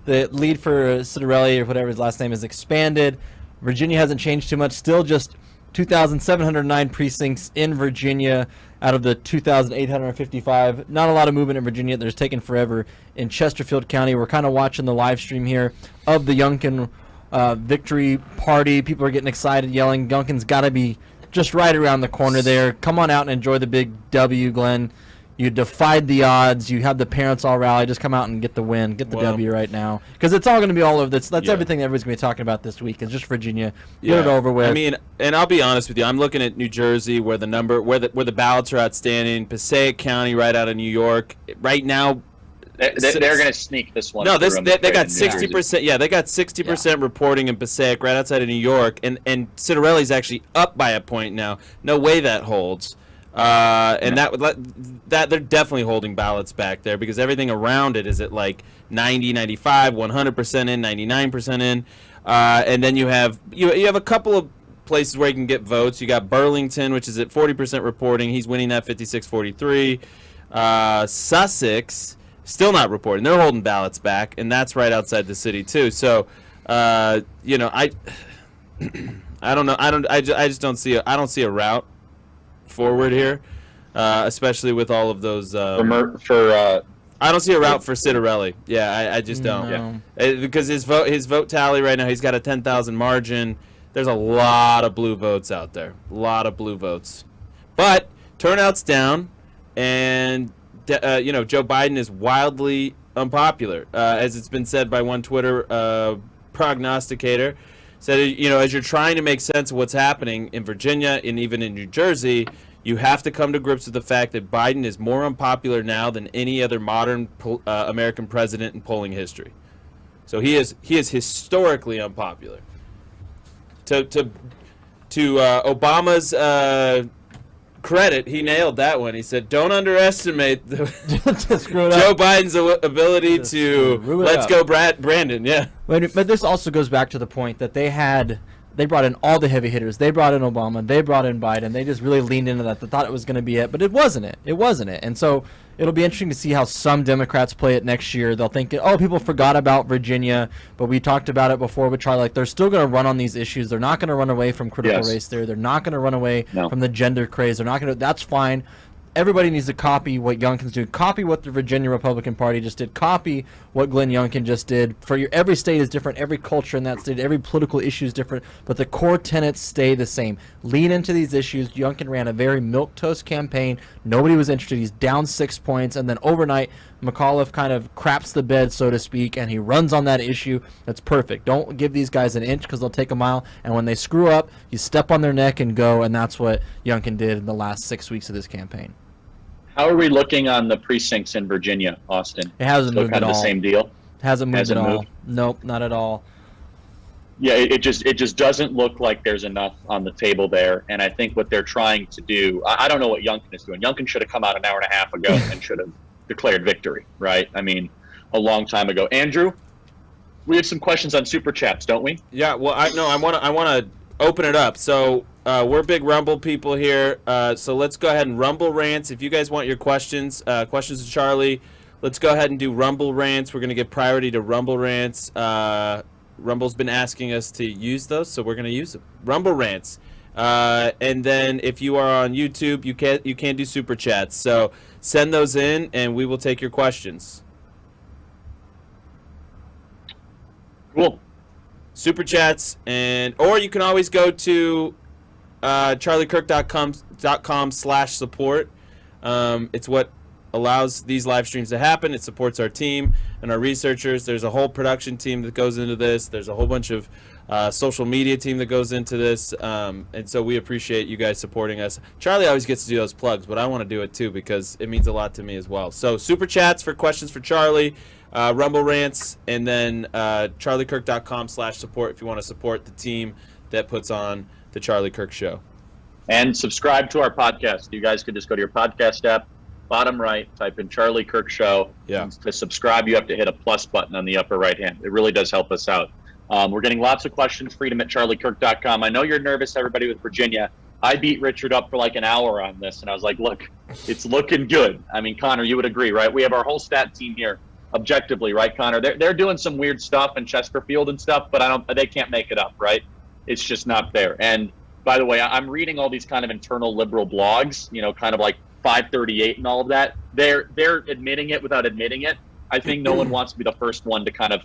the lead for Citarelli or whatever his last name is expanded. Virginia hasn't changed too much. Still just 2,709 precincts in Virginia out of the 2,855. Not a lot of movement in Virginia. There's taken forever in Chesterfield County. We're kind of watching the live stream here of the Youngkin victory party. People are getting excited, yelling. Youngkin's got to be just right around the corner there. Come on out and enjoy the big W, Glenn. You defied the odds. You had the parents all rally. Just come out and get the win. Get the W right now. Because it's all going to be all over this. That's everything everybody's going to be talking about this week. It's just Virginia. Get it over with. I mean, and I'll be honest with you. I'm looking at New Jersey where the ballots are outstanding. Passaic County right out of New York. Right now. They're going to sneak this one. No, they got 60%. Yeah, they got 60% reporting in Passaic right outside of New York. And Citarelli's actually up by a point now. No way that holds. That they're definitely holding ballots back there because everything around it is at like 90, 95, 100% in, 99% in, and then you have a couple of places where you can get votes. You got Burlington, which is at 40% reporting. He's winning that 56-43. Sussex still not reporting. They're holding ballots back, and that's right outside the city too. So, I don't know. I just don't see a route forward here, especially with all of those. I don't see a route for Citarelli. Yeah, I just don't. No. Because his vote tally right now, he's got a 10,000 margin. There's a lot of blue votes out there. A lot of blue votes, but turnout's down, and Joe Biden is wildly unpopular, as it's been said by one Twitter prognosticator. Said, as you're trying to make sense of what's happening in Virginia and even in New Jersey, You have to come to grips with the fact that Biden is more unpopular now than any other modern American president in polling history. So he is historically unpopular. To Obama's credit, he nailed that one. He said, "Don't underestimate Joe Biden's ability to let's go, Brandon." Yeah, but this also goes back to the point that they brought in all the heavy hitters. They brought in Obama. They brought in Biden. They just really leaned into that. They thought it was going to be it, but it wasn't it. It wasn't it. And so it'll be interesting to see how some Democrats play it next year. They'll think, oh, people forgot about Virginia, but we talked about it before. But they're still going to run on these issues. They're not going to run away from critical race theory. They're not going to run away from the gender craze. They're not going to. That's fine. Everybody needs to copy what Youngkin's doing. Copy what the Virginia Republican Party just did. Copy what Glenn Youngkin just did. Every state is different. Every culture in that state, every political issue is different. But the core tenets stay the same. Lean into these issues. Youngkin ran a very milquetoast campaign. Nobody was interested. He's down 6 points. And then overnight, McAuliffe kind of craps the bed, so to speak, and he runs on that issue. That's perfect. Don't give these guys an inch because they'll take a mile. And when they screw up, you step on their neck and go. And that's what Youngkin did in the last 6 weeks of this campaign. How are we looking on the precincts in Virginia, Austin? It hasn't moved at all. Kind of the same deal? Hasn't moved at all. Nope, not at all. Yeah, it just doesn't look like there's enough on the table there. And I think what they're trying to do, I don't know what Youngkin is doing. Youngkin should have come out an hour and a half ago and should have declared victory, right? I mean, a long time ago. Andrew, we have some questions on Super Chats, don't we? Yeah, well, I want to open it up. So we're big Rumble people here. So let's go ahead and Rumble rants. If you guys want your questions to Charlie, let's go ahead and do Rumble rants. We're going to give priority to Rumble rants. Rumble's been asking us to use those, so we're going to use them. Rumble rants. And then if you are on YouTube, you can do Super Chats. So send those in, and we will take your questions. Cool. Super Chats, or you can always go to charliekirk.com/support. It's what allows these live streams to happen. It supports our team and our researchers. There's a whole production team that goes into this. There's a whole bunch of social media team that goes into this, and so we appreciate you guys supporting us. Charlie always gets to do those plugs, but I want to do it too because it means a lot to me as well. So Super Chats for questions for Charlie, Rumble rants, and then charliekirk.com/support if you want to support the team that puts on the Charlie Kirk Show. And subscribe to our podcast. You guys can just go to your podcast app, bottom right, type in Charlie Kirk Show. Yeah. And to subscribe, you have to hit a plus button on the upper right hand. It really does help us out. We're getting lots of questions. freedom@charliekirk.com. I know you're nervous, everybody, with Virginia. I beat Richard up for like an hour on this, and I was like, look, it's looking good. I mean, Connor, you would agree, right? We have our whole stat team here, objectively, right, Connor? They're doing some weird stuff in Chesterfield and stuff, but they can't make it up, right? It's just not there. And by the way, I'm reading all these kind of internal liberal blogs, kind of like 538 and all of that. They're admitting it without admitting it. I think no one wants to be the first one to kind of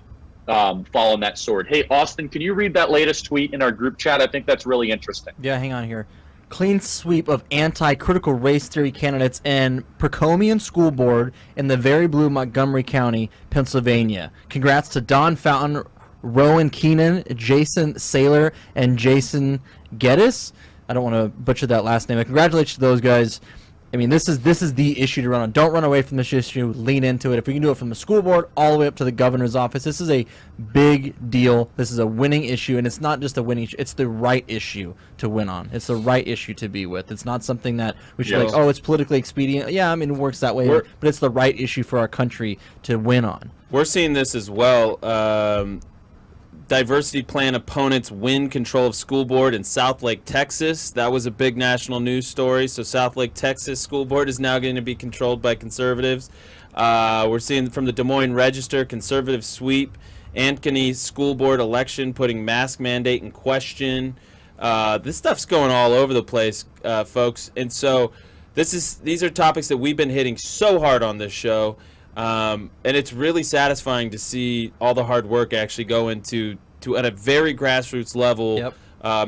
fall on that sword. Hey, Austin, can you read that latest tweet in our group chat? I think that's really interesting. Yeah, hang on here. Clean sweep of anti-critical race theory candidates in Percomian School Board in the very blue Montgomery County, Pennsylvania. Congrats to Don Fountain, Rowan Keenan, Jason Saylor, and Jason Geddes. I don't want to butcher that last name. Congratulations to those guys. I mean, this is the issue to run on. Don't run away from this issue. Lean into it. If we can do it from the school board all the way up to the governor's office, this is a big deal. This is a winning issue, and it's not just a winning issue. It's the right issue to win on. It's the right issue to be with. It's not something that we should like, oh, it's politically expedient. Yeah, I mean, it works that way, but it's the right issue for our country to win on. We're seeing this as well. Diversity plan opponents win control of school board in Southlake, Texas. That was a big national news story. So Southlake, Texas school board is now going to be controlled by conservatives. We're seeing from the Des Moines Register, conservative sweep. Ankeny school board election putting mask mandate in question. This stuff's going all over the place, folks. And so these are topics that we've been hitting so hard on this show. And it's really satisfying to see all the hard work actually go into at a very grassroots level,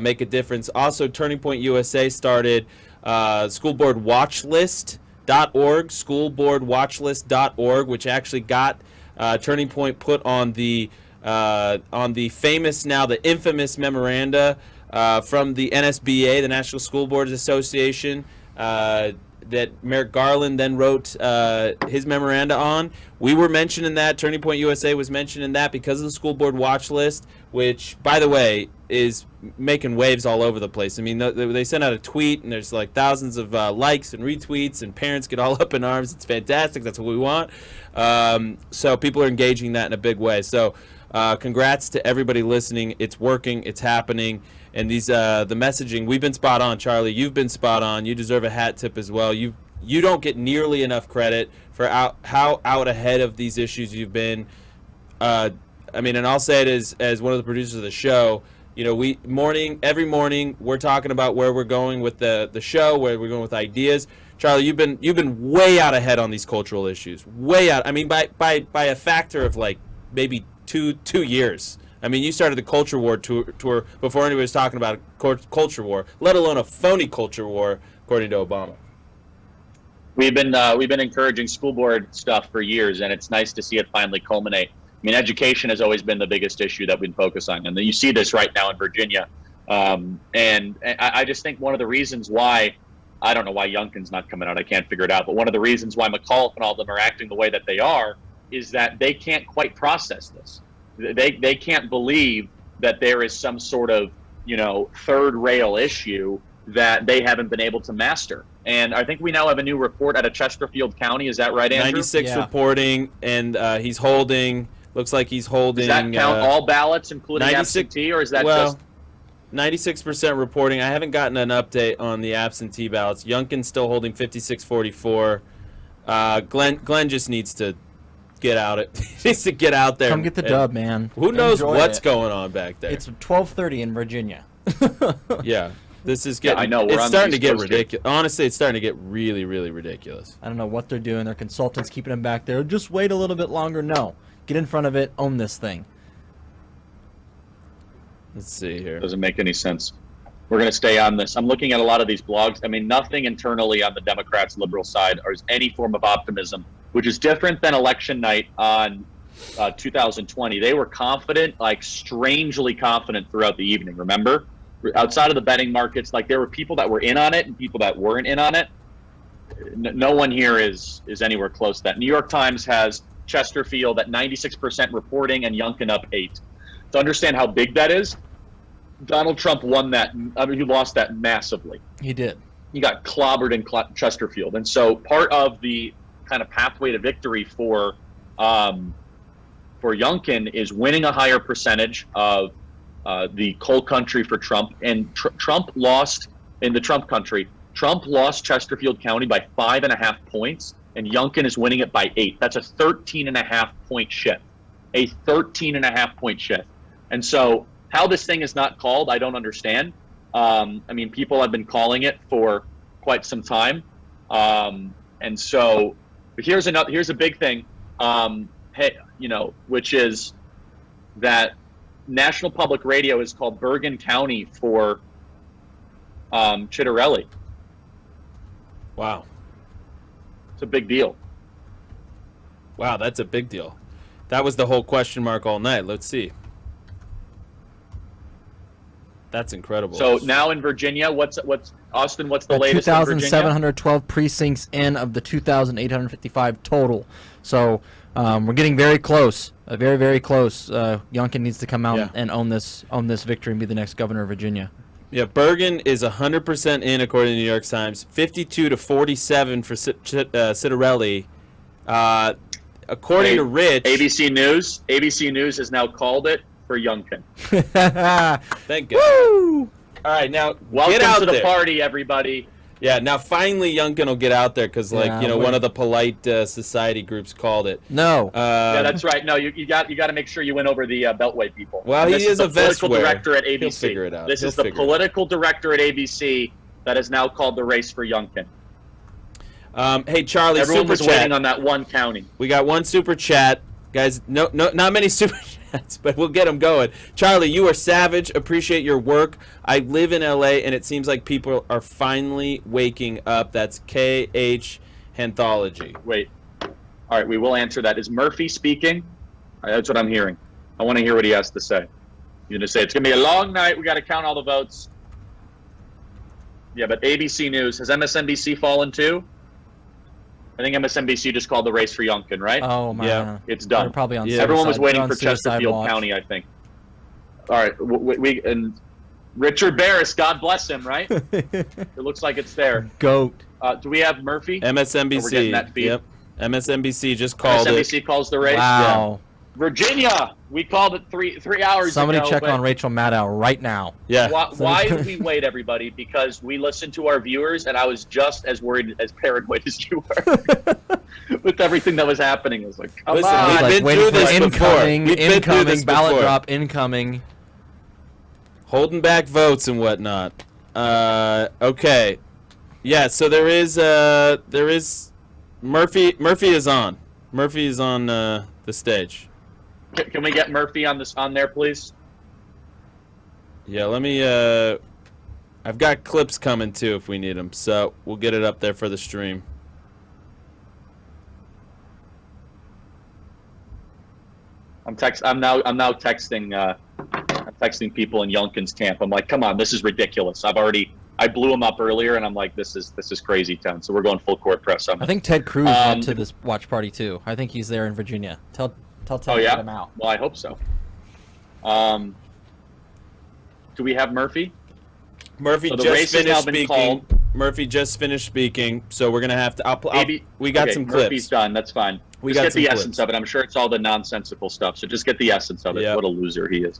make a difference. Also, Turning Point USA started schoolboardwatchlist.org, schoolboardwatchlist.org, which actually got Turning Point put on the famous, now the infamous memoranda from the NSBA, the National School Boards Association. that Merrick Garland then wrote his memoranda on. We were mentioning that. Turning Point USA was mentioning that because of the school board watch list, which, by the way, is making waves all over the place. I mean, they sent out a tweet, and there's like thousands of likes and retweets, and parents get all up in arms. It's fantastic. That's what we want. So people are engaging that in a big way. So congrats to everybody listening. It's working. It's happening. And these the messaging, we've been spot on, Charlie. You've been spot on. You deserve a hat tip as well. You don't get nearly enough credit for how out ahead of these issues you've been. I mean, and I'll say it as one of the producers of the show. You know, every morning we're talking about where we're going with the show, where we're going with ideas. Charlie, you've been way out ahead on these cultural issues. Way out. I mean, by a factor of like maybe two years. I mean, you started the culture war tour before anybody was talking about a culture war, let alone a phony culture war, according to Obama. We've been encouraging school board stuff for years, and it's nice to see it finally culminate. I mean, education has always been the biggest issue that we've been focused on, and you see this right now in Virginia. And I just think one of the reasons why, I don't know why Youngkin's not coming out, I can't figure it out, but one of the reasons why McAuliffe and all of them are acting the way that they are is that they can't quite process this. They can't believe that there is some sort of, third rail issue that they haven't been able to master. And I think we now have a new report out of Chesterfield County. Is that right, Andrew? 96 reporting, and he's holding. Looks like he's holding. Does that count all ballots, including absentee, or is that just 96% reporting? I haven't gotten an update on the absentee ballots. Youngkin's still holding 56-44. Glenn just needs to get out. Needs to get out there. Come get the dub, man. Who knows Enjoy what's it. going on back there? It's 12:30 in Virginia. Yeah. This is getting. I know. It's starting to get ridiculous. Honestly, it's starting to get really, really ridiculous. I don't know what they're doing. Their consultants keeping them back there. Just wait a little bit longer. No. Get in front of it. Own this thing. Let's see here. Doesn't make any sense. We're going to stay on this. I'm looking at a lot of these blogs. I mean, nothing internally on the Democrats' liberal side is any form of optimism, which is different than election night on 2020. They were confident, like strangely confident throughout the evening. Remember? Outside of the betting markets, like there were people that were in on it and people that weren't in on it. No one here is anywhere close to that. New York Times has Chesterfield at 96% reporting and Youngkin up 8. To understand how big that is, Donald Trump won that. I mean, he lost that massively. He did. He got clobbered in Chesterfield, and so part of the kind of pathway to victory for Youngkin is winning a higher percentage of the coal country for Trump, and Trump lost in the Trump country. Trump lost Chesterfield County by 5.5 points, and Youngkin is winning it by 8. That's a 13.5 point shift. A 13.5 point shift. And so how this thing is not called, I don't understand. I mean, people have been calling it for quite some time. And so but here's a big thing, which is that National Public Radio is called Bergen County for Chitterelli. Wow. It's a big deal. Wow, that's a big deal. That was the whole question mark all night. Let's see. That's incredible. So now in Virginia, what's Austin? What's the latest? 2,712 precincts in of the 2,855 total. So we're getting very close. Very, very close. Youngkin needs to come out and own this victory and be the next governor of Virginia. Yeah, Bergen is 100% in, according to the New York Times. 52-47 for Citarelli. According to Rich, ABC News has now called it for Youngkin. Thank God. Woo! All right, now welcome get out to the there. party, everybody. Yeah, now finally Youngkin will get out there because, one of the polite society groups called it. No. Yeah, that's right. No, you got to make sure you win over the Beltway people. Well, he is a political vest wearer. director at ABC. He'll figure it out. This is the political director at ABC that has now called the race for Youngkin. Hey, Charlie, everyone super was chat. waiting on that one county. We got one super chat, guys. No, not many super chats, but we'll get them going. Charlie, you are savage. Appreciate your work. I live in LA, and it seems like people are finally waking up. That's KH Anthology. Wait. All right, we will answer that. Is Murphy speaking? That's what I'm hearing. I want to hear what he has to say. You're going to say it's going to be a long night. We got to count all the votes. Yeah, but ABC News, has MSNBC fallen too? I think MSNBC just called the race for Youngkin, right? Oh, man. Yeah, it's done. They're probably on Everyone was suicide- waiting they're for on suicide Chesterfield watch. County, I think. All right, and Richard Barris, God bless him, right? It looks like it's there. Goat. Do we have Murphy? MSNBC. Oh, we're getting that feed. Yep. MSNBC just called MSNBC it. calls the race. Wow. Virginia, we called it three hours Somebody ago. check but on Rachel Maddow right now. Yeah. Why did we wait, everybody? Because we listened to our viewers, and I was just as worried, as paranoid as you were with everything that was happening. I was like, come Listen, on. we've Like been waiting through for this before. incoming, We've been through incoming, this ballot before. drop incoming. Holding back votes and whatnot. Okay. Yeah, so there is Murphy is on. Murphy is on the stage. Can we get Murphy on there, please? Yeah, let me I've got clips coming too if we need them. So, we'll get it up there for the stream. I'm now texting people in Youngkin's camp. I'm like, come on, this is ridiculous. I blew him up earlier, and I'm like, this is crazy town. So we're going full court press on I think Ted Cruz went to this watch party too. I think he's there in Virginia. Tell Ted to get him out. Well, I hope so. Do we have Murphy? Murphy So the just race has finished now been speaking. called. Murphy just finished speaking, so we're gonna have to. We got Okay, some clips. Murphy's done. That's fine. We Just got get the some essence of it. I'm sure it's all the nonsensical stuff. So just get the essence of it. Yep. What a loser he is.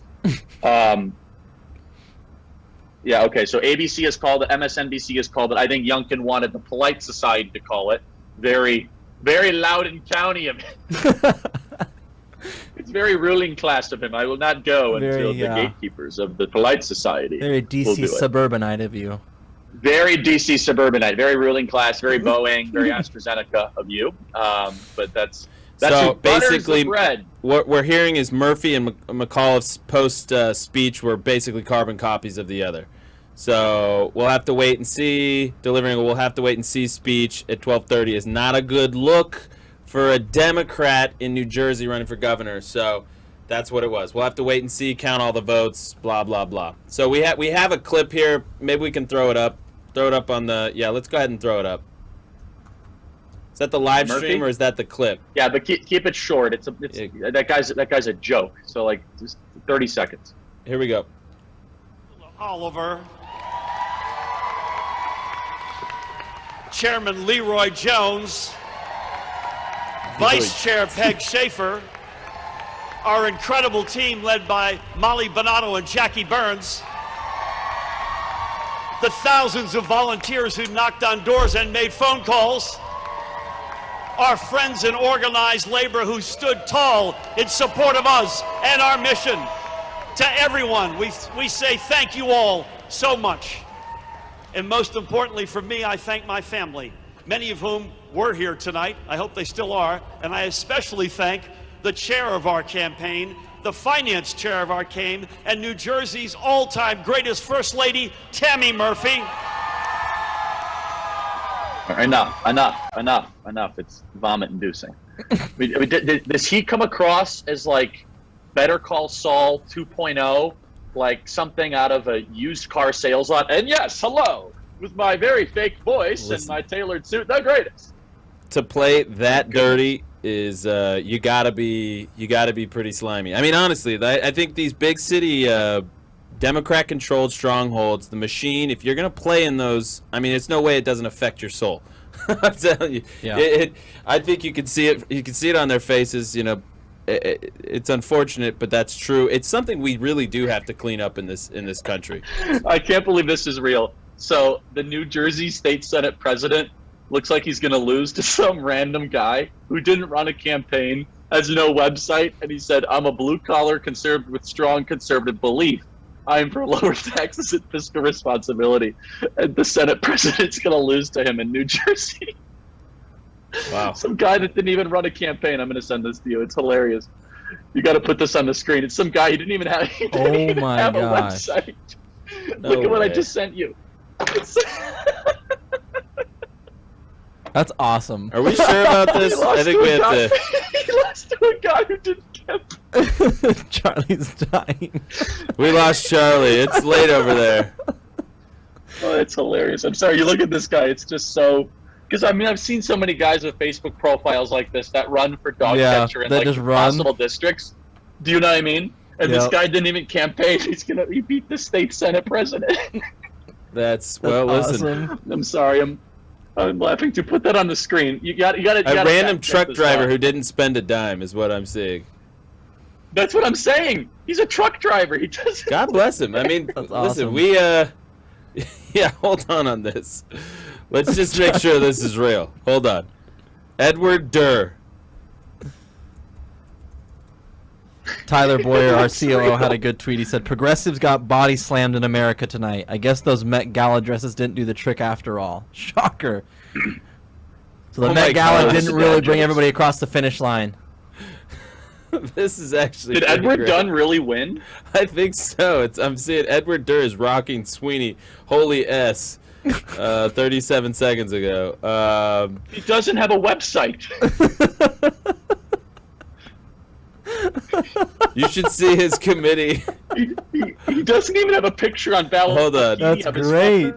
Yeah. Okay. So ABC has called it. MSNBC has called it. I think Youngkin wanted the polite society to call it. Very, very Loudoun County of it. It's very ruling class of him. I will not go until the gatekeepers of the polite society. Very will DC do it. suburbanite of you. Very DC suburbanite, very ruling class, very Boeing, very AstraZeneca of you. But that's So who butters basically, the bread. what we're hearing is Murphy and McAuliffe's post speech were basically carbon copies of the other. So we'll have to wait and see. Delivering a we'll have to wait and see speech at 12:30 is not a good look for a Democrat in New Jersey running for governor. So that's what it was. We'll have to wait and see, count all the votes, blah blah blah. So we have a clip here. Maybe we can throw it up. Throw it up on the let's go ahead and throw it up. Is that the live Murphy? stream or is that the clip? Yeah, but keep it short. That guy's a joke. So like just 30 seconds. Here we go. Oliver, Chairman Leroy Jones, Vice Chair Peg Schaefer, our incredible team led by Molly Bonato and Jackie Burns, the thousands of volunteers who knocked on doors and made phone calls, our friends in organized labor who stood tall in support of us and our mission. To everyone, we say thank you all so much. And most importantly for me, I thank my family, many of whom were here tonight. I hope they still are. And I especially thank the chair of our campaign, the finance chair of our campaign, and New Jersey's all-time greatest First Lady, Tammy Murphy. Enough. It's vomit-inducing. Does he come across as like Better Call Saul 2.0, like something out of a used car sales lot? And yes, hello, with my very fake voice and my tailored suit, the greatest. To play that dirty is you gotta be pretty slimy. I mean, honestly, I think these big city Democrat-controlled strongholds, the machine. If you're gonna play in those, I mean, it's no way it doesn't affect your soul. I'm telling you. Yeah. I think you can see it. You can see it on their faces. You know, it's unfortunate, but that's true. It's something we really do have to clean up in this country. I can't believe this is real. So the New Jersey State Senate president looks like he's going to lose to some random guy who didn't run a campaign, has no website, and he said, I'm a blue-collar conservative with strong conservative belief. I am for lower taxes and fiscal responsibility. And the Senate president's going to lose to him in New Jersey. Wow. Some guy that didn't even run a campaign. I'm going to send this to you. It's hilarious. You got to put this on the screen. It's some guy, he didn't even have, a website. Look at what I just sent you. That's awesome. Are we sure about this? I think we have to. He lost to a guy who didn't campaign. Charlie's dying. We lost Charlie. It's late over there. Oh, it's hilarious. I'm sorry. You look at this guy. It's just so. Because I mean, I've seen so many guys with Facebook profiles like this that run for dog catcher in like impossible districts. Do you know what I mean? And this guy didn't even campaign. He beat the state senate president. That's listen. Awesome. I'm sorry. I'm laughing to put that on the screen. You got a random truck driver who didn't spend a dime is what I'm seeing. That's what I'm saying. He's a truck driver. He does. God bless him. I mean, listen, we yeah, hold on this. Let's just make sure this is real. Hold on. Edward Durr. Tyler Boyer, our COO, had a good tweet. He said, "Progressives got body slammed in America tonight. I guess those Met Gala dresses didn't do the trick after all." Shocker. So the Met Gala didn't really bring everybody across the finish line. This is actually. Did Edward Dunn really win? I think so. I'm seeing Edward Durr is rocking Sweeney. Holy S. 37 seconds ago. He doesn't have a website. You should see his committee. He doesn't even have a picture on ballot. Hold on. That's great.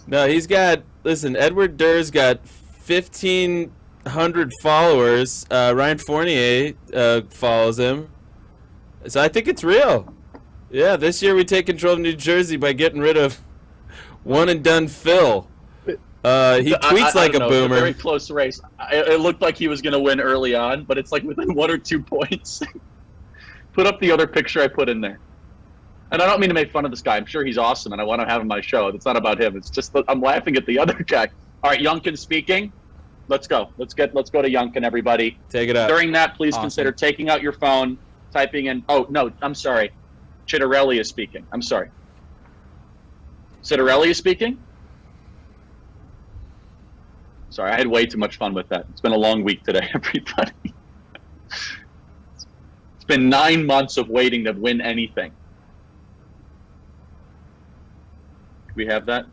No, he's got. Listen, Edward Durr's got 1,500 followers. Ryan Fournier follows him. So I think it's real. Yeah, this year we take control of New Jersey by getting rid of one and done Phil. He tweets like a boomer. It's a very close race. It looked like he was going to win early on, but it's like within 1 or 2 points. Put up the other picture I put in there. And I don't mean to make fun of this guy. I'm sure he's awesome, and I want to have him on my show. It's not about him. It's just that I'm laughing at the other guy. All right, Youngkin speaking. Let's go. Let's go to Youngkin, everybody. Take it out. During that, please consider taking out your phone, typing in. Oh no, I'm sorry. Chittarelli is speaking. I'm sorry. Chittarelli is speaking. Sorry, I had way too much fun with that. It's been a long week today, everybody. It's been 9 months of waiting to win anything. Do we have that?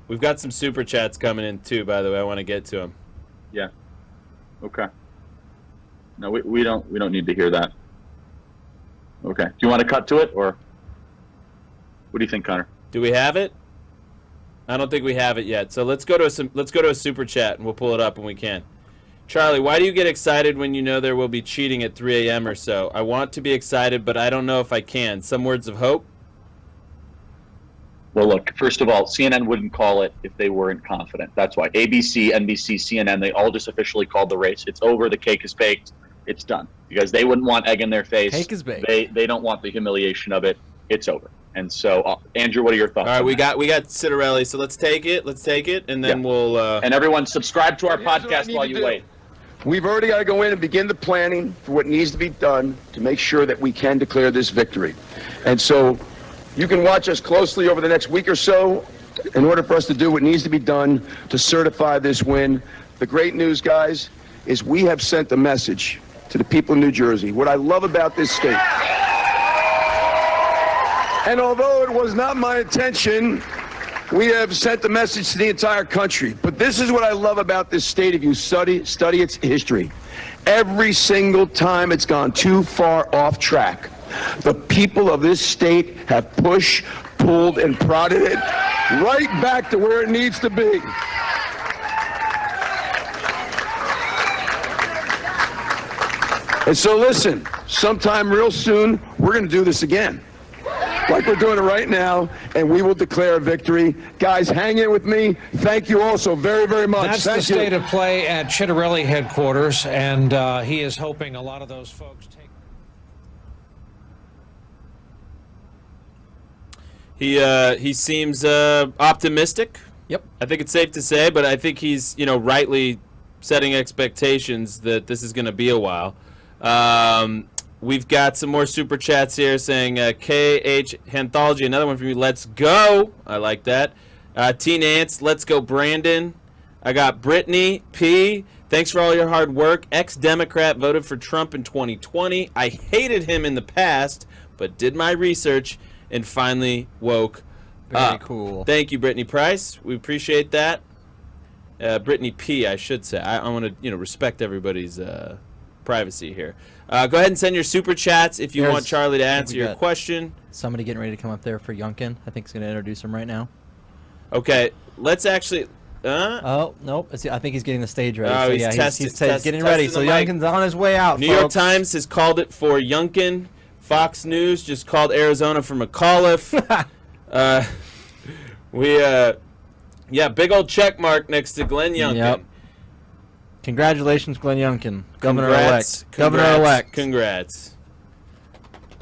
We've got some super chats coming in too, by the way. I want to get to them. Yeah. Okay. No, we don't need to hear that. Okay. Do you want to cut to it, or what do you think, Connor? Do we have it? I don't think we have it yet. So let's go to a super chat and we'll pull it up when we can. Charlie, why do you get excited when you know there will be cheating at 3 a.m. or so? I want to be excited, but I don't know if I can. Some words of hope? Well, look, first of all, CNN wouldn't call it if they weren't confident. That's why. ABC, NBC, CNN, they all just officially called the race. It's over. The cake is baked. It's done. Because they wouldn't want egg in their face. Cake is baked. They don't want the humiliation of it. It's over. And so, Andrew, what are your thoughts? All right, we got Chittarelli, so let's take it, and then we'll... And everyone, subscribe to our podcast while you wait. We've already got to go in and begin the planning for what needs to be done to make sure that we can declare this victory. And so you can watch us closely over the next week or so in order for us to do what needs to be done to certify this win. The great news, guys, is we have sent a message to the people of New Jersey. What I love about this state... And although it was not my intention, we have sent the message to the entire country. But this is what I love about this state if you study its history. Every single time it's gone too far off track, the people of this state have pushed, pulled, and prodded it right back to where it needs to be. And so listen, sometime real soon, we're going to do this again. Like we're doing it right now, and we will declare a victory. Guys, hang in with me. Thank you all so very, very much. That's the state of play at Chittarelli headquarters, and he is hoping a lot of those folks take... He seems optimistic. Yep. I think it's safe to say, but I think he's, rightly setting expectations that this is going to be a while. We've got some more super chats here saying KH Anthology, another one from you. Let's go. I like that. T Nance, let's go Brandon. I got Brittany P. Thanks for all your hard work. Ex-Democrat, voted for Trump in 2020. I hated him in the past, but did my research and finally woke Very up. cool. Thank you, Brittany Price. We appreciate that. Brittany P, I should say. I want to respect everybody's privacy here. Go ahead and send your super chats if you want Charlie to answer your question. Somebody getting ready to come up there for Youngkin. I think he's going to introduce him right now. Okay, let's actually. Oh nope! I think he's getting the stage ready. Oh, so he's yeah, testing, he's getting ready. So Youngkin's on his way out. New York folks. Times has called it for Youngkin. Fox News just called Arizona for McAuliffe. Big old check mark next to Glenn Youngkin. Yep. Congratulations, Glenn Youngkin, governor-elect. Governor-elect. Congrats.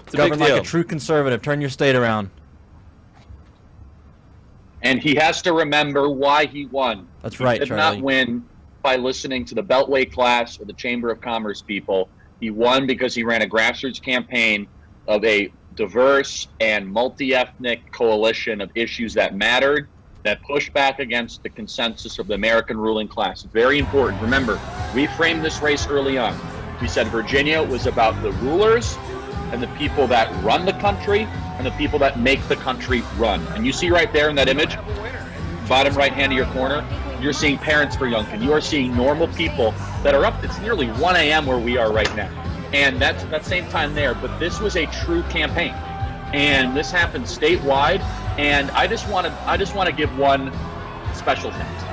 It's a Govern big like deal. a true conservative. Turn your state around. And he has to remember why he won. That's right, He did Charlie. not win by listening to the Beltway class or the Chamber of Commerce people. He won because he ran a grassroots campaign of a diverse and multi-ethnic coalition of issues that mattered, that pushed back against the consensus of the American ruling class. Very important. Remember, we framed this race early on. We said Virginia was about the rulers and the people that run the country and the people that make the country run. And you see right there in that image, bottom right hand of your corner, you're seeing parents for Youngkin. You are seeing normal people that are up. It's nearly 1 a.m. where we are right now. And that's that same time there. But this was a true campaign. And this happened statewide. And I just want to give one special thanks.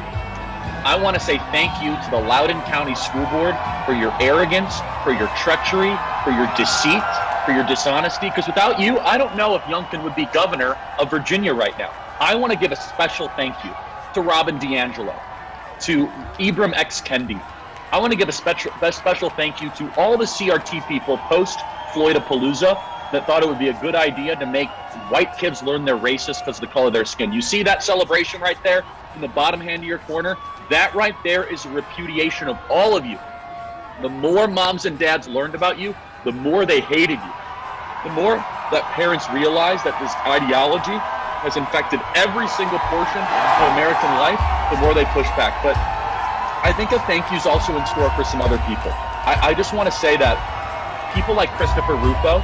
I want to say thank you to the Loudoun County School Board for your arrogance, for your treachery, for your deceit, for your dishonesty. Because without you, I don't know if Youngkin would be governor of Virginia right now. I want to give a special thank you to Robin DiAngelo, to Ibram X. Kendi. I want to give a special thank you to all the CRT people post-Floydapalooza that thought it would be a good idea to make white kids learn they're racist because of the color of their skin. You see that celebration right there in the bottom hand of your corner? That right there is a repudiation of all of you. The more moms and dads learned about you, the more they hated you. The more that parents realized that this ideology has infected every single portion of American life, the more they push back. But I think a thank you is also in store for some other people. I just want to say that people like Christopher Rufo,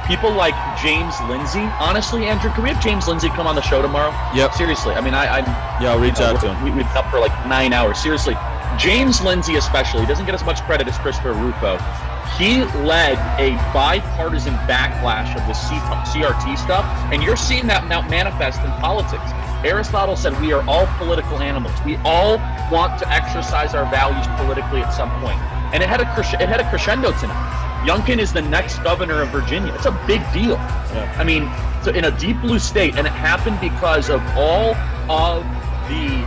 people like James Lindsay. Honestly, Andrew, can we have James Lindsay come on the show tomorrow? Yep. Seriously. I mean, I'll reach out to him. We've been up for like 9 hours. Seriously. James Lindsay especially doesn't get as much credit as Christopher Rufo. He led a bipartisan backlash of the CRT stuff, and you're seeing that now manifest in politics. Aristotle said we are all political animals. We all want to exercise our values politically at some point. And it had a crescendo tonight. Youngkin is the next governor of Virginia. It's a big deal. Yeah. I mean, so in a deep blue state, and it happened because of all of the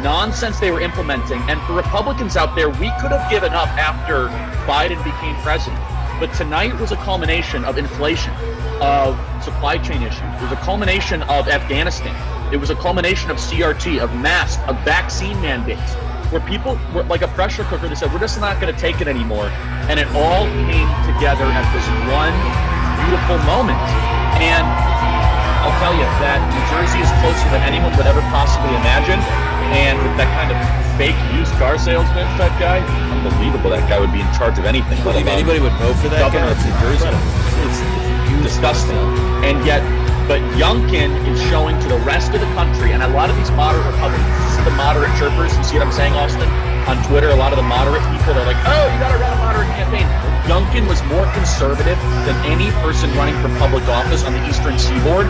nonsense they were implementing. And for Republicans out there, we could have given up after Biden became president. But tonight was a culmination of inflation, of supply chain issues. It was a culmination of Afghanistan. It was a culmination of CRT, of masks, of vaccine mandates, where people were like a pressure cooker. They said, we're just not going to take it anymore. And it all came together at this one beautiful moment. And I'll tell you that New Jersey is closer than anyone would ever possibly imagine. And with that kind of fake used car salesman type guy, unbelievable that guy would be in charge of anything. I believe anybody would vote for that governor guy. of New Jersey. It's disgusting. And yet, but Youngkin is showing to the rest of the country, and a lot of these moderate Republicans, this is the moderate chirpers, you see what I'm saying, Austin? On Twitter, a lot of the moderate people are like, oh, you gotta run a moderate campaign. Youngkin was more conservative than any person running for public office on the Eastern Seaboard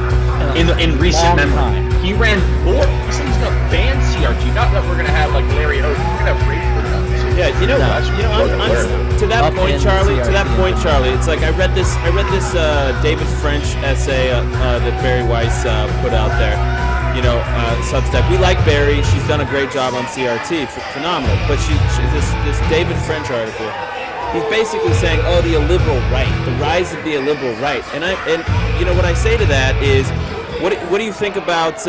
in recent memory. He ran more. He said he's gonna ban CRT, not that we're gonna have like Larry Hogan, we're gonna have rape for them. Yeah, you know, to that point, Charlie. To that point, Charlie. It's like I read this David French essay that Barry Weiss put out there. You know, Substack. We like Barry. She's done a great job on CRT, phenomenal. But this David French article, he's basically saying, oh, the illiberal right, the rise of the illiberal right. And you know what I say to that is, what do you think about if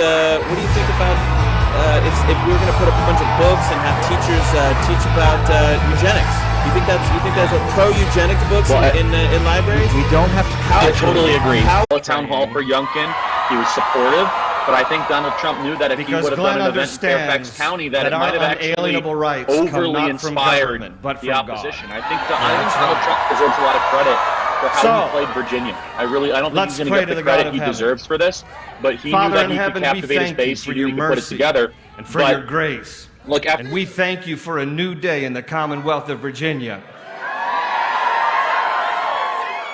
we were going to put up a bunch of books and have teachers teach about eugenics? You think that's a pro-eugenics books in libraries? We don't have to. I totally agree. A town hall for Youngkin. He was supportive, but I think Donald Trump knew that if he would have done an event in Fairfax County, that it might have actually overly inspired the opposition. I think Donald Trump deserves a lot of credit for how he played Virginia. I don't think he's going to get the credit he deserves for this, but he knew that he could captivate his base. He knew he could put it together. And for your grace. And we thank you for a new day in the Commonwealth of Virginia.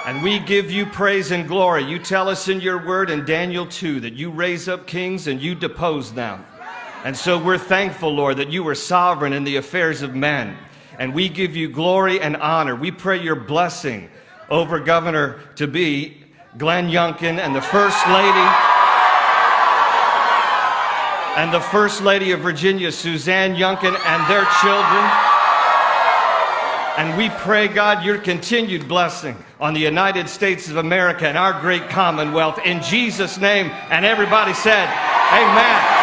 And we give you praise and glory. You tell us in your word in Daniel 2 that you raise up kings and you depose them. And so we're thankful, Lord, that you are sovereign in the affairs of men. And we give you glory and honor. We pray your blessing over Governor-to-be Glenn Youngkin and the First Lady of Virginia, Suzanne Youngkin, and their children. And we pray, God, your continued blessing on the United States of America and our great Commonwealth. In Jesus' name, and everybody said, amen.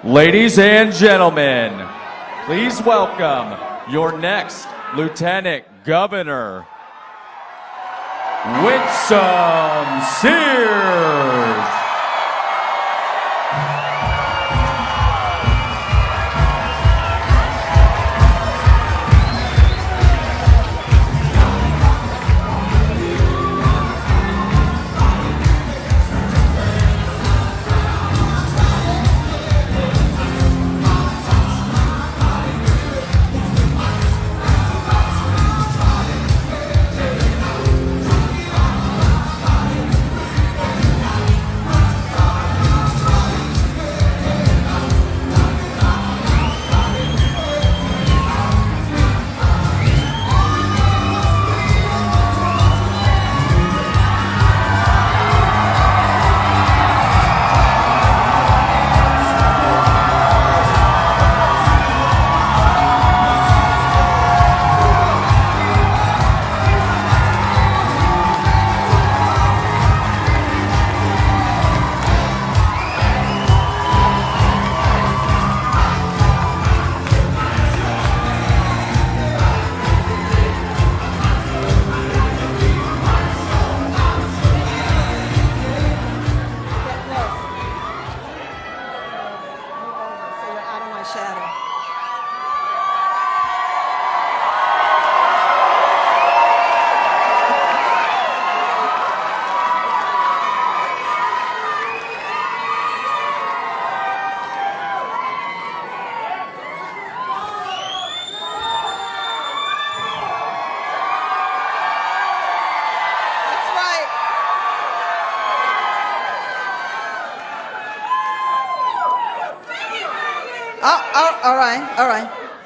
Ladies and gentlemen, please welcome your next Lieutenant Governor, Winsome Sears.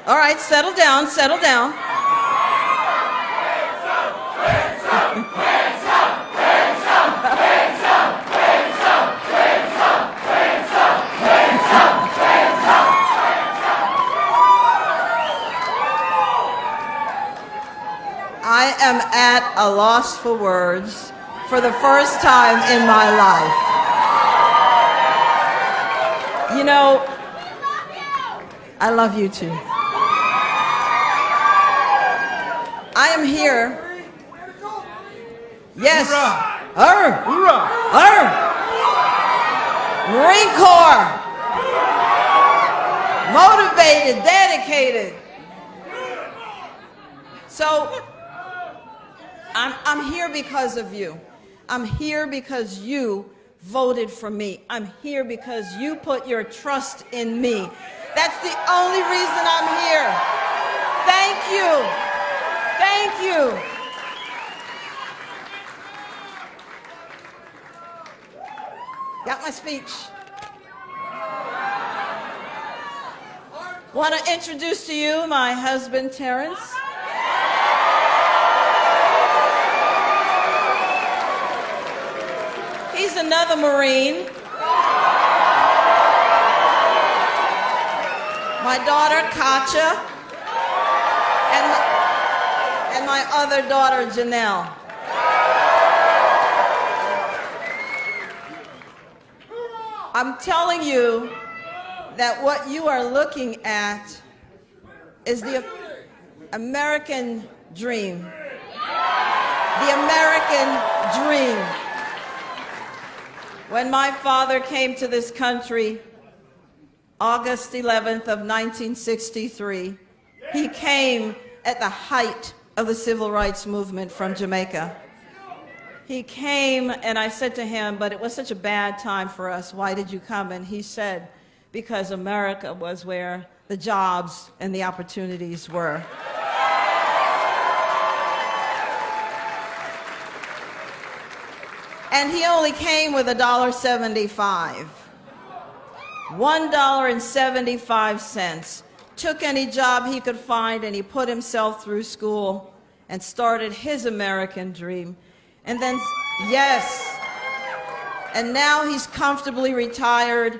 All right, settle down. I am at a loss for words for the first time in my life. You know, I love you too. I am here. Yes. Marine Corps. Motivated, dedicated. So, I'm here because of you. I'm here because you voted for me. I'm here because you put your trust in me. That's the only reason I'm here. Thank you. Thank you. Got my speech. Want to introduce to you my husband, Terrence. He's another Marine. My daughter, Katja, and my other daughter, Janelle. I'm telling you that what you are looking at is the American dream. The American dream. When my father came to this country, August 11th of 1963, he came at the height of the civil rights movement from Jamaica. He came, and I said to him, but it was such a bad time for us. Why did you come? And he said, because America was where the jobs and the opportunities were. And he only came with $1.75. $1.75. Took any job he could find, and he put himself through school and started his American dream. And then, yes, and now he's comfortably retired.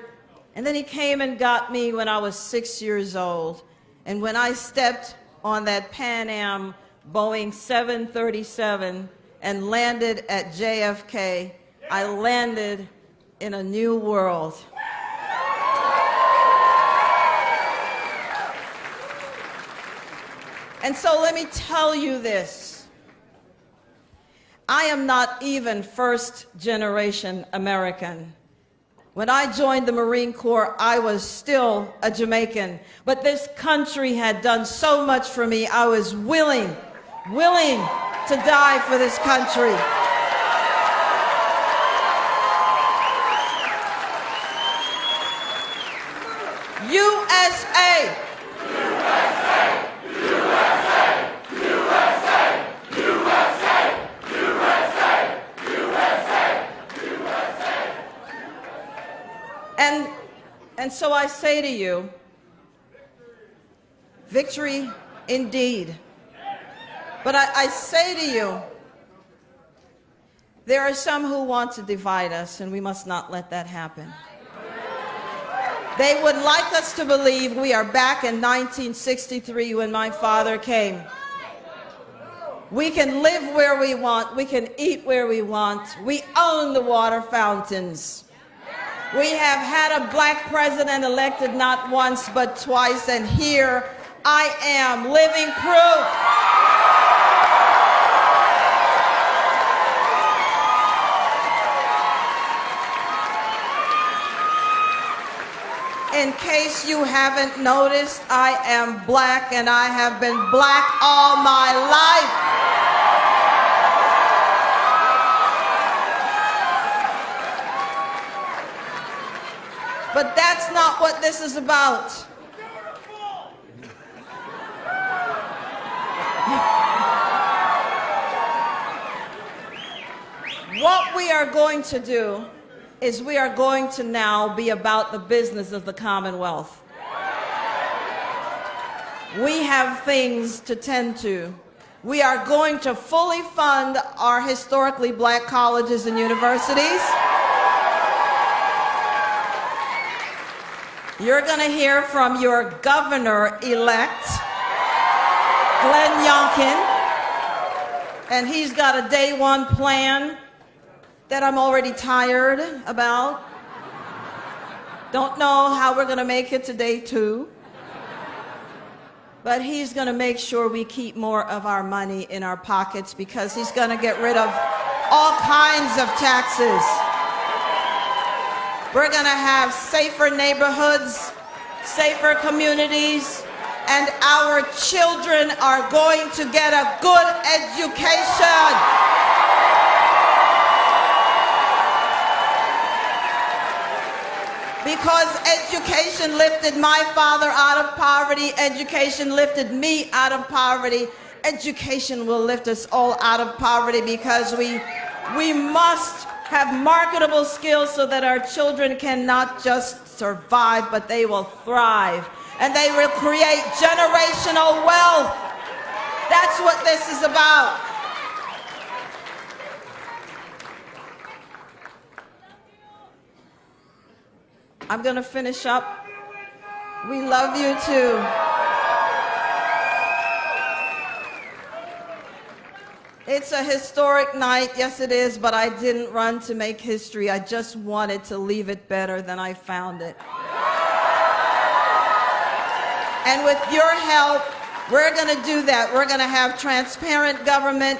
And then he came and got me when I was 6 years old. And when I stepped on that Pan Am Boeing 737 and landed at JFK, I landed in a new world. And so let me tell you this. I am not even first-generation American. When I joined the Marine Corps, I was still a Jamaican. But this country had done so much for me, I was willing to die for this country. USA! And so I say to you, victory indeed. But I say to you, there are some who want to divide us, and we must not let that happen. They would like us to believe we are back in 1963 when my father came. We can live where we want. We can eat where we want. We own the water fountains. We have had a black president elected not once but twice, and here I am, living proof. In case you haven't noticed, I am black, and I have been black all my life. But that's not what this is about. What we are going to do is we are going to now be about the business of the Commonwealth. We have things to tend to. We are going to fully fund our historically black colleges and universities. You're going to hear from your governor-elect, Glenn Youngkin, and he's got a day one plan that I'm already tired about. Don't know how we're going to make it to day two, but he's going to make sure we keep more of our money in our pockets because he's going to get rid of all kinds of taxes. We're going to have safer neighborhoods, safer communities, and our children are going to get a good education. Because education lifted my father out of poverty, education lifted me out of poverty, education will lift us all out of poverty because we must have marketable skills so that our children can not just survive, but they will thrive. And they will create generational wealth. That's what this is about. I'm going to finish up. We love you too. It's a historic night, yes it is, but I didn't run to make history. I just wanted to leave it better than I found it. And with your help, we're going to do that. We're going to have transparent government.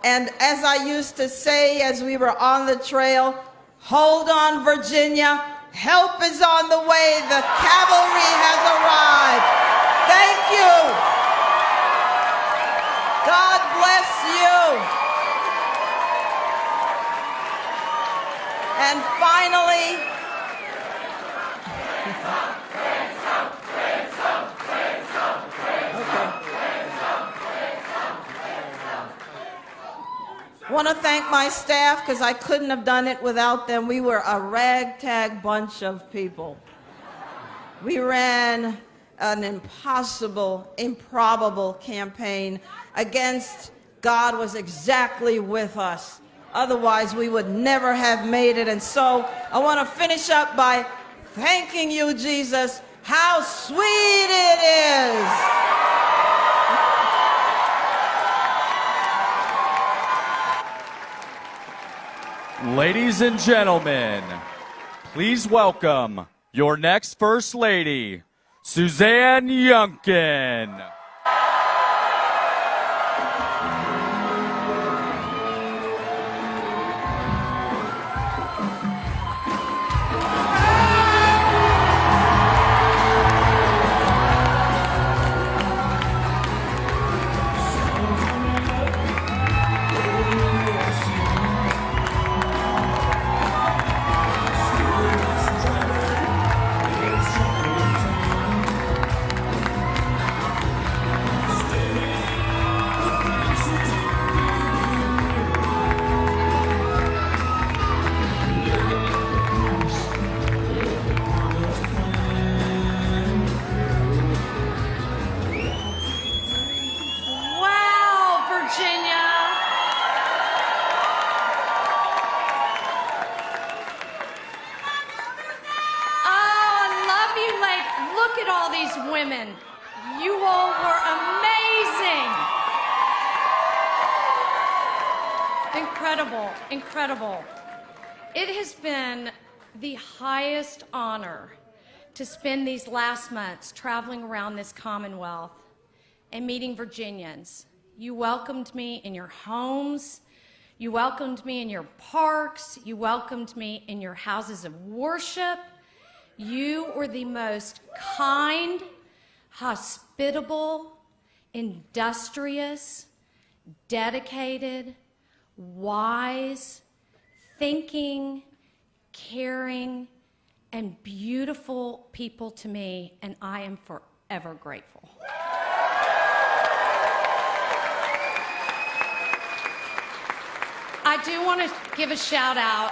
And as I used to say as we were on the trail, hold on, Virginia. Help is on the way. The cavalry has arrived. Thank you. God bless you. And finally, Want to thank my staff because I couldn't have done it without them. We were a ragtag bunch of people. We ran an impossible, improbable campaign against God was exactly with us. Otherwise, we would never have made it. And so I want to finish up by thanking you, Jesus. How sweet it is. Ladies and gentlemen, please welcome your next First Lady, Suzanne Youngkin. Women, you all were amazing. Incredible, incredible. It has been the highest honor to spend these last months traveling around this Commonwealth and meeting Virginians. You welcomed me in your homes. You welcomed me in your parks. You welcomed me in your houses of worship. You were the most kind, hospitable, industrious, dedicated, wise, thinking, caring, and beautiful people to me, and I am forever grateful. I do want to give a shout out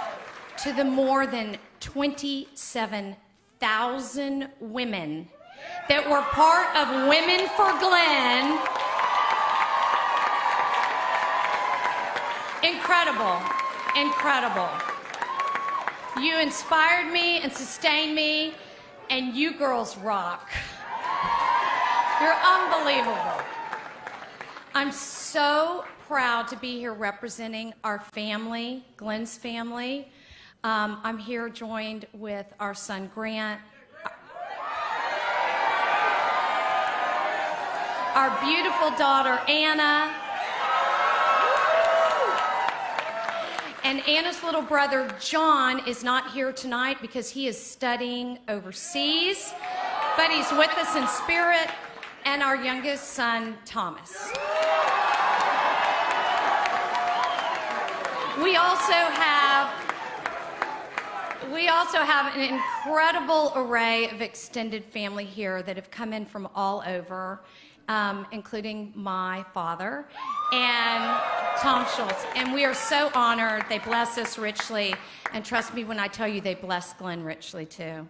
to the more than 27,000 women that were part of Women for Glenn. Incredible, incredible. You inspired me and sustained me, and you girls rock. You're unbelievable. I'm so proud to be here representing our family, Glenn's family. I'm here joined with our son Grant, our beautiful daughter Anna, and Anna's little brother John is not here tonight because he is studying overseas, but he's with us in spirit, and our youngest son Thomas. We also have an incredible array of extended family here that have come in from all over, including my father and Tom Schultz. And we are so honored. They bless us richly. And trust me when I tell you they bless Glenn richly too.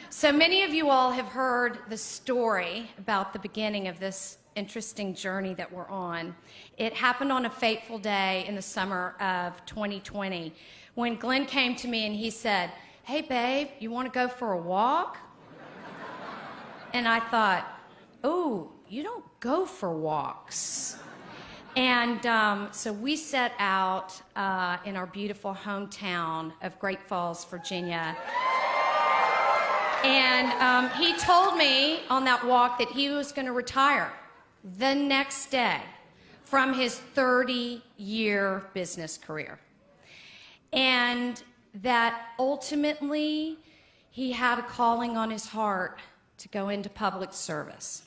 So many of you all have heard the story about the beginning of this interesting journey that we're on. It happened on a fateful day in the summer of 2020 when Glenn came to me and he said, "Hey babe, you want to go for a walk?" And I thought, "Oh, you don't go for walks." And so we set out in our beautiful hometown of Great Falls, Virginia. And he told me on that walk that he was going to retire the next day from his 30-year business career. And that ultimately he had a calling on his heart to go into public service.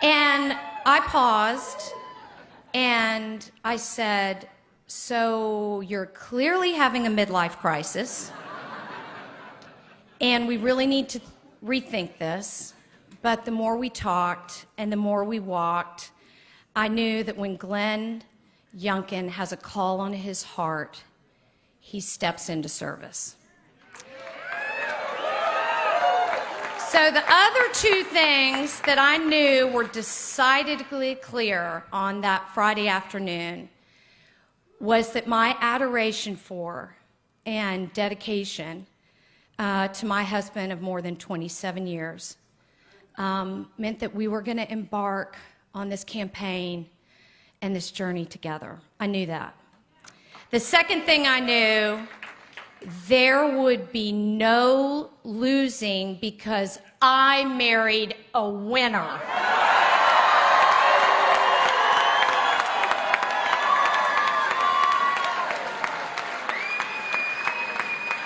And I paused and I said, "So you're clearly having a midlife crisis, and we really need to rethink this." But the more we talked and the more we walked, I knew that when Glenn Youngkin has a call on his heart, he steps into service. So the other two things that I knew were decidedly clear on that Friday afternoon was that my adoration for and dedication to my husband of more than 27 years meant that we were going to embark on this campaign and this journey together. I knew that. The second thing I knew, there would be no losing because I married a winner.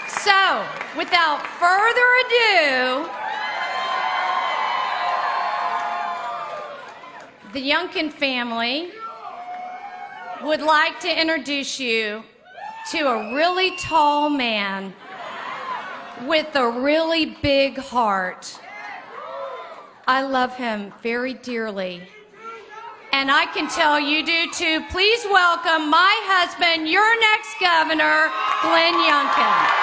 So, without further ado, the Youngkin family would like to introduce you to a really tall man with a really big heart. I love him very dearly, and I can tell you do too. Please welcome my husband, your next governor, Glenn Youngkin.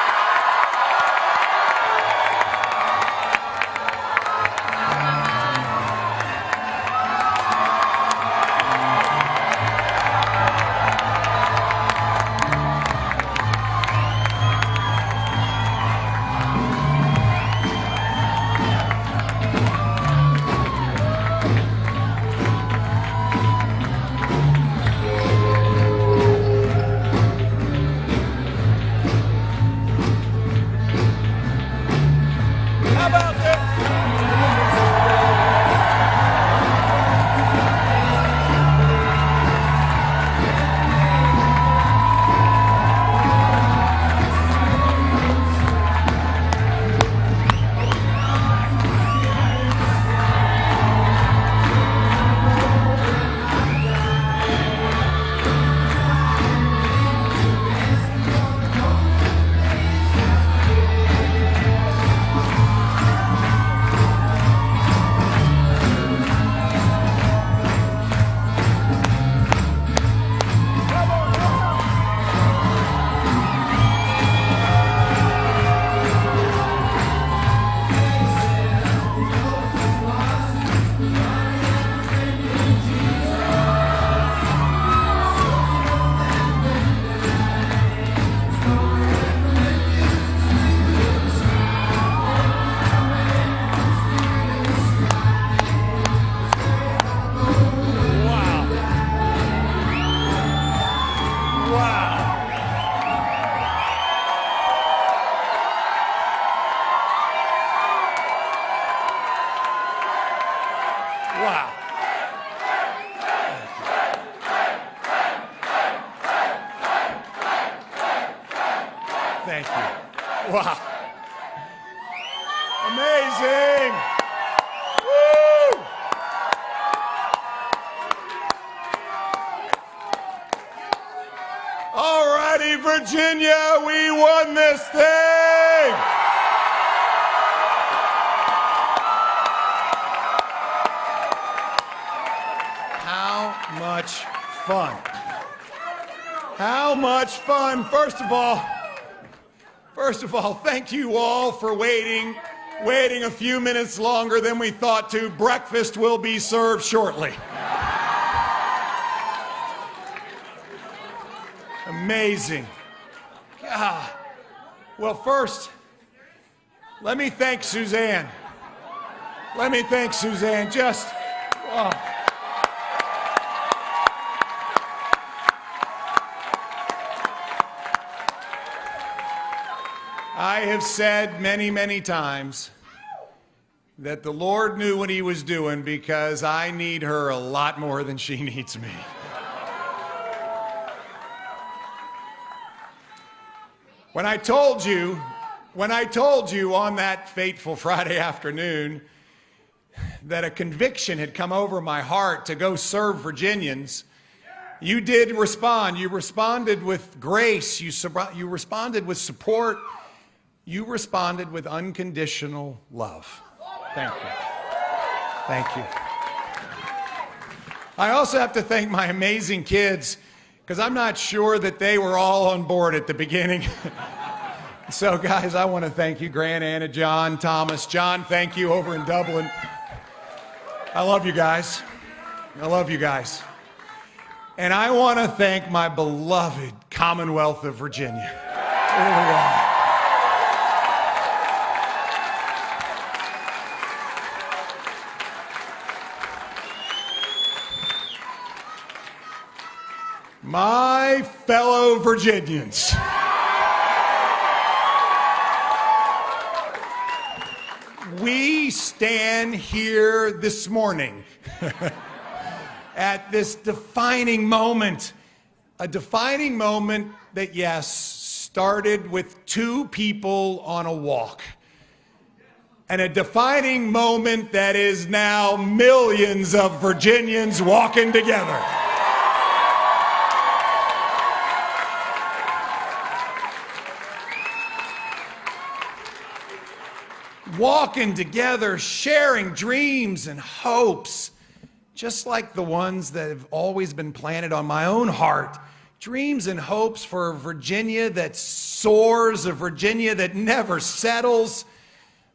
Wow. Thank you. Wow. Amazing. Woo! All righty, Virginia, we won this thing. How much fun? How much fun? First of all, thank you all for waiting a few minutes longer than we thought to. Breakfast will be served shortly. Amazing. God. Well, first, let me thank Suzanne. Just, oh. I have said many, many times that the Lord knew what he was doing because I need her a lot more than she needs me. When I told you on that fateful Friday afternoon that a conviction had come over my heart to go serve Virginians, you did respond. You responded with grace. You responded with support. You responded with unconditional love. Thank you. Thank you. I also have to thank my amazing kids. because I'm not sure that they were all on board at the beginning. So, guys, I want to thank you, Grant, Anna, John, Thomas. John, thank you over in Dublin. I love you guys. I love you guys. And I want to thank my beloved Commonwealth of Virginia. Really are. My fellow Virginians. We stand here this morning at this defining moment, a defining moment that, yes, started with two people on a walk, and a defining moment that is now millions of Virginians walking together. Walking together, sharing dreams and hopes, just like the ones that have always been planted on my own heart. Dreams and hopes for a Virginia that soars, a Virginia that never settles,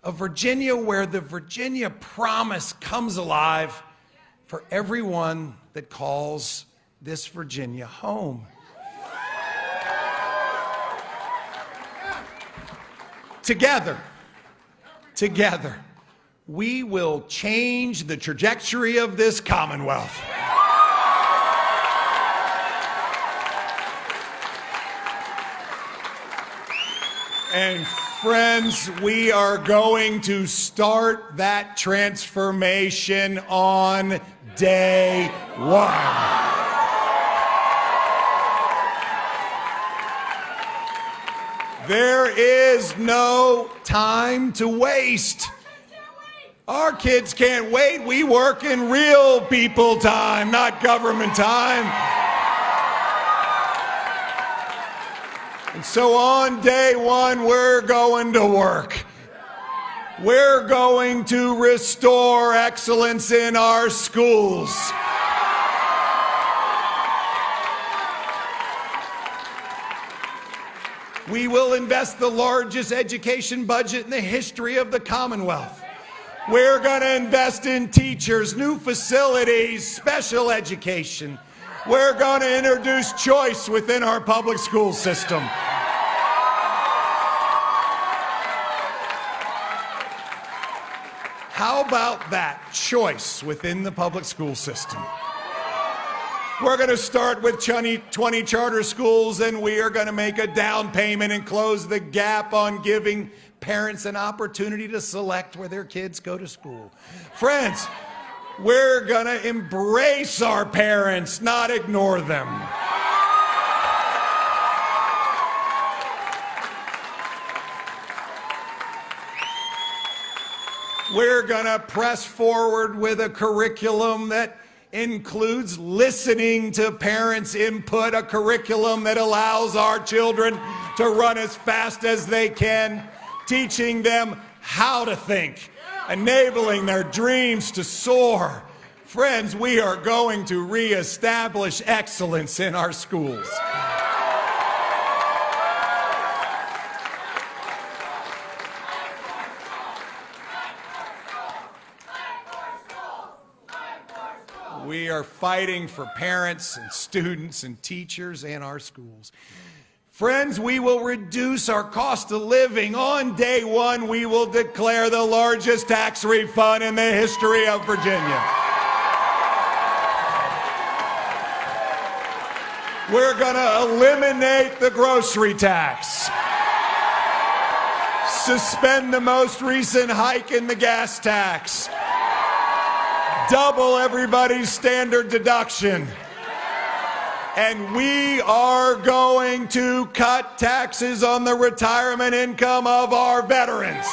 a Virginia where the Virginia promise comes alive for everyone that calls this Virginia home. Together, we will change the trajectory of this Commonwealth. And friends, we are going to start that transformation on day one. There is no time to waste. Our kids can't wait. We work in real people time, not government time. And so on day one, we're going to work. We're going to restore excellence in our schools. We will invest the largest education budget in the history of the Commonwealth. We're going to invest in teachers, new facilities, special education. We're going to introduce choice within our public school system. How about that? Choice within the public school system. We're going to start with 20 charter schools, and we are going to make a down payment and close the gap on giving parents an opportunity to select where their kids go to school. Friends, we're going to embrace our parents, not ignore them. We're going to press forward with a curriculum that includes listening to parents' input, a curriculum that allows our children to run as fast as they can, teaching them how to think, enabling their dreams to soar. Friends, we are going to reestablish excellence in our schools. We are fighting for parents and students and teachers and our schools. Friends, we will reduce our cost of living. On day one, we will declare the largest tax refund in the history of Virginia. We're going to eliminate the grocery tax, suspend the most recent hike in the gas tax, double everybody's standard deduction. And we are going to cut taxes on the retirement income of our veterans.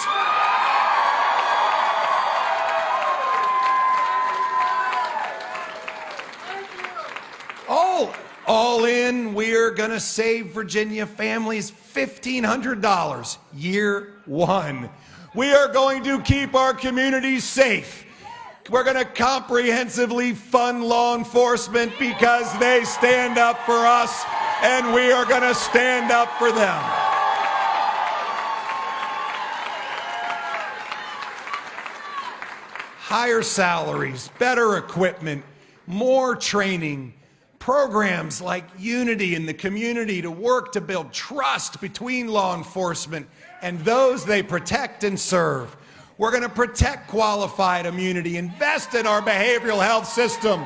All in, we're going to save Virginia families $1,500 year one. We are going to keep our communities safe. We're going to comprehensively fund law enforcement because they stand up for us, and we are going to stand up for them. Higher salaries, better equipment, more training, programs like Unity in the community to work to build trust between law enforcement and those they protect and serve. We're going to protect qualified immunity, invest in our behavioral health system,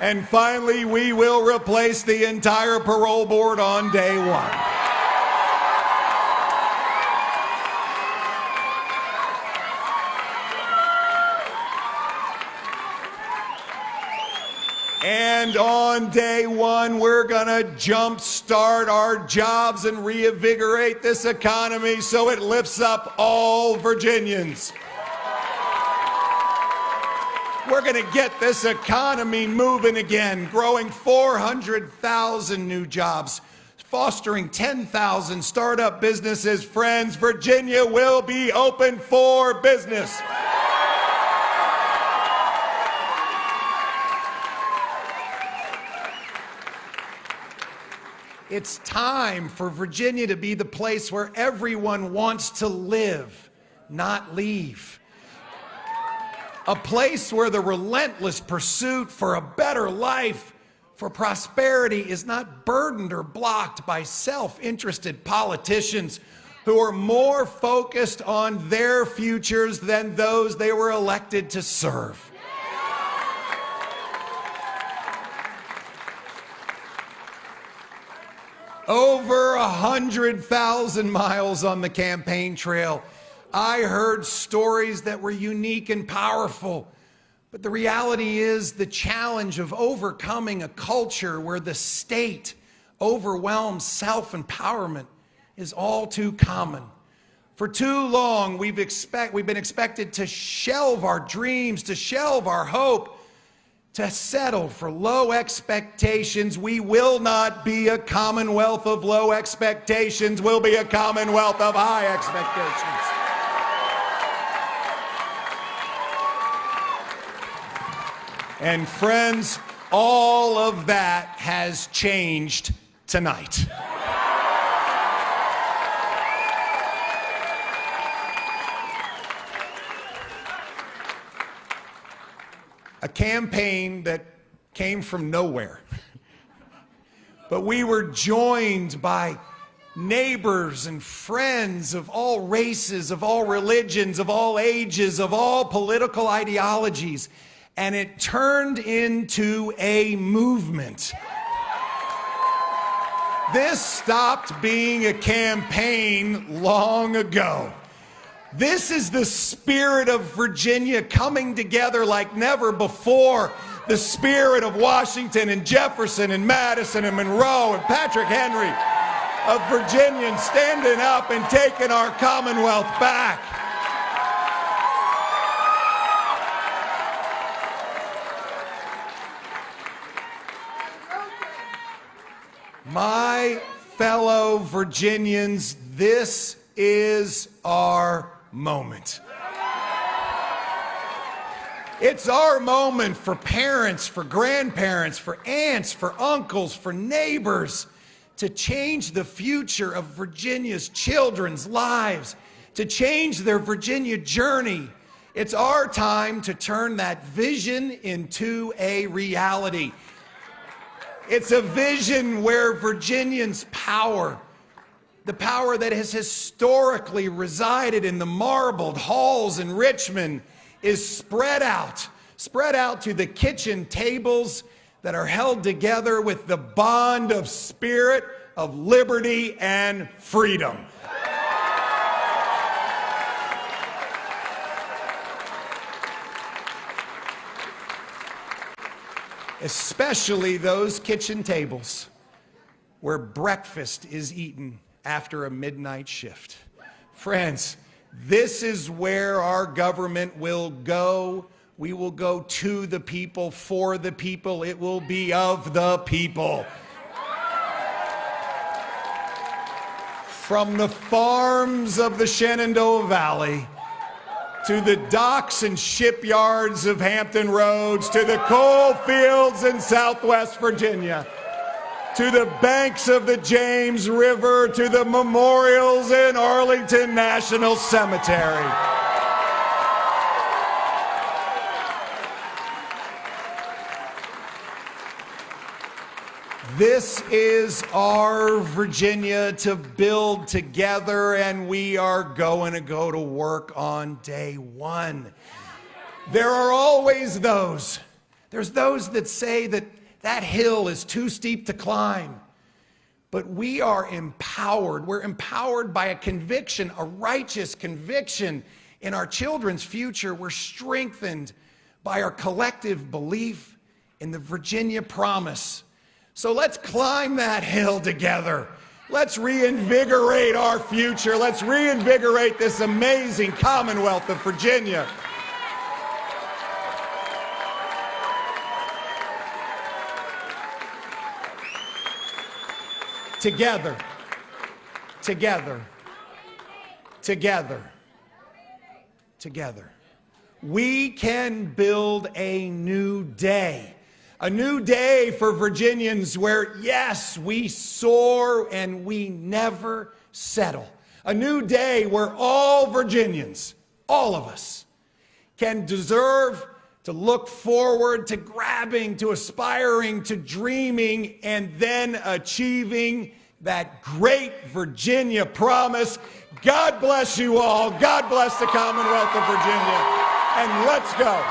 and finally, we will replace the entire parole board on day one. And on day one, we're going to jumpstart our jobs and reinvigorate this economy so it lifts up all Virginians. We're going to get this economy moving again, growing 400,000 new jobs, fostering 10,000 startup businesses. Friends, Virginia will be open for business. It's time for Virginia to be the place where everyone wants to live, not leave. A place where the relentless pursuit for a better life, for prosperity, is not burdened or blocked by self-interested politicians who are more focused on their futures than those they were elected to serve. Over 100,000 miles on the campaign trail. I heard stories that were unique and powerful. But the reality is the challenge of overcoming a culture where the state overwhelms self-empowerment is all too common. For too long, we've been expected to shelve our dreams, to shelve our hope, to settle for low expectations. We will not be a commonwealth of low expectations. We'll be a commonwealth of high expectations. And friends, all of that has changed tonight. A campaign that came from nowhere. But we were joined by neighbors and friends of all races, of all religions, of all ages, of all political ideologies. And it turned into a movement. This stopped being a campaign long ago. This is the spirit of Virginia coming together like never before. The spirit of Washington and Jefferson and Madison and Monroe and Patrick Henry, of Virginians standing up and taking our Commonwealth back. My fellow Virginians, this is our moment. It's our moment for parents, for grandparents, for aunts, for uncles, for neighbors, to change the future of Virginia's children's lives, to change their Virginia journey. It's our time to turn that vision into a reality. It's a vision where Virginians' power, the power that has historically resided in the marbled halls in Richmond, is spread out to the kitchen tables that are held together with the bond of spirit, of liberty, and freedom. Especially those kitchen tables where breakfast is eaten after a midnight shift. Friends, this is where our government will go. We will go to the people, for the people. It will be of the people. From the farms of the Shenandoah Valley to the docks and shipyards of Hampton Roads, to the coal fields in Southwest Virginia, to the banks of the James River, to the memorials in Arlington National Cemetery. This is our Virginia to build together, and we are going to go to work on day one. There are always those. There's those that say that that hill is too steep to climb. But we are empowered. We're empowered by a conviction, a righteous conviction in our children's future. We're strengthened by our collective belief in the Virginia promise. So let's climb that hill together. Let's reinvigorate our future. Let's reinvigorate this amazing Commonwealth of Virginia. Together, together, together, together. We can build a new day. A new day for Virginians where, yes, we soar and we never settle. A new day where all Virginians, all of us, can deserve to look forward to grabbing, to aspiring, to dreaming, and then achieving that great Virginia promise. God bless you all. God bless the Commonwealth of Virginia. And let's go.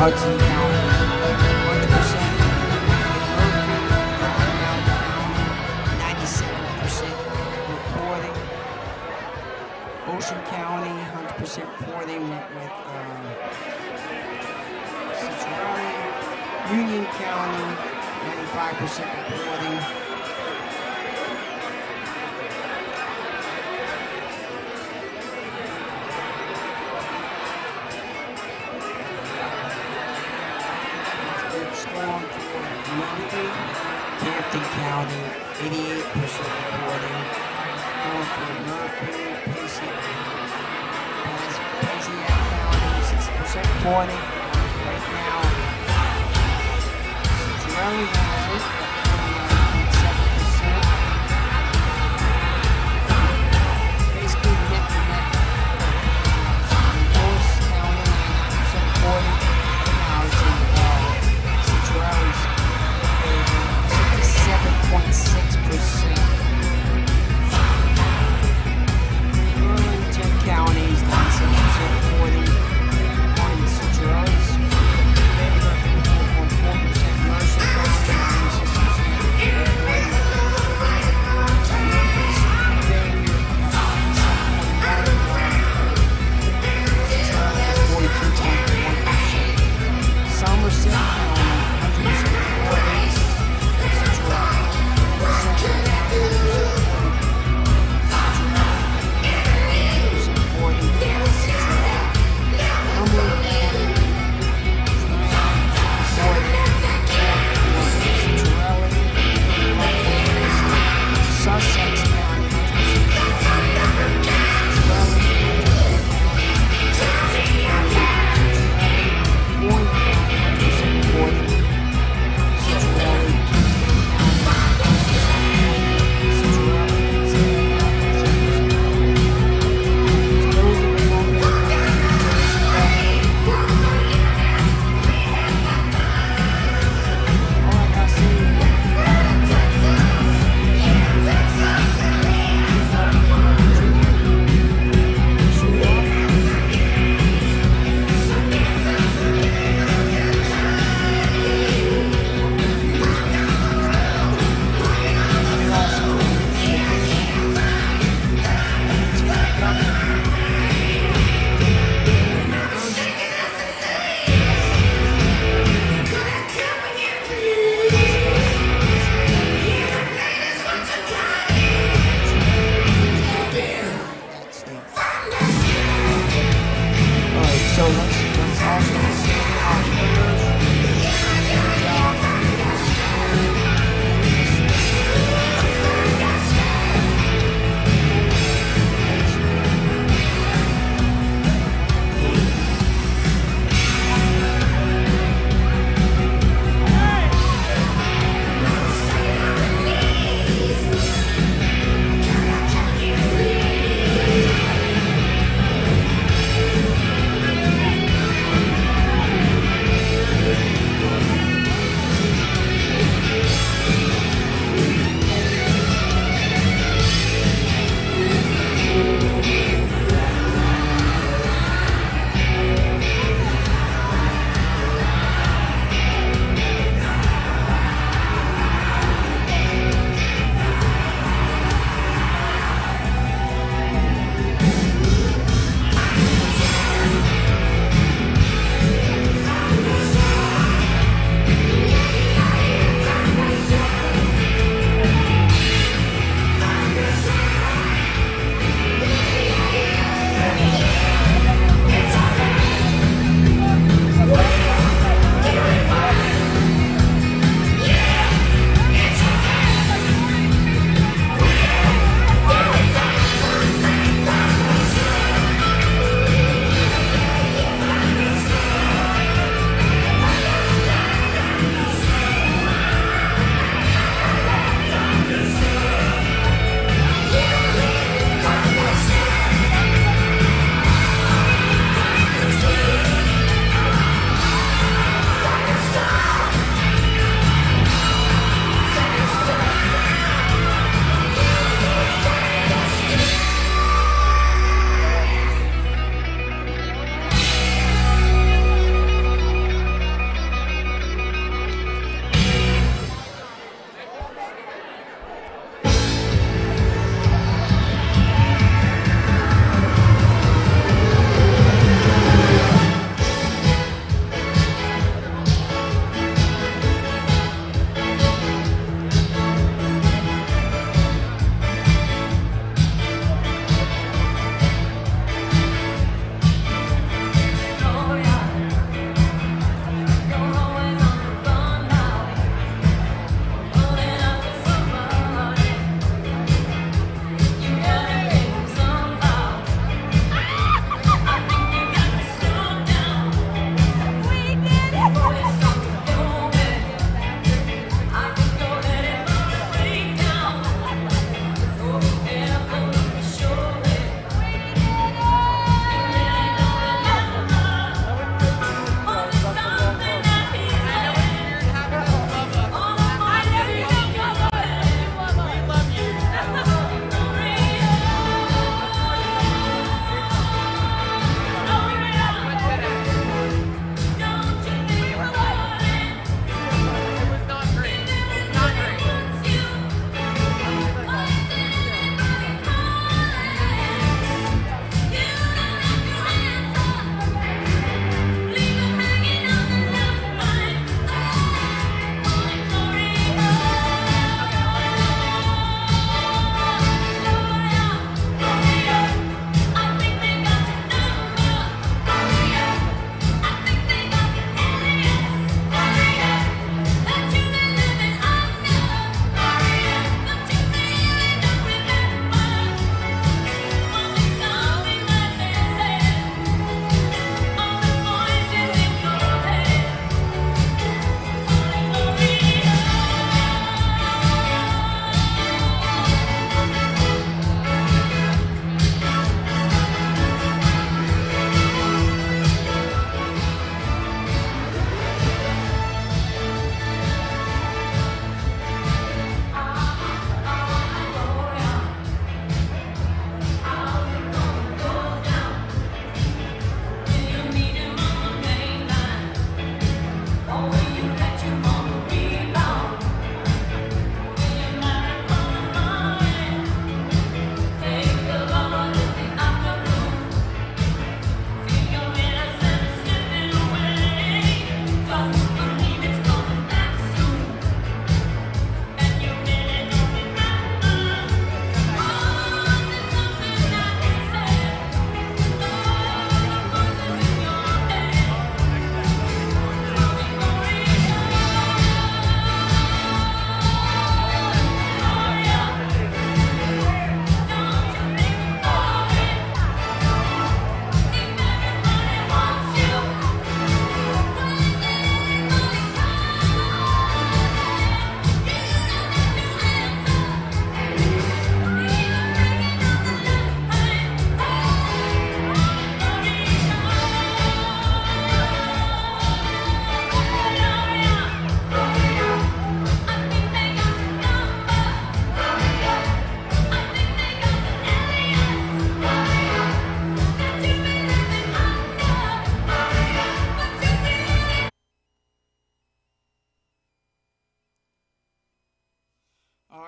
Hudson County, 100%. Murphy, 97% reporting. Ocean County, 100% reporting with Citrus. Union County, 95% reporting. Storm for Murphy, Hampton County, 88% reporting. Going for Murphy, Passaic County, 60% reporting. Right now, Citrus has it at 29.7%. Basically neck to neck. Lewis County, 90% reporting. Now it's in 67.6%. Burlington County is 97% reporting on Citrus. 4.4%. Mercer County,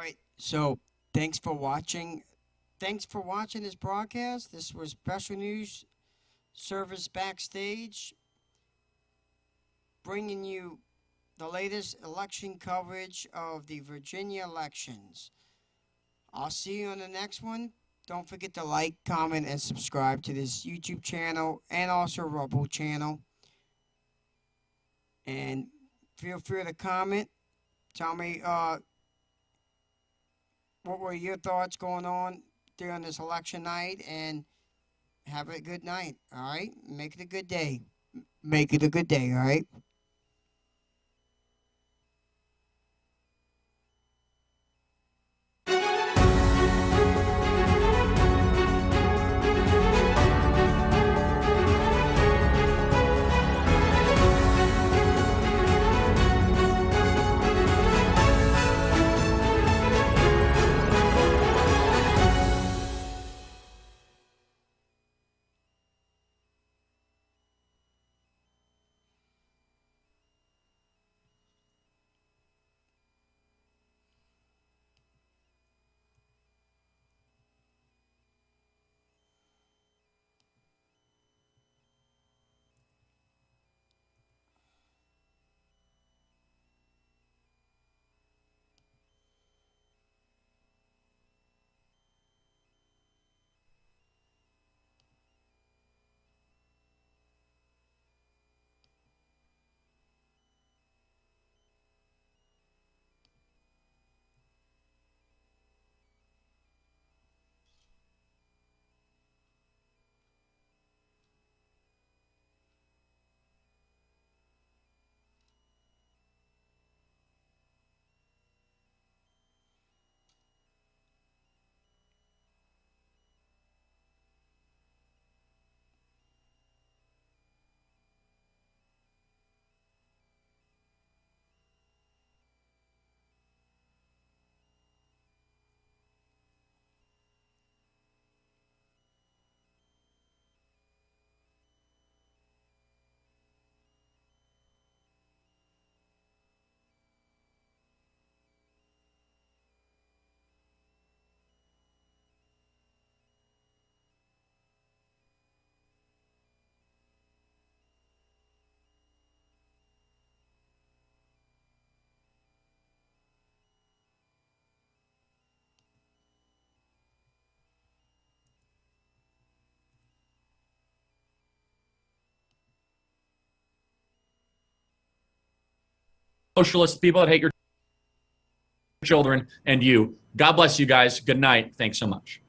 right. So thanks for watching. Thanks for watching this broadcast. This was Beshel News Service Backstage, bringing you the latest election coverage of the Virginia elections. I'll see you on the next one. Don't forget to like, comment, and subscribe to this YouTube channel and also Rumble channel. And feel free to comment. Tell me what were your thoughts going on during this election night, and have a good night, all right? Make it a good day. Make it a good day, all right? Socialist, people that hate your children, and you. God bless you guys. Good night. Thanks so much.